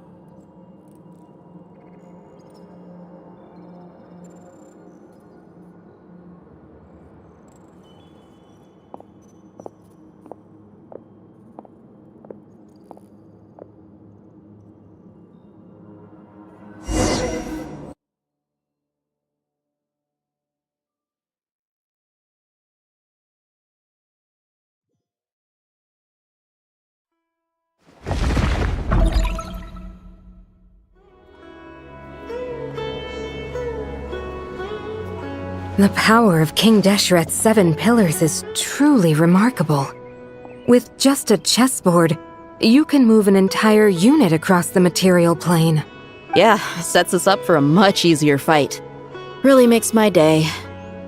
The power of King Deshret's 7 pillars is truly remarkable. With just a chessboard, you can move an entire unit across the material plane. Yeah, sets us up for a much easier fight. Really makes my day.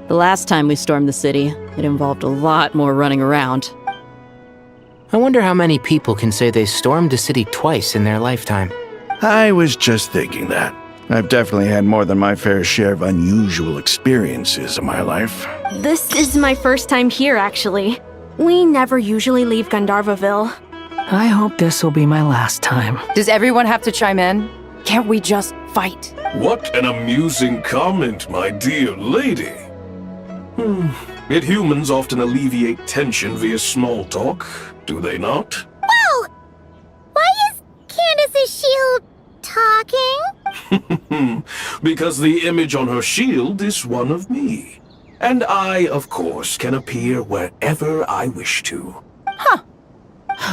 The last time we stormed the city, it involved a lot more running around. I wonder how many people can say they stormed a city twice in their lifetime. I was just thinking that. I've definitely had more than my fair share of unusual experiences in my life. This is my first time here, actually. We never usually leave Gandharvaville. I hope this will be my last time. Does everyone have to chime in? Can't we just fight? What an amusing comment, my dear lady. Yet humans often alleviate tension via small talk, do they not? Whoa! Why is Candace's shield talking? Because the image on her shield is one of me. And I, of course, can appear wherever I wish to. Huh.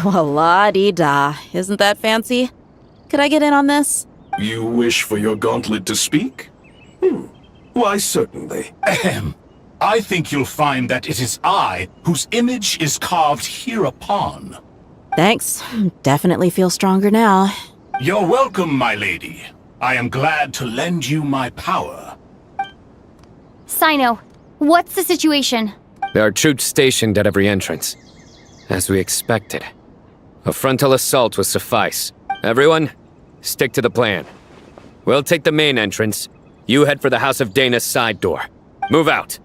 Well, la-dee-da. Isn't that fancy? Could I get in on this? You wish for your gauntlet to speak? Why, certainly. Ahem. I think you'll find that it is I whose image is carved hereupon. Thanks. Definitely feel stronger now. You're welcome, my lady. I am glad to lend you my power. Sino, what's the situation? There are troops stationed at every entrance. As we expected. A frontal assault will suffice. Everyone, stick to the plan. We'll take the main entrance. You head for the House of Dana's side door. Move out.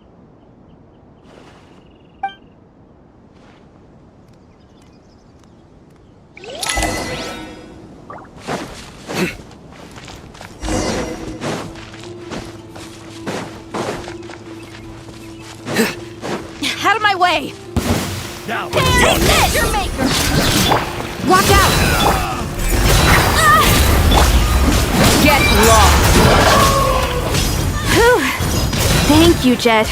way! Now, That's your maker! Watch out! Get lost! Whew. Thank you, Jet.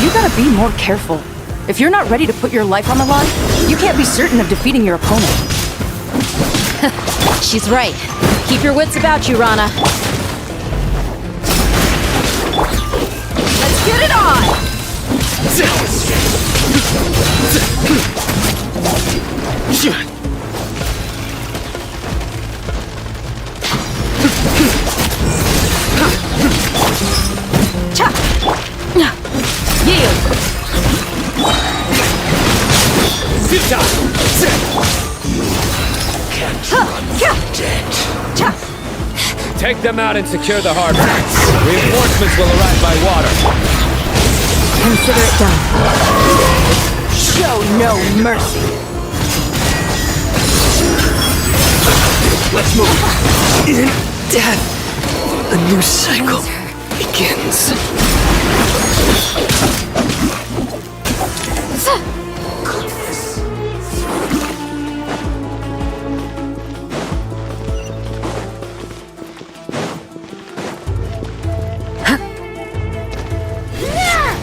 You gotta be more careful. If you're not ready to put your life on the line, you can't be certain of defeating your opponent. She's right. Keep your wits about you, Rana. Let's get it on! Yield! Take them out and secure the harbor. Reinforcements will arrive by water. Consider it done. Show no mercy. Let's move. In death, a new cycle begins.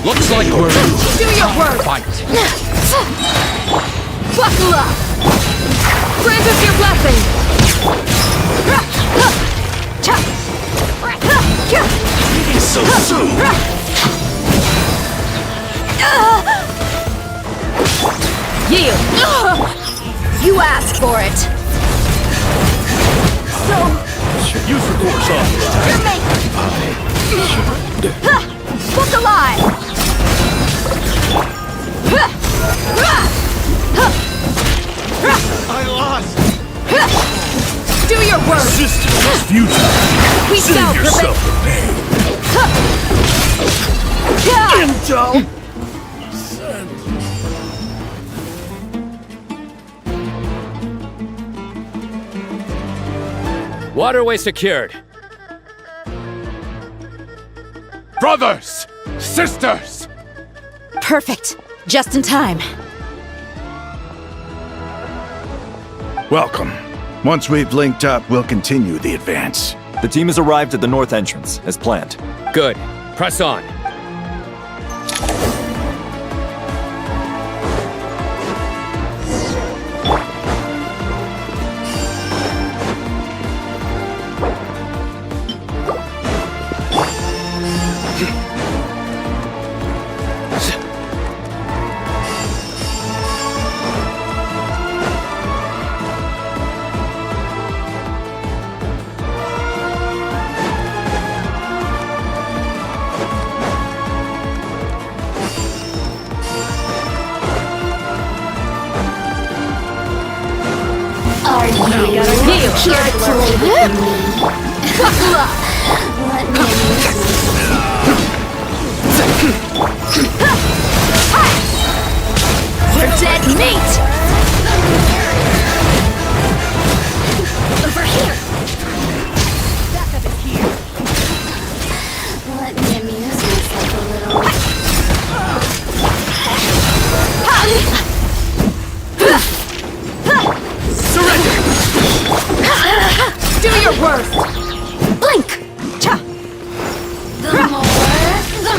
Looks like we're in Do your work! fight. Buckle up! Grant us your blessing! so soon! Yield! You asked for it! So... Use the course on. Look alive! I lost! Do your work! Resistance is futile. We Save shall yourself prevail! the pain. Intel! Waterway secured. Brothers! Sisters! Perfect. Just in time. Welcome. Once we've linked up, we'll continue the advance. The team has arrived at the north entrance, as planned. Good. Press on. We're dead meat! Over here! Backup is here. Let me amuse myself a little. Surrender! Do your worst! Blink! Cha! The more, the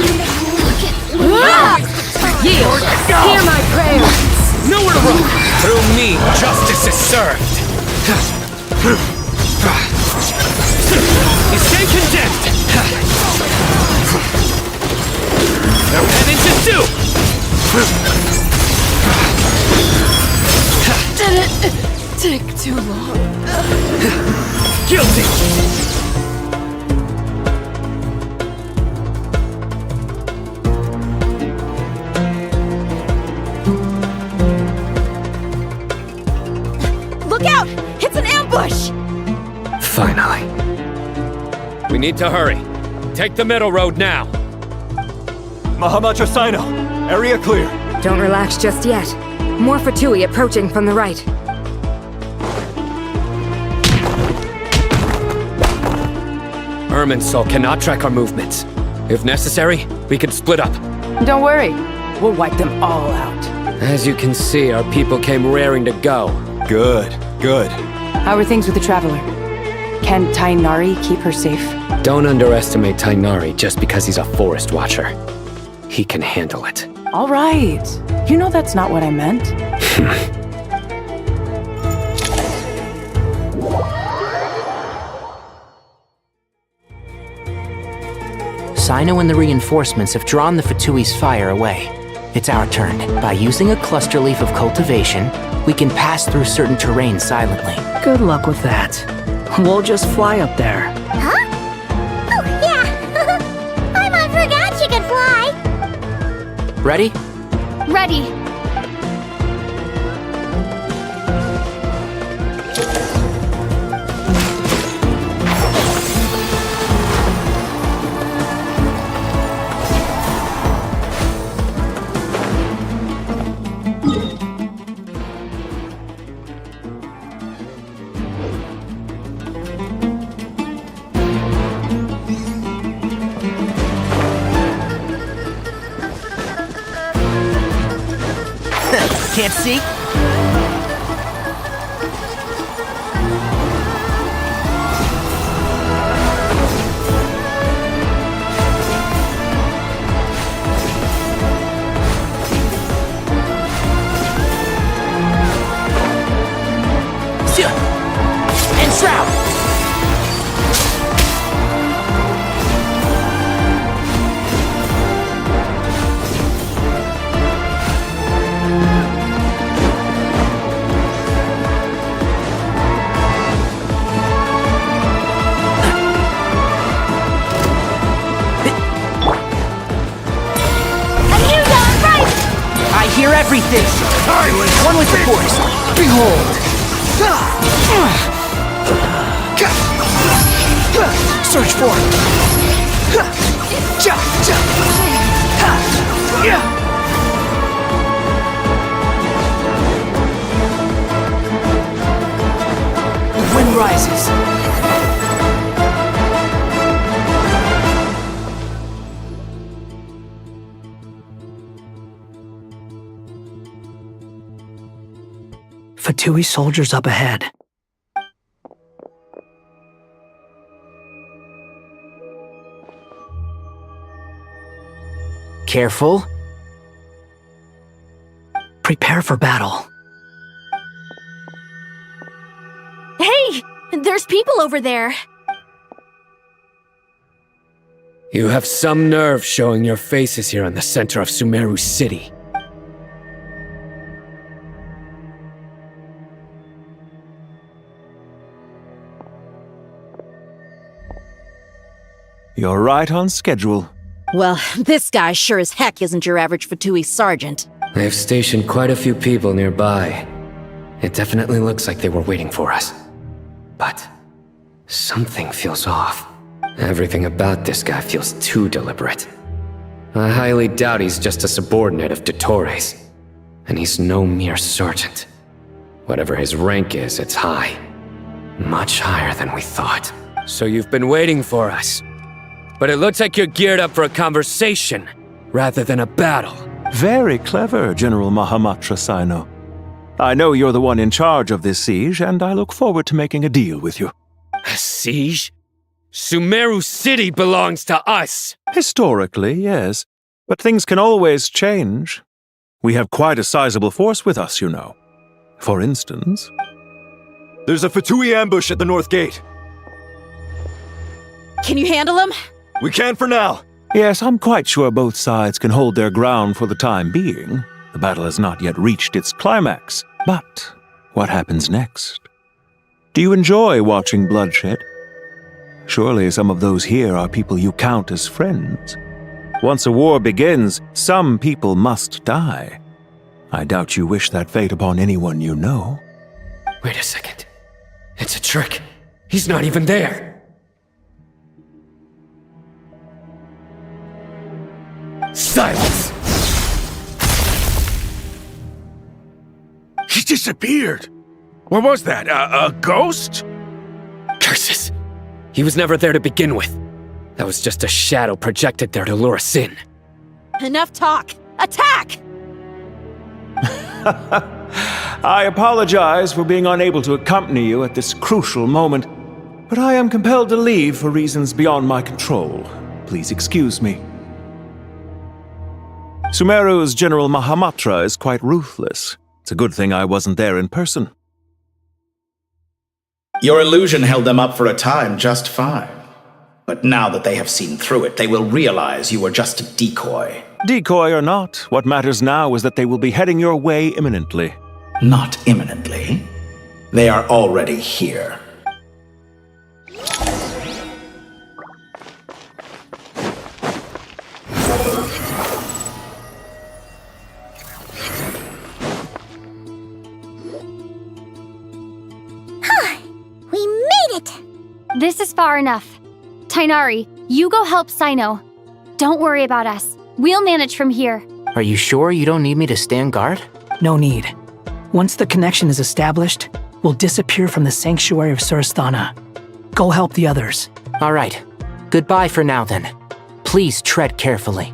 Yield! Hear my prayers! Nowhere to run! Through me, justice is served! You stay condemned! Now penance is due! Did it take too long? Guilty! Look out! It's an ambush! Finally. We need to hurry. Take the middle road now. Mahamachasino, area clear. Don't relax just yet. More Fatui approaching from the right. Irminsul cannot track our movements. If necessary, we can split up. Don't worry. We'll wipe them all out. As you can see, our people came raring to go. Good, good. How are things with the Traveler? Can Tainari keep her safe? Don't underestimate Tainari just because he's a forest watcher. He can handle it. All right. You know that's not what I meant. Sino and the reinforcements have drawn the Fatui's fire away. It's our turn. By using a cluster leaf of cultivation, we can pass through certain terrain silently. Good luck with that. We'll just fly up there. Huh? Oh, yeah. I forgot you could fly. Ready? Ready. Can't see? And shroud! Hear everything! One with the force! Behold! Search for it! The wind rises. Fatui soldiers up ahead. Careful. Prepare for battle. Hey! There's people over there. You have some nerve showing your faces here in the center of Sumeru City. You're right on schedule. Well, this guy sure as heck isn't your average Fatui sergeant. They've stationed quite a few people nearby. It definitely looks like they were waiting for us. But something feels off. Everything about this guy feels too deliberate. I highly doubt he's just a subordinate of Dottores. And he's no mere sergeant. Whatever his rank is, it's high. Much higher than we thought. So you've been waiting for us. But it looks like you're geared up for a conversation, rather than a battle. Very clever, General Mahamatra Sino. I know you're the one in charge of this siege, and I look forward to making a deal with you. A siege? Sumeru City belongs to us! Historically, yes. But things can always change. We have quite a sizable force with us, you know. For instance... There's a Fatui ambush at the north gate. Can you handle him? We can for now. Yes, I'm quite sure both sides can hold their ground for the time being. The battle has not yet reached its climax. But what happens next? Do you enjoy watching bloodshed? Surely some of those here are people you count as friends. Once a war begins, some people must die. I doubt you wish that fate upon anyone you know. Wait a second. It's a trick. He's not even there. Silence! He disappeared. What was that? A ghost? Curses! He was never there to begin with. That was just a shadow projected there to lure us in. Enough talk. Attack! I apologize for being unable to accompany you at this crucial moment, but I am compelled to leave for reasons beyond my control. Please excuse me. Sumeru's General Mahamatra is quite ruthless. It's a good thing I wasn't there in person. Your illusion held them up for a time just fine. But now that they have seen through it, they will realize you were just a decoy. Decoy or not, what matters now is that they will be heading your way imminently. Not imminently. They are already here. We made it! This is far enough. Tainari, you go help Sino. Don't worry about us. We'll manage from here. Are you sure you don't need me to stand guard? No need. Once the connection is established, we'll disappear from the sanctuary of Surasthana. Go help the others. All right. Goodbye for now, then. Please tread carefully.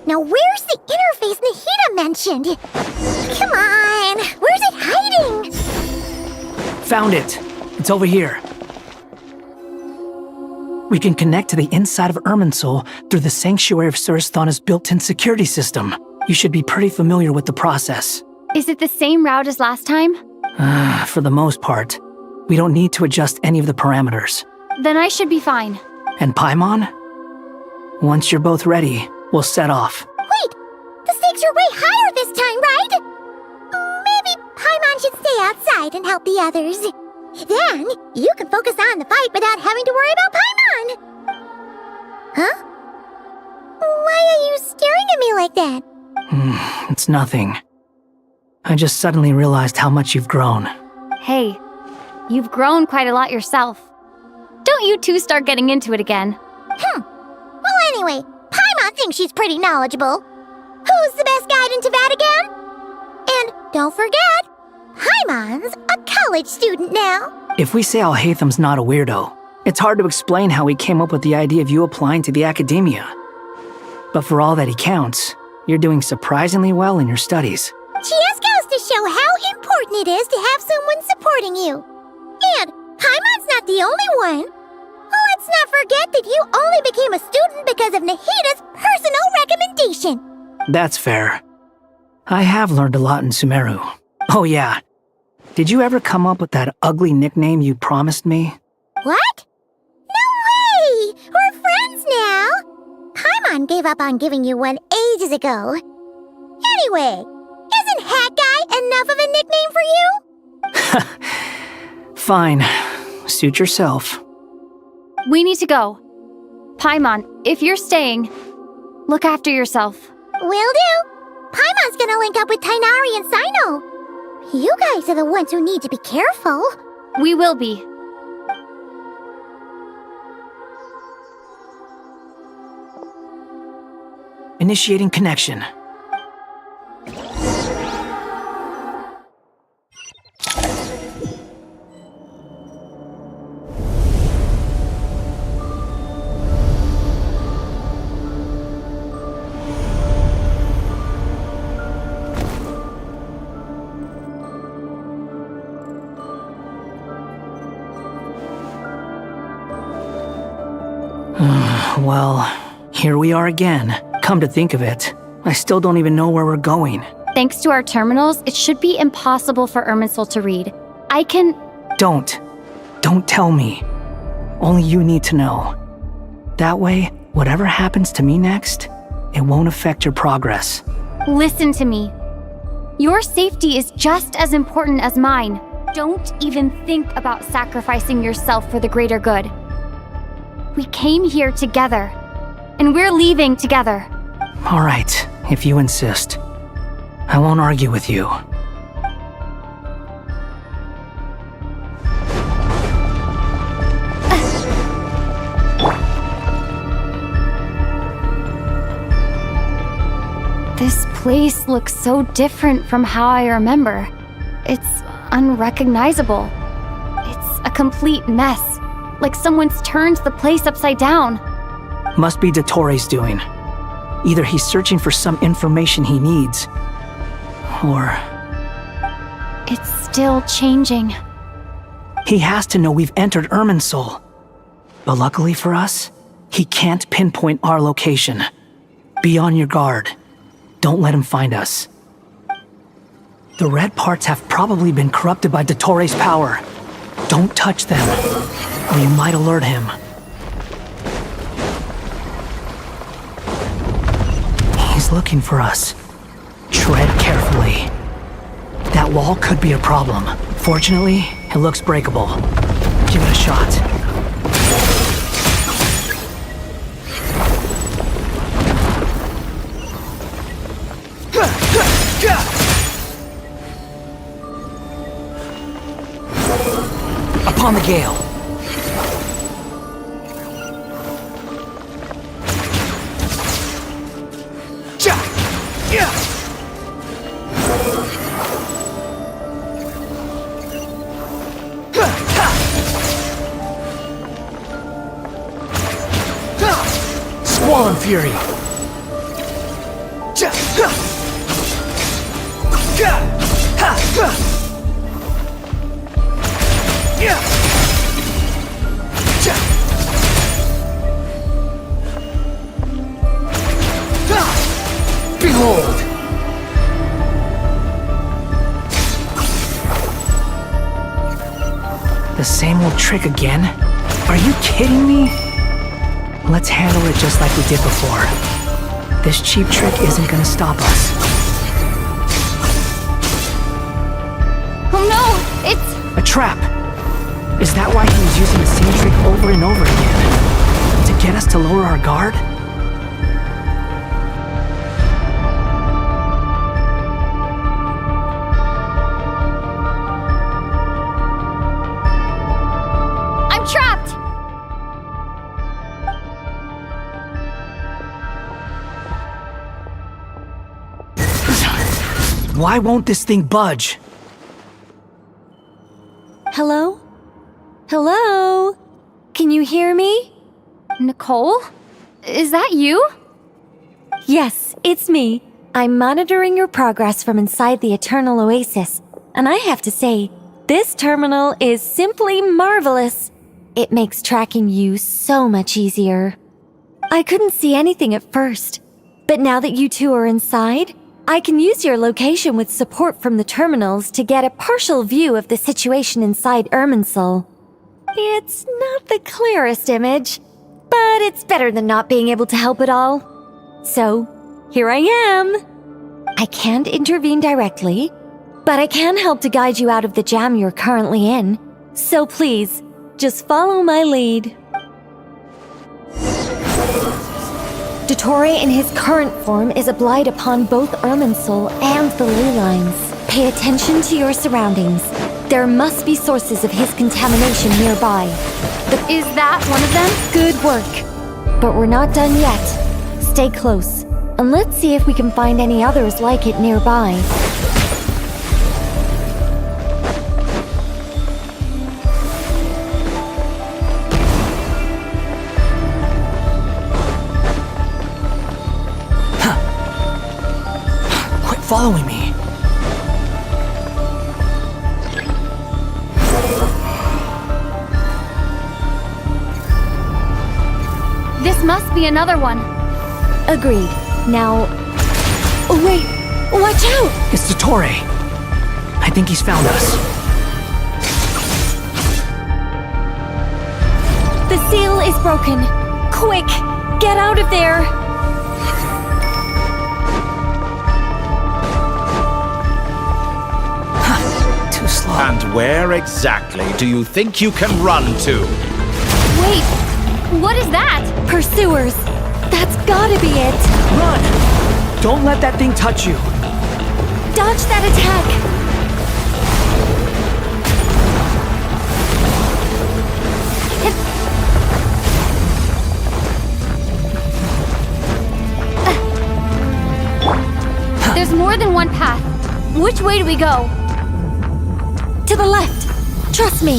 Now where's the interface Nahida mentioned? Come on! Where's it hiding? Found it. It's over here. We can connect to the inside of Irminsul through the Sanctuary of Surasthana's built-in security system. You should be pretty familiar with the process. Is it the same route as last time? For the most part. We don't need to adjust any of the parameters. Then I should be fine. And Paimon? Once you're both ready, we'll set off. Wait! The stakes are way higher this time, right? Maybe Paimon should stay outside and help the others. Then, you can focus on the fight without having to worry about Paimon! Huh? Why are you staring at me like that? It's nothing. I just suddenly realized how much you've grown. Hey, you've grown quite a lot yourself. Don't you two start getting into it again. Well, anyway, Paimon thinks she's pretty knowledgeable. Who's the best guide in Teyvat again? And don't forget, Paimon's a college student now. If we say Alhatham's not a weirdo, it's hard to explain how he came up with the idea of you applying to the academia. But for all that he counts, you're doing surprisingly well in your studies. Just goes to show how important it is to have someone supporting you. And Paimon's not the only one. Let's not forget that you only became a student because of Nahida's personal recommendation. That's fair. I have learned a lot in Sumeru. Oh yeah. Did you ever come up with that ugly nickname you promised me? What? No way! We're friends now! Paimon gave up on giving you one ages ago. Anyway, isn't Hat Guy enough of a nickname for you? Fine. Suit yourself. We need to go. Paimon, if you're staying, look after yourself. Will do. Paimon's gonna link up with Tainari and Sino. You guys are the ones who need to be careful. We will be. Initiating connection. Well, here we are again. Come to think of it, I still don't even know where we're going. Thanks to our terminals, it should be impossible for Irminsul to read. I can... Don't tell me. Only you need to know. That way, whatever happens to me next, it won't affect your progress. Listen to me. Your safety is just as important as mine. Don't even think about sacrificing yourself for the greater good. We came here together, and we're leaving together. All right, if you insist. I won't argue with you. This place looks so different from how I remember. It's unrecognizable. It's a complete mess. Like someone's turned the place upside down. Must be Dottore doing. Either he's searching for some information he needs, or... It's still changing. He has to know we've entered Irminsul. But luckily for us, he can't pinpoint our location. Be on your guard. Don't let him find us. The red parts have probably been corrupted by Dottore's power. Don't touch them, or you might alert him. He's looking for us. Tread carefully. That wall could be a problem. Fortunately, it looks breakable. Give it a shot. Upon the gale. Squall and Fury. Behold! The same old trick again? Are you kidding me? Let's handle it just like we did before. This cheap trick isn't gonna stop us. Oh no! It's... A trap! Is that why he was using the same trick over and over again? To get us to lower our guard? I'm trapped! Why won't this thing budge? Hello? Hello? Can you hear me? Nicole? Is that you? Yes, it's me. I'm monitoring your progress from inside the Eternal Oasis, and I have to say, this terminal is simply marvelous. It makes tracking you so much easier. I couldn't see anything at first, but now that you two are inside, I can use your location with support from the terminals to get a partial view of the situation inside Irminsul. It's not the clearest image, but it's better than not being able to help at all. So, here I am. I can't intervene directly, but I can help to guide you out of the jam you're currently in. So please, just follow my lead. Dottore in his current form is a blight upon both Irminsul and the ley lines. Pay attention to your surroundings. There must be sources of his contamination nearby. Is that one of them? Good work. But we're not done yet. Stay close, and let's see if we can find any others like it nearby. Quit following me. This must be another one. Agreed. Now... Oh, wait! Watch out! It's Dottore. I think he's found us. The seal is broken. Quick! Get out of there! Too slow. And where exactly do you think you can run to? Wait! What is that? Pursuers! That's gotta be it! Run! Don't let that thing touch you! Dodge that attack! There's more than one path. Which way do we go? To the left! Trust me!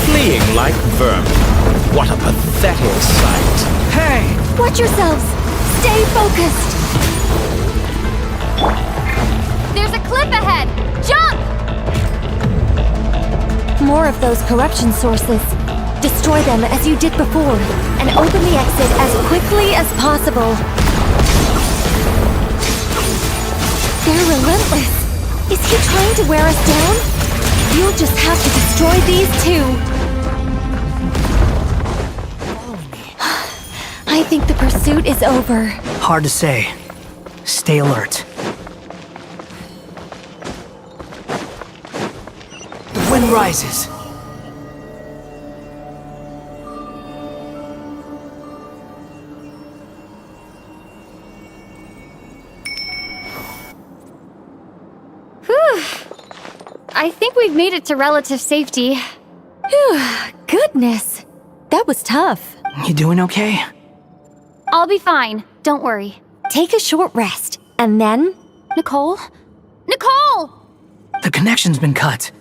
Fleeing like vermin. What a pathetic sight. Hey! Watch yourselves! Stay focused! There's a cliff ahead! Jump! More of those corruption sources. Destroy them as you did before, and open the exit as quickly as possible. They're relentless. Is he trying to wear us down? You'll just have to destroy these too. I think the pursuit is over. Hard to say. Stay alert. The wind rises. Whew. I think we've made it to relative safety. Whew, goodness. That was tough. You doing okay? I'll be fine. Don't worry. Take a short rest, and then... Nicole? Nicole! The connection's been cut.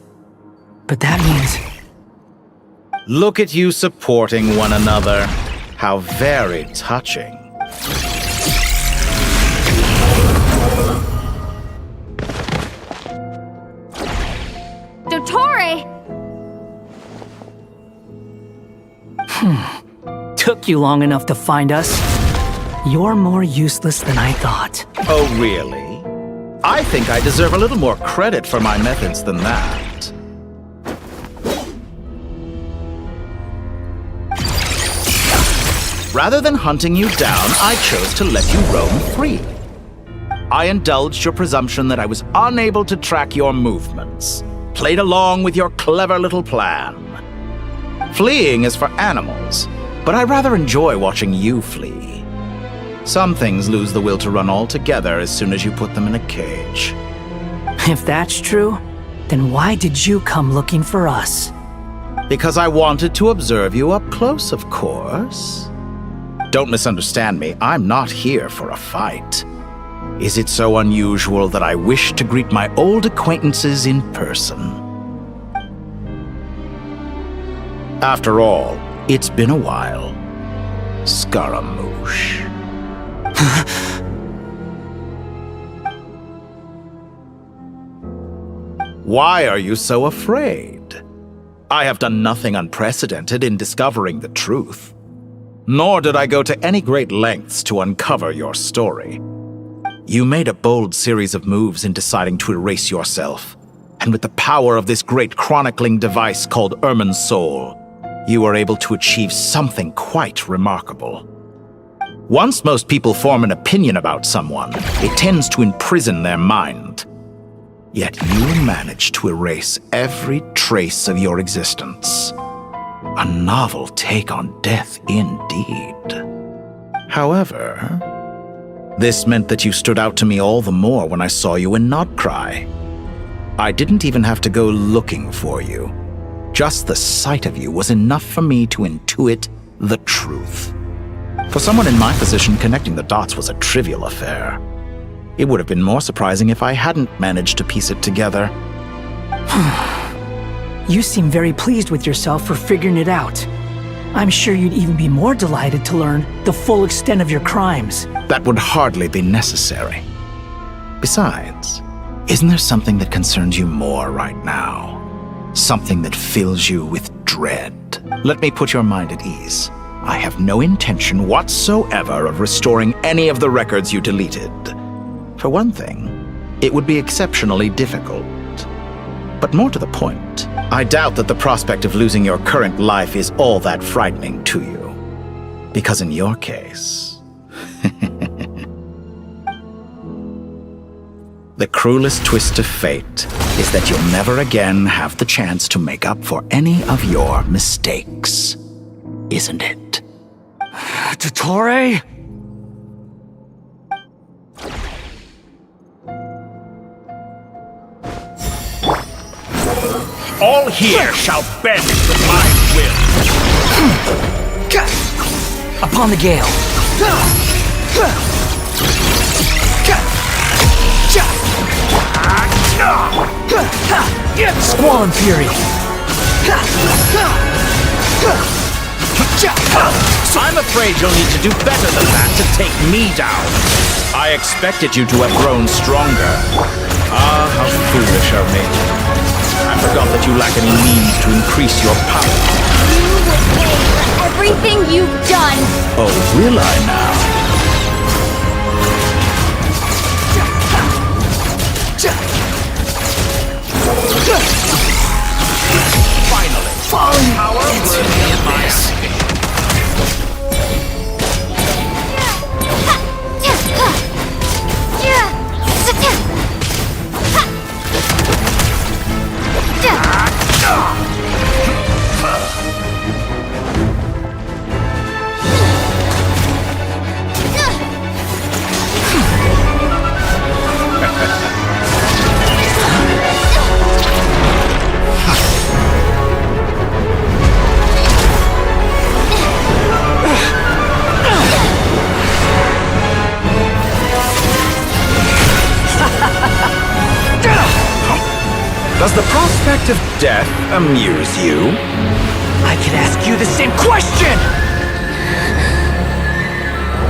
But that means... Look at you supporting one another. How very touching. Dottore! Took you long enough to find us. You're more useless than I thought. Oh, really? I think I deserve a little more credit for my methods than that. Rather than hunting you down, I chose to let you roam free. I indulged your presumption that I was unable to track your movements, played along with your clever little plan. Fleeing is for animals, but I rather enjoy watching you flee. Some things lose the will to run altogether as soon as you put them in a cage. If that's true, then why did you come looking for us? Because I wanted to observe you up close, of course. Don't misunderstand me, I'm not here for a fight. Is it so unusual that I wish to greet my old acquaintances in person? After all, it's been a while. Scaramouche. Why are you so afraid? I have done nothing unprecedented in discovering the truth. Nor did I go to any great lengths to uncover your story. You made a bold series of moves in deciding to erase yourself, and with the power of this great chronicling device called Irmin's Soul, you were able to achieve something quite remarkable. Once most people form an opinion about someone, it tends to imprison their mind. Yet you managed to erase every trace of your existence. A novel take on death indeed. However, this meant that you stood out to me all the more when I saw you in Nodcry. I didn't even have to go looking for you. Just the sight of you was enough for me to intuit the truth. For someone in my position, connecting the dots was a trivial affair. It would have been more surprising if I hadn't managed to piece it together. You seem very pleased with yourself for figuring it out. I'm sure you'd even be more delighted to learn the full extent of your crimes. That would hardly be necessary. Besides, isn't there something that concerns you more right now? Something that fills you with dread? Let me put your mind at ease. I have no intention whatsoever of restoring any of the records you deleted. For one thing, it would be exceptionally difficult. But more to the point, I doubt that the prospect of losing your current life is all that frightening to you. Because in your case, the cruelest twist of fate is that you'll never again have the chance to make up for any of your mistakes. Isn't it? Dottore? All here shall bend to my will. Upon the gale. Squall and Fury. I'm afraid you'll need to do better than that to take me down. I expected you to have grown stronger. Ah, how foolish of me. I forgot that you lack any means to increase your power. You will pay for everything you've done. Oh, will I now? Finally, power worthy of my asking. Does the prospect of death amuse you? I could ask you the same question!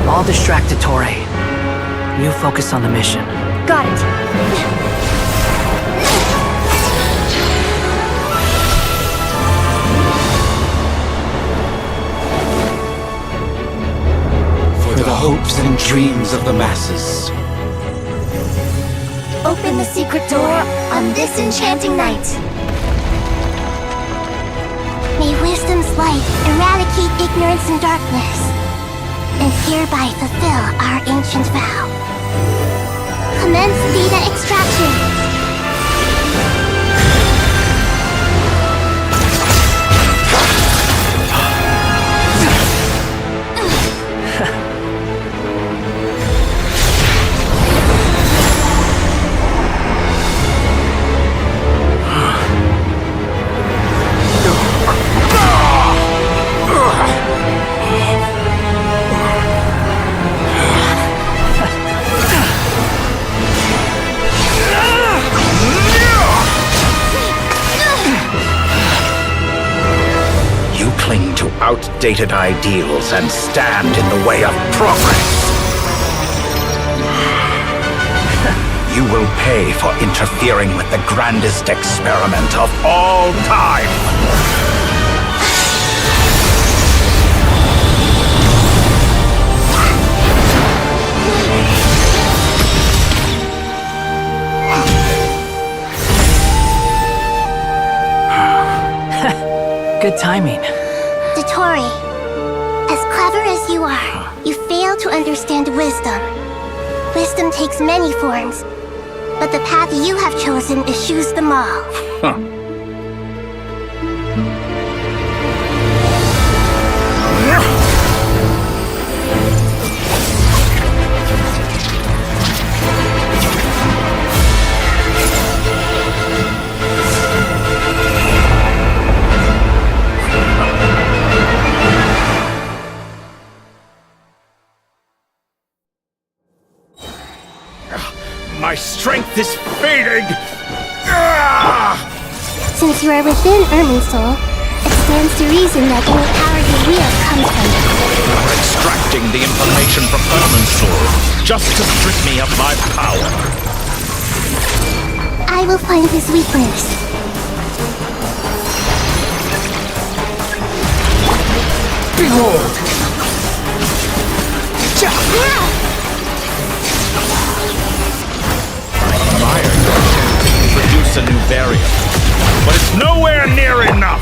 I'll distract Ettore. You focus on the mission. Got it. For the hopes and dreams of the masses. Open the secret door on this enchanting night. May wisdom's light eradicate ignorance and darkness, and hereby fulfill our ancient vow. Commence data extraction. Cling to outdated ideals and stand in the way of progress. You will pay for interfering with the grandest experiment of all time. Good timing. Ettore, as clever as you are, you fail to understand wisdom. Wisdom takes many forms, but the path you have chosen eschews them all. Huh. My strength is fading! Since you are within Irminsul, it stands to reason that any power you wield comes from it. You're extracting the information from Irminsul just to strip me of my power. I will find his weakness. Behold! Produce a new variant, but it's nowhere near enough!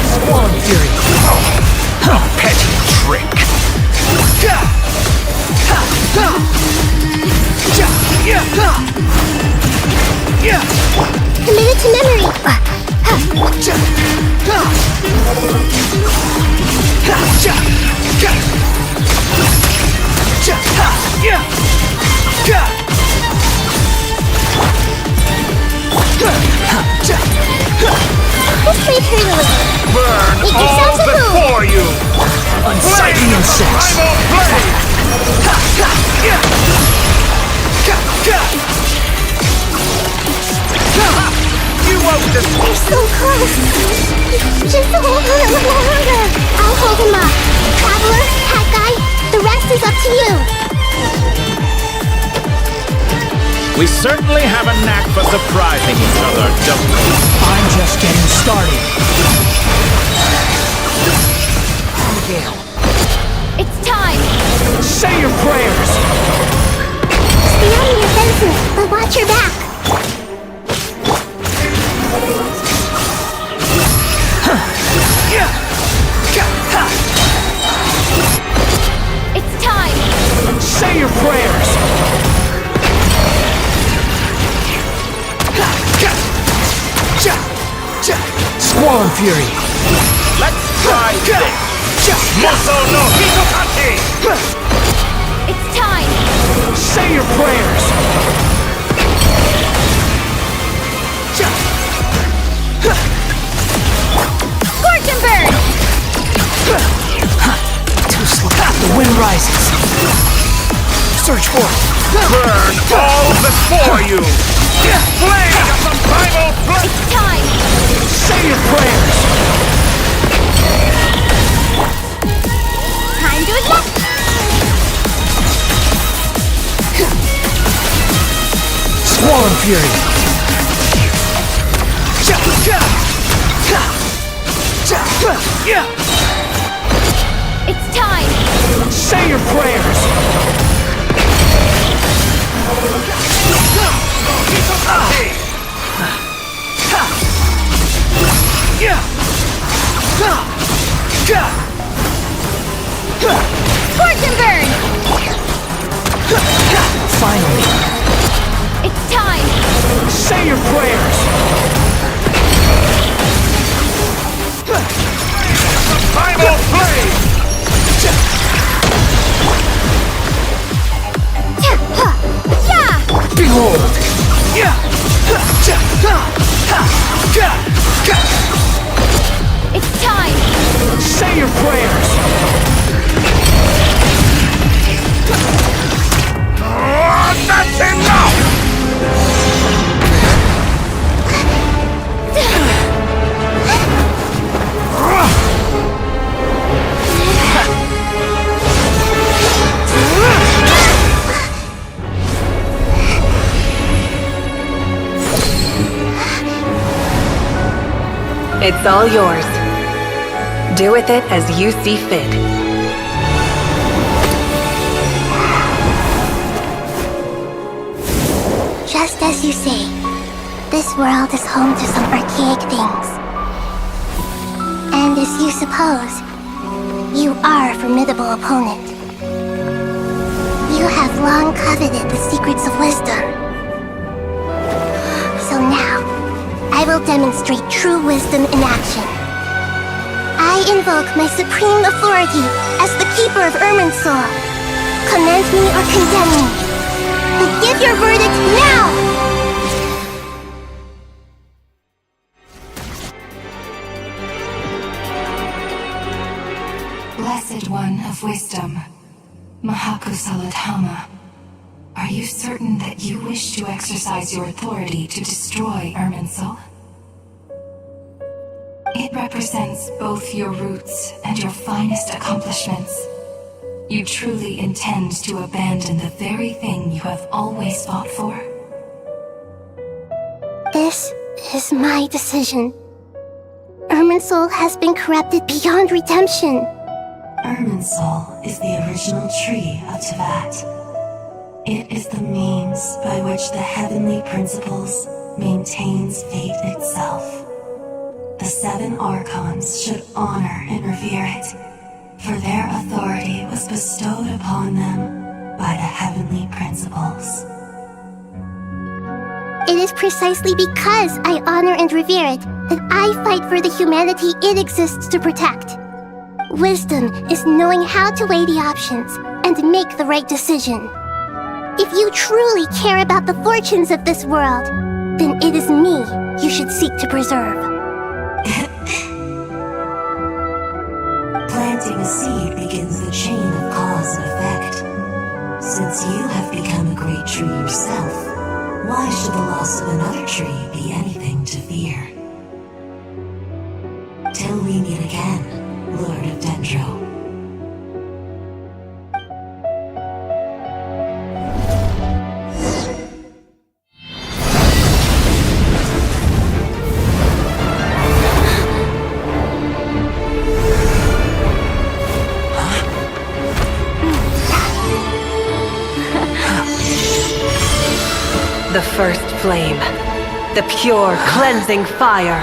Squall and Fury! A petty trick! Committed to memory! This may hurt a little. Burn Make all yourselves at home. before you! Unsightly insects! Primal blade! You won't just... You're so close! Just hold on a little longer! I'll hold him up. Traveler, Hat Guy, the rest is up to you! We certainly have a knack for surprising each other, don't we? I'm just getting started. Abigail. It's time! Say your prayers! Stay on your defensive, but watch your back! It's time! Say your prayers! Squall and Fury! Let's try this! Muso no Hitokaki! It's time! Say your prayers! Scorch and burn! Too slow. The wind rises. Search for it. Burn all before you! Flame of the Bible flame! It's time! Say your prayers! Time to attack! Squall and Fury! It's time! Say your prayers! Scorch and burn! Finally! It's time! Say your prayers! Primal flame! Behold! It's time! Say your prayers! That's enough! It's all yours. Do with it as you see fit. Just as you say, this world is home to some archaic things. And as you suppose, you are a formidable opponent. You have long coveted the secrets of wisdom. So now, I will demonstrate true wisdom in action. I invoke my supreme authority as the keeper of Irminsul. Command me or condemn me. But give your verdict now! Blessed One of Wisdom, Mahakusaladhama, are you certain that you wish to exercise your authority to destroy Irminsul? It represents both your roots and your finest accomplishments. You truly intend to abandon the very thing you have always fought for? This is my decision. Irminsul has been corrupted beyond redemption. Irminsul is the original tree of Tevat. It is the means by which the heavenly principles maintains fate itself. The 7 Archons should honor and revere it, for their authority was bestowed upon them by the heavenly principles. It is precisely because I honor and revere it that I fight for the humanity it exists to protect. Wisdom is knowing how to weigh the options and make the right decision. If you truly care about the fortunes of this world, then it is me you should seek to preserve. Planting a seed begins the chain of cause and effect. Since you have become a great tree yourself, why should the loss of another tree be anything to fear? Till we meet again, Lord of Dendro. The first flame. The pure, cleansing fire.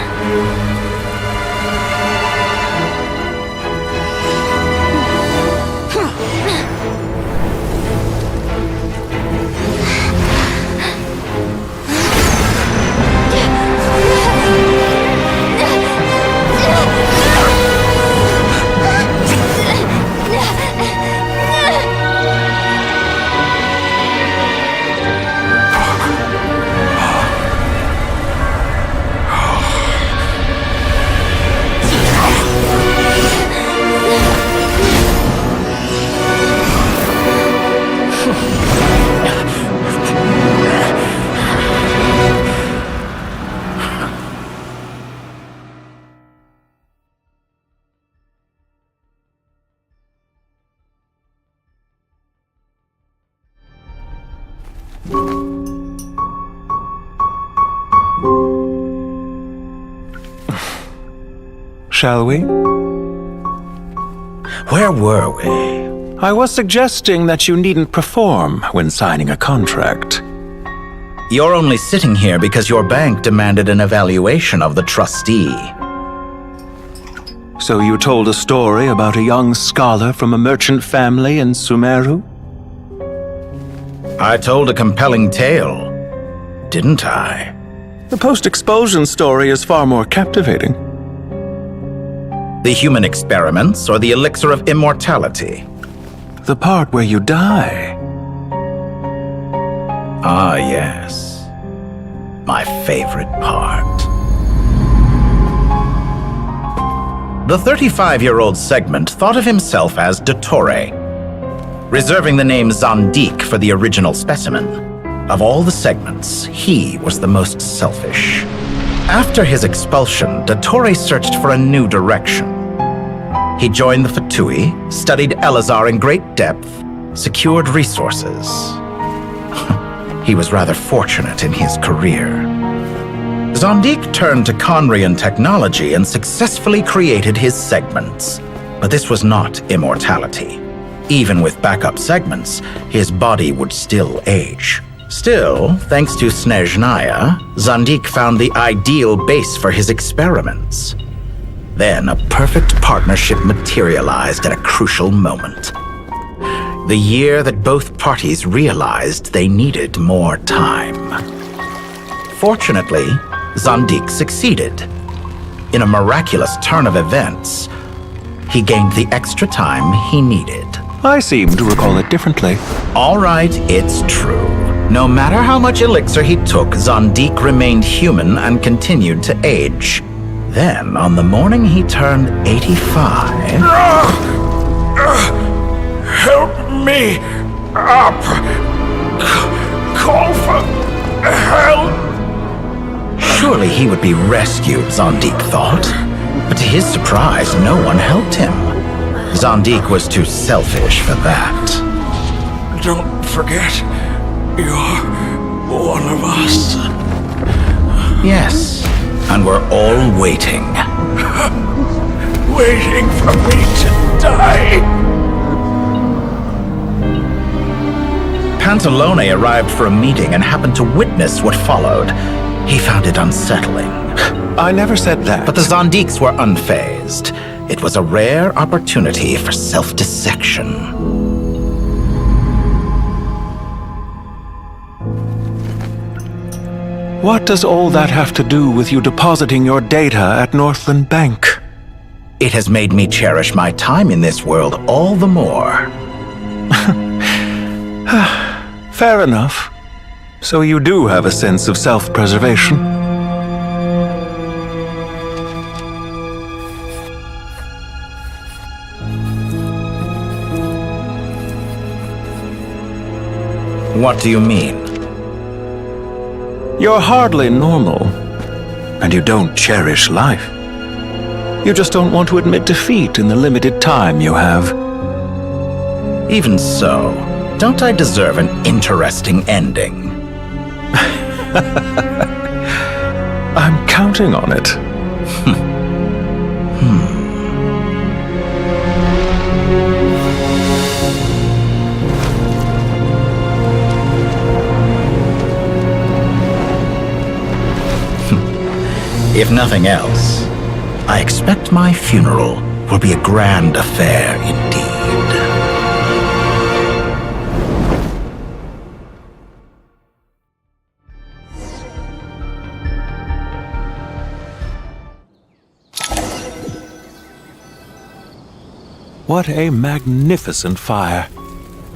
Shall we? Where were we? I was suggesting that you needn't perform when signing a contract. You're only sitting here because your bank demanded an evaluation of the trustee. So you told a story about a young scholar from a merchant family in Sumeru? I told a compelling tale, didn't I? The post-expulsion story is far more captivating. The human experiments or the elixir of immortality? The part where you die. Ah, yes. My favorite part. The 35-year-old segment thought of himself as Dottore, reserving the name Zandik for the original specimen. Of all the segments, he was the most selfish. After his expulsion, Dottore searched for a new direction. He joined the Fatui, studied Elazar in great depth, secured resources. He was rather fortunate in his career. Zandik turned to Conrian technology and successfully created his segments. But this was not immortality. Even with backup segments, his body would still age. Still, thanks to Snezhnaya, Zandik found the ideal base for his experiments. Then a perfect partnership materialized at a crucial moment. The year that both parties realized they needed more time. Fortunately, Zandik succeeded. In a miraculous turn of events, he gained the extra time he needed. I seem to recall it differently. All right, it's true. No matter how much elixir he took, Zandik remained human and continued to age. Then, on the morning he turned 85... Help me up! Call for help! Surely he would be rescued, Zandik thought. But to his surprise, no one helped him. Zandik was too selfish for that. Don't forget, you're one of us. Yes, and we're all waiting. Waiting for me to die. Pantalone arrived for a meeting and happened to witness what followed. He found it unsettling. I never said that. But the Zandiks were unfazed. It was a rare opportunity for self-dissection. What does all that have to do with you depositing your data at Northland Bank? It has made me cherish my time in this world all the more. Fair enough. So you do have a sense of self-preservation. What do you mean? You're hardly normal, and you don't cherish life. You just don't want to admit defeat in the limited time you have. Even so, don't I deserve an interesting ending? I'm counting on it. If nothing else, I expect my funeral will be a grand affair indeed. What a magnificent fire.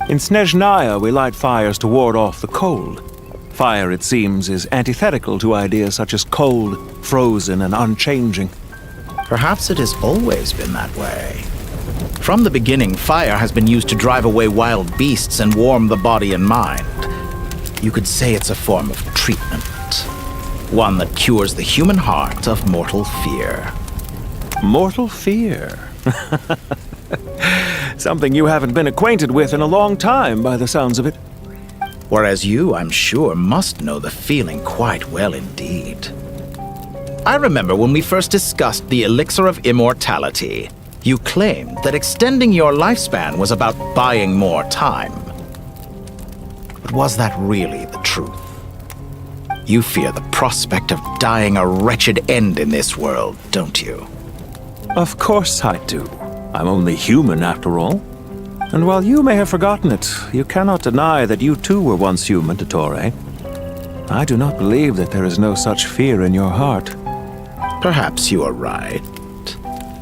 In Snezhnaya, we light fires to ward off the cold. Fire, it seems, is antithetical to ideas such as cold, frozen, and unchanging. Perhaps it has always been that way. From the beginning, fire has been used to drive away wild beasts and warm the body and mind. You could say it's a form of treatment. One that cures the human heart of mortal fear. Mortal fear? Something you haven't been acquainted with in a long time, by the sounds of it. Whereas you, I'm sure, must know the feeling quite well indeed. I remember when we first discussed the elixir of immortality, you claimed that extending your lifespan was about buying more time. But was that really the truth? You fear the prospect of dying a wretched end in this world, don't you? Of course I do. I'm only human, after all. And while you may have forgotten it, you cannot deny that you too were once human, Dottore. I do not believe that there is no such fear in your heart. Perhaps you are right.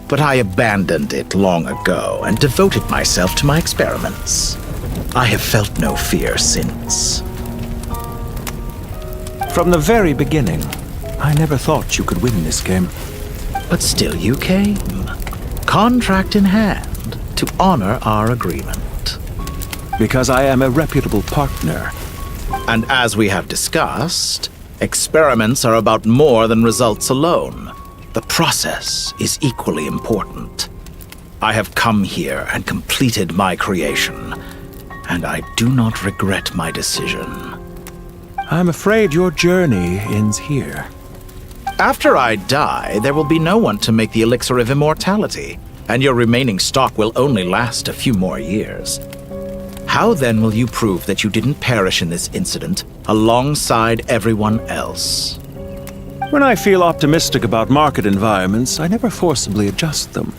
But I abandoned it long ago and devoted myself to my experiments. I have felt no fear since. From the very beginning, I never thought you could win this game. But still you came, contract in hand, to honor our agreement. Because I am a reputable partner. And as we have discussed, experiments are about more than results alone. The process is equally important. I have come here and completed my creation, and I do not regret my decision. I'm afraid your journey ends here. After I die, there will be no one to make the elixir of immortality, and your remaining stock will only last a few more years. How then will you prove that you didn't perish in this incident alongside everyone else? When I feel optimistic about market environments, I never forcibly adjust them.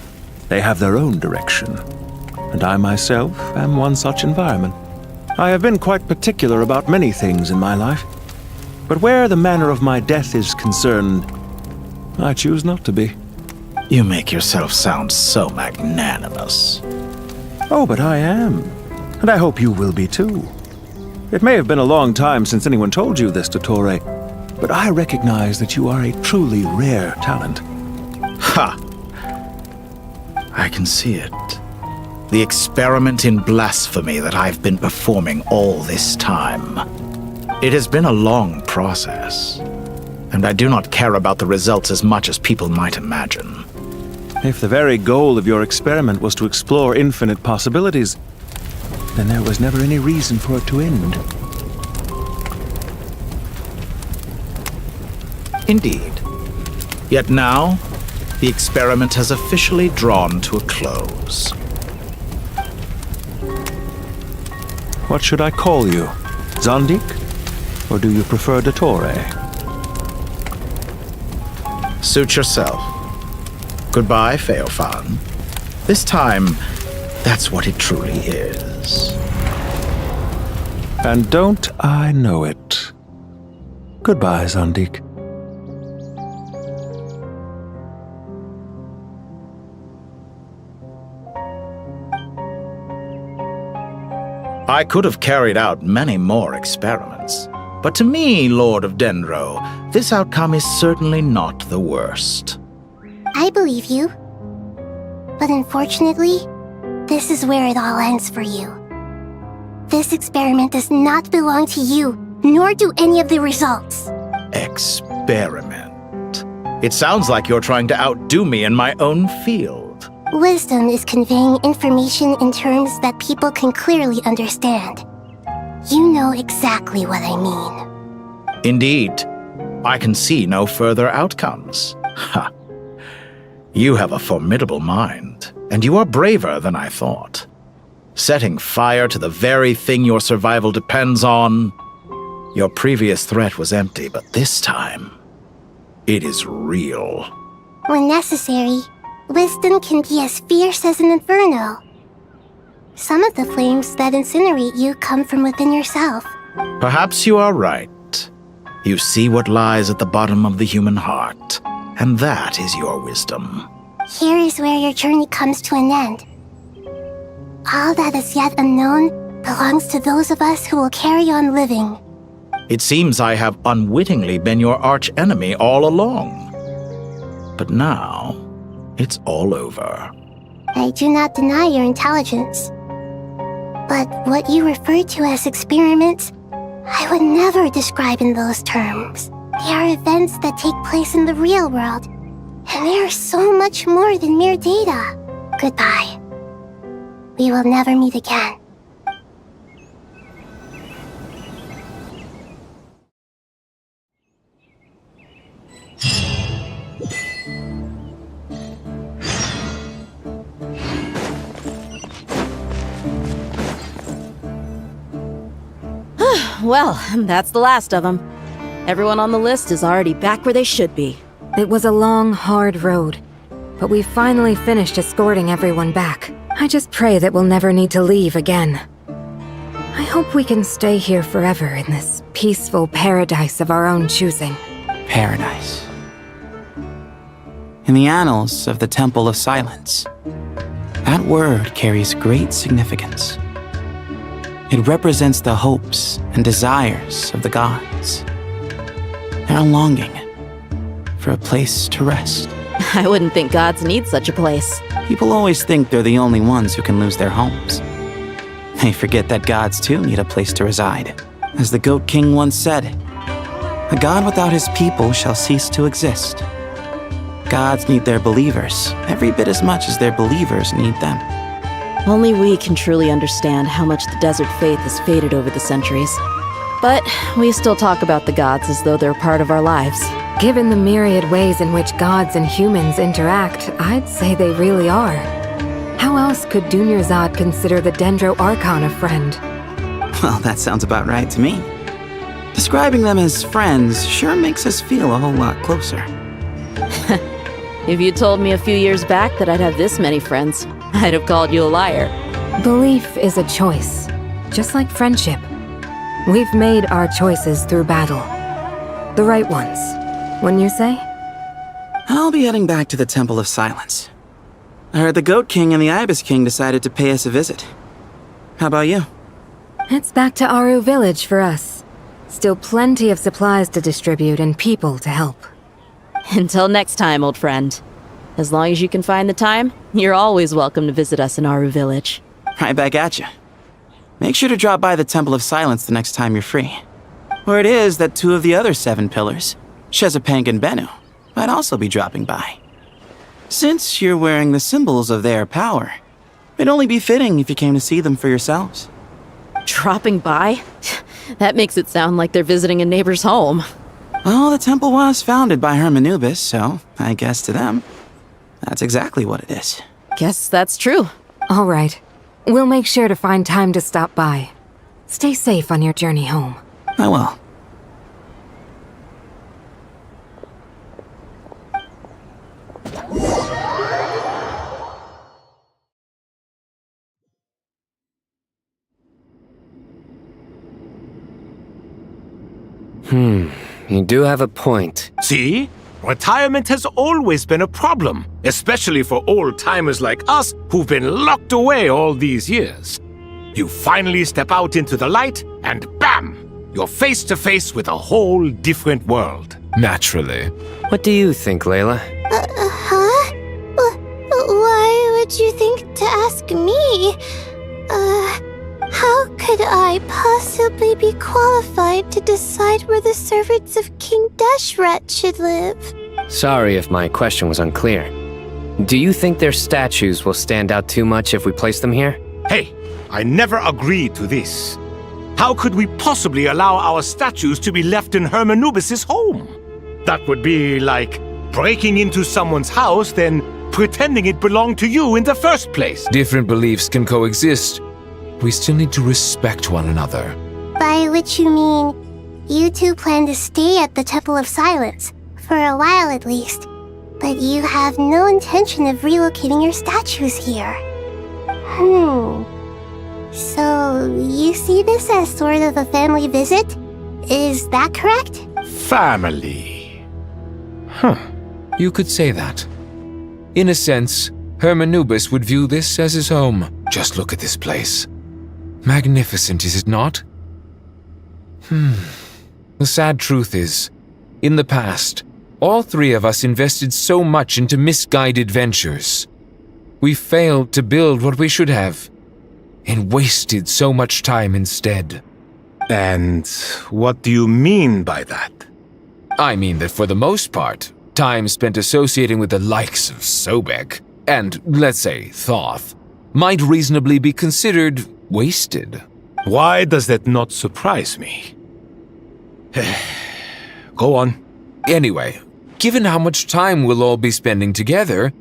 They have their own direction. And I myself am one such environment. I have been quite particular about many things in my life. But where the manner of my death is concerned, I choose not to be. You make yourself sound so magnanimous. Oh, but I am. And I hope you will be too. It may have been a long time since anyone told you this, Dottore, but I recognize that you are a truly rare talent. Ha! I can see it. The experiment in blasphemy that I've been performing all this time. It has been a long process, and I do not care about the results as much as people might imagine. If the very goal of your experiment was to explore infinite possibilities, then there was never any reason for it to end. Indeed. Yet now, the experiment has officially drawn to a close. What should I call you? Zandik? Or do you prefer Dottore? Suit yourself. Goodbye, Feofan. This time, that's what it truly is. And don't I know it? Goodbye, Zandik. I could have carried out many more experiments, but to me, Lord of Dendro, this outcome is certainly not the worst. I believe you. But unfortunately, this is where it all ends for you. This experiment does not belong to you, nor do any of the results. Experiment. It sounds like you're trying to outdo me in my own field. Wisdom is conveying information in terms that people can clearly understand. You know exactly what I mean. Indeed. I can see no further outcomes. Ha. You have a formidable mind, and you are braver than I thought. Setting fire to the very thing your survival depends on. Your previous threat was empty, but this time, it is real. When necessary, wisdom can be as fierce as an inferno. Some of the flames that incinerate you come from within yourself. Perhaps you are right. You see what lies at the bottom of the human heart, and that is your wisdom. Here is where your journey comes to an end. All that is yet unknown belongs to those of us who will carry on living. It seems I have unwittingly been your arch-enemy all along. But now, it's all over. I do not deny your intelligence. But what you refer to as experiments, I would never describe in those terms. They are events that take place in the real world, and they are so much more than mere data. Goodbye. We will never meet again. Well, that's the last of them. Everyone on the list is already back where they should be. It was a long, hard road, but we finally finished escorting everyone back. I just pray that we'll never need to leave again. I hope we can stay here forever in this peaceful paradise of our own choosing. Paradise. In the annals of the Temple of Silence, that word carries great significance. It represents the hopes and desires of the gods. Their longing for a place to rest. I wouldn't think gods need such a place. People always think they're the only ones who can lose their homes. They forget that gods too need a place to reside. As the Goat King once said, "A god without his people shall cease to exist." Gods need their believers every bit as much as their believers need them. Only we can truly understand how much the desert faith has faded over the centuries. But we still talk about the gods as though they're part of our lives. Given the myriad ways in which gods and humans interact, I'd say they really are. How else could Dunyarzad consider the Dendro Archon a friend? Well, that sounds about right to me. Describing them as friends sure makes us feel a whole lot closer. If you told me a few years back that I'd have this many friends, I'd have called you a liar. Belief is a choice, just like friendship. We've made our choices through battle. The right ones, wouldn't you say? I'll be heading back to the Temple of Silence. I heard the Goat King and the Ibis King decided to pay us a visit. How about you? It's back to Aru Village for us. Still plenty of supplies to distribute and people to help. Until next time, old friend. As long as you can find the time, you're always welcome to visit us in Aru Village. Right back at you. Make sure to drop by the Temple of Silence the next time you're free. Where it is that two of the other 7 pillars, Shezapang and Bennu, might also be dropping by. Since you're wearing the symbols of their power, it'd only be fitting if you came to see them for yourselves. Dropping by? That makes it sound like they're visiting a neighbor's home. Well, the temple was founded by Hermanubis, so I guess to them, that's exactly what it is. Guess that's true. All right. We'll make sure to find time to stop by. Stay safe on your journey home. I will. You do have a point. See? Retirement has always been a problem, especially for old-timers like us who've been locked away all these years. You finally step out into the light, and bam! You're face to face with a whole different world. Naturally. What do you think, Layla? Huh? Why would you think to ask me? How could could I possibly be qualified to decide where the servants of King Deshret should live? Sorry if my question was unclear. Do you think their statues will stand out too much if we place them here? Hey, I never agreed to this. How could we possibly allow our statues to be left in Hermanubis' home? That would be like breaking into someone's house, then pretending it belonged to you in the first place. Different beliefs can coexist. We still need to respect one another. By which you mean, you two plan to stay at the Temple of Silence, for a while at least, but you have no intention of relocating your statues here. So, you see this as sort of a family visit? Is that correct? Family. You could say that. In a sense, Hermanubis would view this as his home. Just look at this place. Magnificent, is it not? The sad truth is, in the past, all three of us invested so much into misguided ventures. We failed to build what we should have, and wasted so much time instead. And what do you mean by that? I mean that for the most part, time spent associating with the likes of Sobek, and, let's say, Thoth, might reasonably be considered wasted. Why does that not surprise me? Go on. Anyway, given how much time we'll all be spending together,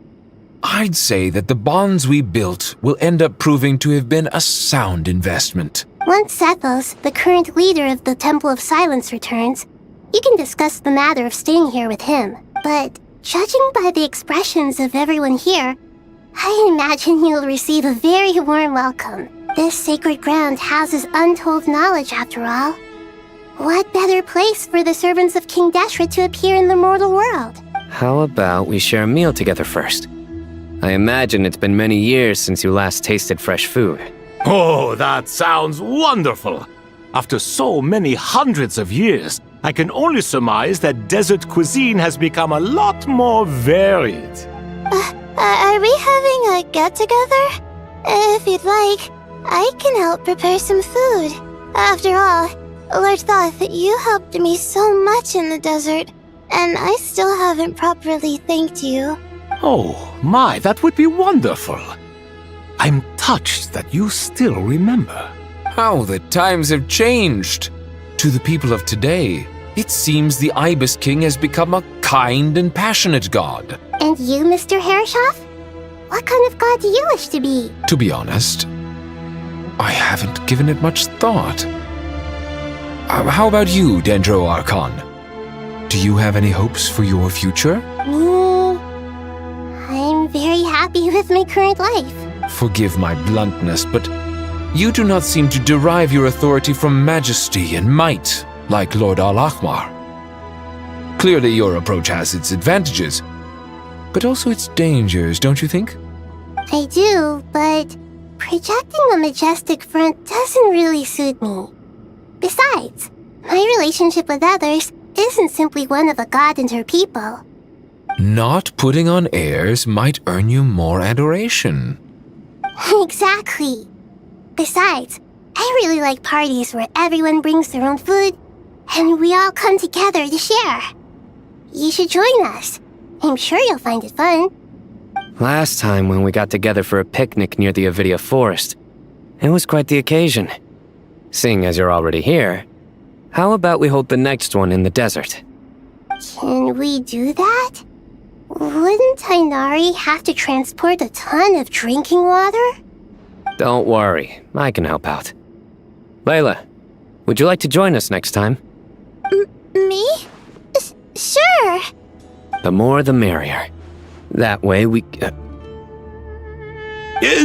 I'd say that the bonds we built will end up proving to have been a sound investment. Once Sethos, the current leader of the Temple of Silence, returns, you can discuss the matter of staying here with him. But judging by the expressions of everyone here, I imagine you'll receive a very warm welcome. This sacred ground houses untold knowledge, after all. What better place for the servants of King Deshret to appear in the mortal world? How about we share a meal together first? I imagine it's been many years since you last tasted fresh food. Oh, that sounds wonderful! After so many hundreds of years, I can only surmise that desert cuisine has become a lot more varied. Are we having a get-together? If you'd like, I can help prepare some food. After all, Lord Thoth, you helped me so much in the desert, and I still haven't properly thanked you. Oh, my, that would be wonderful. I'm touched that you still remember. How the times have changed! To the people of today, it seems the Ibis King has become a kind and passionate god. And you, Mr. Herreshoff? What kind of god do you wish to be? To be honest, I haven't given it much thought. How about you, Dendro Archon? Do you have any hopes for your future? Me? I'm very happy with my current life. Forgive my bluntness, but you do not seem to derive your authority from majesty and might, like Lord Al-Ahmar. Clearly your approach has its advantages, but also its dangers, don't you think? I do, but projecting a majestic front doesn't really suit me. Besides, my relationship with others isn't simply one of a god and her people. Not putting on airs might earn you more adoration. Exactly. Besides, I really like parties where everyone brings their own food, and we all come together to share. You should join us. I'm sure you'll find it fun. Last time when we got together for a picnic near the Avidia Forest, it was quite the occasion. Seeing as you're already here, how about we hold the next one in the desert? Can we do that? Wouldn't Tainari have to transport a ton of drinking water? Don't worry, I can help out. Layla, would you like to join us next time? Me? Sure. The more the merrier. That way we...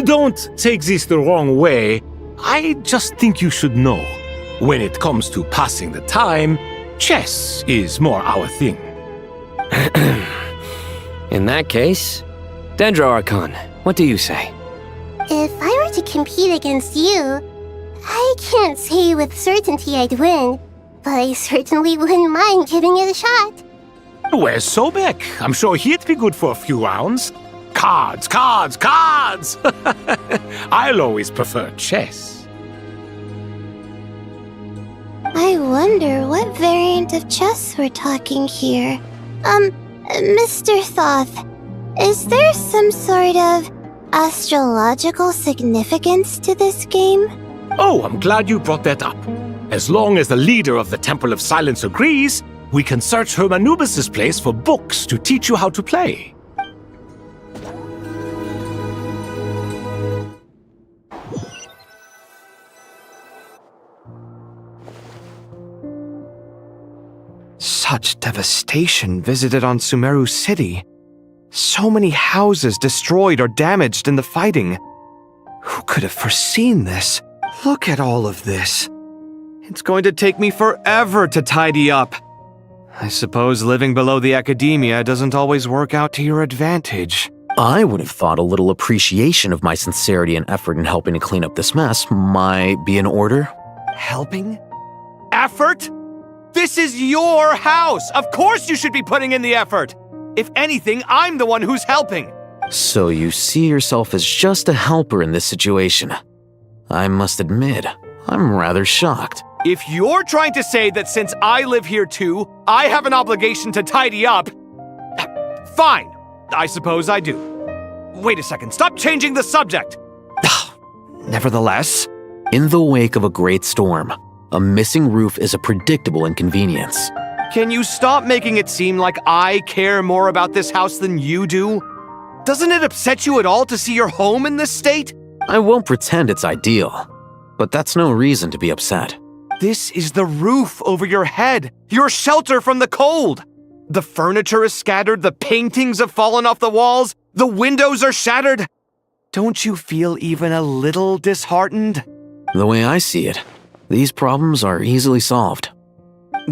Don't take this the wrong way. I just think you should know. When it comes to passing the time, chess is more our thing. In that case, Dendro Archon, what do you say? If I were to compete against you, I can't say with certainty I'd win, but I certainly wouldn't mind giving it a shot. Where's Sobek? I'm sure he'd be good for a few rounds. Cards, cards, cards! I'll always prefer chess. I wonder what variant of chess we're talking here. Mr. Thoth, is there some sort of astrological significance to this game? Oh, I'm glad you brought that up. As long as the leader of the Temple of Silence agrees, we can search Hermanubis' place for books to teach you how to play. Such devastation visited on Sumeru City. So many houses destroyed or damaged in the fighting. Who could have foreseen this? Look at all of this. It's going to take me forever to tidy up. I suppose living below the academia doesn't always work out to your advantage. I would have thought a little appreciation of my sincerity and effort in helping to clean up this mess might be in order. Helping? Effort? This is your house! Of course you should be putting in the effort! If anything, I'm the one who's helping! So you see yourself as just a helper in this situation. I must admit, I'm rather shocked. If you're trying to say that since I live here too, I have an obligation to tidy up, fine, I suppose I do. Wait a second, stop changing the subject! Nevertheless, in the wake of a great storm, a missing roof is a predictable inconvenience. Can you stop making it seem like I care more about this house than you do? Doesn't it upset you at all to see your home in this state? I won't pretend it's ideal, but that's no reason to be upset. This is the roof over your head, your shelter from the cold. The furniture is scattered, the paintings have fallen off the walls, the windows are shattered. Don't you feel even a little disheartened? The way I see it, these problems are easily solved.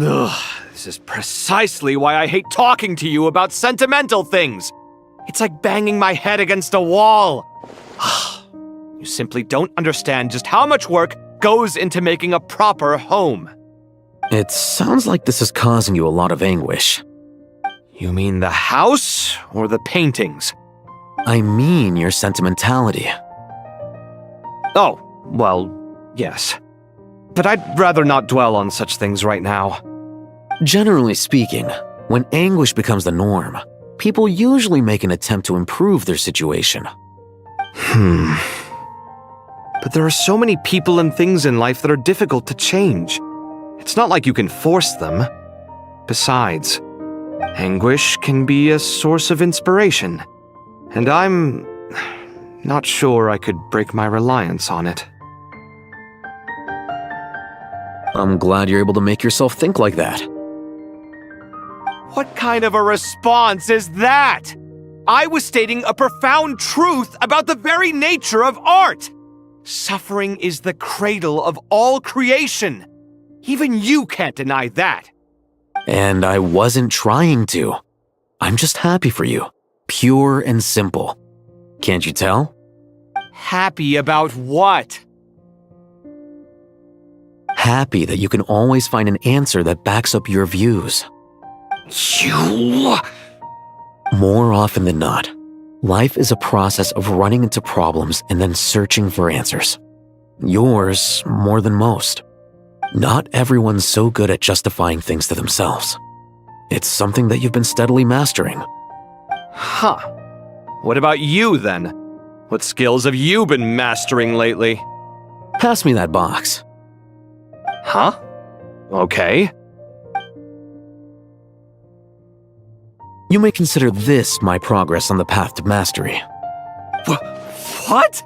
Ugh, this is precisely why I hate talking to you about sentimental things. It's like banging my head against a wall. You simply don't understand just how much work goes into making a proper home. It sounds like this is causing you a lot of anguish. You mean the house or the paintings? I mean your sentimentality. Oh, well, yes. But I'd rather not dwell on such things right now. Generally speaking, when anguish becomes the norm, people usually make an attempt to improve their situation. But there are so many people and things in life that are difficult to change. It's not like you can force them. Besides, anguish can be a source of inspiration, and I'm not sure I could break my reliance on it. I'm glad you're able to make yourself think like that. What kind of a response is that? I was stating a profound truth about the very nature of art. Suffering is the cradle of all creation. Even you can't deny that. And I wasn't trying to. I'm just happy for you. Pure and simple. Can't you tell? Happy about what? Happy that you can always find an answer that backs up your views. You... More often than not, life is a process of running into problems and then searching for answers. Yours more than most. Not everyone's so good at justifying things to themselves. It's something that you've been steadily mastering. Huh. What about you, then? What skills have you been mastering lately? Pass me that box. Huh? Okay. You may consider this my progress on the path to mastery. What?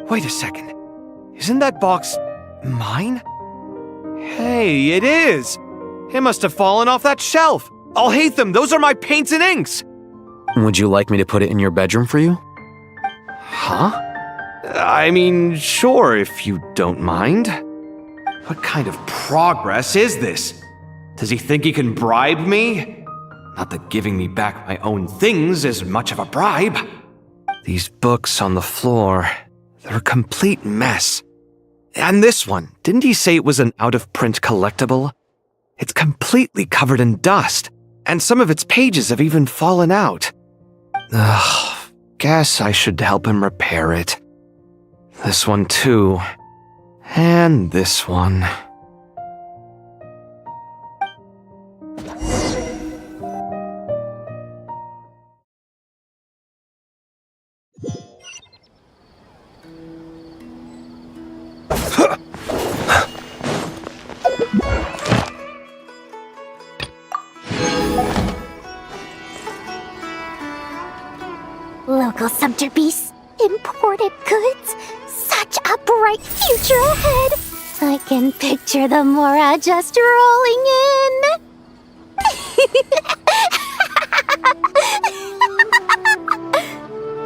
Wait a second. Isn't that box mine? Hey, it is! It must have fallen off that shelf. I'll hate them. Those are my paints and inks. Would you like me to put it in your bedroom for you? Huh? I mean, sure, if you don't mind. What kind of progress is this? Does he think he can bribe me? Not that giving me back my own things is much of a bribe. These books on the floor, they're a complete mess. And this one, didn't he say it was an out-of-print collectible? It's completely covered in dust, and some of its pages have even fallen out. Ugh, guess I should help him repair it. This one too. And this one. dread. I can picture the Mora just rolling in.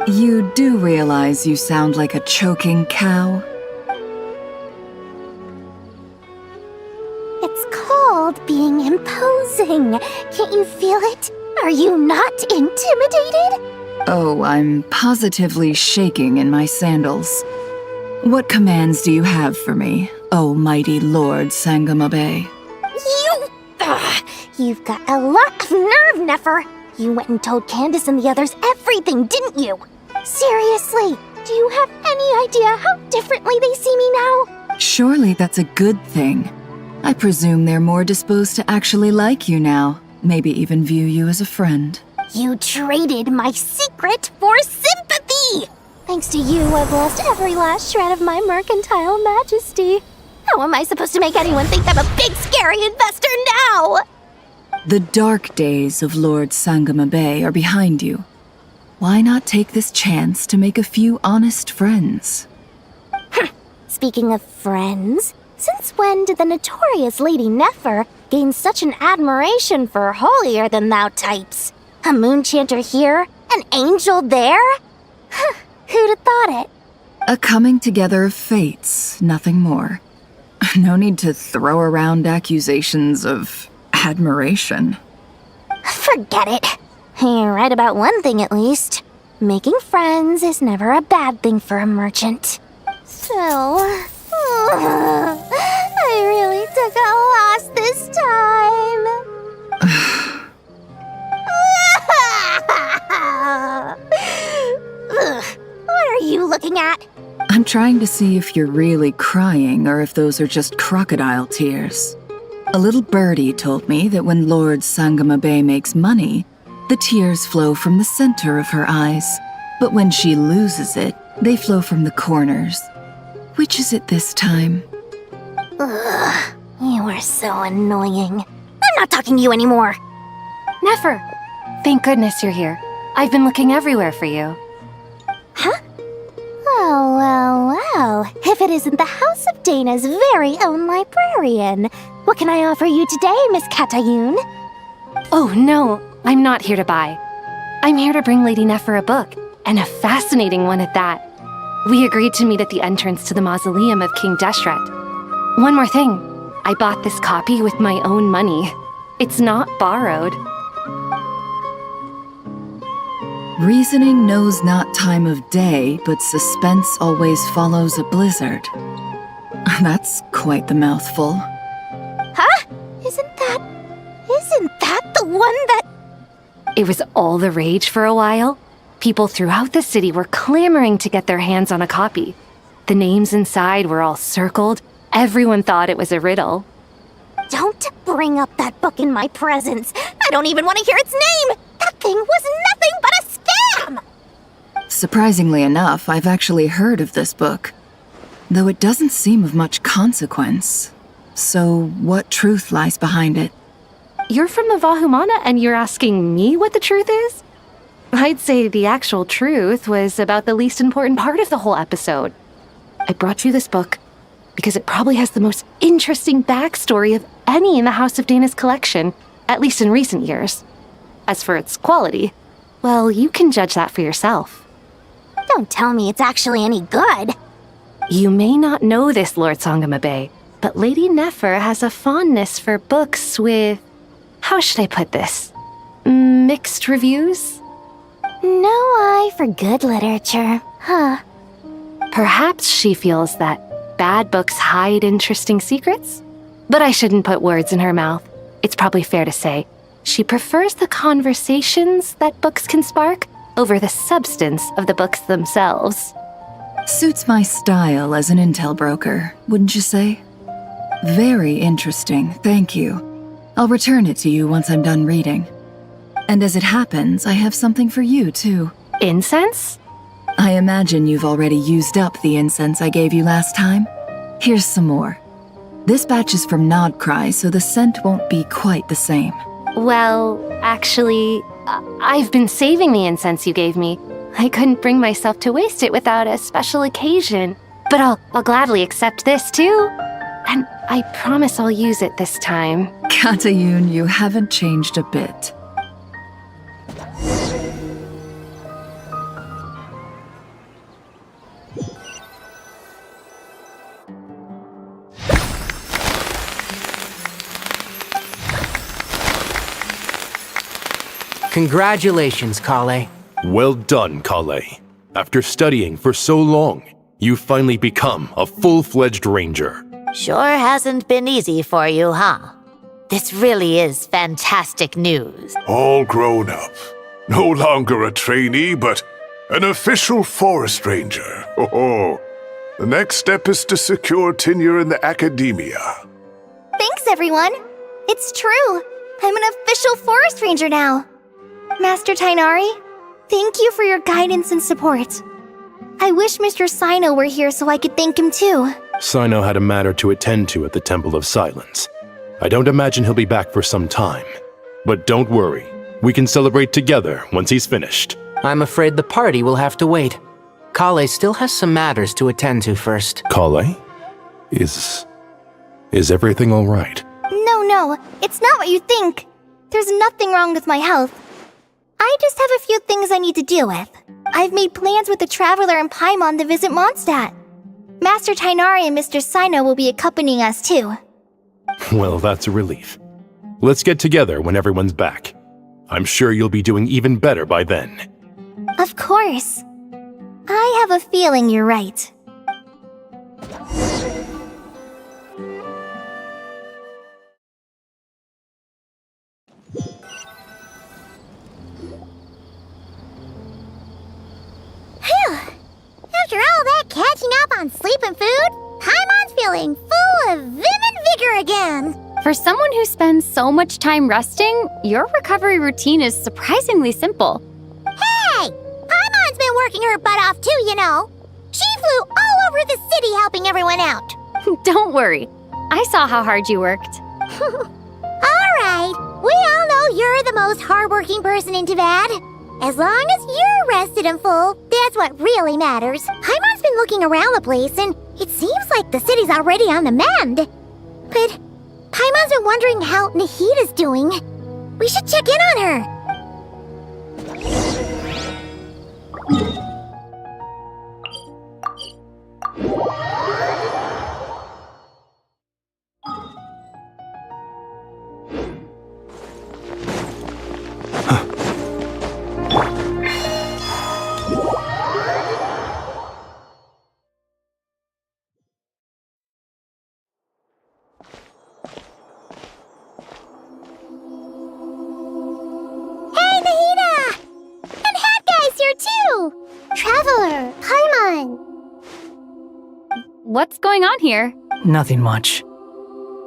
You do realize you sound like a choking cow? It's called being imposing. Can't you feel it? Are you not intimidated? Oh, I'm positively shaking in my sandals. What commands do you have for me, oh mighty Lord Sangamabe? You've got a lot of nerve, Nefer. You went and told Candace and the others everything, didn't you? Seriously, do you have any idea how differently they see me now? Surely that's a good thing. I presume they're more disposed to actually like you now, maybe even view you as a friend. You traded my secret for sympathy! Thanks to you, I've lost every last shred of my mercantile majesty. How am I supposed to make anyone think I'm a big, scary investor now? The dark days of Lord Sangamabe are behind you. Why not take this chance to make a few honest friends? Speaking of friends, since when did the notorious Lady Nefer gain such an admiration for holier-than-thou types? A moonchanter here? An angel there? Who'd have thought it? A coming together of fates, nothing more. No need to throw around accusations of admiration. Forget it. You're right about one thing at least. Making friends is never a bad thing for a merchant. So, I really took a loss this time. What are you looking at? I'm trying to see if you're really crying or if those are just crocodile tears. A little birdie told me that when Lord Sangamabe makes money, the tears flow from the center of her eyes. But when she loses it, they flow from the corners. Which is it this time? Ugh, you are so annoying. I'm not talking to you anymore. Nefer, thank goodness you're here. I've been looking everywhere for you. Huh? Well. If it isn't the House of Dana's very own librarian. What can I offer you today, Miss Katayun? Oh, no, I'm not here to buy. I'm here to bring Lady Nefer a book, and a fascinating one at that. We agreed to meet at the entrance to the mausoleum of King Deshret. One more thing, I bought this copy with my own money. It's not borrowed. Reasoning knows not time of day, but suspense always follows a blizzard. That's quite the mouthful. Huh? Isn't that the one that... It was all the rage for a while. People throughout the city were clamoring to get their hands on a copy. The names inside were all circled. Everyone thought it was a riddle. Don't bring up that book in my presence. I don't even want to hear its name. That thing was nothing but a scam. Surprisingly enough, I've actually heard of this book, though it doesn't seem of much consequence. So, what truth lies behind it? You're from the Vahumana and you're asking me what the truth is? I'd say the actual truth was about the least important part of the whole episode. I brought you this book because it probably has the most interesting backstory of any in the House of Dana's collection, at least in recent years. As for its quality, well, you can judge that for yourself. Don't tell me it's actually any good. You may not know this, Lord Sangamabe, but Lady Nefer has a fondness for books with... how should I put this? Mixed reviews? No eye for good literature, huh? Perhaps she feels that bad books hide interesting secrets? But I shouldn't put words in her mouth. It's probably fair to say she prefers the conversations that books can spark over the substance of the books themselves. Suits my style as an intel broker, wouldn't you say? Very interesting, thank you. I'll return it to you once I'm done reading. And as it happens, I have something for you, too. Incense? I imagine you've already used up the incense I gave you last time. Here's some more. This batch is from Nodcry, so the scent won't be quite the same. Well, actually, I've been saving the incense you gave me. I couldn't bring myself to waste it without a special occasion. but I'll gladly accept this too. And I promise I'll use it this time. Katayun, you haven't changed a bit. Congratulations, Kale. Well done, Kale. After studying for so long, you've finally become a full-fledged ranger. Sure hasn't been easy for you, huh? This really is fantastic news. All grown up. No longer a trainee, but an official forest ranger. Oh, the next step is to secure tenure in the academia. Thanks, everyone. It's true. I'm an official forest ranger now. Master Tainari, thank you for your guidance and support. I wish Mr. Sino were here so I could thank him too. Sino had a matter to attend to at the Temple of Silence. I don't imagine he'll be back for some time. But don't worry, we can celebrate together once he's finished. I'm afraid the party will have to wait. Kale still has some matters to attend to first. Kale? Is everything all right? No, it's not what you think. There's nothing wrong with my health. I just have a few things I need to deal with. I've made plans with the Traveler and Paimon to visit Mondstadt. Master Tainari and Mr. Sino will be accompanying us too. Well, that's a relief. Let's get together when everyone's back. I'm sure you'll be doing even better by then. Of course. I have a feeling you're right. After all that catching up on sleep and food, Paimon's feeling full of vim and vigor again. For someone who spends so much time resting, your recovery routine is surprisingly simple. Hey! Paimon's been working her butt off too, you know. She flew all over the city helping everyone out. Don't worry. I saw how hard you worked. Alright, we all know you're the most hardworking person in Tavad. As long as you're rested and full, that's what really matters. Paimon's been looking around the place, and it seems like the city's already on the mend. But Paimon's been wondering how Nahita's doing. We should check in on her. Traveler, Paimon! What's going on here? Nothing much.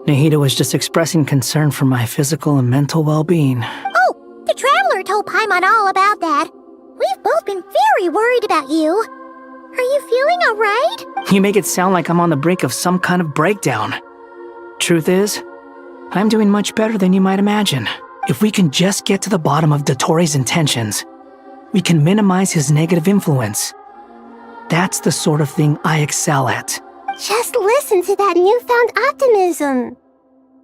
Nahita was just expressing concern for my physical and mental well-being. Oh, the Traveler told Paimon all about that. We've both been very worried about you. Are you feeling alright? You make it sound like I'm on the brink of some kind of breakdown. Truth is, I'm doing much better than you might imagine. If we can just get to the bottom of Dottoro's intentions, we can minimize his negative influence. That's the sort of thing I excel at. Just listen to that newfound optimism.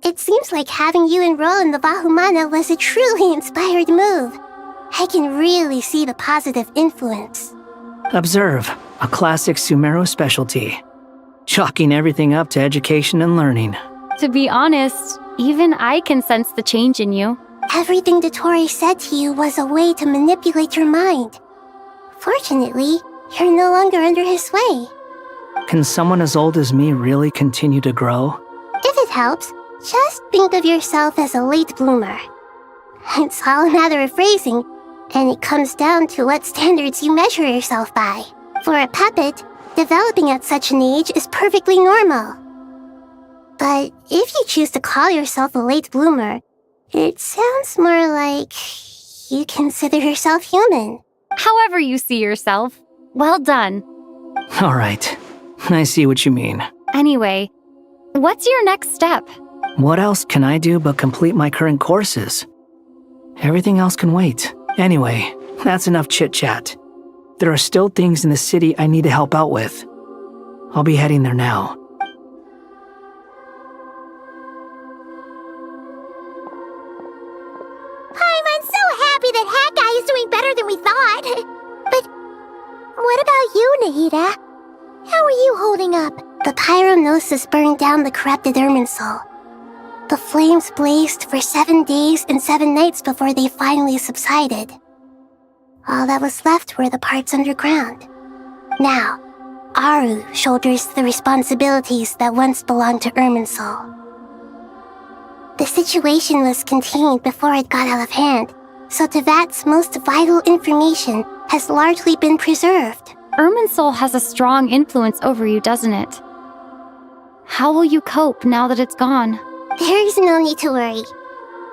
It seems like having you enroll in the Vahumana was a truly inspired move. I can really see the positive influence. Observe, a classic Sumeru specialty. Chalking everything up to education and learning. To be honest, even I can sense the change in you. Everything Dottori said to you was a way to manipulate your mind. Fortunately, you're no longer under his sway. Can someone as old as me really continue to grow? If it helps, just think of yourself as a late bloomer. It's all a matter of phrasing, and it comes down to what standards you measure yourself by. For a puppet, developing at such an age is perfectly normal. But if you choose to call yourself a late bloomer, it sounds more like you consider yourself human. However you see yourself. Well done. All right, I see what you mean. Anyway, what's your next step? What else can I do but complete my current courses? Everything else can wait. Anyway, that's enough chit-chat. There are still things in the city I need to help out with. I'll be heading there now. I'm so happy that Hat Guy is doing better than we thought. But what about you, Nahida? How are you holding up? The pyronosis burned down the corrupted Irminsul. The flames blazed for 7 days and 7 nights before they finally subsided. All that was left were the parts underground. Now, Aru shoulders the responsibilities that once belonged to Irminsul. The situation was contained before it got out of hand, so Tevat's most vital information has largely been preserved. Irminsul has a strong influence over you, doesn't it? How will you cope now that it's gone? There is no need to worry.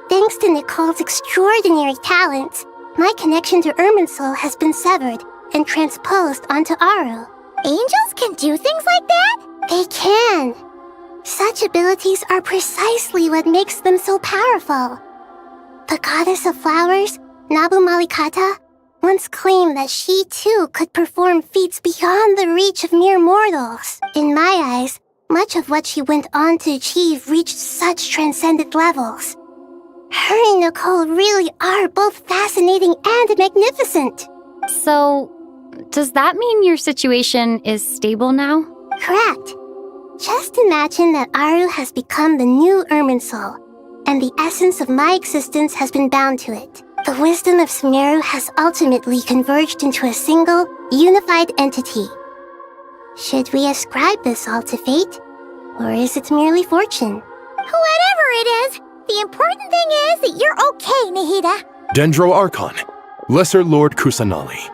Thanks to Nicole's extraordinary talents, my connection to Irminsul has been severed and transposed onto Aru. Angels can do things like that? They can. Such abilities are precisely what makes them so powerful. The goddess of flowers, Nabu Malikata, once claimed that she too could perform feats beyond the reach of mere mortals. In my eyes, much of what she went on to achieve reached such transcendent levels. Her and Nicole really are both fascinating and magnificent. So, does that mean your situation is stable now? Correct. Just imagine that Aru has become the new Irminsul, and the essence of my existence has been bound to it. The wisdom of Sumeru has ultimately converged into a single, unified entity. Should we ascribe this all to fate, or is it merely fortune? Whatever it is, the important thing is that you're okay, Nahida. Dendro Archon, Lesser Lord Kusanali.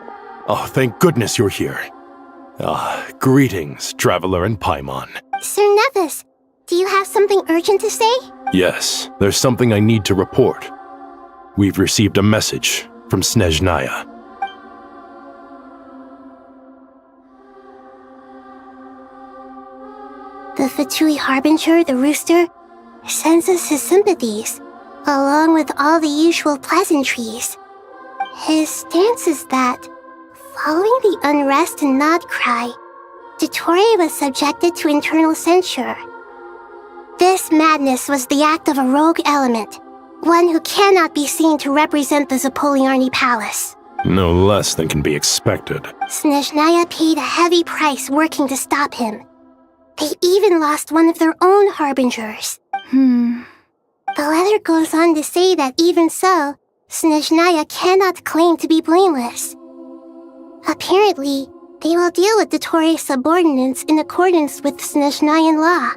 Oh, thank goodness you're here. Greetings, Traveler and Paimon. Sir Nevis, do you have something urgent to say? Yes, there's something I need to report. We've received a message from Snezhnaya. The Fatui Harbinger, the Rooster, sends us his sympathies, along with all the usual pleasantries. His stance is that, following the unrest and Nod Cry, Dottore was subjected to internal censure. This madness was the act of a rogue element, one who cannot be seen to represent the Zapoliarni Palace. No less than can be expected. Snezhnaya paid a heavy price working to stop him. They even lost one of their own harbingers. The letter goes on to say that even so, Snezhnaya cannot claim to be blameless. Apparently, they will deal with Dottore's subordinates in accordance with Snezhnayan law,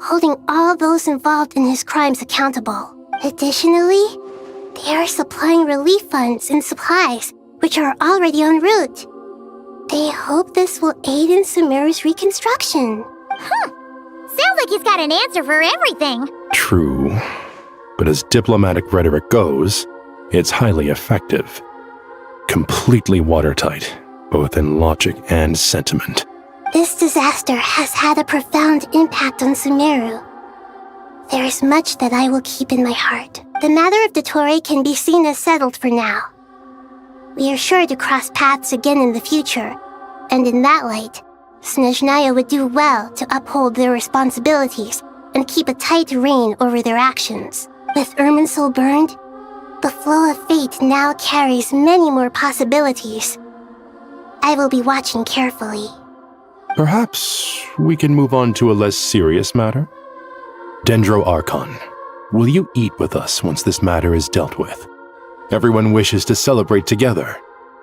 holding all those involved in his crimes accountable. Additionally, they are supplying relief funds and supplies, which are already en route. They hope this will aid in Sumeru's reconstruction. Sounds like he's got an answer for everything. True, but as diplomatic rhetoric goes, it's highly effective. Completely watertight, both in logic and sentiment. This disaster has had a profound impact on Sumeru. There is much that I will keep in my heart. The matter of Dottore can be seen as settled for now. We are sure to cross paths again in the future, and in that light, Snezhnaya would do well to uphold their responsibilities and keep a tight rein over their actions. With Irminsul burned, the flow of fate now carries many more possibilities. I will be watching carefully. Perhaps we can move on to a less serious matter? Dendro Archon, will you eat with us once this matter is dealt with? Everyone wishes to celebrate together.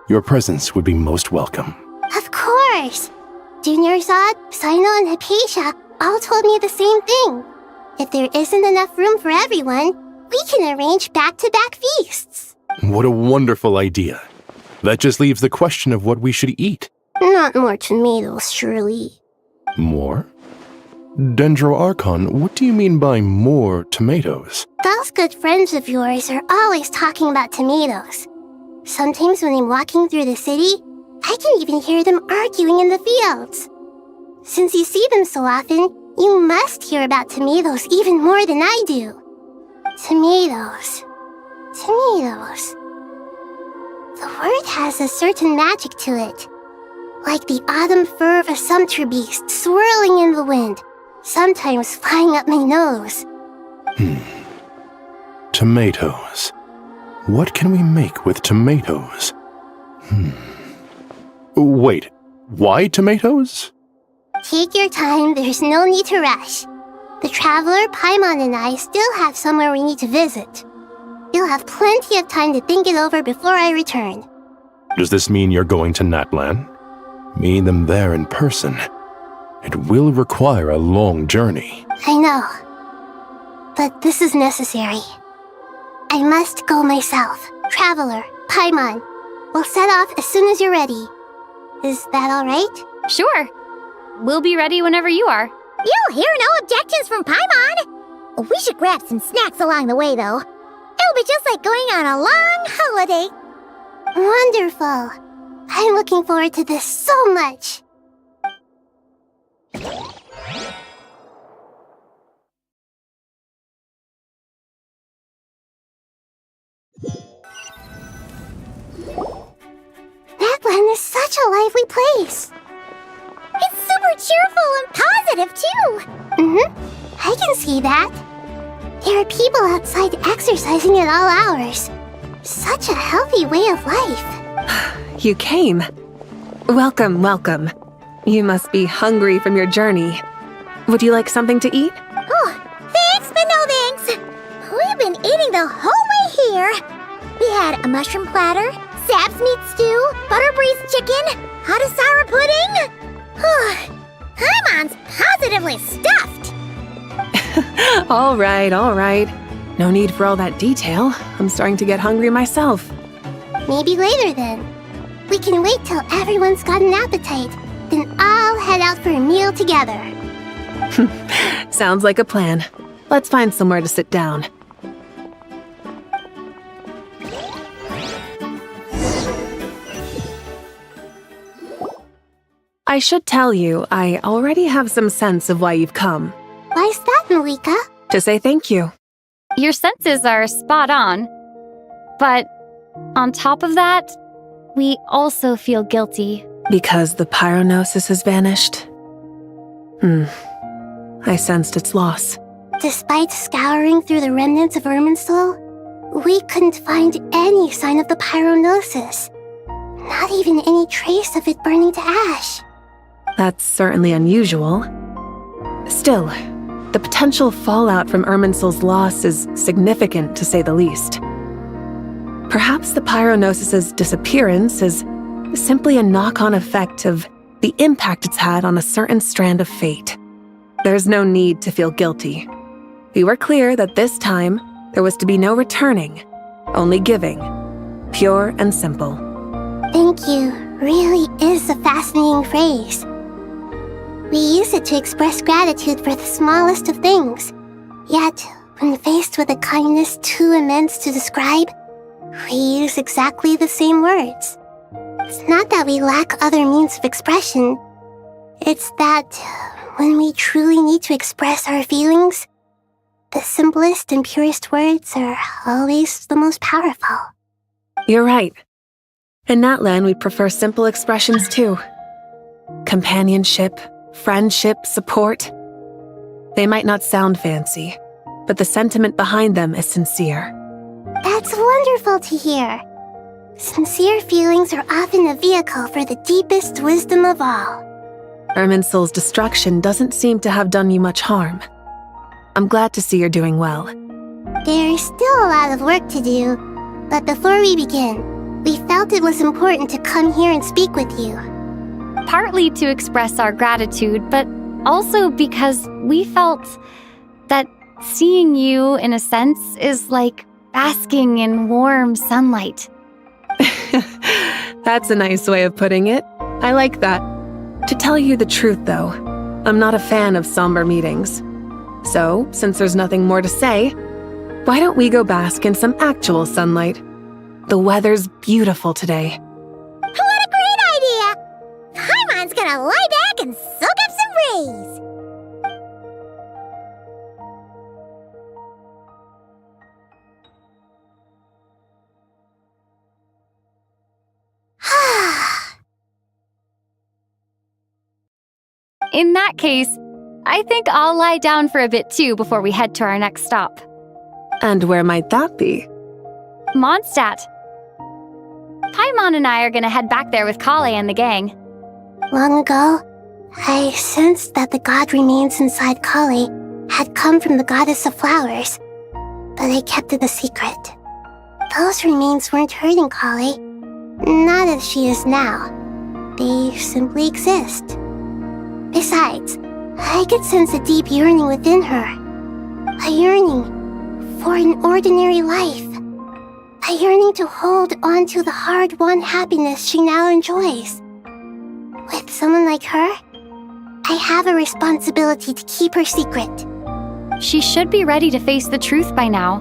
Your presence would be most welcome. Of course! Junior Zod, Sino, and Hypatia all told me the same thing. If there isn't enough room for everyone, we can arrange back-to-back feasts. What a wonderful idea. That just leaves the question of what we should eat. Not more tomatoes, surely. More? Dendro Archon, what do you mean by more tomatoes? Those good friends of yours are always talking about tomatoes. Sometimes when I'm walking through the city, I can even hear them arguing in the fields. Since you see them so often, you must hear about tomatoes even more than I do. Tomatoes. Tomatoes. The word has a certain magic to it. like the autumn fur of a sumpter beast swirling in the wind, sometimes flying up my nose. Tomatoes. What can we make with tomatoes? Wait, why tomatoes? Take your time, there's no need to rush. The traveler, Paimon, and I still have somewhere we need to visit. You'll have plenty of time to think it over before I return. Does this mean you're going to Natlan? Meeting them there in person. It will require a long journey. I know. But this is necessary. I must go myself. Traveler, Paimon, we'll set off as soon as you're ready. Is that alright? Sure. We'll be ready whenever you are. You'll hear no objections from Paimon. We should grab some snacks along the way, though. It'll be just like going on a long holiday. Wonderful. I'm looking forward to this so much. Natlan is such a lively place. It's super cheerful and positive, too. I can see that. There are people outside exercising at all hours. Such a healthy way of life. You came. Welcome, welcome. You must be hungry from your journey. Would you like something to eat? Oh, thanks, but no thanks. We've been eating the whole way here. We had a mushroom platter, Sap's meat stew, butter braised chicken, hot sour pudding. Paimon's positively stuffed. All right, all right. No need for all that detail. I'm starting to get hungry myself. Maybe later then. We can wait till everyone's got an appetite. Then I'll head out for a meal together. Sounds like a plan. Let's find somewhere to sit down. I should tell you, I already have some sense of why you've come. Why's that, Malika? To say thank you. Your senses are spot on. But on top of that, we also feel guilty. Because the pyronosis has vanished? I sensed its loss. Despite scouring through the remnants of Irminsul, we couldn't find any sign of the pyronosis. Not even any trace of it burning to ash. That's certainly unusual. Still, the potential fallout from Irminsul's loss is significant, to say the least. Perhaps the pyronosis's disappearance is simply a knock-on effect of the impact it's had on a certain strand of fate. There's no need to feel guilty. We were clear that this time, there was to be no returning, only giving. Pure and simple. Thank you really is a fascinating phrase. We use it to express gratitude for the smallest of things. Yet, when faced with a kindness too immense to describe, we use exactly the same words. It's not that we lack other means of expression. It's that when we truly need to express our feelings, the simplest and purest words are always the most powerful. You're right. In Natlan, we prefer simple expressions too. Companionship, friendship, support. They might not sound fancy, but the sentiment behind them is sincere. That's wonderful to hear. Sincere feelings are often a vehicle for the deepest wisdom of all. Irminsul's destruction doesn't seem to have done you much harm. I'm glad to see you're doing well. There's still a lot of work to do, but before we begin, we felt it was important to come here and speak with you. Partly to express our gratitude, but also because we felt that seeing you, in a sense, is like basking in warm sunlight. That's a nice way of putting it. I like that. To tell you the truth, though, I'm not a fan of somber meetings. So, since there's nothing more to say, why don't we go bask in some actual sunlight? The weather's beautiful today. What a great idea! Paimon's gonna lie back and soak up some breeze. In that case, I think I'll lie down for a bit too before we head to our next stop. And where might that be? Mondstadt. Paimon and I are gonna head back there with Kale and the gang. Long ago, I sensed that the god remains inside Kali had come from the goddess of flowers, but I kept it a secret. Those remains weren't hurting Kali, not as she is now. They simply exist. Besides, I could sense a deep yearning within her. A yearning for an ordinary life. A yearning to hold on to the hard-won happiness she now enjoys. With someone like her, I have a responsibility to keep her secret. She should be ready to face the truth by now.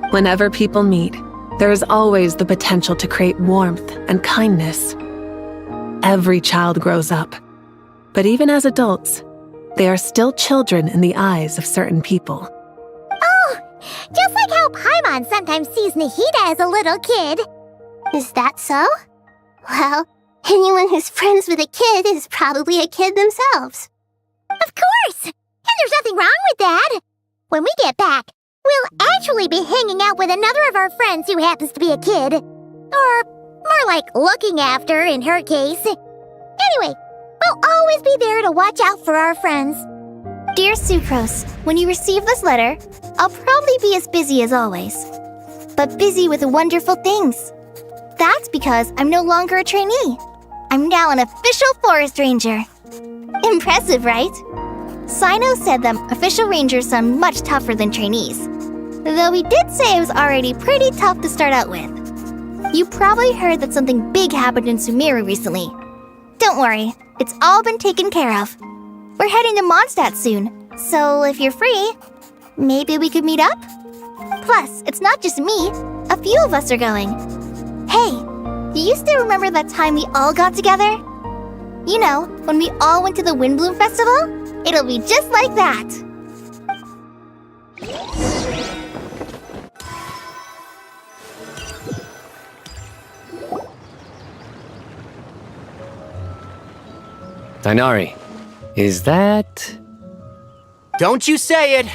Whenever people meet, there is always the potential to create warmth and kindness. Every child grows up, but even as adults, they are still children in the eyes of certain people. Oh, just like how Paimon sometimes sees Nahida as a little kid. Is that so? Well, anyone who's friends with a kid is probably a kid themselves. Of course! And there's nothing wrong with that. When we get back, we'll actually be hanging out with another of our friends who happens to be a kid. Or more like looking after, in her case. Anyway, we'll always be there to watch out for our friends. Dear Sucrose, when you receive this letter, I'll probably be as busy as always. But busy with wonderful things. That's because I'm no longer a trainee. I'm now an official forest ranger. Impressive, right? Sino said that official rangers sound much tougher than trainees. Though he did say it was already pretty tough to start out with. You probably heard that something big happened in Sumeru recently. Don't worry, it's all been taken care of. We're heading to Mondstadt soon, so if you're free, maybe we could meet up? Plus, it's not just me, a few of us are going. Hey, do you still remember that time we all got together? You know, when we all went to the Windbloom Festival? It'll be just like that. Tainari, is that... Don't you say it!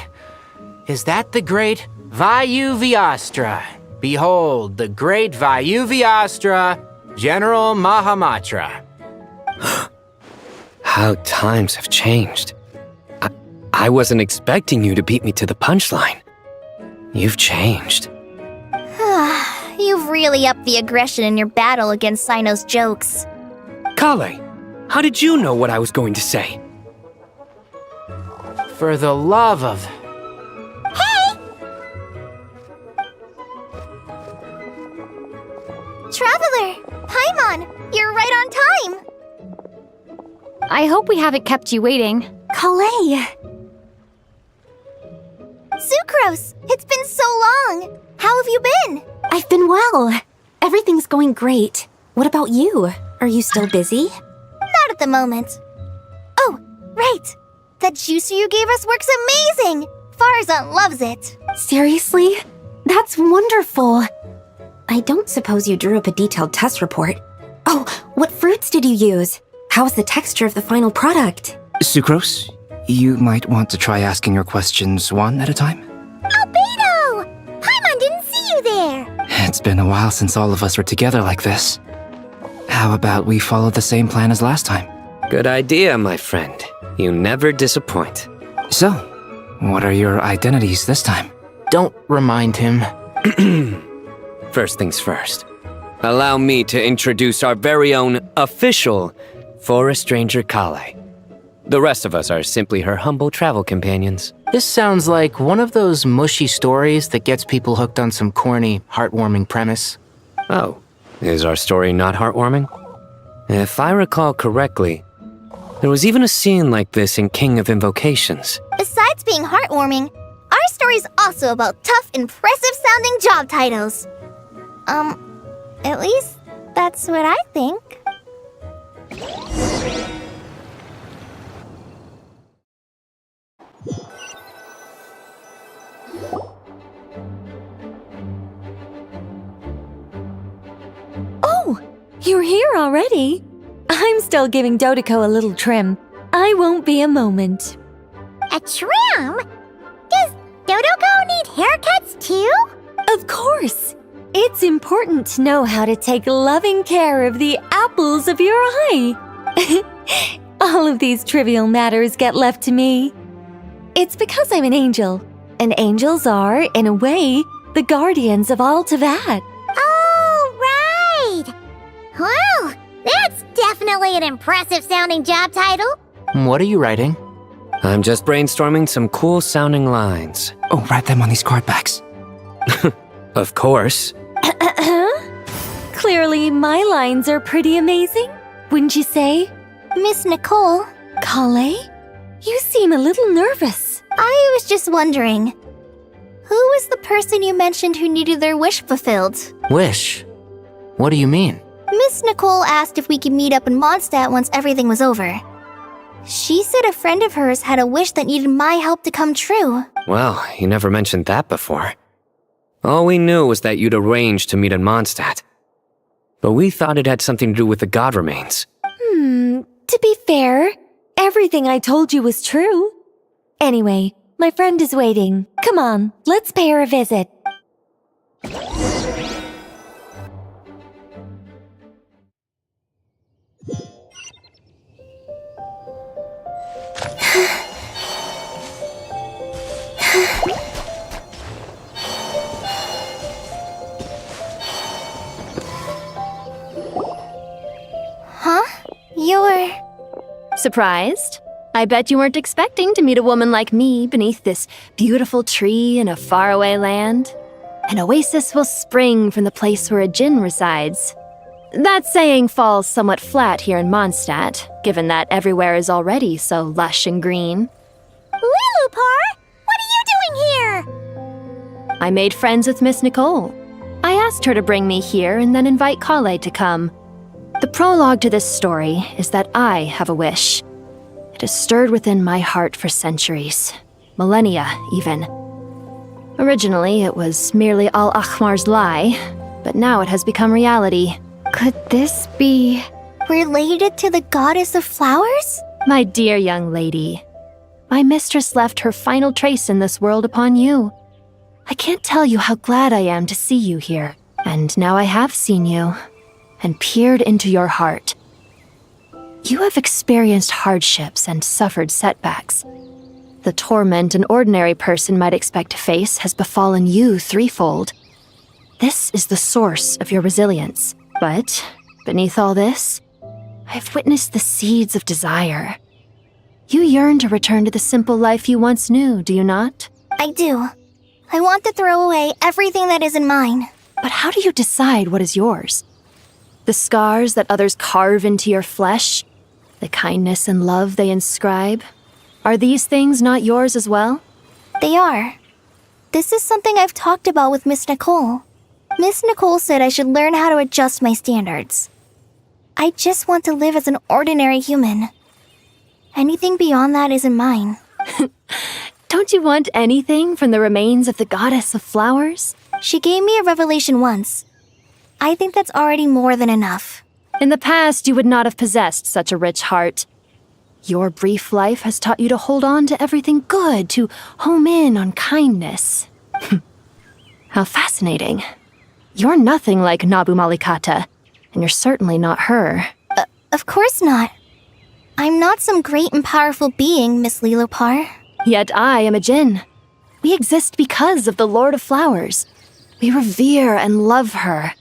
Is that the great Vayuvyastra? Behold, the great Vayuvyastra, General Mahamatra. How times have changed. I wasn't expecting you to beat me to the punchline. You've changed. You've really upped the aggression in your battle against Sino's jokes. Kale, how did you know what I was going to say? For the love of... Hey! Traveler! Paimon! You're right on time! I hope we haven't kept you waiting. Kale! Sucrose! It's been so long! How have you been? I've been well. Everything's going great. What about you? Are you still busy? Not at the moment. Oh, right! That juicer you gave us works amazing! Farzan loves it. Seriously? That's wonderful. I don't suppose you drew up a detailed test report. Oh, what fruits did you use? How's the texture of the final product? Sucrose, you might want to try asking your questions one at a time. Albedo! Paimon didn't see you there! It's been a while since all of us were together like this. How about we follow the same plan as last time? Good idea, my friend. You never disappoint. So, what are your identities this time? Don't remind him. First things first. Allow me to introduce our very own official Forest Ranger Kale. The rest of us are simply her humble travel companions. This sounds like one of those mushy stories that gets people hooked on some corny, heartwarming premise. Oh, is our story not heartwarming? If I recall correctly, there was even a scene like this in King of Invocations. Besides being heartwarming, our story's also about tough, impressive-sounding job titles. At least that's what I think. Oh, you're here already? I'm still giving Dodoco a little trim. I won't be a moment. A trim? Does Dodoko need haircuts too? Of course. It's important to know how to take loving care of the apples of your eye. All of these trivial matters get left to me. It's because I'm an angel, and angels are, in a way, the guardians of all Tavad. Oh, right! Well, that's definitely an impressive sounding job title. What are you writing? I'm just brainstorming some cool sounding lines. Oh, write them on these card backs. Of course. Clearly, my lines are pretty amazing, wouldn't you say? Miss Nicole? Kale? You seem a little nervous. I was just wondering, who was the person you mentioned who needed their wish fulfilled? Wish? What do you mean? Miss Nicole asked if we could meet up in Mondstadt once everything was over. She said a friend of hers had a wish that needed my help to come true. Well, you never mentioned that before. All we knew was that you'd arranged to meet in Mondstadt. But we thought it had something to do with the god remains. To be fair, everything I told you was true. Anyway, my friend is waiting. Come on, let's pay her a visit. Huh? You're... Surprised? I bet you weren't expecting to meet a woman like me beneath this beautiful tree in a faraway land. An oasis will spring from the place where a djinn resides. That saying falls somewhat flat here in Mondstadt, given that everywhere is already so lush and green. Lilupar, what are you doing here? I made friends with Miss Nicole. I asked her to bring me here and then invite Kale to come. The prologue to this story is that I have a wish. It has stirred within my heart for centuries, millennia even. Originally, it was merely Al-Akhmar's lie, but now it has become reality. Could this be... related to the goddess of flowers? My dear young lady, my mistress left her final trace in this world upon you. I can't tell you how glad I am to see you here. And now I have seen you, and peered into your heart. You have experienced hardships and suffered setbacks. The torment an ordinary person might expect to face has befallen you threefold. This is the source of your resilience. But beneath all this, I have witnessed the seeds of desire. You yearn to return to the simple life you once knew, do you not? I do. I want to throw away everything that isn't mine. But how do you decide what is yours? The scars that others carve into your flesh? The kindness and love they inscribe? Are these things not yours as well? They are. This is something I've talked about with Miss Nicole. Miss Nicole said I should learn how to adjust my standards. I just want to live as an ordinary human. Anything beyond that isn't mine. Don't you want anything from the remains of the goddess of flowers? She gave me a revelation once. I think that's already more than enough. In the past, you would not have possessed such a rich heart. Your brief life has taught you to hold on to everything good, to home in on kindness. How fascinating. You're nothing like Nabu Malikata, and you're certainly not her. Of course not. I'm not some great and powerful being, Miss Lilopar. Yet I am a djinn. We exist because of the Lord of Flowers. We revere and love her.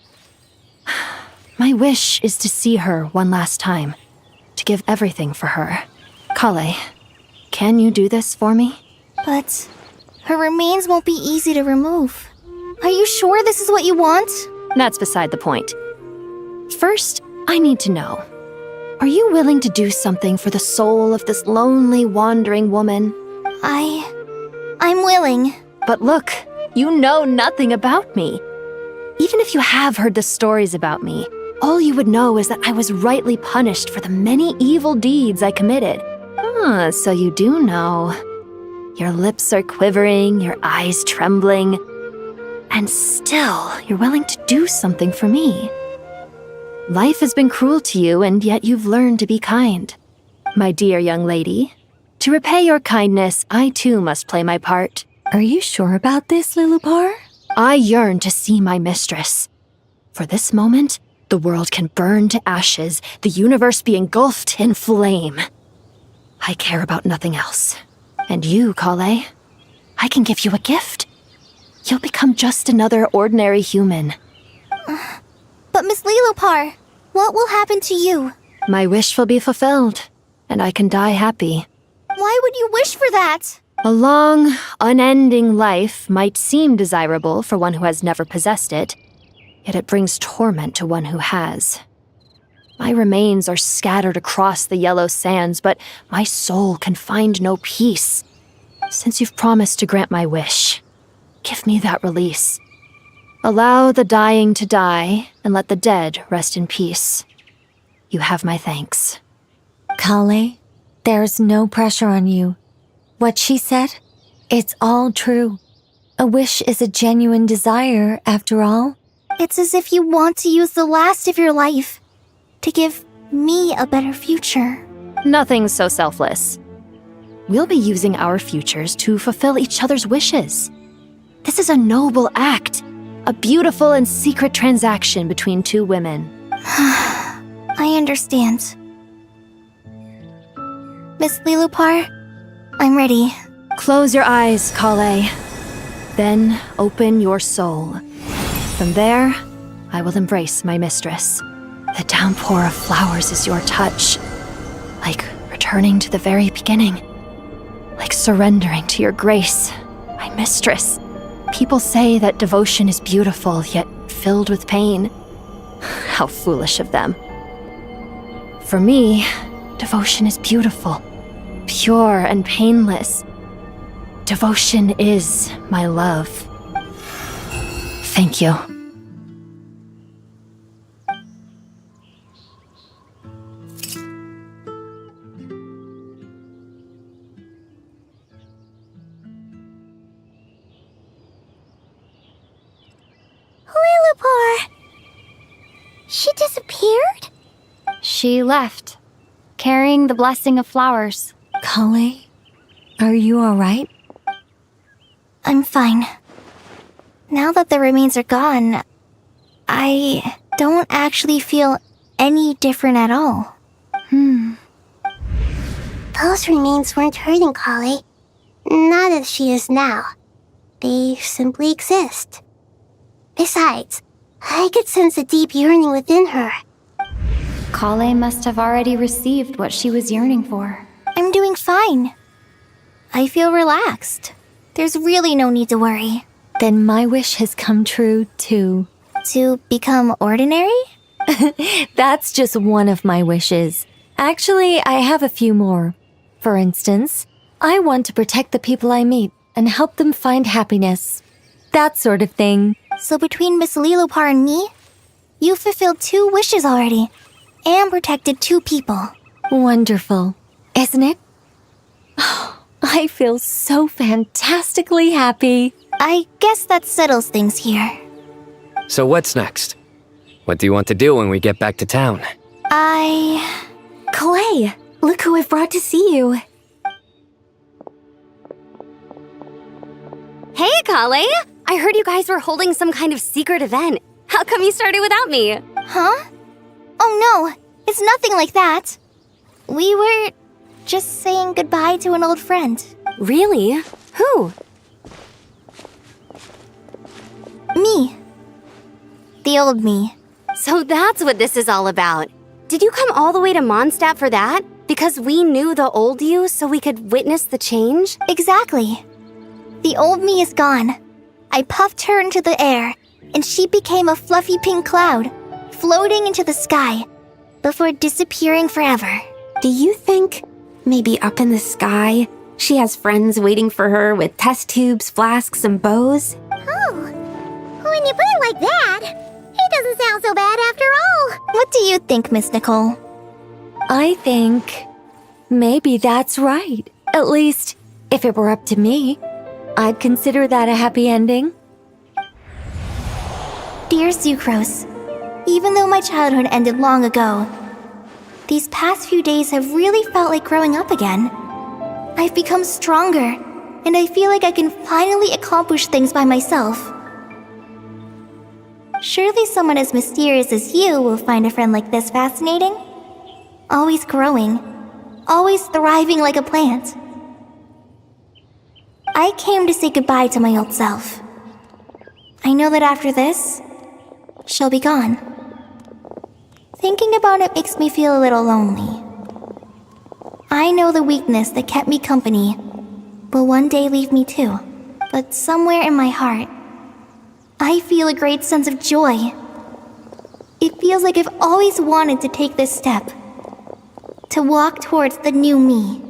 My wish is to see her one last time, to give everything for her. Kale, can you do this for me? But her remains won't be easy to remove. Are you sure this is what you want? That's beside the point. First, I need to know. Are you willing to do something for the soul of this lonely, wandering woman? I'm willing. But look, you know nothing about me. Even if you have heard the stories about me, all you would know is that I was rightly punished for the many evil deeds I committed. So you do know. Your lips are quivering, your eyes trembling, and still you're willing to do something for me. Life has been cruel to you, and yet you've learned to be kind. My dear young lady, to repay your kindness, I too must play my part. Are you sure about this, Lilupar? I yearn to see my mistress. For this moment, the world can burn to ashes, the universe be engulfed in flame. I care about nothing else. And you, Kale, I can give you a gift. You'll become just another ordinary human. But Miss Lilupar, what will happen to you? My wish will be fulfilled, and I can die happy. Why would you wish for that? A long, unending life might seem desirable for one who has never possessed it, yet it brings torment to one who has. My remains are scattered across the yellow sands, but my soul can find no peace. Since you've promised to grant my wish, give me that release. Allow the dying to die, and let the dead rest in peace. You have my thanks. Kale, there's no pressure on you. What she said, it's all true. A wish is a genuine desire, after all. It's as if you want to use the last of your life to give me a better future. Nothing's so selfless. We'll be using our futures to fulfill each other's wishes. This is a noble act, a beautiful and secret transaction between two women. I understand. Miss Lilupar, I'm ready. Close your eyes, Kale. Then open your soul. From there, I will embrace my mistress. The downpour of flowers is your touch. Like returning to the very beginning. Like surrendering to your grace, my mistress. People say that devotion is beautiful, yet filled with pain. How foolish of them. For me, devotion is beautiful, pure and painless. Devotion is my love. Thank you. Lilupar! She disappeared? She left, carrying the blessing of flowers. Kale, are you alright? I'm fine. Now that the remains are gone, I don't actually feel any different at all. Those remains weren't hurting Kale. Not as she is now. They simply exist. Besides, I could sense a deep yearning within her. Kale must have already received what she was yearning for. I'm doing fine. I feel relaxed. There's really no need to worry. Then my wish has come true, too. To become ordinary? That's just one of my wishes. Actually, I have a few more. For instance, I want to protect the people I meet and help them find happiness. That sort of thing. So between Miss Lilupar and me, you fulfilled 2 wishes already, and protected 2 people. Wonderful, isn't it? I feel so fantastically happy. I guess that settles things here. So what's next? What do you want to do when we get back to town? Kale, look who I've brought to see you. Hey, Kale! I heard you guys were holding some kind of secret event. How come you started without me? Huh? Oh no, it's nothing like that. We were just saying goodbye to an old friend. Really? Who? Me. The old me. So that's what this is all about. Did you come all the way to Mondstadt for that? Because we knew the old you so we could witness the change? Exactly. The old me is gone. I puffed her into the air, and she became a fluffy pink cloud, floating into the sky, before disappearing forever. Do you think, maybe up in the sky, she has friends waiting for her with test tubes, flasks, and bows? Oh, when you put it like that, it doesn't sound so bad after all. What do you think, Miss Nicole? I think maybe that's right. At least, if it were up to me, I'd consider that a happy ending. Dear Sucrose, even though my childhood ended long ago, These past few days have really felt like growing up again. I've become stronger, and I feel like I can finally accomplish things by myself. Surely someone as mysterious as you will find a friend like this fascinating? Always growing, always thriving like a plant. I came to say goodbye to my old self. I know that after this, she'll be gone. Thinking about it makes me feel a little lonely. I know the weakness that kept me company will one day leave me too. But somewhere in my heart, I feel a great sense of joy. It feels like I've always wanted to take this step. To walk towards the new me.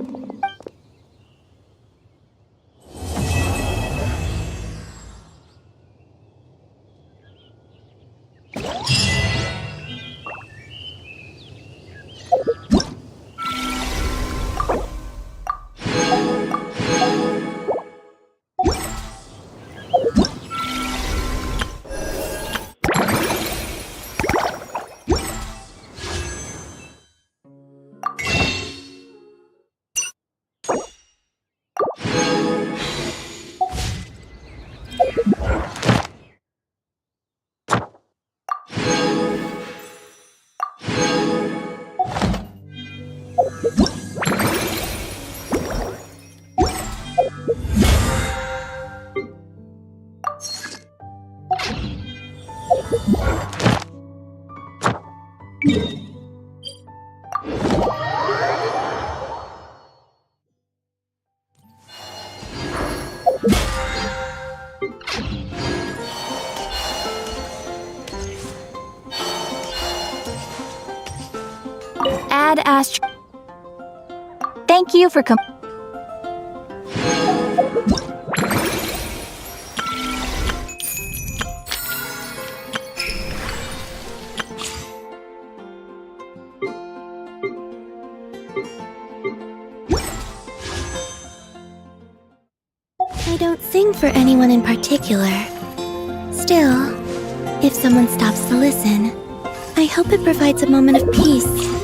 Ad Astra. Thank you for I don't sing for anyone in particular. Still, if someone stops to listen, I hope it provides a moment of peace.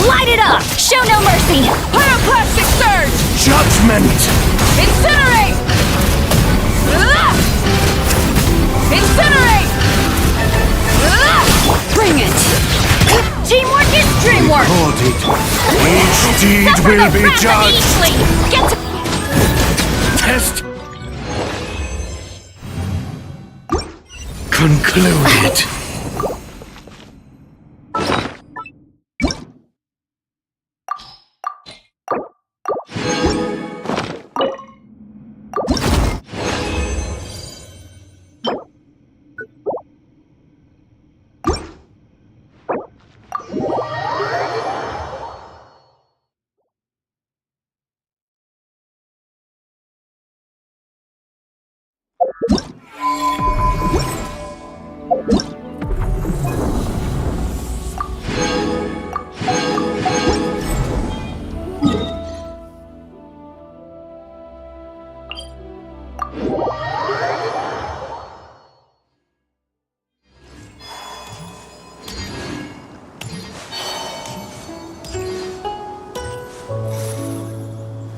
Light it up! Show no mercy! Pyroclastic surge! Judgment! Incinerate! Incinerate! Bring it! Teamwork is dreamwork! Recorded. Each deed Suffer will the be wrath of judged. Eastling! Get to... Test concluded.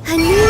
A new